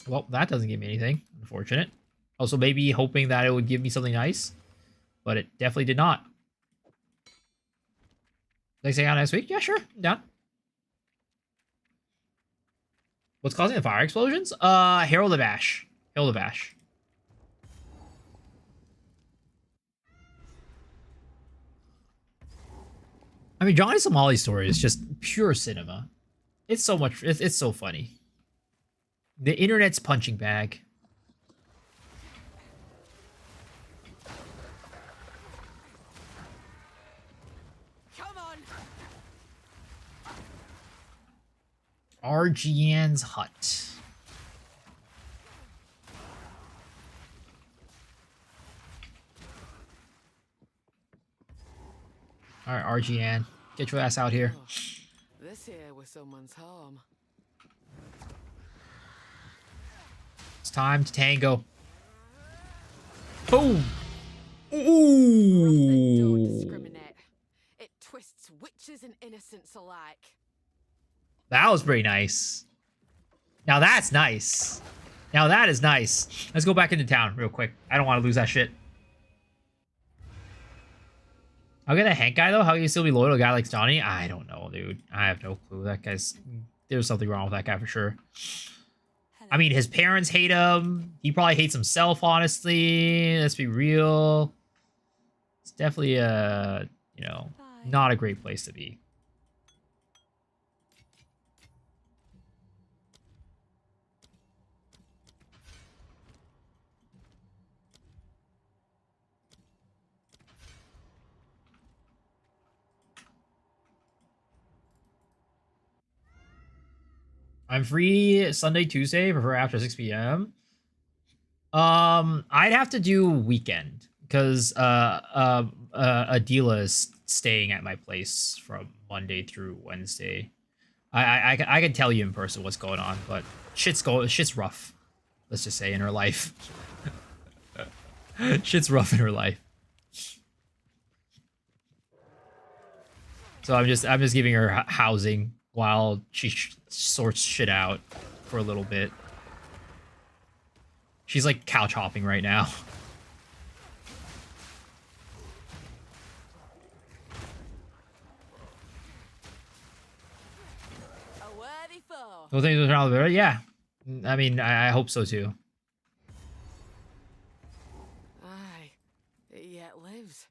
Well, that doesn't give me anything. Unfortunate. Also, maybe hoping that it would give me something nice. But it definitely did not. Like, say on next week? Yeah, sure. I'm down. What's causing the fire explosions? Herald of Ash. Herald of Ash. I mean, Johnny Somali's story is just pure cinema. It's so much... It's so funny. The internet's punching bag. Come on. RGN's hut. All right, RGN, get your ass out here. This here was someone's home. It's time to tango. Boom. Don't Ooh. discriminate. It twists witches and innocents alike. That was pretty nice. Now that's nice. Now that is nice. Let's go back into town real quick. I don't want to lose that shit. I'll get a Hank guy though. How can you still be loyal to a guy like Johnny? I don't know, dude. I have no clue. That guy's... There's something wrong with that guy for sure. I mean, his parents hate him. He probably hates himself, honestly. Let's be real. It's definitely a, you know, not a great place to be. I'm free Sunday, Tuesday, prefer after 6 p.m. I'd have to do weekend because Adila is staying at my place from Monday through Wednesday. I can tell you in person what's going on, but shit's rough. Let's just say in her life. Shit's rough in her life. So I'm just giving her housing while she sorts shit out for a little bit. She's like couch hopping right now. A worthy foe. So things are all better. Yeah, I mean, I hope so too. Aye, it yet lives.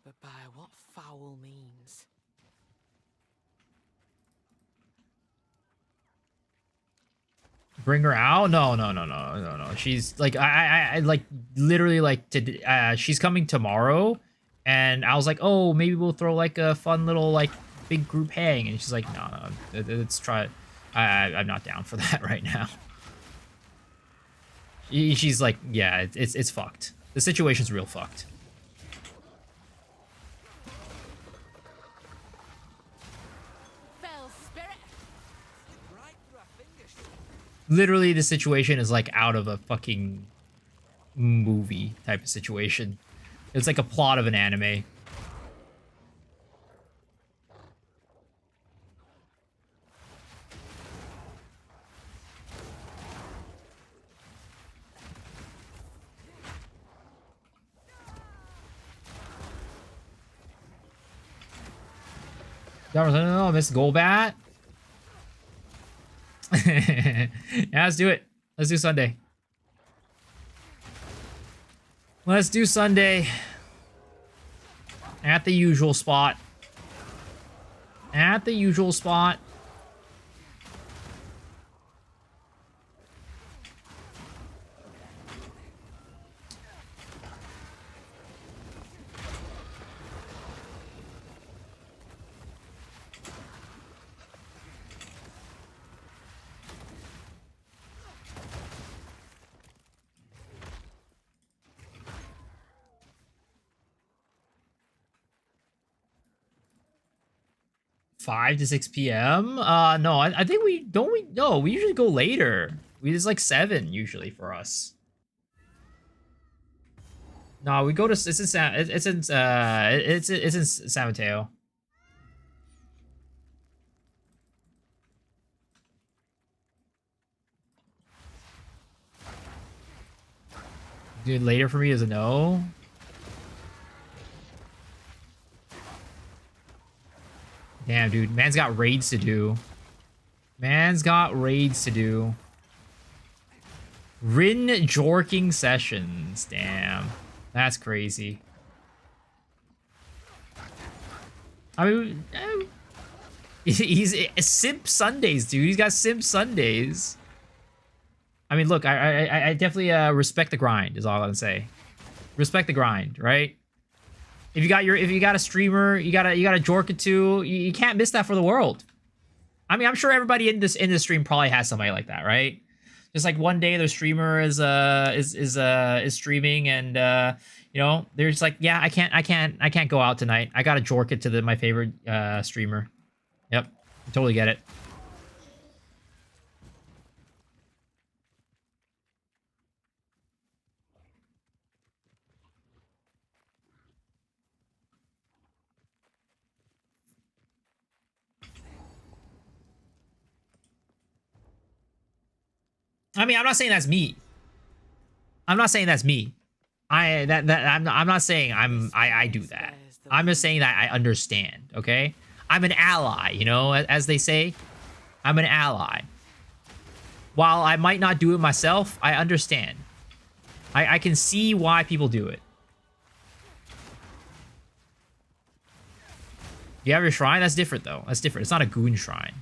But by what foul means? Bring her out? No. She's like, I like literally like she's coming tomorrow, and I was like, oh, maybe we'll throw like a fun little like big group hang, and she's like, no, let's try it. I'm not down for that right now. She's like, yeah, it's fucked. The situation's real fucked. Fell spirit. Literally, the situation is like out of a fucking movie type of situation. It's like a plot of an anime. Oh, Miss Golbat. Yeah, let's do it. Let's do Sunday. Let's do Sunday. At the usual spot. At the usual spot. Five to 6 p.m. No, I think we usually go later. It's like 7 usually for us. No, we go to it's in San Mateo. Dude, later for me is a no. Damn, dude. Man's got raids to do. Man's got raids to do. Rin jorking sessions. Damn. That's crazy. I mean, he's Simp Sundays, dude. He's got Simp Sundays. I mean, look, I definitely respect the grind, is all I'm gonna say. Respect the grind, right? If you got a streamer, you got a jork or two, you can't miss that for the world. I mean, I'm sure everybody in this stream probably has somebody like that, right? Just like one day their streamer is streaming and you know, they're just like, yeah, I can't go out tonight. I gotta jork it to my favorite streamer. Yep, I totally get it. I mean, I'm not saying that's me. I'm not saying that's me. I'm not saying I do that. I'm just saying that I understand, okay? I'm an ally, you know, as they say. I'm an ally. While I might not do it myself, I understand. I can see why people do it. You have your shrine? That's different, though. That's different. It's not a goon shrine.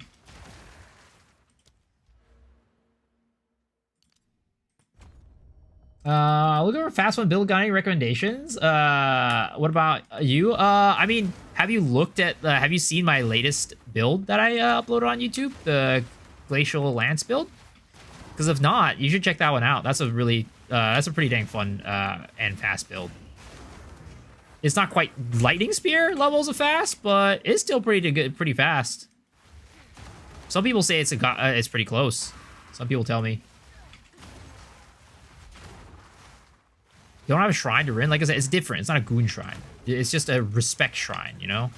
Looking for fast one build. Got any recommendations? What about you? I mean, have you looked at? Have you seen my latest build that I uploaded on YouTube? The Glacial Lance build. Because if not, you should check that one out. That's a really, that's a pretty dang fun and fast build. It's not quite lightning spear levels of fast, but it's still pretty good, pretty fast. Some people say it's pretty close. Some people tell me. You don't have a shrine to Rin. Like I said, it's different. It's not a goon shrine. It's just a respect shrine, you know?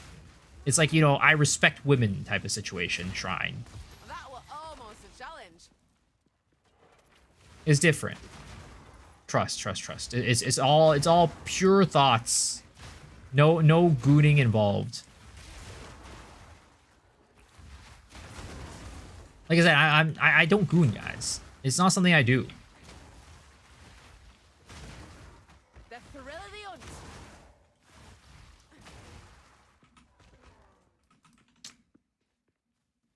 It's like, you know, I respect women type of situation shrine. That was almost a challenge. It's different. Trust. It's all pure thoughts. No gooning involved. Like I said, I don't goon, guys. It's not something I do. The thrill of the hunt.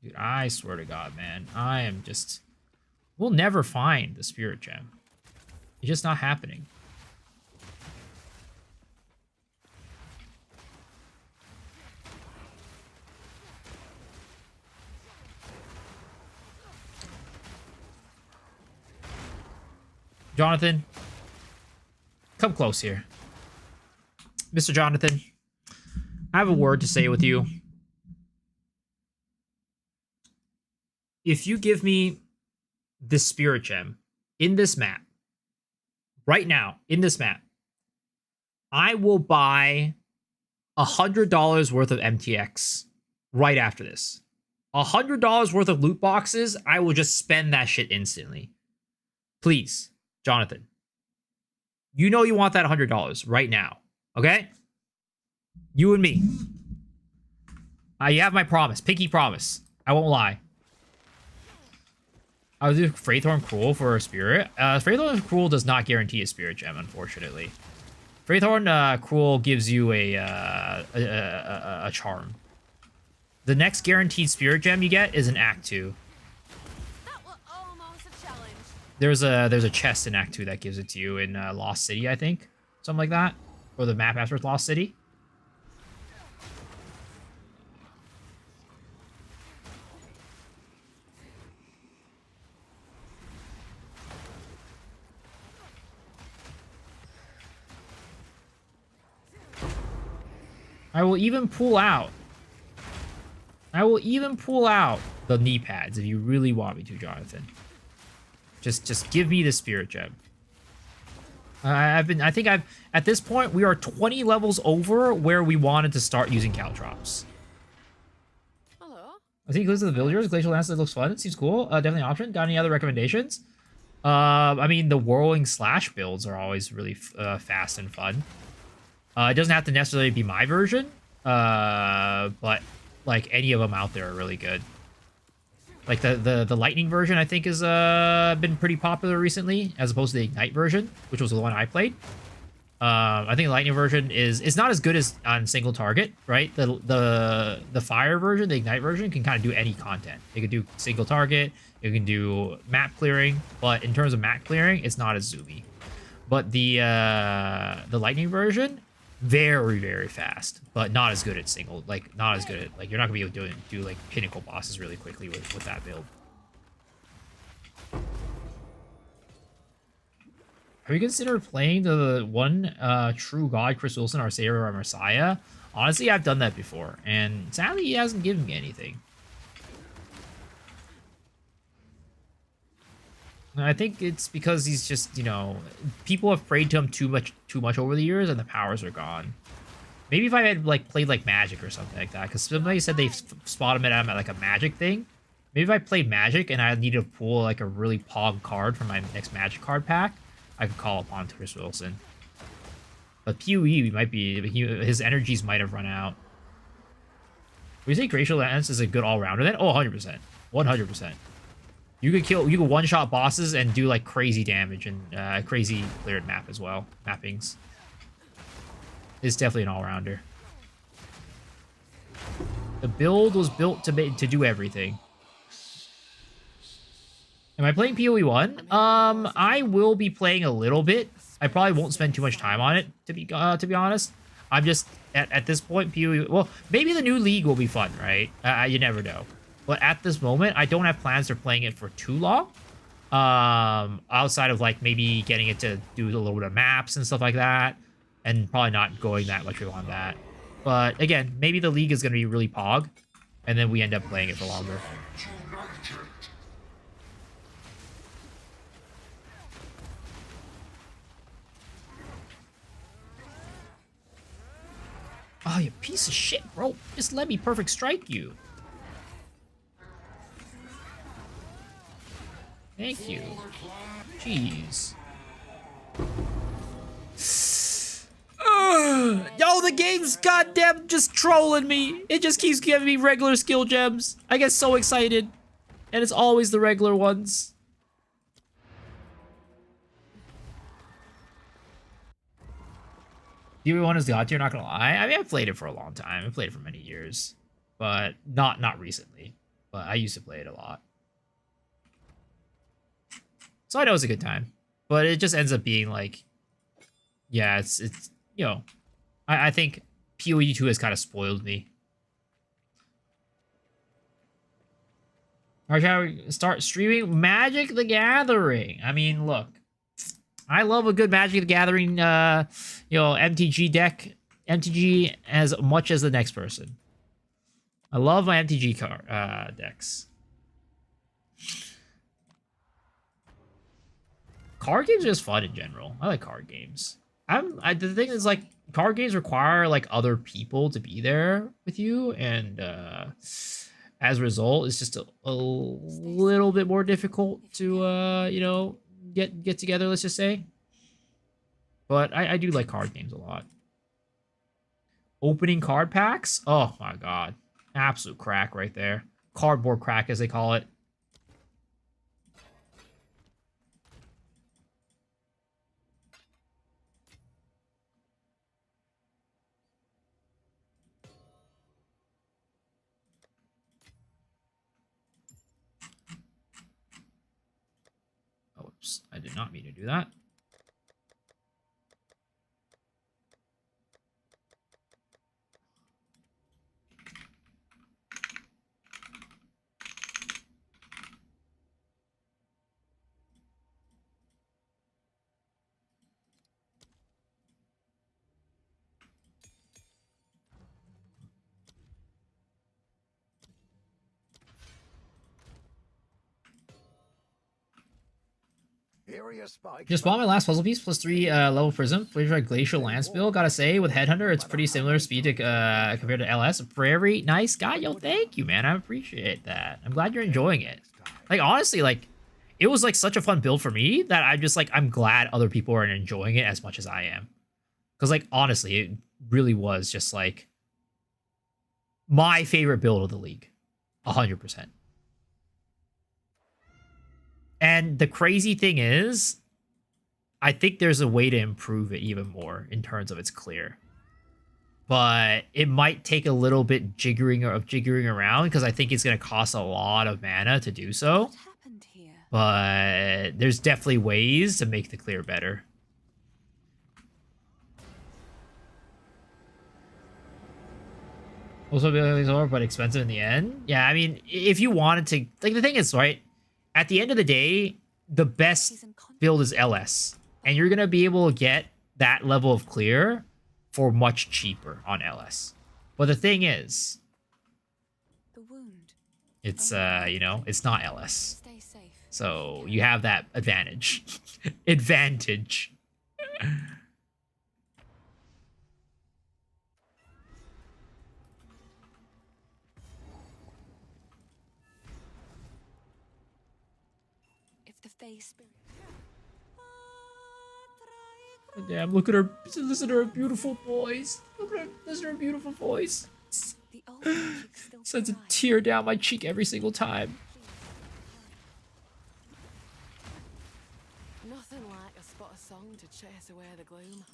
Dude, I swear to God, man. I am just... We'll never find the spirit gem. It's just not happening. Jonathan, come close here. Mr. Jonathan, I have a word to say with you. If you give me this spirit gem in this map, right now, in this map, I will buy $100 worth of MTX right after this. $100 worth of loot boxes, I will just spend that shit instantly. Please, Jonathan. You know you want that $100 right now, okay? You and me. You have my promise, pinky promise. I won't lie. I would do Fraythorn Cruel for a spirit. Fraythorn Cruel does not guarantee a spirit gem, unfortunately. Fraythorn Cruel gives you a charm. The next guaranteed spirit gem you get is in Act 2. That was almost a challenge. There's a chest in Act 2 that gives it to you in Lost City, I think. Something like that. Or the map after Lost City. I will even pull out the knee pads if you really want me to, Jonathan. Just give me the spirit gem. At this point, we are 20 levels over where we wanted to start using Caltrops. Hello. I think Glimpse of the Villagers, Glacial Landscape looks fun. It seems cool. Definitely an option. Got any other recommendations? I mean, the Whirling Slash builds are always really fast and fun. It doesn't have to necessarily be my version, but like any of them out there are really good. Like the Lightning version, I think, has been pretty popular recently, as opposed to the Ignite version, which was the one I played. I think the Lightning version is not as good as on single target, right? The Fire version, the Ignite version, can kind of do any content. It can do single target, it can do map clearing, but in terms of map clearing, it's not as zoomy. But the Lightning version, very, very fast, but not as good at single, like not as good at, like, you're not gonna be able to do like pinnacle bosses really quickly with that build. Have you considered playing the one true god, Chris Wilson, our Savior, our Messiah? Honestly, I've done that before, and sadly, he hasn't given me anything. And I think it's because he's just, you know, people have prayed to him too much over the years, and the powers are gone. Maybe if I had like played like Magic or something like that, because somebody said they spotted him at like a Magic thing. Maybe if I played Magic and I needed to pull like a really pog card from my next Magic card pack, I could call upon Chris Wilson. But PoE might be, his energies might have run out. Would you say Glacial Lance is a good all-rounder then? Oh, 100%. 100%. You could one-shot bosses and do like crazy damage and crazy cleared map as well. Mappings. It's definitely an all-rounder. The build was built to do everything. Am I playing PoE 1? I will be playing a little bit. I probably won't spend too much time on it, to be honest. I'm just at this point, PoE. Well, maybe the new league will be fun, right? You never know. But at this moment, I don't have plans for playing it for too long. Outside of like maybe getting it to do a little bit of maps and stuff like that, and probably not going that much on that. But again, maybe the league is going to be really pog, and then we end up playing it for longer. Oh, you piece of shit, bro. Just let me perfect strike you. Thank you. Jeez. Yo, the game's goddamn just trolling me. It just keeps giving me regular skill gems. I get so excited. And it's always the regular ones. DB1 is God tier, not gonna lie. I mean, I've played it for a long time. I've played it for many years. But not recently. But I used to play it a lot. So I know it's a good time. But it just ends up being like, yeah, it's you know, I think PoE 2 has kind of spoiled me. Alright, shall we start streaming Magic the Gathering? I mean, look, I love a good Magic the Gathering, you know, MTG deck, MTG as much as the next person. I love my MTG decks. Card games are just fun in general. I like card games. The thing is, like, card games require like other people to be there with you, and as a result, it's just a little bit more difficult to you know, get together. Let's just say. But I do like card games a lot. Opening card packs? Oh my god, absolute crack right there. Cardboard crack, as they call it. Oops, I did not mean to do that. Just bought my last puzzle piece, +3 level prism. Flavor glacial landspill. Gotta say, with Headhunter, it's pretty similar speed to compared to LS. Very nice guy. Yo, thank you, man. I appreciate that. I'm glad you're enjoying it. Like, honestly, like, it was like such a fun build for me that I'm just like, I'm glad other people are enjoying it as much as I am. Because, like, honestly, it really was just like my favorite build of the league. 100%. And the crazy thing is, I think there's a way to improve it even more in terms of its clear. But it might take a little bit jiggering around, because I think it's going to cost a lot of mana to do so. What happened here? But there's definitely ways to make the clear better. Also, but expensive in the end. Yeah, I mean, if you wanted to, like, the thing is, right? At the end of the day, the best build is LS. And you're going to be able to get that level of clear for much cheaper on LS. But the thing is, The wound. it's, you know, it's not LS. Stay safe. So you have that advantage. Advantage. If the face spirit. Damn, look at her. Listen to her beautiful voice. Look at her. Listen to her beautiful voice. The old magic still Sends a thrives. tear down my cheek every single time. Nothing like a spot of song to chase away the gloom.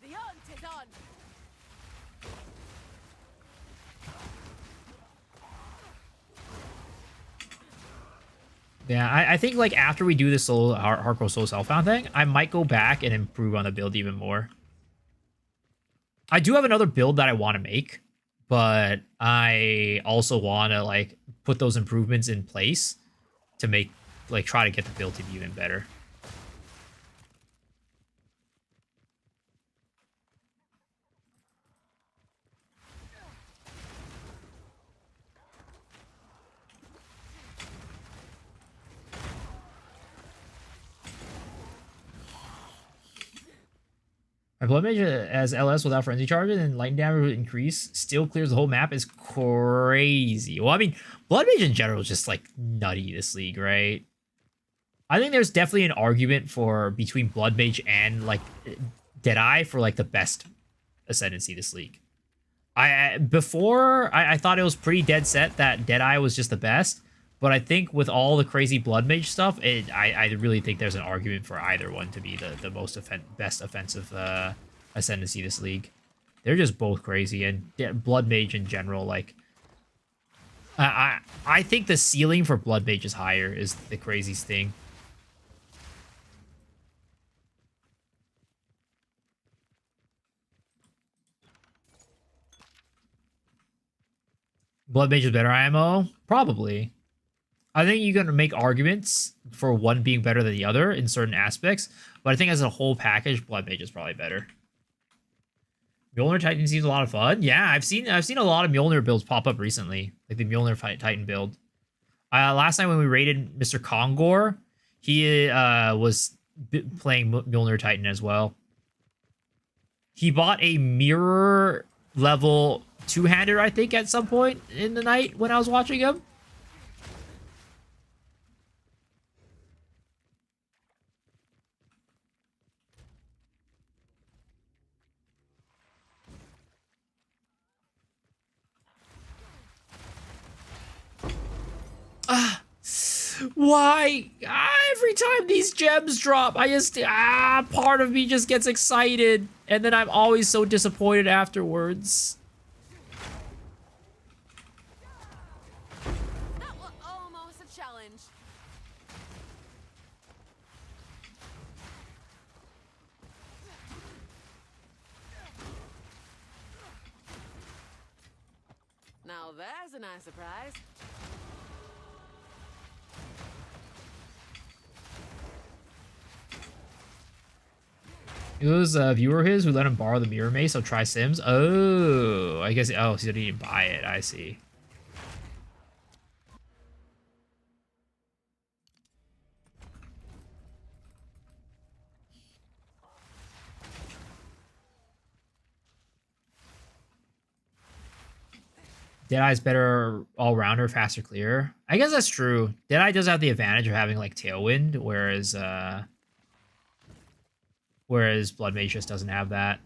The hunt is on! Yeah, I think, like, after we do this hardcore soul self-found thing, I might go back and improve on the build even more. I do have another build that I want to make, but I also want to, like, put those improvements in place to make, like, try to get the build to be even better. My Blood Mage as LS without Frenzy Charge and Lightning Damage would increase, still clears the whole map is crazy. Well, I mean, Blood Mage in general is just like nutty this league, right? I think there's definitely an argument for between Blood Mage and like Deadeye for like the best Ascendancy this league. I thought it was pretty dead set that Deadeye was just the best, but I think with all the crazy Blood Mage stuff, I really think there's an argument for either one to be the most best offensive Ascendancy this league. They're just both crazy, and Blood Mage in general, like I think the ceiling for Blood Mage is higher is the craziest thing. Blood Mage is better IMO? Probably. I think you're going to make arguments for one being better than the other in certain aspects, but I think as a whole package, Blood Mage is probably better. Mjolnir Titan seems a lot of fun. Yeah, I've seen a lot of Mjolnir builds pop up recently, like the Mjolnir Titan build. Last night when we raided Mr. Kongor, he was playing Mjolnir Titan as well. He bought a mirror level two-hander, I think, at some point in the night when I was watching him. Why? Every time these gems drop, I just, part of me just gets excited, and then I'm always so disappointed afterwards. That was almost a challenge. Now there's a nice surprise. It was a viewer of his who let him borrow the mirror mace, so try Sims. Oh, I guess, oh, so he didn't buy it. I see. Deadeye's better all-rounder, faster clear. I guess that's true. Deadeye does have the advantage of having, like, Tailwind, whereas Blood Mage just doesn't have that.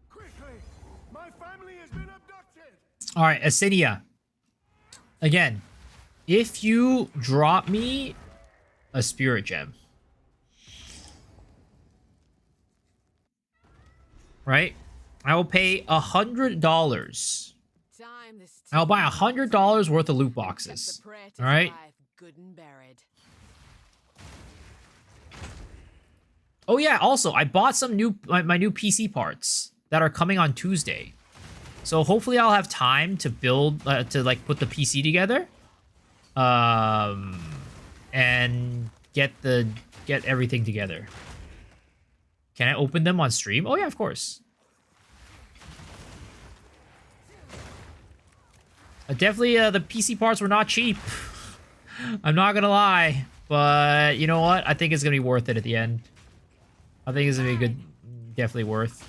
Quickly! My family has been abducted! Alright, Asinia. Again, if you drop me a Spirit Gem, right? I will pay $100. I'll buy $100 worth of loot boxes. All right. Good and buried. Oh yeah. Also, I bought some my new PC parts that are coming on Tuesday, so hopefully I'll have time to build to like put the PC together, and get everything together. Can I open them on stream? Oh yeah, of course. Definitely, the PC parts were not cheap. I'm not gonna lie, but you know what? I think it's gonna be worth it at the end. I think it's gonna be good, definitely worth.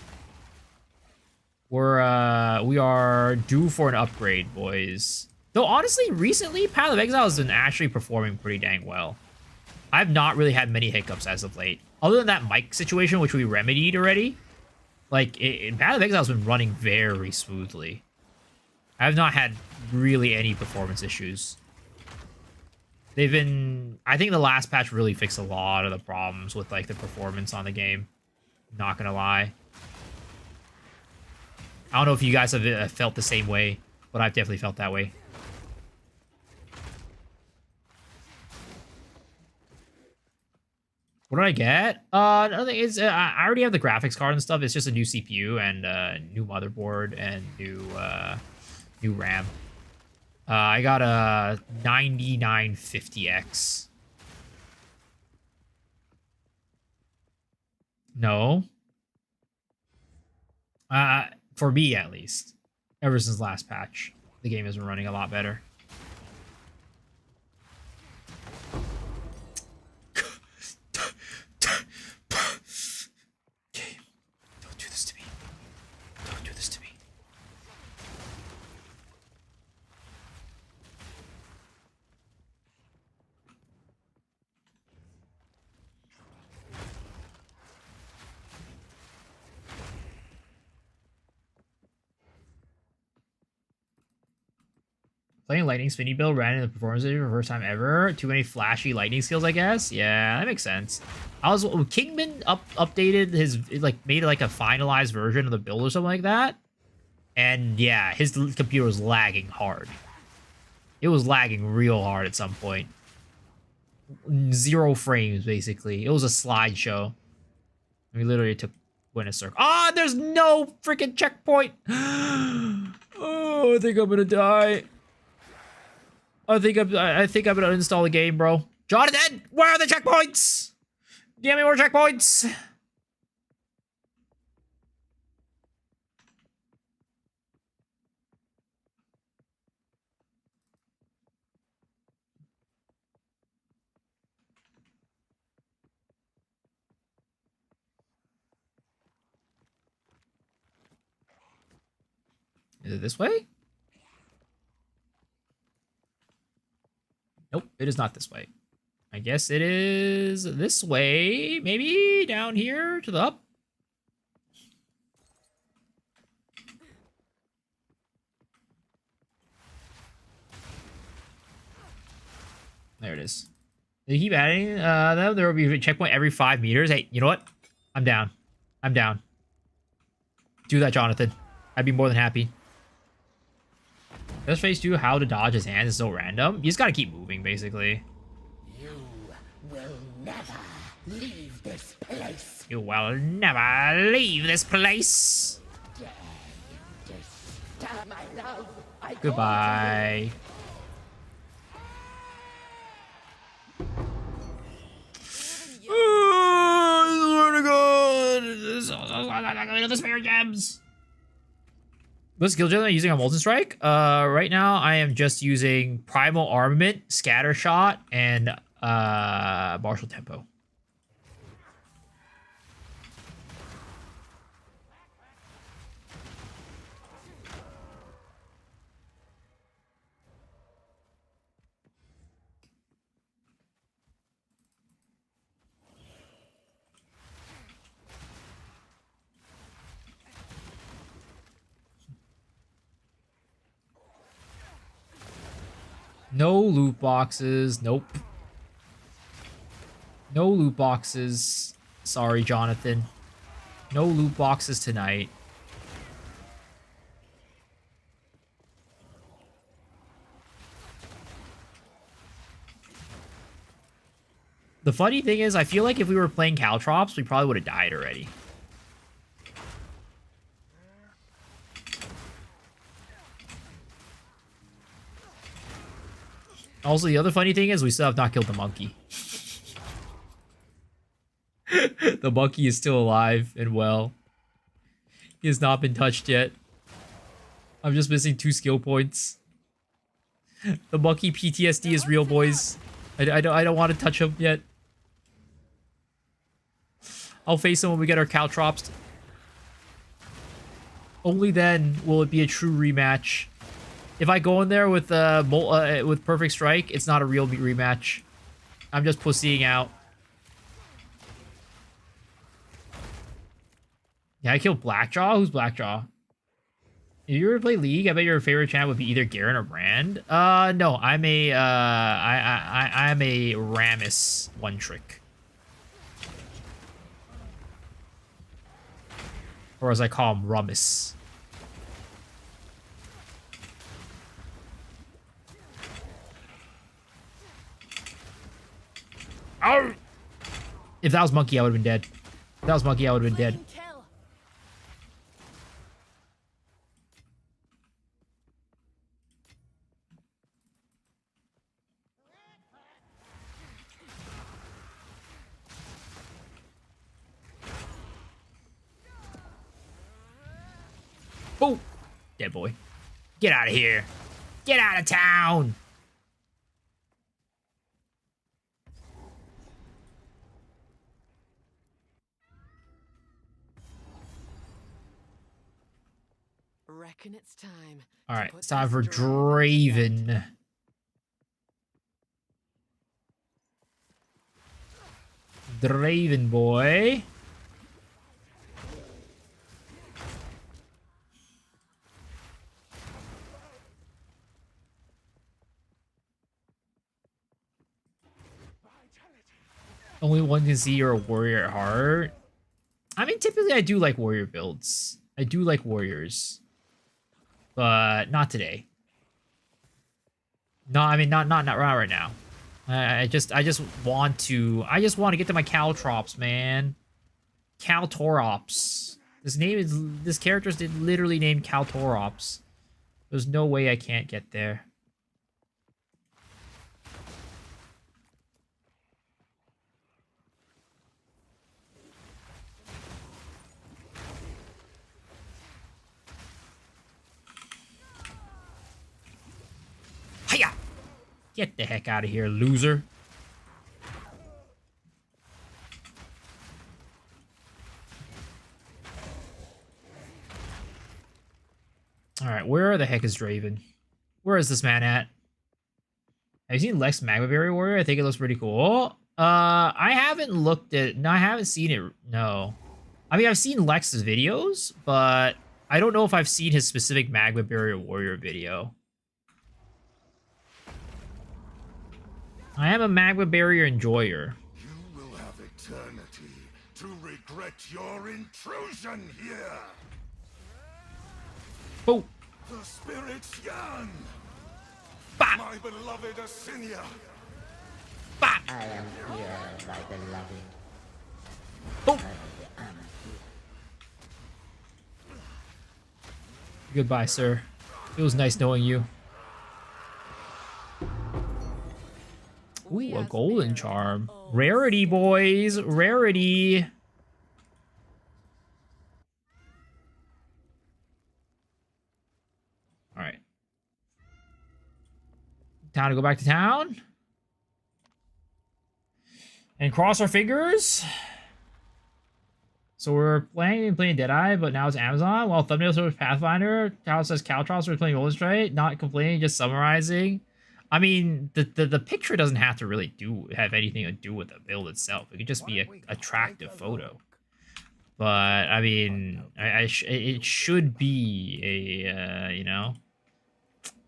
We are due for an upgrade, boys. Though honestly, recently, Path of Exile has been actually performing pretty dang well. I've not really had many hiccups as of late. Other than that mic situation, which we remedied already, like, Path of Exile has been running very smoothly. I have not had really any performance issues. They've been... I think the last patch really fixed a lot of the problems with, like, the performance on the game. Not gonna lie. I don't know if you guys have felt the same way, but I've definitely felt that way. What did I get? Nothing. It's I already have the graphics card and stuff. It's just a new CPU and new motherboard and new RAM. I got a 9950X. No. For me at least. Ever since last patch, the game has been running a lot better. Playing lightning spinny build ran in the performance for the first time ever. Too many flashy lightning skills, I guess. Yeah, that makes sense. Kingman updated his, like, made like a finalized version of the build or something like that. And yeah, his computer was lagging hard. It was lagging real hard at some point. 0 frames, basically. It was a slideshow. We literally went a circle. Ah, there's no freaking checkpoint. Oh, I think I'm gonna die. I think I'm gonna uninstall the game, bro. Jonathan, where are the checkpoints? Give me more checkpoints. Is it this way? Nope, it is not this way. I guess it is this way. Maybe down here to the up. There it is. They keep adding them. There will be a checkpoint every 5 meters. Hey, you know what? I'm down. I'm down. Do that, Jonathan. I'd be more than happy. Does phase 2 how to dodge his hands is so random? You just gotta keep moving, basically. You will never leave this place. You will never leave this place. Dare you disturb my love? I Goodbye. Oh, I swear to God. The spare gems. What skill gem am I using on Molten Strike? Right now I am just using Primal Armament, Scatter Shot, and Martial Tempo. No loot boxes. Nope. No loot boxes. Sorry, Jonathan. No loot boxes tonight. The funny thing is, I feel like if we were playing Caltrops, we probably would have died already. Also, the other funny thing is we still have not killed the monkey. The monkey is still alive and well. He has not been touched yet. I'm just missing 2 skill points. The monkey PTSD is real, boys. I don't want to touch him yet. I'll face him when we get our Caltrops. Only then will it be a true rematch. If I go in there with Perfect Strike, it's not a real rematch. I'm just pussying out. Yeah, I killed Blackjaw. Who's Blackjaw? If you ever play League, I bet your favorite champ would be either Garen or Brand. No, I'm a I'm a Rammus one trick, or as I call him, Rummus. Oh! If that was Monkey, I would have been dead. If that was Monkey, I would have been dead. Oh! Dead boy. Get out of here. Get out of town! Reckon it's time. All right, it's time for Draven. Draven boy. Only one can see you're a warrior at heart. I mean, typically I do like warrior builds. I do like warriors. But not today. No, I mean not right now. I just want to get to my Caltrops, man. Caltrops. This character is literally named Caltrops. There's no way I can't get there. Hiya! Get the heck out of here, loser. Alright, where the heck is Draven? Where is this man at? Have you seen Lex Magma Berry Warrior? I think it looks pretty cool. I haven't looked at... No, I haven't seen it. No. I mean, I've seen Lex's videos, but I don't know if I've seen his specific Magma Barrier Warrior video. I am a Magma Barrier enjoyer. You will have eternity to regret your intrusion here. Oh. The spirits yearn. Bah. My beloved Asinia. Bah. I am here, my beloved. Oh. I am Goodbye, sir. It was nice knowing you. Ooh, a golden charm. Rarity, boys. Rarity. Alright. Time to go back to town. And cross our fingers. So we're playing Deadeye, but now it's Amazon. While thumbnail shows Pathfinder, Cal says Caltrops, we're playing Golden Strike. Not complaining, just summarizing. I mean, the picture doesn't have to really have anything to do with the build itself. It could just be an attractive photo. But I mean, it should be a you know,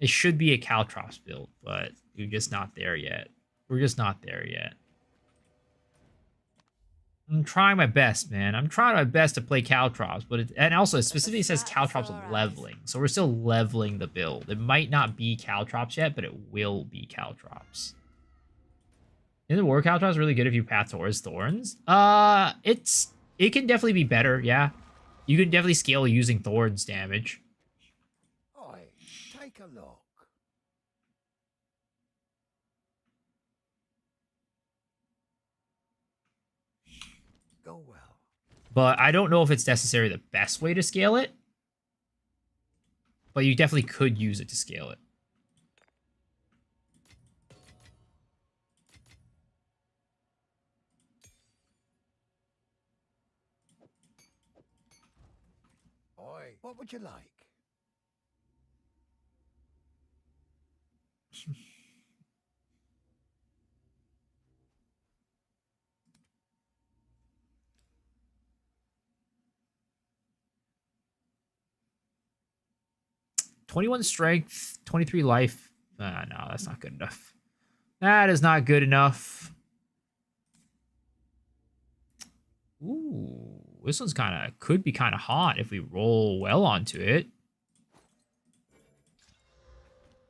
it should be a Caltrops build, but we're just not there yet. We're just not there yet. I'm trying my best, man. I'm trying my best to play Caltrops, but and also it specifically says Caltrops leveling, so we're still leveling the build. It might not be Caltrops yet, but it will be Caltrops. Isn't War Caltrops really good if you path towards Thorns? It can definitely be better, yeah. You can definitely scale using Thorns damage. Oi, take a look. Go well. But I don't know if it's necessarily the best way to scale it. But you definitely could use it to scale it. Oi, what would you like? $21 strength, 23 life. No, that's not good enough. That is not good enough. Ooh, this one's could be kind of hot if we roll well onto it.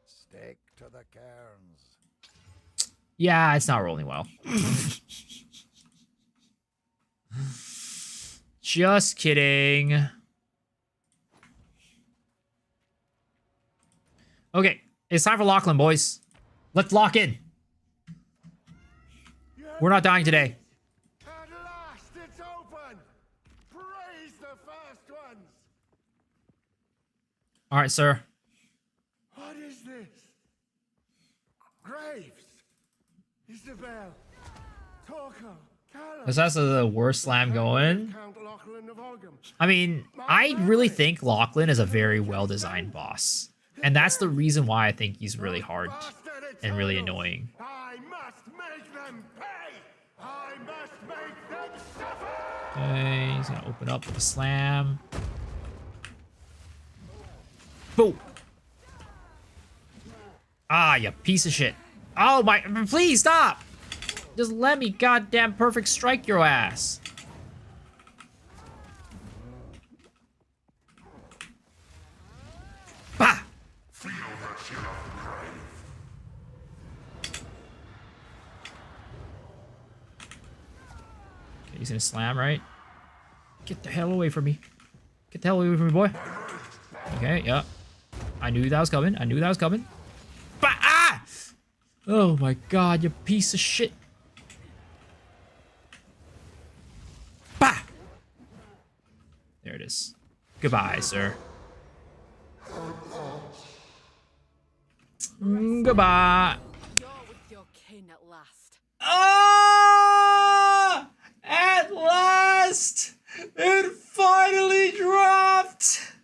Stick to the cairns. Yeah, it's not rolling well. Just kidding. Okay, it's time for Lachlan, boys. Let's lock in. We're not dying today. At last, it's open. Praise the first ones. All right, sir. What is this? Graves. Isabel. Torko. That's the worst slam going. I mean, I really think Lachlan is a very well-designed boss. And that's the reason why I think he's really hard and really annoying. I must make them pay. I must make them suffer. Okay, he's gonna open up with a slam. Boom. Ah, you piece of shit. Oh my, please stop. Just let me goddamn perfect strike your ass. Bah! Okay, he's gonna slam, right? Get the hell away from me. Get the hell away from me, boy. Okay, yeah. I knew that was coming. I knew that was coming. Bah! Ah! Oh my god, you piece of shit. Bah! There it is. Goodbye, sir. Goodbye. You're with your kin at last. Ah! At last! It finally dropped!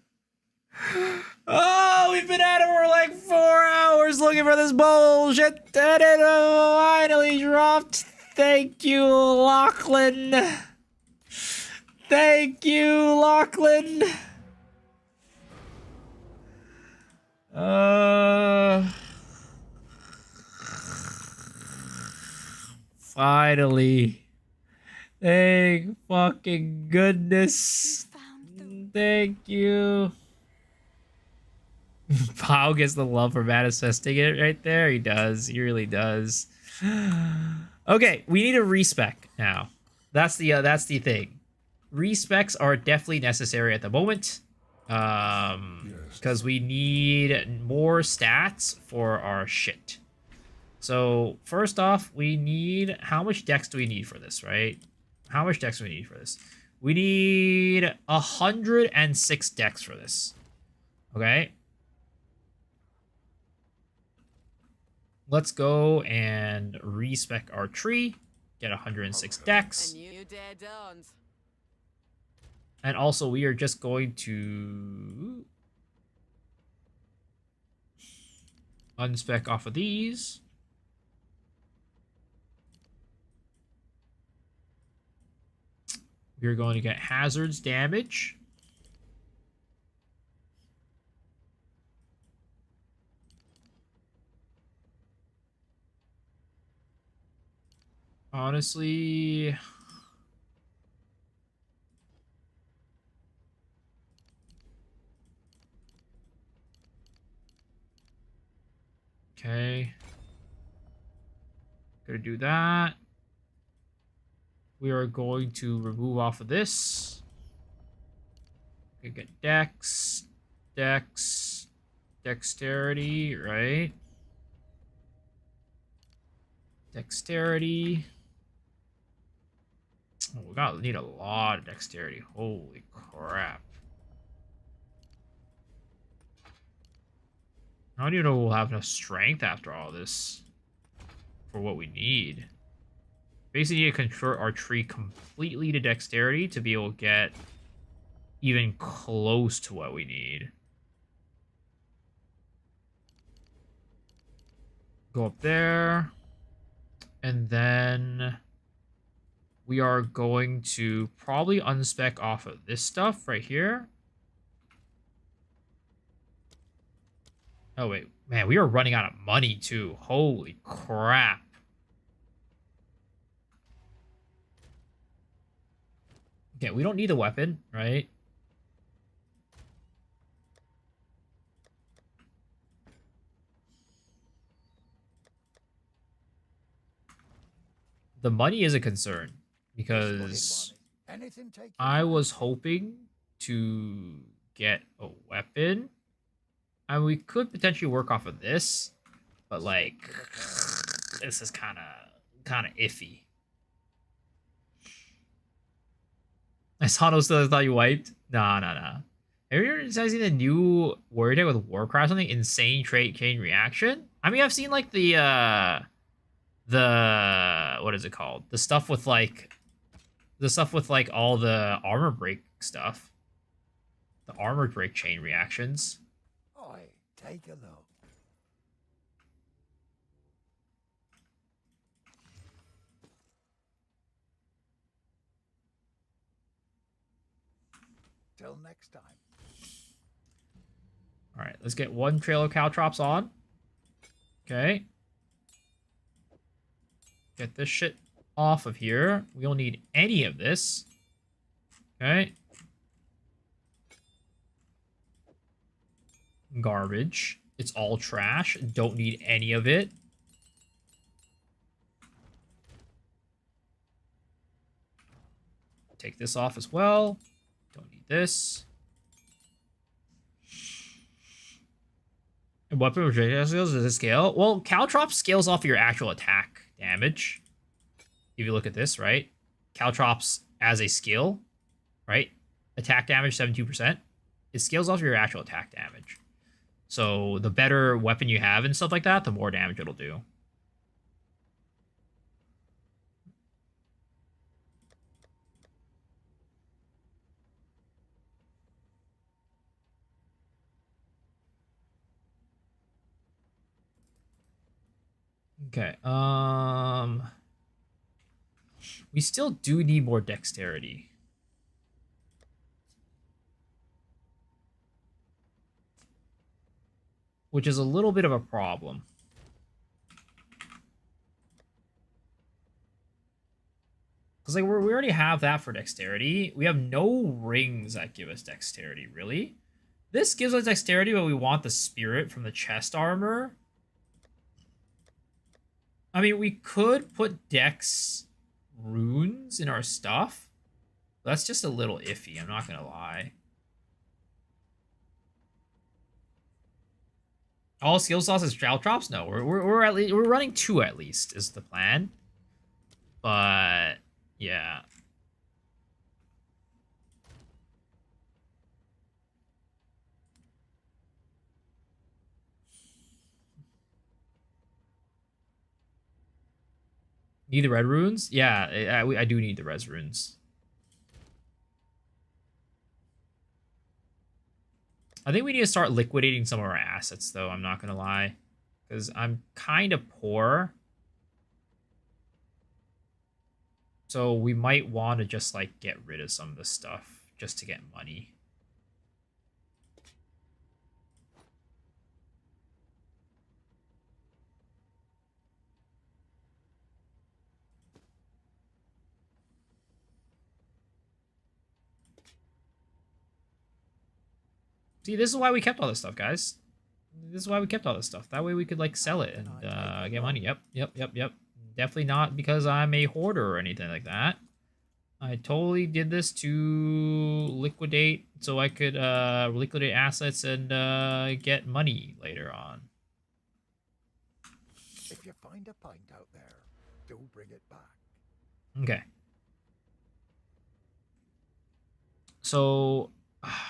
Oh, we've been at it for like 4 hours looking for this bullshit, and it finally dropped. Thank you, Lachlan. Thank you, Lachlan. Finally. Thank fucking goodness. Thank you. Pao gets the love for manifesting it right there. He does. He really does. Okay, we need a respec now. That's the thing. Respecs are definitely necessary at the moment. Because we need more stats for our shit. So first off, we need, how much dex do we need for this, right? How much dex do we need for this? We need 106 dex for this. Okay. Let's go and respec our tree. Get 106 dex. And you dare don't. And also we are just going to unspec off of these. We're going to get hazards damage. Honestly, okay. Gonna do that. We are going to remove off of this. We get dex, dexterity, right? Dexterity. Oh, we need a lot of dexterity. Holy crap. I don't even know we'll have enough strength after all this for what we need. Basically, need to convert our tree completely to dexterity to be able to get even close to what we need. Go up there. And then we are going to probably unspec off of this stuff right here. Oh, wait. Man, we are running out of money, too. Holy crap. Okay, we don't need a weapon, right? The money is a concern because I was hoping to get a weapon. And we could potentially work off of this, but like this is kind of iffy. I saw no still thought you wiped. Nah. Have you ever seen the new warrior deck with Warcraft? Something insane trait chain reaction. I mean, I've seen like the what is it called? The stuff with like all the armor break stuff. The armor break chain reactions. Oi, take a look. Till next time. All right, let's get one trail of Caltrops on. Okay. Get this shit off of here. We don't need any of this. Okay. Garbage. It's all trash. Don't need any of it. Take this off as well. Don't need this. And weapon projectile skills, does it scale? Well, Caltrops scales off your actual attack damage. If you look at this, right? Caltrops as a skill, right? Attack damage 72%. It scales off your actual attack damage. So the better weapon you have and stuff like that, the more damage it'll do. Okay, we still do need more dexterity. Which is a little bit of a problem. Because like we already have that for dexterity. We have no rings that give us dexterity, really. This gives us dexterity, but we want the spirit from the chest armor. I mean, we could put dex runes in our stuff. That's just a little iffy, I'm not gonna lie. All skill slots is Caltrops? No, we're running 2 at least is the plan. But yeah. Need the red runes? Yeah, I do need the res runes. I think we need to start liquidating some of our assets, though. I'm not going to lie. Because I'm kind of poor. So we might want to just, like, get rid of some of this stuff just to get money. See, this is why we kept all this stuff, guys. This is why we kept all this stuff. That way we could, like, sell it and get money. Yep. Definitely not because I'm a hoarder or anything like that. I totally did this to liquidate so I could liquidate assets and get money later on. If you find a pint out there, do bring it back. Okay. So...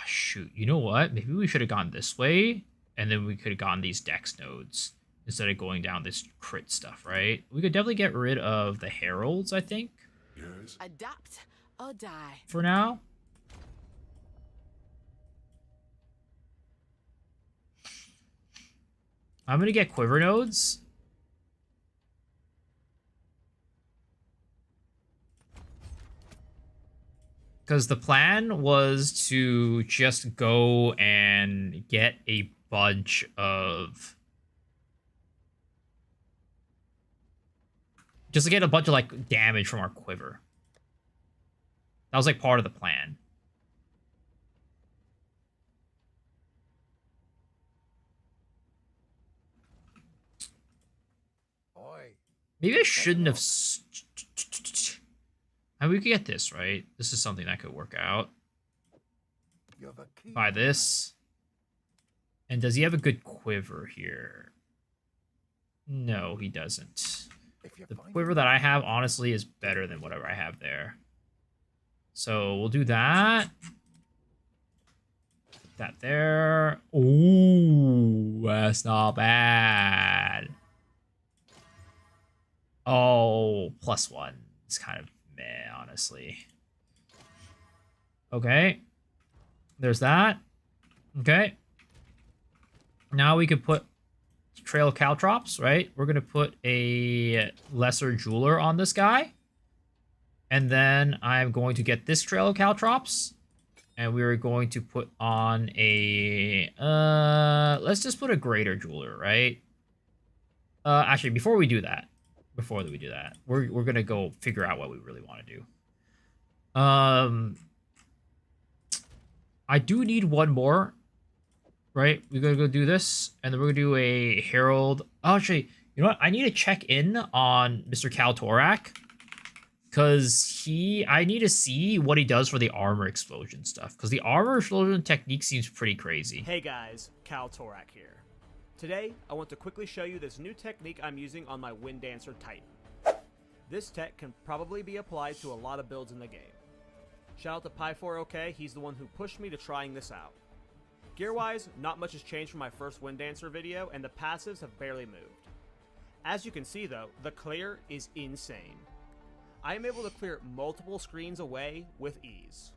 shoot, you know what? Maybe we should have gone this way, and then we could have gone these dex nodes instead of going down this crit stuff, right? We could definitely get rid of the heralds, I think. Yes. Adapt or die. For now. I'm gonna get quiver nodes. Because the plan was to just go and get a bunch of... Just to get a bunch of, like, damage from our quiver. That was, like, part of the plan. Oi. Maybe I shouldn't have... And we could get this, right? This is something that could work out. Buy this. And does he have a good quiver here? No, he doesn't. The quiver that I have, honestly, is better than whatever I have there. So we'll do that. Put that there. Ooh, that's not bad. Oh, +1. It's kind of meh, honestly. Okay. There's that. Okay. Now we could put Trail Caltrops, right? We're going to put a Lesser Jeweler on this guy. And then I'm going to get this Trail Caltrops. And we're going to put on a... let's just put a Greater Jeweler, right? Actually, before we do that, before we do that. We're gonna go figure out what we really want to do. I do need one more, right? We're gonna go do this, and then we're gonna do a Herald. Oh, actually, you know what? I need to check in on Mr. Caltrops, because I need to see what he does for the armor explosion stuff, because the armor explosion technique seems pretty crazy. Hey guys, Caltrops here. Today, I want to quickly show you this new technique I'm using on my Wind Dancer Titan. This tech can probably be applied to a lot of builds in the game. Shout out to Pi4OK, he's the one who pushed me to trying this out. Gear-wise, not much has changed from my first Wind Dancer video, and the passives have barely moved. As you can see though, the clear is insane. I am able to clear multiple screens away with ease.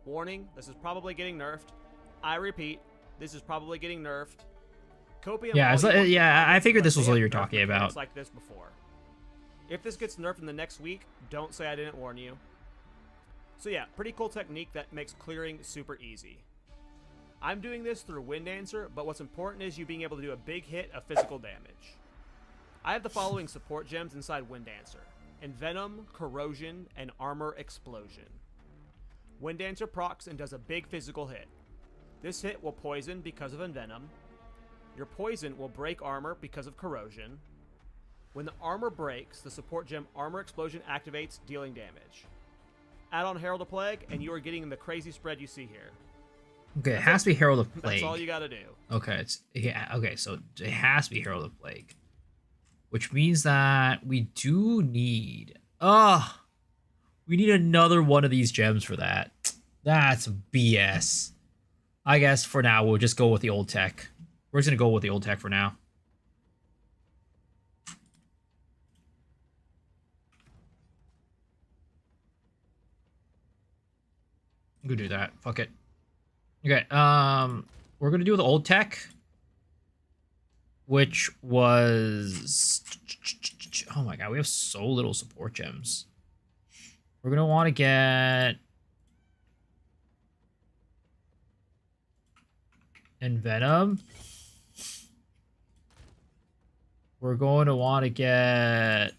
Warning, this is probably getting nerfed. I repeat, this is probably getting nerfed. Yeah, I figured this was what you're talking about. Like this before. If this gets nerfed in the next week, don't say I didn't warn you. So yeah, pretty cool technique that makes clearing super easy. I'm doing this through Wind Dancer, but what's important is you being able to do a big hit of physical damage. I have the following support gems inside Wind Dancer: Envenom, Corrosion, and Armor Explosion. Wind Dancer procs and does a big physical hit. This hit will poison because of Envenom. Your poison will break armor because of Corrosion. When the armor breaks, the support gem Armor Explosion activates, dealing damage. Add on Herald of Plague, and you are getting the crazy spread you see here. Okay, it has to be Herald of Plague. That's all you gotta do. Okay, okay, so it has to be Herald of Plague. Which means that we do need... we need another one of these gems for that. That's BS. I guess for now, we'll just go with the old tech. We're just going to go with the old tech for now. I'm going to do that. Fuck it. Okay, we're going to do the old tech, which was... Oh my god, we have so little support gems. We're going to want to get... Envenom. We're going to want to get...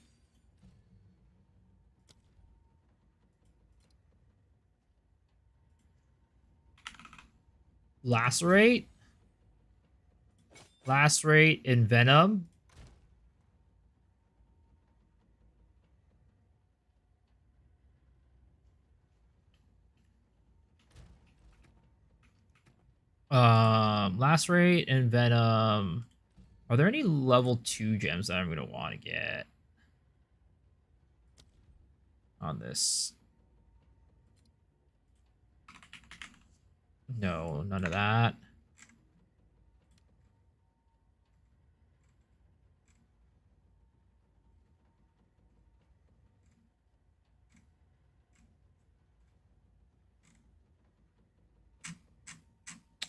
Lacerate. Lacerate, Envenom. Lacerate and Venom. Are there any level 2 gems that I'm going to want to get on this? No, none of that.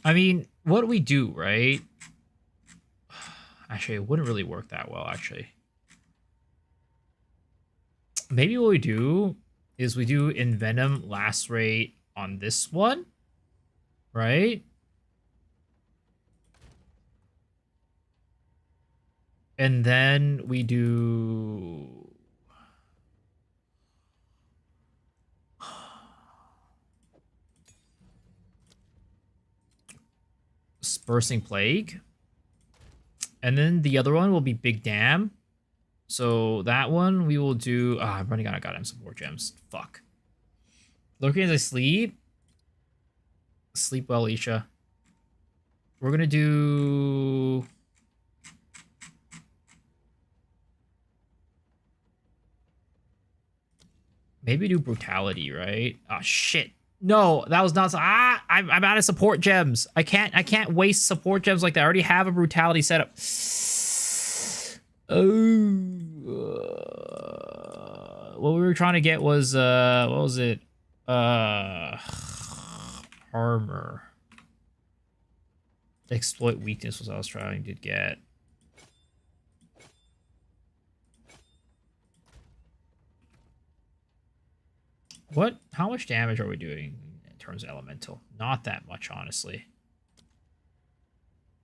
I mean, what do we do, right? Actually, it wouldn't really work that well, actually. Maybe what we do is we do Envenom Lacerate on this one, right? And then we do... Dispersing Plague. And then the other one will be Big Dam. So that one we will do... I'm running out of goddamn support gems. Fuck. Lurking as I sleep. Sleep well, Isha. We're going to do... Maybe do Brutality, right? Oh, shit. No, that was not... I'm out of support gems. I can't waste support gems like that. I already have a Brutality setup. Oh. What we were trying to get was... what was it? Armor. Exploit weakness was what I was trying to get. What? How much damage are we doing in terms of elemental? Not that much, honestly.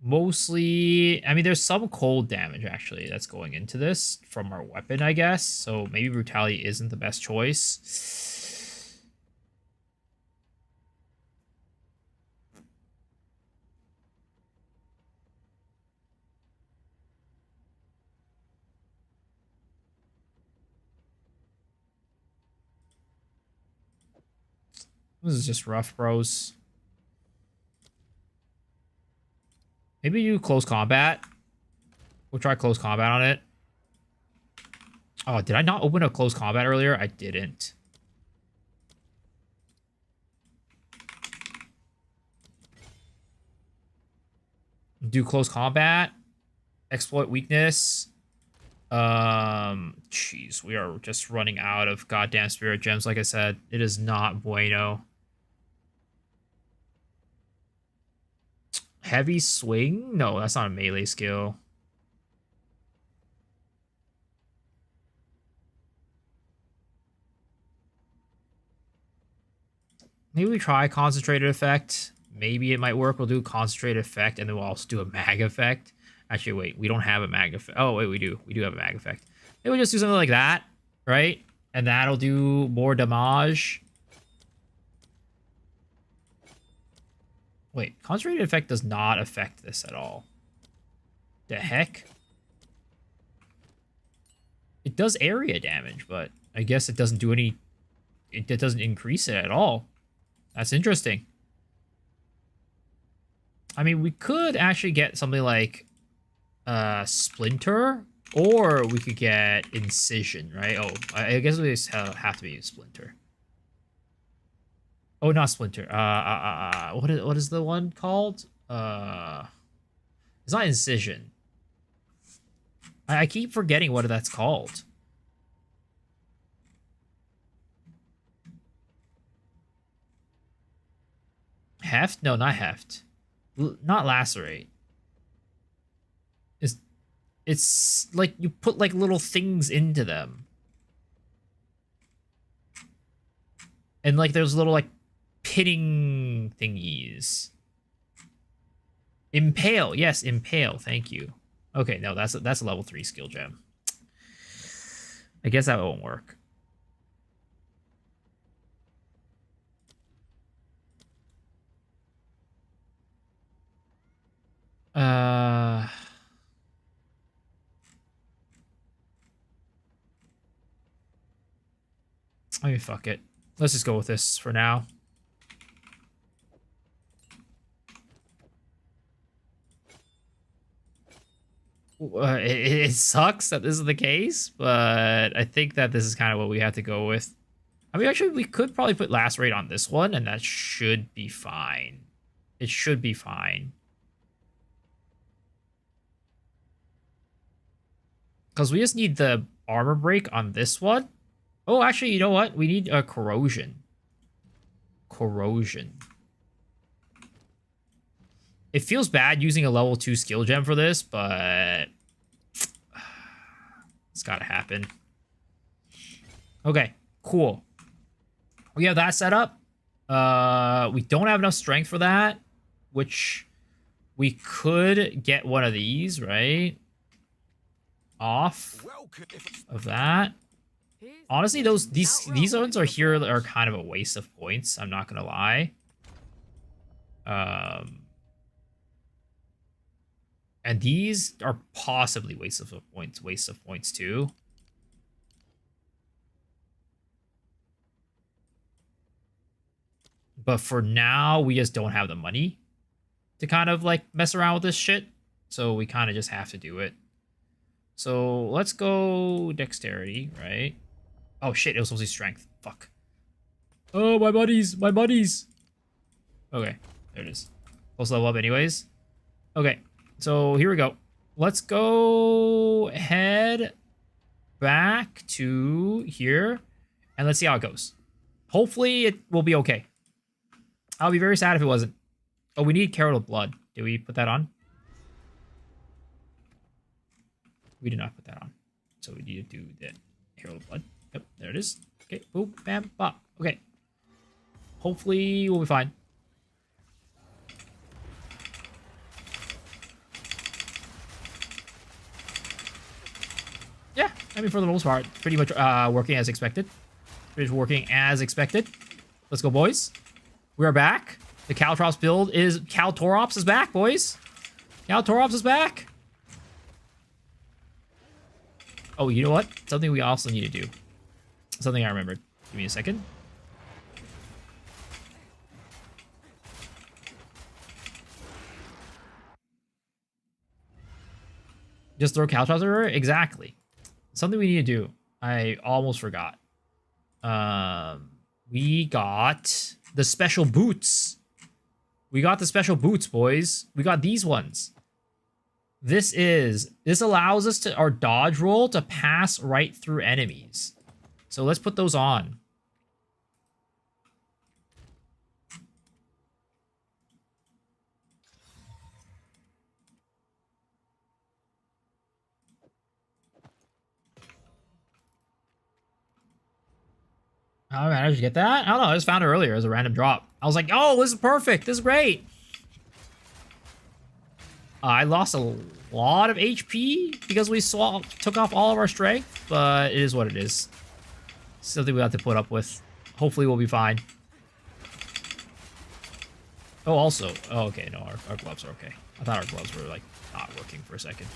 Mostly, I mean, there's some cold damage actually that's going into this from our weapon, I guess. So maybe Brutality isn't the best choice. This is just rough, bros. Maybe do close combat. We'll try close combat on it. Oh, did I not open a close combat earlier? I didn't. Do close combat. Exploit weakness. Jeez, we are just running out of goddamn spirit gems. Like I said, it is not bueno. Heavy swing? No, that's not a melee skill. Maybe we try concentrated effect. Maybe it might work. We'll do concentrated effect, and then we'll also do a mag effect. Actually, wait, we don't have a mag effect. Oh, wait, we do. We do have a mag effect. Maybe we'll just do something like that, right? And that'll do more damage. Wait, concentrated effect does not affect this at all. The heck? It does area damage, but I guess it doesn't do any... It doesn't increase it at all. That's interesting. I mean, we could actually get something like Splinter, or we could get Incision, right? Oh, I guess we just have to be Splinter. Oh, not Splinter. What is the one called? It's not Incision. I keep forgetting what that's called. Heft? No, not heft. Not lacerate. It's like you put like little things into them. And like there's little like pitting thingies. Impale. Yes, impale. Thank you. Okay, no, that's a level 3 skill gem. I guess that won't work. I mean, fuck it. Let's just go with this for now. It sucks that this is the case, but I think that this is kind of what we have to go with. I mean, actually, we could probably put lacerate on this one, and that should be fine. It should be fine. Because we just need the armor break on this one. Oh, actually, you know what? We need a corrosion. Corrosion. It feels bad using a level 2 skill gem for this, but it's gotta happen. Okay, cool. We have that set up. We don't have enough strength for that, which we could get one of these, right? Off of that. Honestly, these ones are here are kind of a waste of points. I'm not gonna lie. And these are possibly waste of points too. But for now, we just don't have the money to kind of like mess around with this shit. So we kind of just have to do it. So let's go dexterity, right? Oh shit, it was supposed to be strength. Fuck. Oh, my buddies, my buddies. Okay, there it is. Supposed to level up anyways. Okay, so here we go. Let's go head back to here, and let's see how it goes. Hopefully it will be okay. I'll be very sad if it wasn't. Oh, we need Carol of Blood. Did we put that on? We did not put that on. So we need to do the Carol of Blood. Yep, there it is. Okay, boom, bam, bop. Okay. Hopefully we'll be fine. Yeah, I mean, for the most part, pretty much working as expected. Pretty much working as expected. Let's go, boys. We are back. The Caltrops build is... Caltrops is back, boys. Caltrops is back. Oh, you know what? Something we also need to do. Something I remembered. Give me a second. Just throw Caltrops everywhere? Exactly. Something we need to do. I almost forgot. We got the special boots. We got the special boots, boys. We got these ones. This allows us to our dodge roll to pass right through enemies. So let's put those on. How did I manage to get that? I don't know. I just found it earlier as a random drop. I was like, oh, this is perfect. This is great. I lost a lot of HP because we took off all of our strength, but it is what it is. Something we have to put up with. Hopefully we'll be fine. Oh, also. Oh, okay. No, our gloves are okay. I thought our gloves were, like, not working for a second.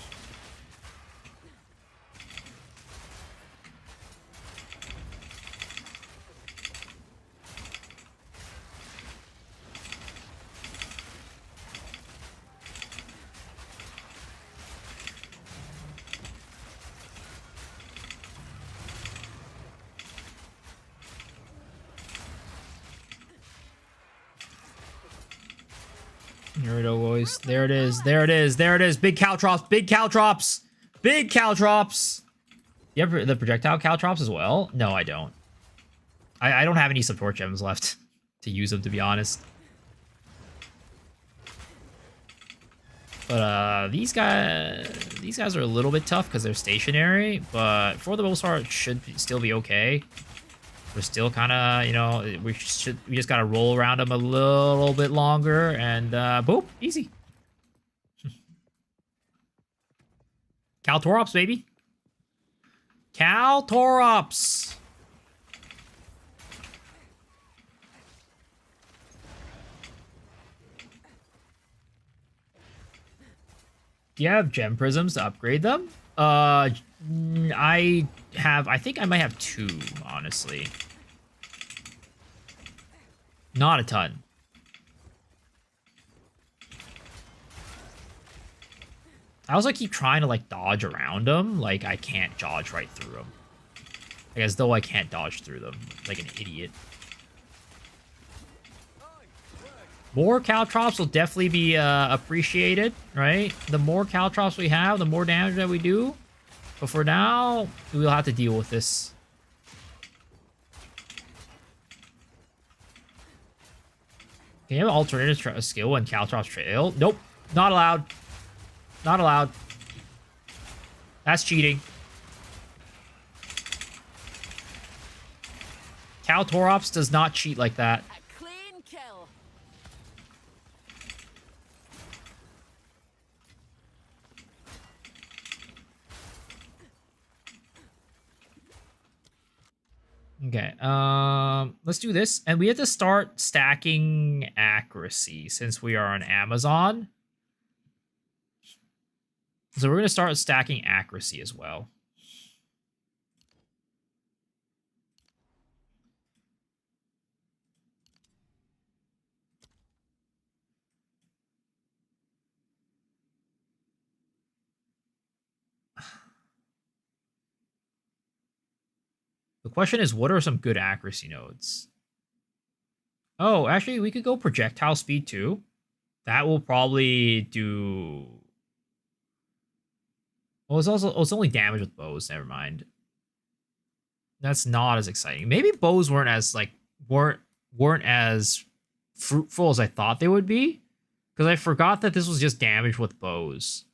Here we go, boys. There it is. There it is. There it is. Big Caltrops. Big Caltrops. Big Caltrops. You have the projectile Caltrops as well? No, I don't. I don't have any support gems left to use them, to be honest. But these guys are a little bit tough because they're stationary. But for the most part, it should still be okay. We're still kind of, you know, we just got to roll around them a little bit longer and boom, easy. Caltrops, baby. Caltrops. Do you have gem prisms to upgrade them? I think I might have 2, honestly. Not a ton. I also keep trying to, like, dodge around them. Like, I can't dodge right through them. Like, as though I can't dodge through them. Like an idiot. More Caltrops will definitely be appreciated, right? The more Caltrops we have, the more damage that we do. But for now, we'll have to deal with this. Can you have an alternative skill when Caltrops trail? Nope. Not allowed. Not allowed. That's cheating. Caltrops does not cheat like that. A clean kill. Okay, let's do this. And we have to start stacking accuracy since we are on Amazon. So we're going to start stacking accuracy as well. The question is, what are some good accuracy nodes? Oh, actually, we could go projectile speed too. That will probably do... Well, it's only damage with bows. Never mind. That's not as exciting. Maybe bows weren't as as fruitful as I thought they would be, because I forgot that this was just damage with bows.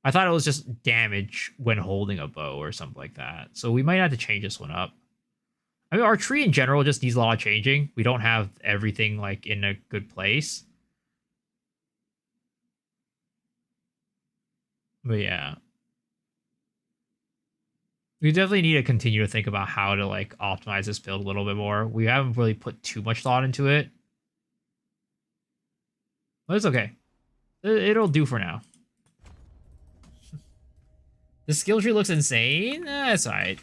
I thought it was just damage when holding a bow or something like that. So we might have to change this one up. I mean, our tree in general just needs a lot of changing. We don't have everything like in a good place. But yeah. We definitely need to continue to think about how to like optimize this build a little bit more. We haven't really put too much thought into it. But it's okay. It'll do for now. The skill tree looks insane. That's alright.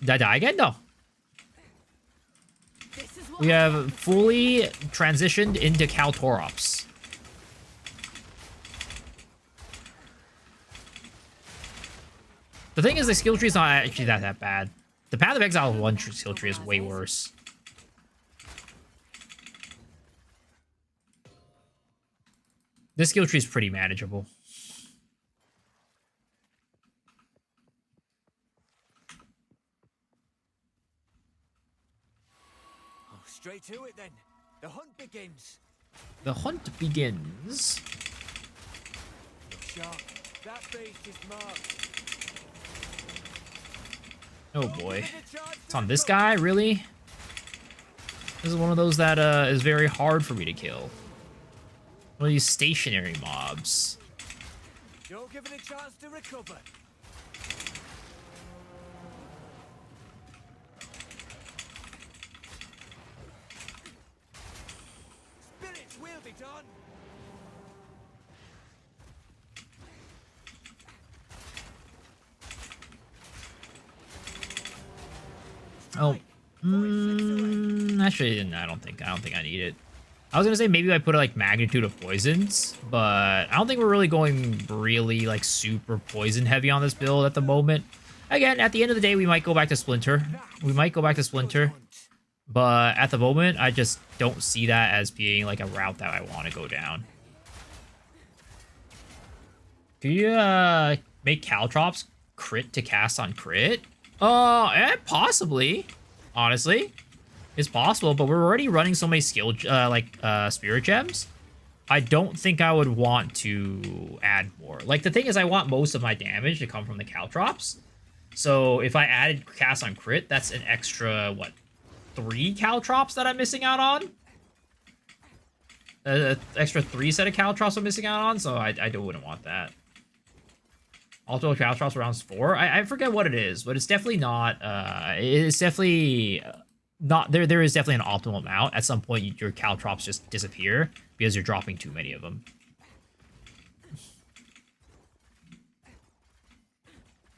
Did I die again? No. We have fully transitioned into Caltrops. The thing is, the skill tree is not actually that bad. The Path of Exile 1 skill tree is way worse. This skill tree is pretty manageable. Oh, straight to it then. The hunt begins. The hunt begins. Shark, that beast is marked. Oh boy. It's on this guy, really? This is one of those that is very hard for me to kill. One of these stationary mobs. Don't give it a chance to recover. Spirits will be done. Oh, actually, I don't think I need it. I was gonna say maybe I put like magnitude of poisons, but I don't think we're really going like super poison heavy on this build at the moment. Again, at the end of the day, we might go back to Splinter. But at the moment, I just don't see that as being like a route that I want to go down. Do you make Caltrops crit to cast on crit? Possibly. Honestly, it's possible, but we're already running so many skill, spirit gems. I don't think I would want to add more. Like, the thing is, I want most of my damage to come from the Caltrops. So if I added cast on crit, that's an extra, what, 3 Caltrops that I'm missing out on? Extra 3 set of Caltrops I'm missing out on, so I wouldn't want that. Ultimate Caltrops rounds 4. I forget what it is, but it's definitely not. It's definitely not. There is definitely an optimal amount. At some point, your Caltrops just disappear because you're dropping too many of them.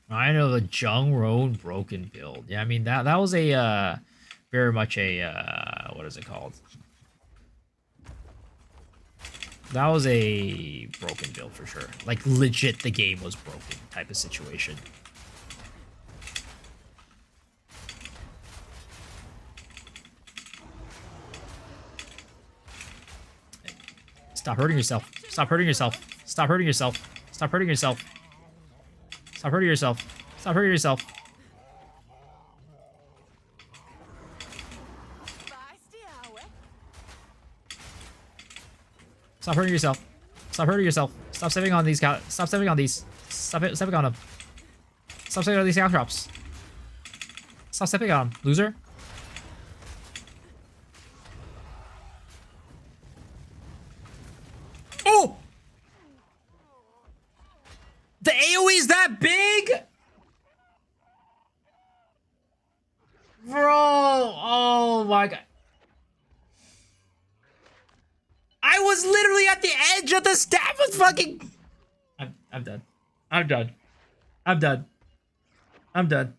I know the Jung Roan broken build. Yeah, I mean that was a very much a what is it called? That was a broken build for sure. Like, legit, the game was broken type of situation. Stop hurting yourself. Stop hurting yourself. Stop hurting yourself. Stop hurting yourself. Stop hurting yourself. Stop hurting yourself. Stop hurting yourself. Stop hurting yourself. Stop stepping on these. Stop stepping on these. Stop stepping on them. Stop stepping on these Caltrops. Stop stepping on them, loser. Oh! The AoE is that big? Bro, oh my god. I was literally at the edge of the staff of fucking... I'm done. I'm done. I'm done. I'm done.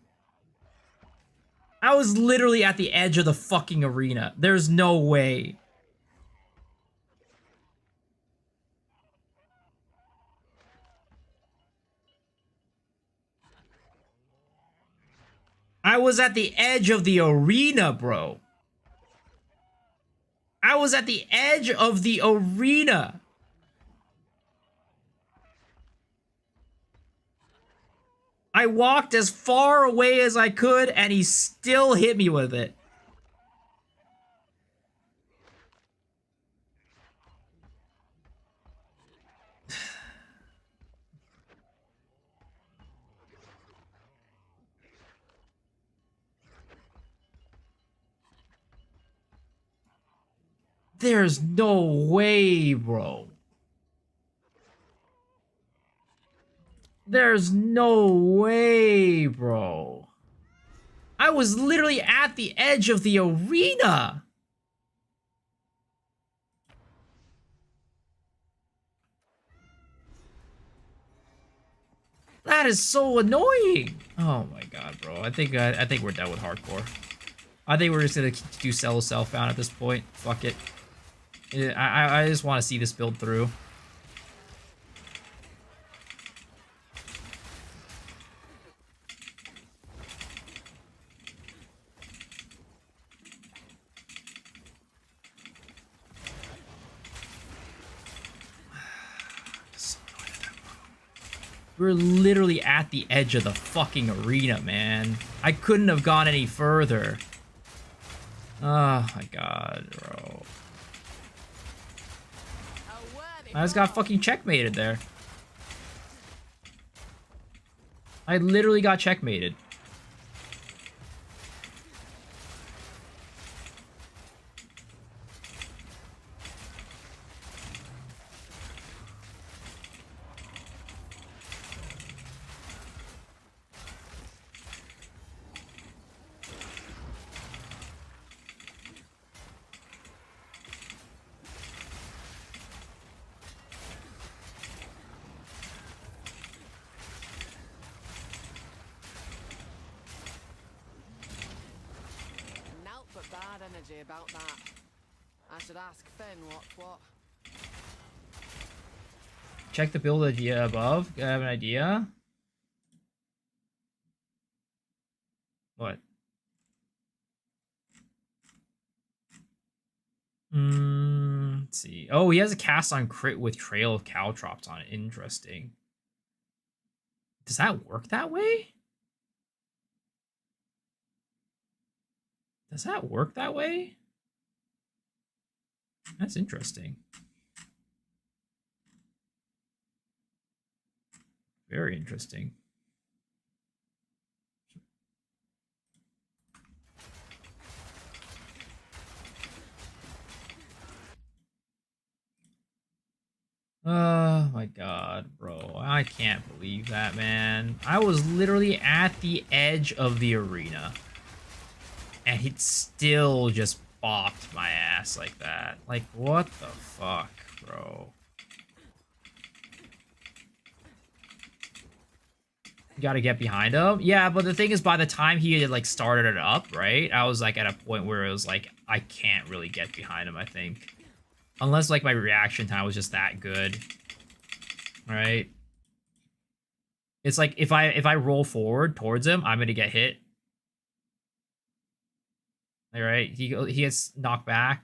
I was literally at the edge of the fucking arena. There's no way. I was at the edge of the arena, bro. I was at the edge of the arena. I walked as far away as I could, and he still hit me with it. There's no way, bro. There's no way, bro. I was literally at the edge of the arena. That is so annoying. Oh my god, bro. I think we're done with hardcore. I think we're just gonna do sell self-found at this point. Fuck it. I just want to see this build through. We're literally at the edge of the fucking arena, man. I couldn't have gone any further. Oh my god, bro. I just got fucking checkmated there. I literally got checkmated. Bad energy about that. I should ask Finn what's what. Check the build idea above. I have an idea. What? Let's see. Oh, he has a cast on crit with Trail of Caltrops on it. Interesting. Does that work that way? Does that work that way? That's interesting. Very interesting. Oh my god, bro. I can't believe that, man. I was literally at the edge of the arena. And he still just bopped my ass like that. Like, what the fuck, bro? You gotta get behind him? Yeah, but the thing is, by the time he had, like, started it up, right? I was, like, at a point where it was, like, I can't really get behind him, I think. Unless, like, my reaction time was just that good. Right? It's like, if I roll forward towards him, I'm gonna get hit. Right, he gets knocked back.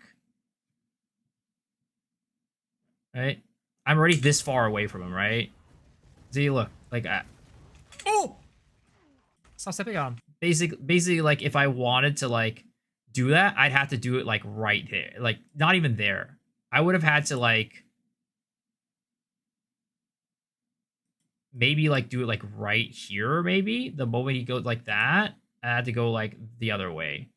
Right, I'm already this far away from him. Right, see, look, like, oh, stop stepping on him. Basically, like, if I wanted to, like, do that, I'd have to do it, like, right there, like, not even there. I would have had to, like, maybe, like, do it, like, right here. Maybe the moment he goes like that, I had to go, like, the other way.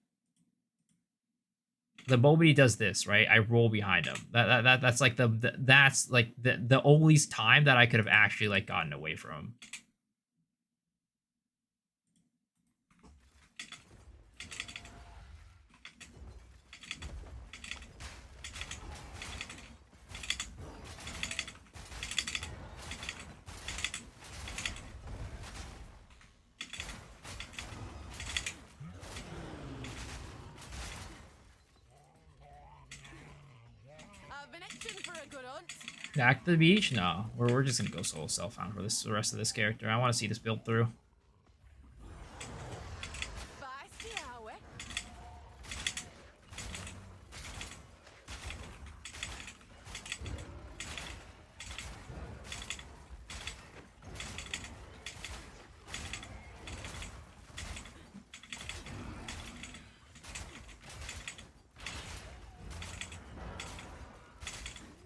The moment he does this, right, I roll behind him. That's like the only time that I could have actually, like, gotten away from him. Back to the beach? No, we're just gonna go solo self-found for the rest of this character. I want to see this build through.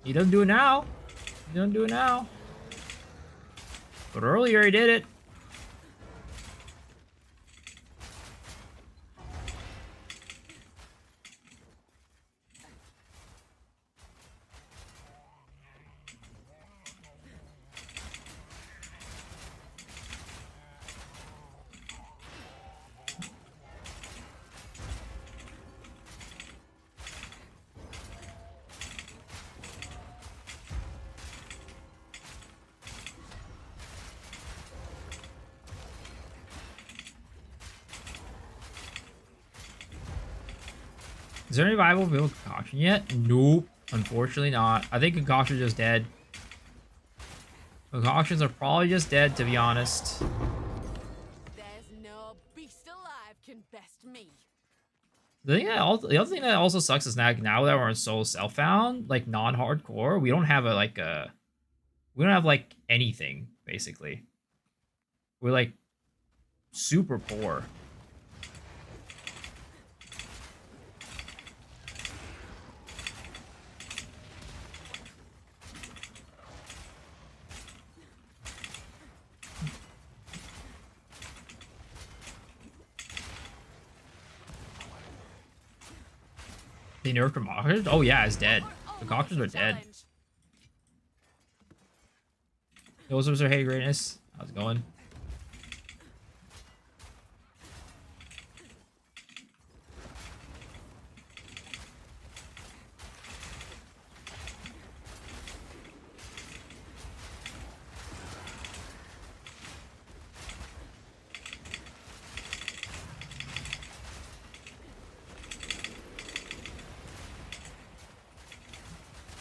He doesn't do it now. He doesn't do it now. But earlier he did it. Is there any viable build concoction yet? Nope. Unfortunately not. I think concoction's just dead. Concoctions are probably just dead, to be honest. There's no beast alive can best me. The other thing that also sucks is now that we're in solo self-found, like non-hardcore, we don't have like anything basically. We're like super poor. They nerfed concoctions? Oh yeah, it's dead. Concoctions are dead. Those was our hey greatness. How's it going?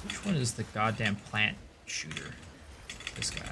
Which one is the goddamn plant shooter? This guy.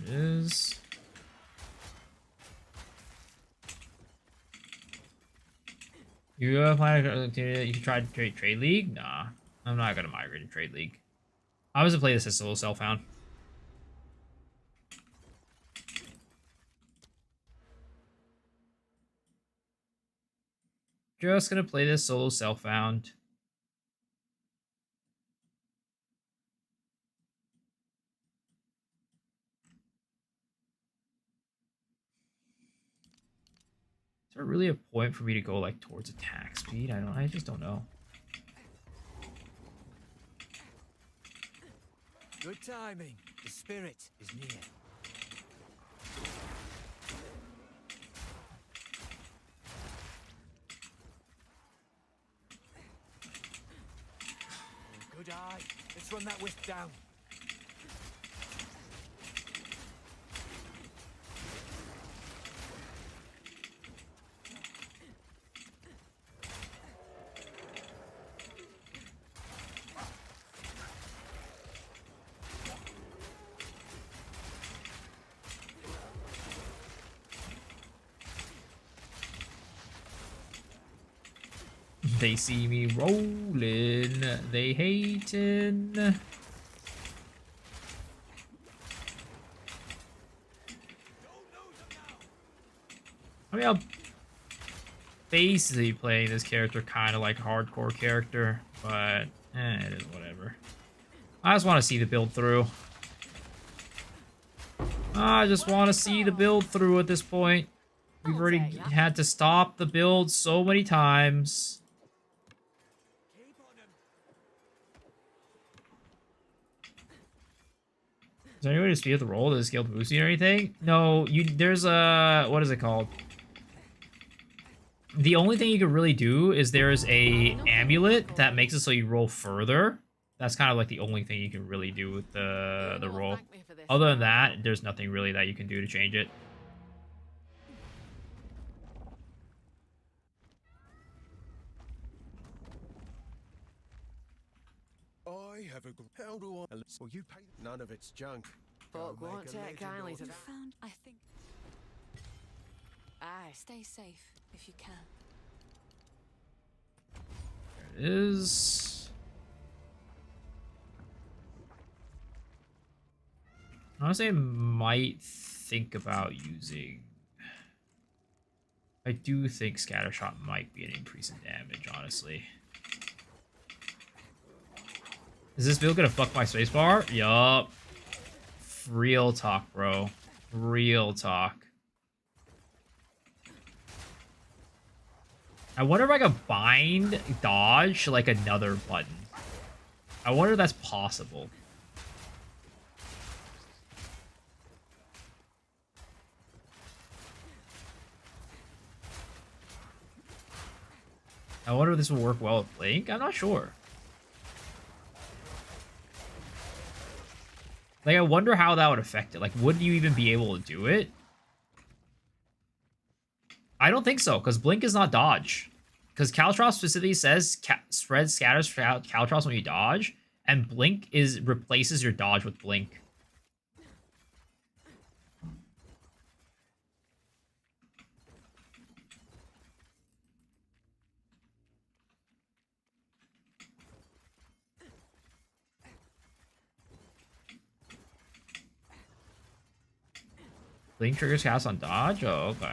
Is you plan to you can try to trade league? Nah, I'm not gonna migrate to trade league. I was to play this as solo self-found. Just gonna play this solo self-found. Is there really a point for me to go like towards attack speed? I just don't know. Good timing. The spirit is near. Good eye. Let's run that wisp down. They see me rolling, they hating. I mean, I'm basically playing this character kind of like a hardcore character, but it is whatever. I just want to see the build through. I just want to see the build through at this point. We've already had to stop the build so many times. Is there any way to speed up the roll? Does it scale boosting or anything? No, there's a, what is it called? The only thing you can really do is there's a amulet that makes it so you roll further. That's kind of like the only thing you can really do with the roll. Other than that, there's nothing really that you can do to change it. I have a how do I? Well, you pay none of it's junk. Folk won't take kindly to that. Found, I think. Aye. Stay safe if you can. There it is. Honestly, I might think about using... I do think Scattershot might be an increase in damage, honestly. Is this build gonna fuck my spacebar? Yup. Real talk, bro. Real talk. I wonder if I could bind dodge to like another button. I wonder if that's possible. I wonder if this will work well with Blink. I'm not sure. Like, I wonder how that would affect it. Like, would you even be able to do it? I don't think so, because Blink is not dodge. Because Caltrops specifically says spread scatters for Caltrops when you dodge, and Blink replaces your dodge with Blink. Blink triggers cast on dodge? Oh, okay.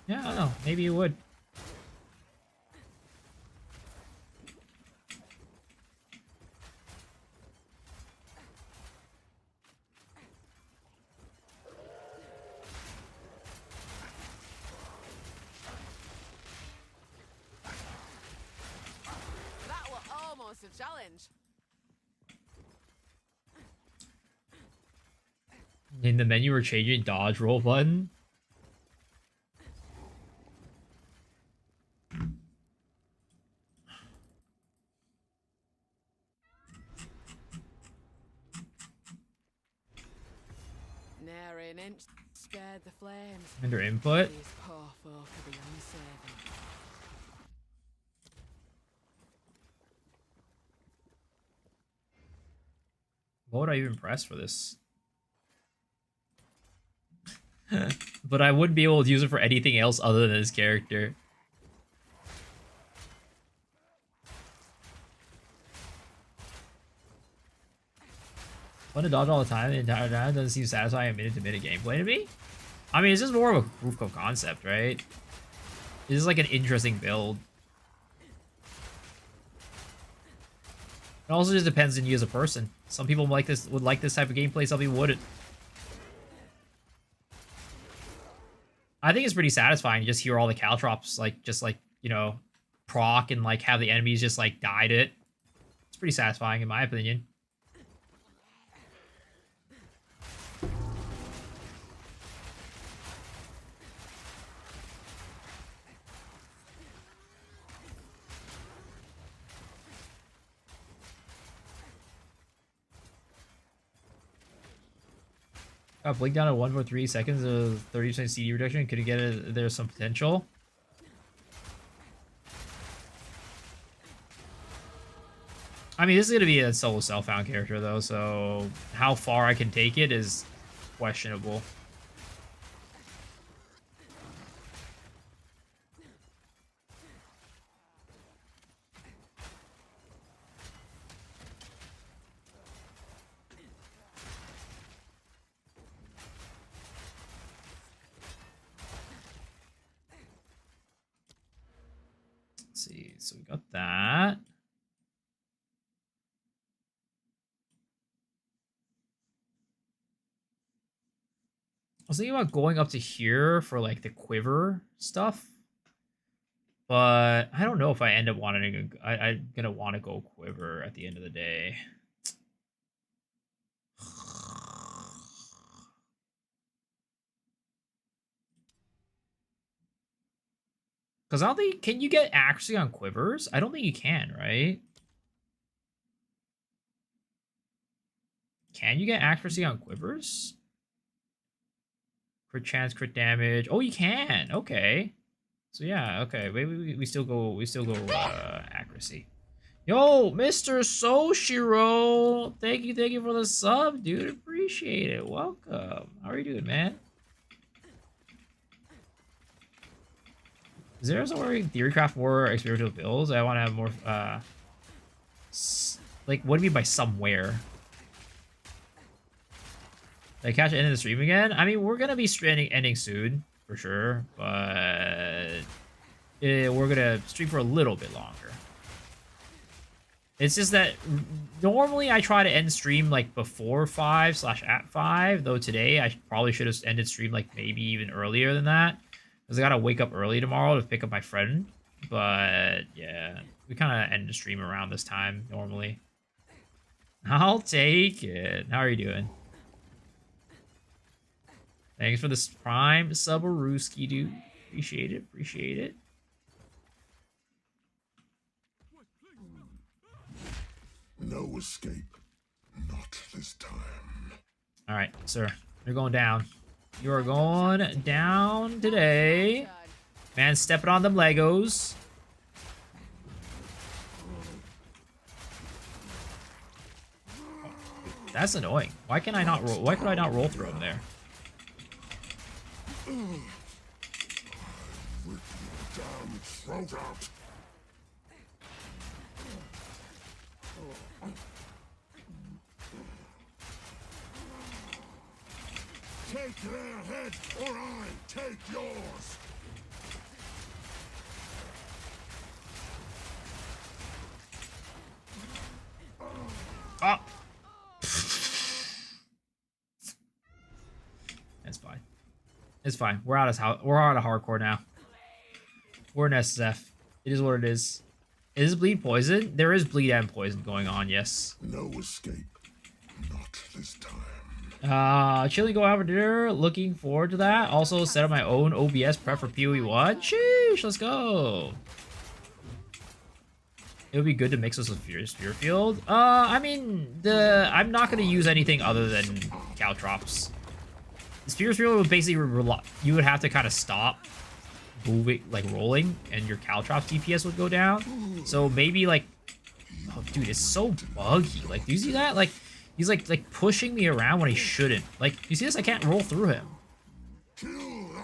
Yeah, I don't know. Maybe you would. That was almost a challenge. In the menu, we're changing dodge roll button. Nary an inch spared the flames. Under input. These poor folk are beyond saving. What would I even press for this? But I wouldn't be able to use it for anything else other than this character. Want to dodge all the time the entire time doesn't seem satisfying minute-to-minute gameplay to me. I mean, it's just more of a proof of concept, right? This is like an interesting build. It also just depends on you as a person. Some people would like this type of gameplay, some people wouldn't. I think it's pretty satisfying to just hear all the Caltrops, you know, proc and, like, have the enemies just, like, die to it. It's pretty satisfying, in my opinion. Blink down at 1.3 seconds of 30% CD reduction. Could you get it? There's some potential. I mean, this is going to be a solo self-found character, though, so how far I can take it is questionable. See, so we got that. I was thinking about going up to here for like the quiver stuff, but I don't know if I end up wanting to. I'm gonna want to go quiver at the end of the day. Because I don't think... Can you get accuracy on quivers? I don't think you can, right? Can you get accuracy on quivers? Crit chance, crit damage. Oh, you can. Okay. So yeah, okay. Maybe we still go accuracy. Yo, Mr. Soshiro. Thank you for the sub, dude. Appreciate it. Welcome. How are you doing, man? Is there somewhere we can theorycraft more experimental builds? I want to have more, like, what do you mean by somewhere? Did I catch the end of the stream again? I mean, we're going to be ending soon, for sure, but we're going to stream for a little bit longer. It's just that normally I try to end stream like before 5/at 5, though today I probably should have ended stream like maybe even earlier than that. Because I gotta wake up early tomorrow to pick up my friend. But yeah, we kind of end the stream around this time normally. I'll take it. How are you doing? Thanks for this prime subarooski, dude. Appreciate it. Appreciate it. No escape. Not this time. All right, sir. You're going down. You are going down today. Man, stepping on them Legos. That's annoying. Why can I not roll? Why could I not roll through him there? Throat out. Take their head, or I take yours. Oh. It's fine. It's fine. We're out of hardcore now. We're in SSF. It is what it is. Is bleed poison? There is bleed and poison going on, yes. No escape. Not this time. Chilling go out for dinner. Looking forward to that. Also set up my own OBS prep for PoE1. Sheesh, let's go. It would be good to mix this with Spear Field. I mean, I'm not going to use anything other than Caltrops. The Spear Field would basically you would have to kind of stop moving, like rolling, and your Caltrops DPS would go down. So maybe like, oh dude, it's so buggy. Like, do you see that? Like, he's like pushing me around when he shouldn't. Like, you see this? I can't roll through him.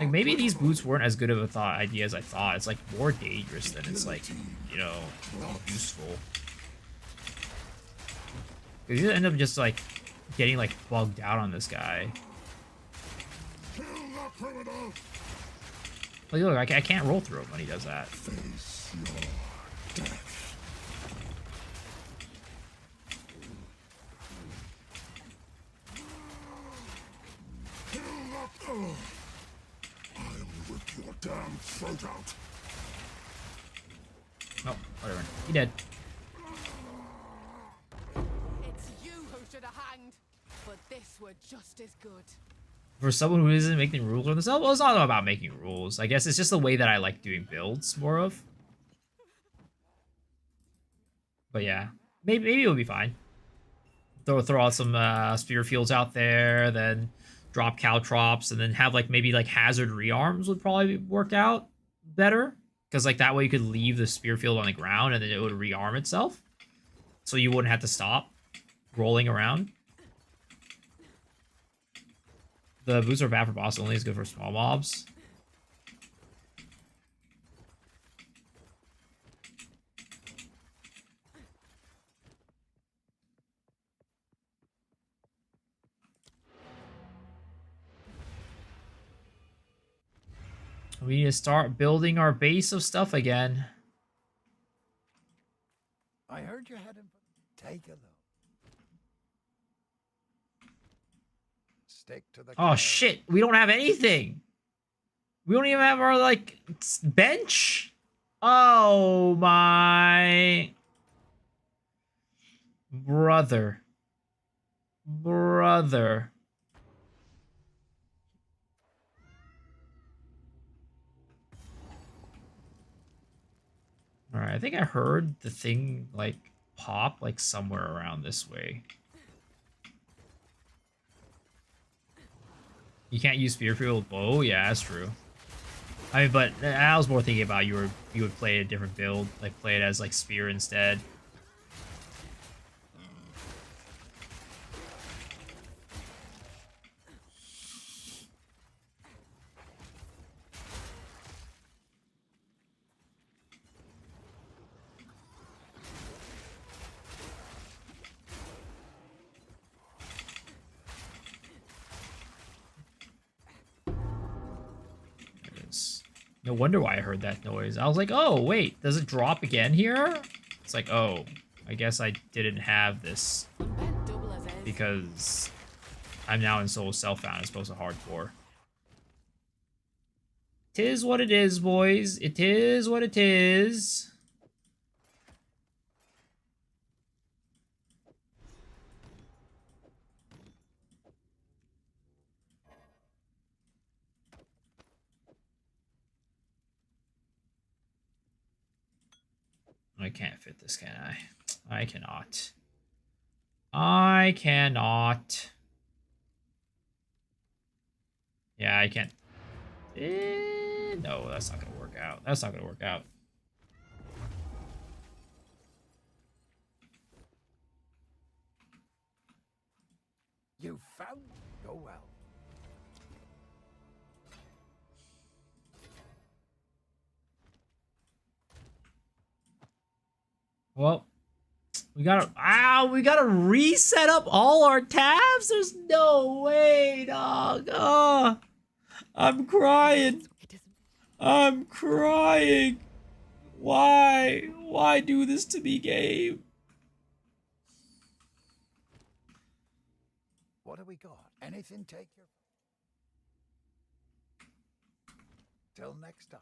Like, maybe these boots weren't as good of a idea as I thought. It's like more dangerous than it's like, you know, useful. Because you end up just like getting like bugged out on this guy. Like, look, I can't roll through him when he does that. Face your death. I'll rip your damn throat out. Oh, whatever. He dead. It's you who should have hanged, but this were just as good. For someone who isn't making rules for themselves, well, it's not about making rules. I guess it's just the way that I like doing builds, more of. But yeah, maybe it'll be fine. Throw out some spear fields out there, then drop Caltrops, and then have like maybe like hazard rearms would probably work out better, because like that way you could leave the spear field on the ground and then it would rearm itself, so you wouldn't have to stop rolling around. The boots are bad for boss only. It's good for small mobs. We need to start building our base of stuff again. I heard you had him. Take a look. Stick to the. Oh shit, we don't have anything. We don't even have our like bench. Oh my brother. Alright, I think I heard the thing like pop like somewhere around this way. You can't use Spear Field with bow? Yeah, that's true. I mean, but I was more thinking about you would play a different build, like play it as like spear instead. No wonder why I heard that noise. I was like, oh, wait, does it drop again here? It's like, oh, I guess I didn't have this because I'm now in solo self-found as opposed to hardcore. Tis what it is, boys. It is what it is. I can't fit this, can I? I cannot. I cannot. Yeah, I can't. No, that's not gonna work out. That's not gonna work out. You found? Go well. Well, we gotta reset up all our tabs? There's no way, dog. Oh, I'm crying. I'm crying. Why? Why do this to me, game? What have we got? Anything take your... Till next time.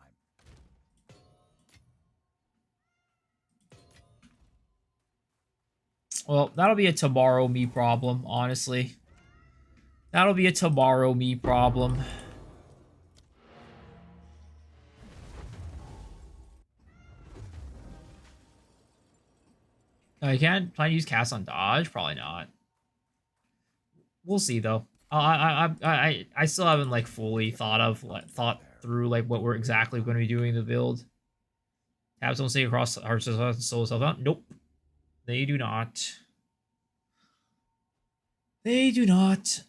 Well, that'll be a tomorrow me problem, honestly. That'll be a tomorrow me problem. I can't plan to use cast on dodge. Probably not. We'll see though. I still haven't like fully thought through like what we're exactly going to be doing in the build. Tabs don't stay across our solo self out. Nope, they do not. They do not.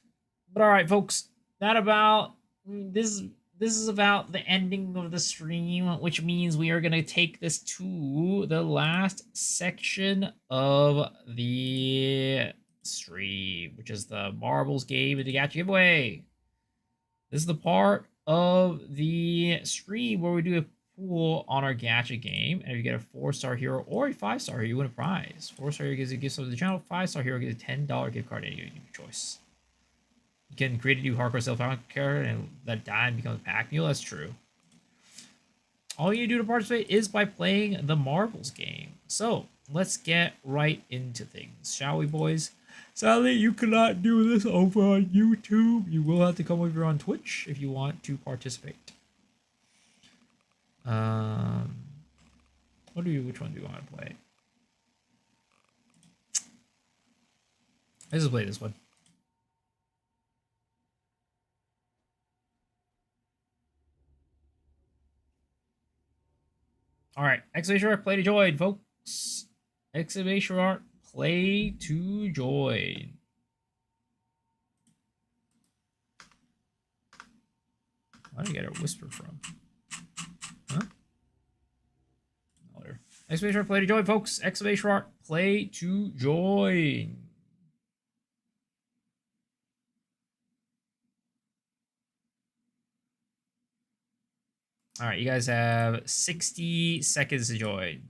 But all right, folks. That about this. This is about the ending of the stream, which means we are going to take this to the last section of the stream, which is the marbles game and the gacha giveaway. This is the part of the stream where we do a pool on our gacha game, and if you get a 4-star hero or a 5-star hero, you win a prize. 4-star hero gives a gift to the channel. 5-star hero gives a $10 gift card to any of your choice. You can create a new hardcore self-found character and let it die and become a pack mule. That's true. All you need to do to participate is by playing the marbles game. So let's get right into things, shall we, boys? Sadly, you cannot do this over on YouTube. You will have to come over on Twitch if you want to participate. Which one do you want to play? Let's just play this one. All right, exclamation mark, play to join, folks. Exclamation mark, play to join. Where did I get a whisper from? Huh? Oh, there. Exclamation mark, play to join, folks. Exclamation mark, play to join. All right, you guys have 60 seconds to join.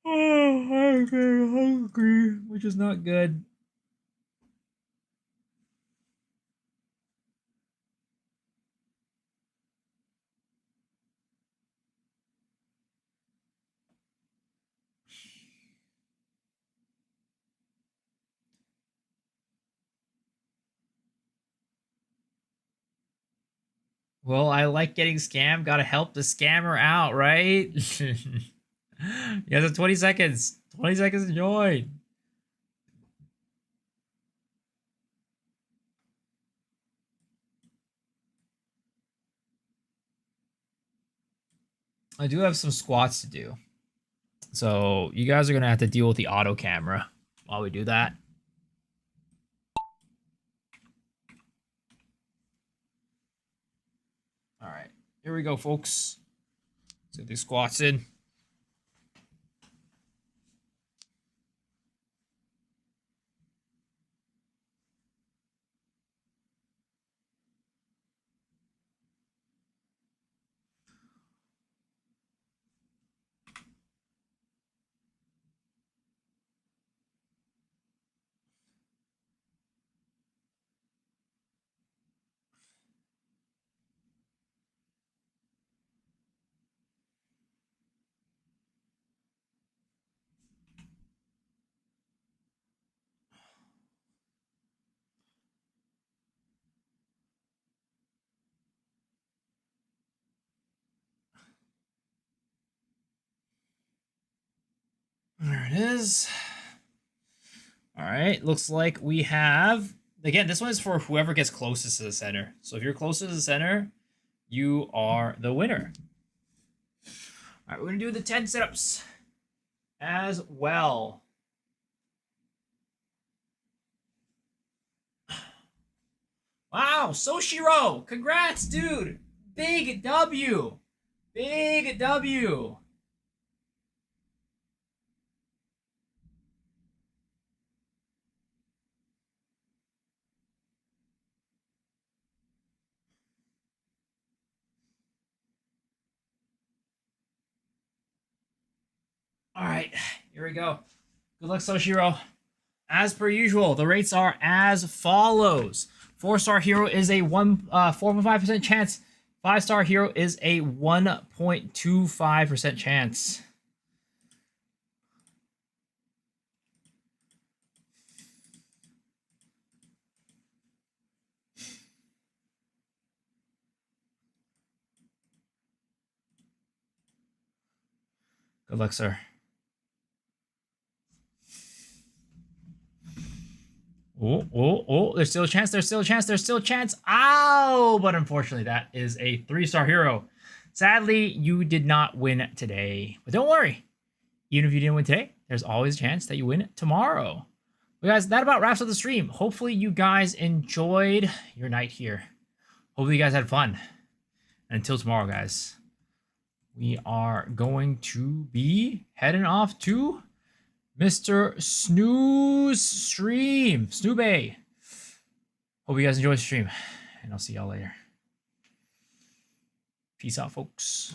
Oh, I'm very hungry, which is not good. Well, I like getting scammed. Gotta help the scammer out, right? You guys have 20 seconds. 20 seconds to join. I do have some squats to do. So you guys are going to have to deal with the auto camera while we do that. All right. Here we go, folks. Let's get these squats in. There it is. All right, looks like we have, again, this one is for whoever gets closest to the center. So if you're closest to the center, you are the winner. All right, we're going to do the 10 sit-ups as well. Wow, Soshiro, congrats, dude. Big W. Big W. All right, here we go. Good luck, Soshiro. As per usual, the rates are as follows. 4-star hero is a 4.5% chance. 5-star hero is a 1.25% chance. Good luck, sir. Oh, there's still a chance, there's still a chance, there's still a chance. Ow! But unfortunately, that is a 3-star hero. Sadly, you did not win today. But don't worry. Even if you didn't win today, there's always a chance that you win tomorrow. But guys, that about wraps up the stream. Hopefully, you guys enjoyed your night here. Hopefully, you guys had fun. And until tomorrow, guys, we are going to be heading off to Mr. Snooze stream. Snoobay. Hope you guys enjoy the stream. And I'll see y'all later. Peace out, folks.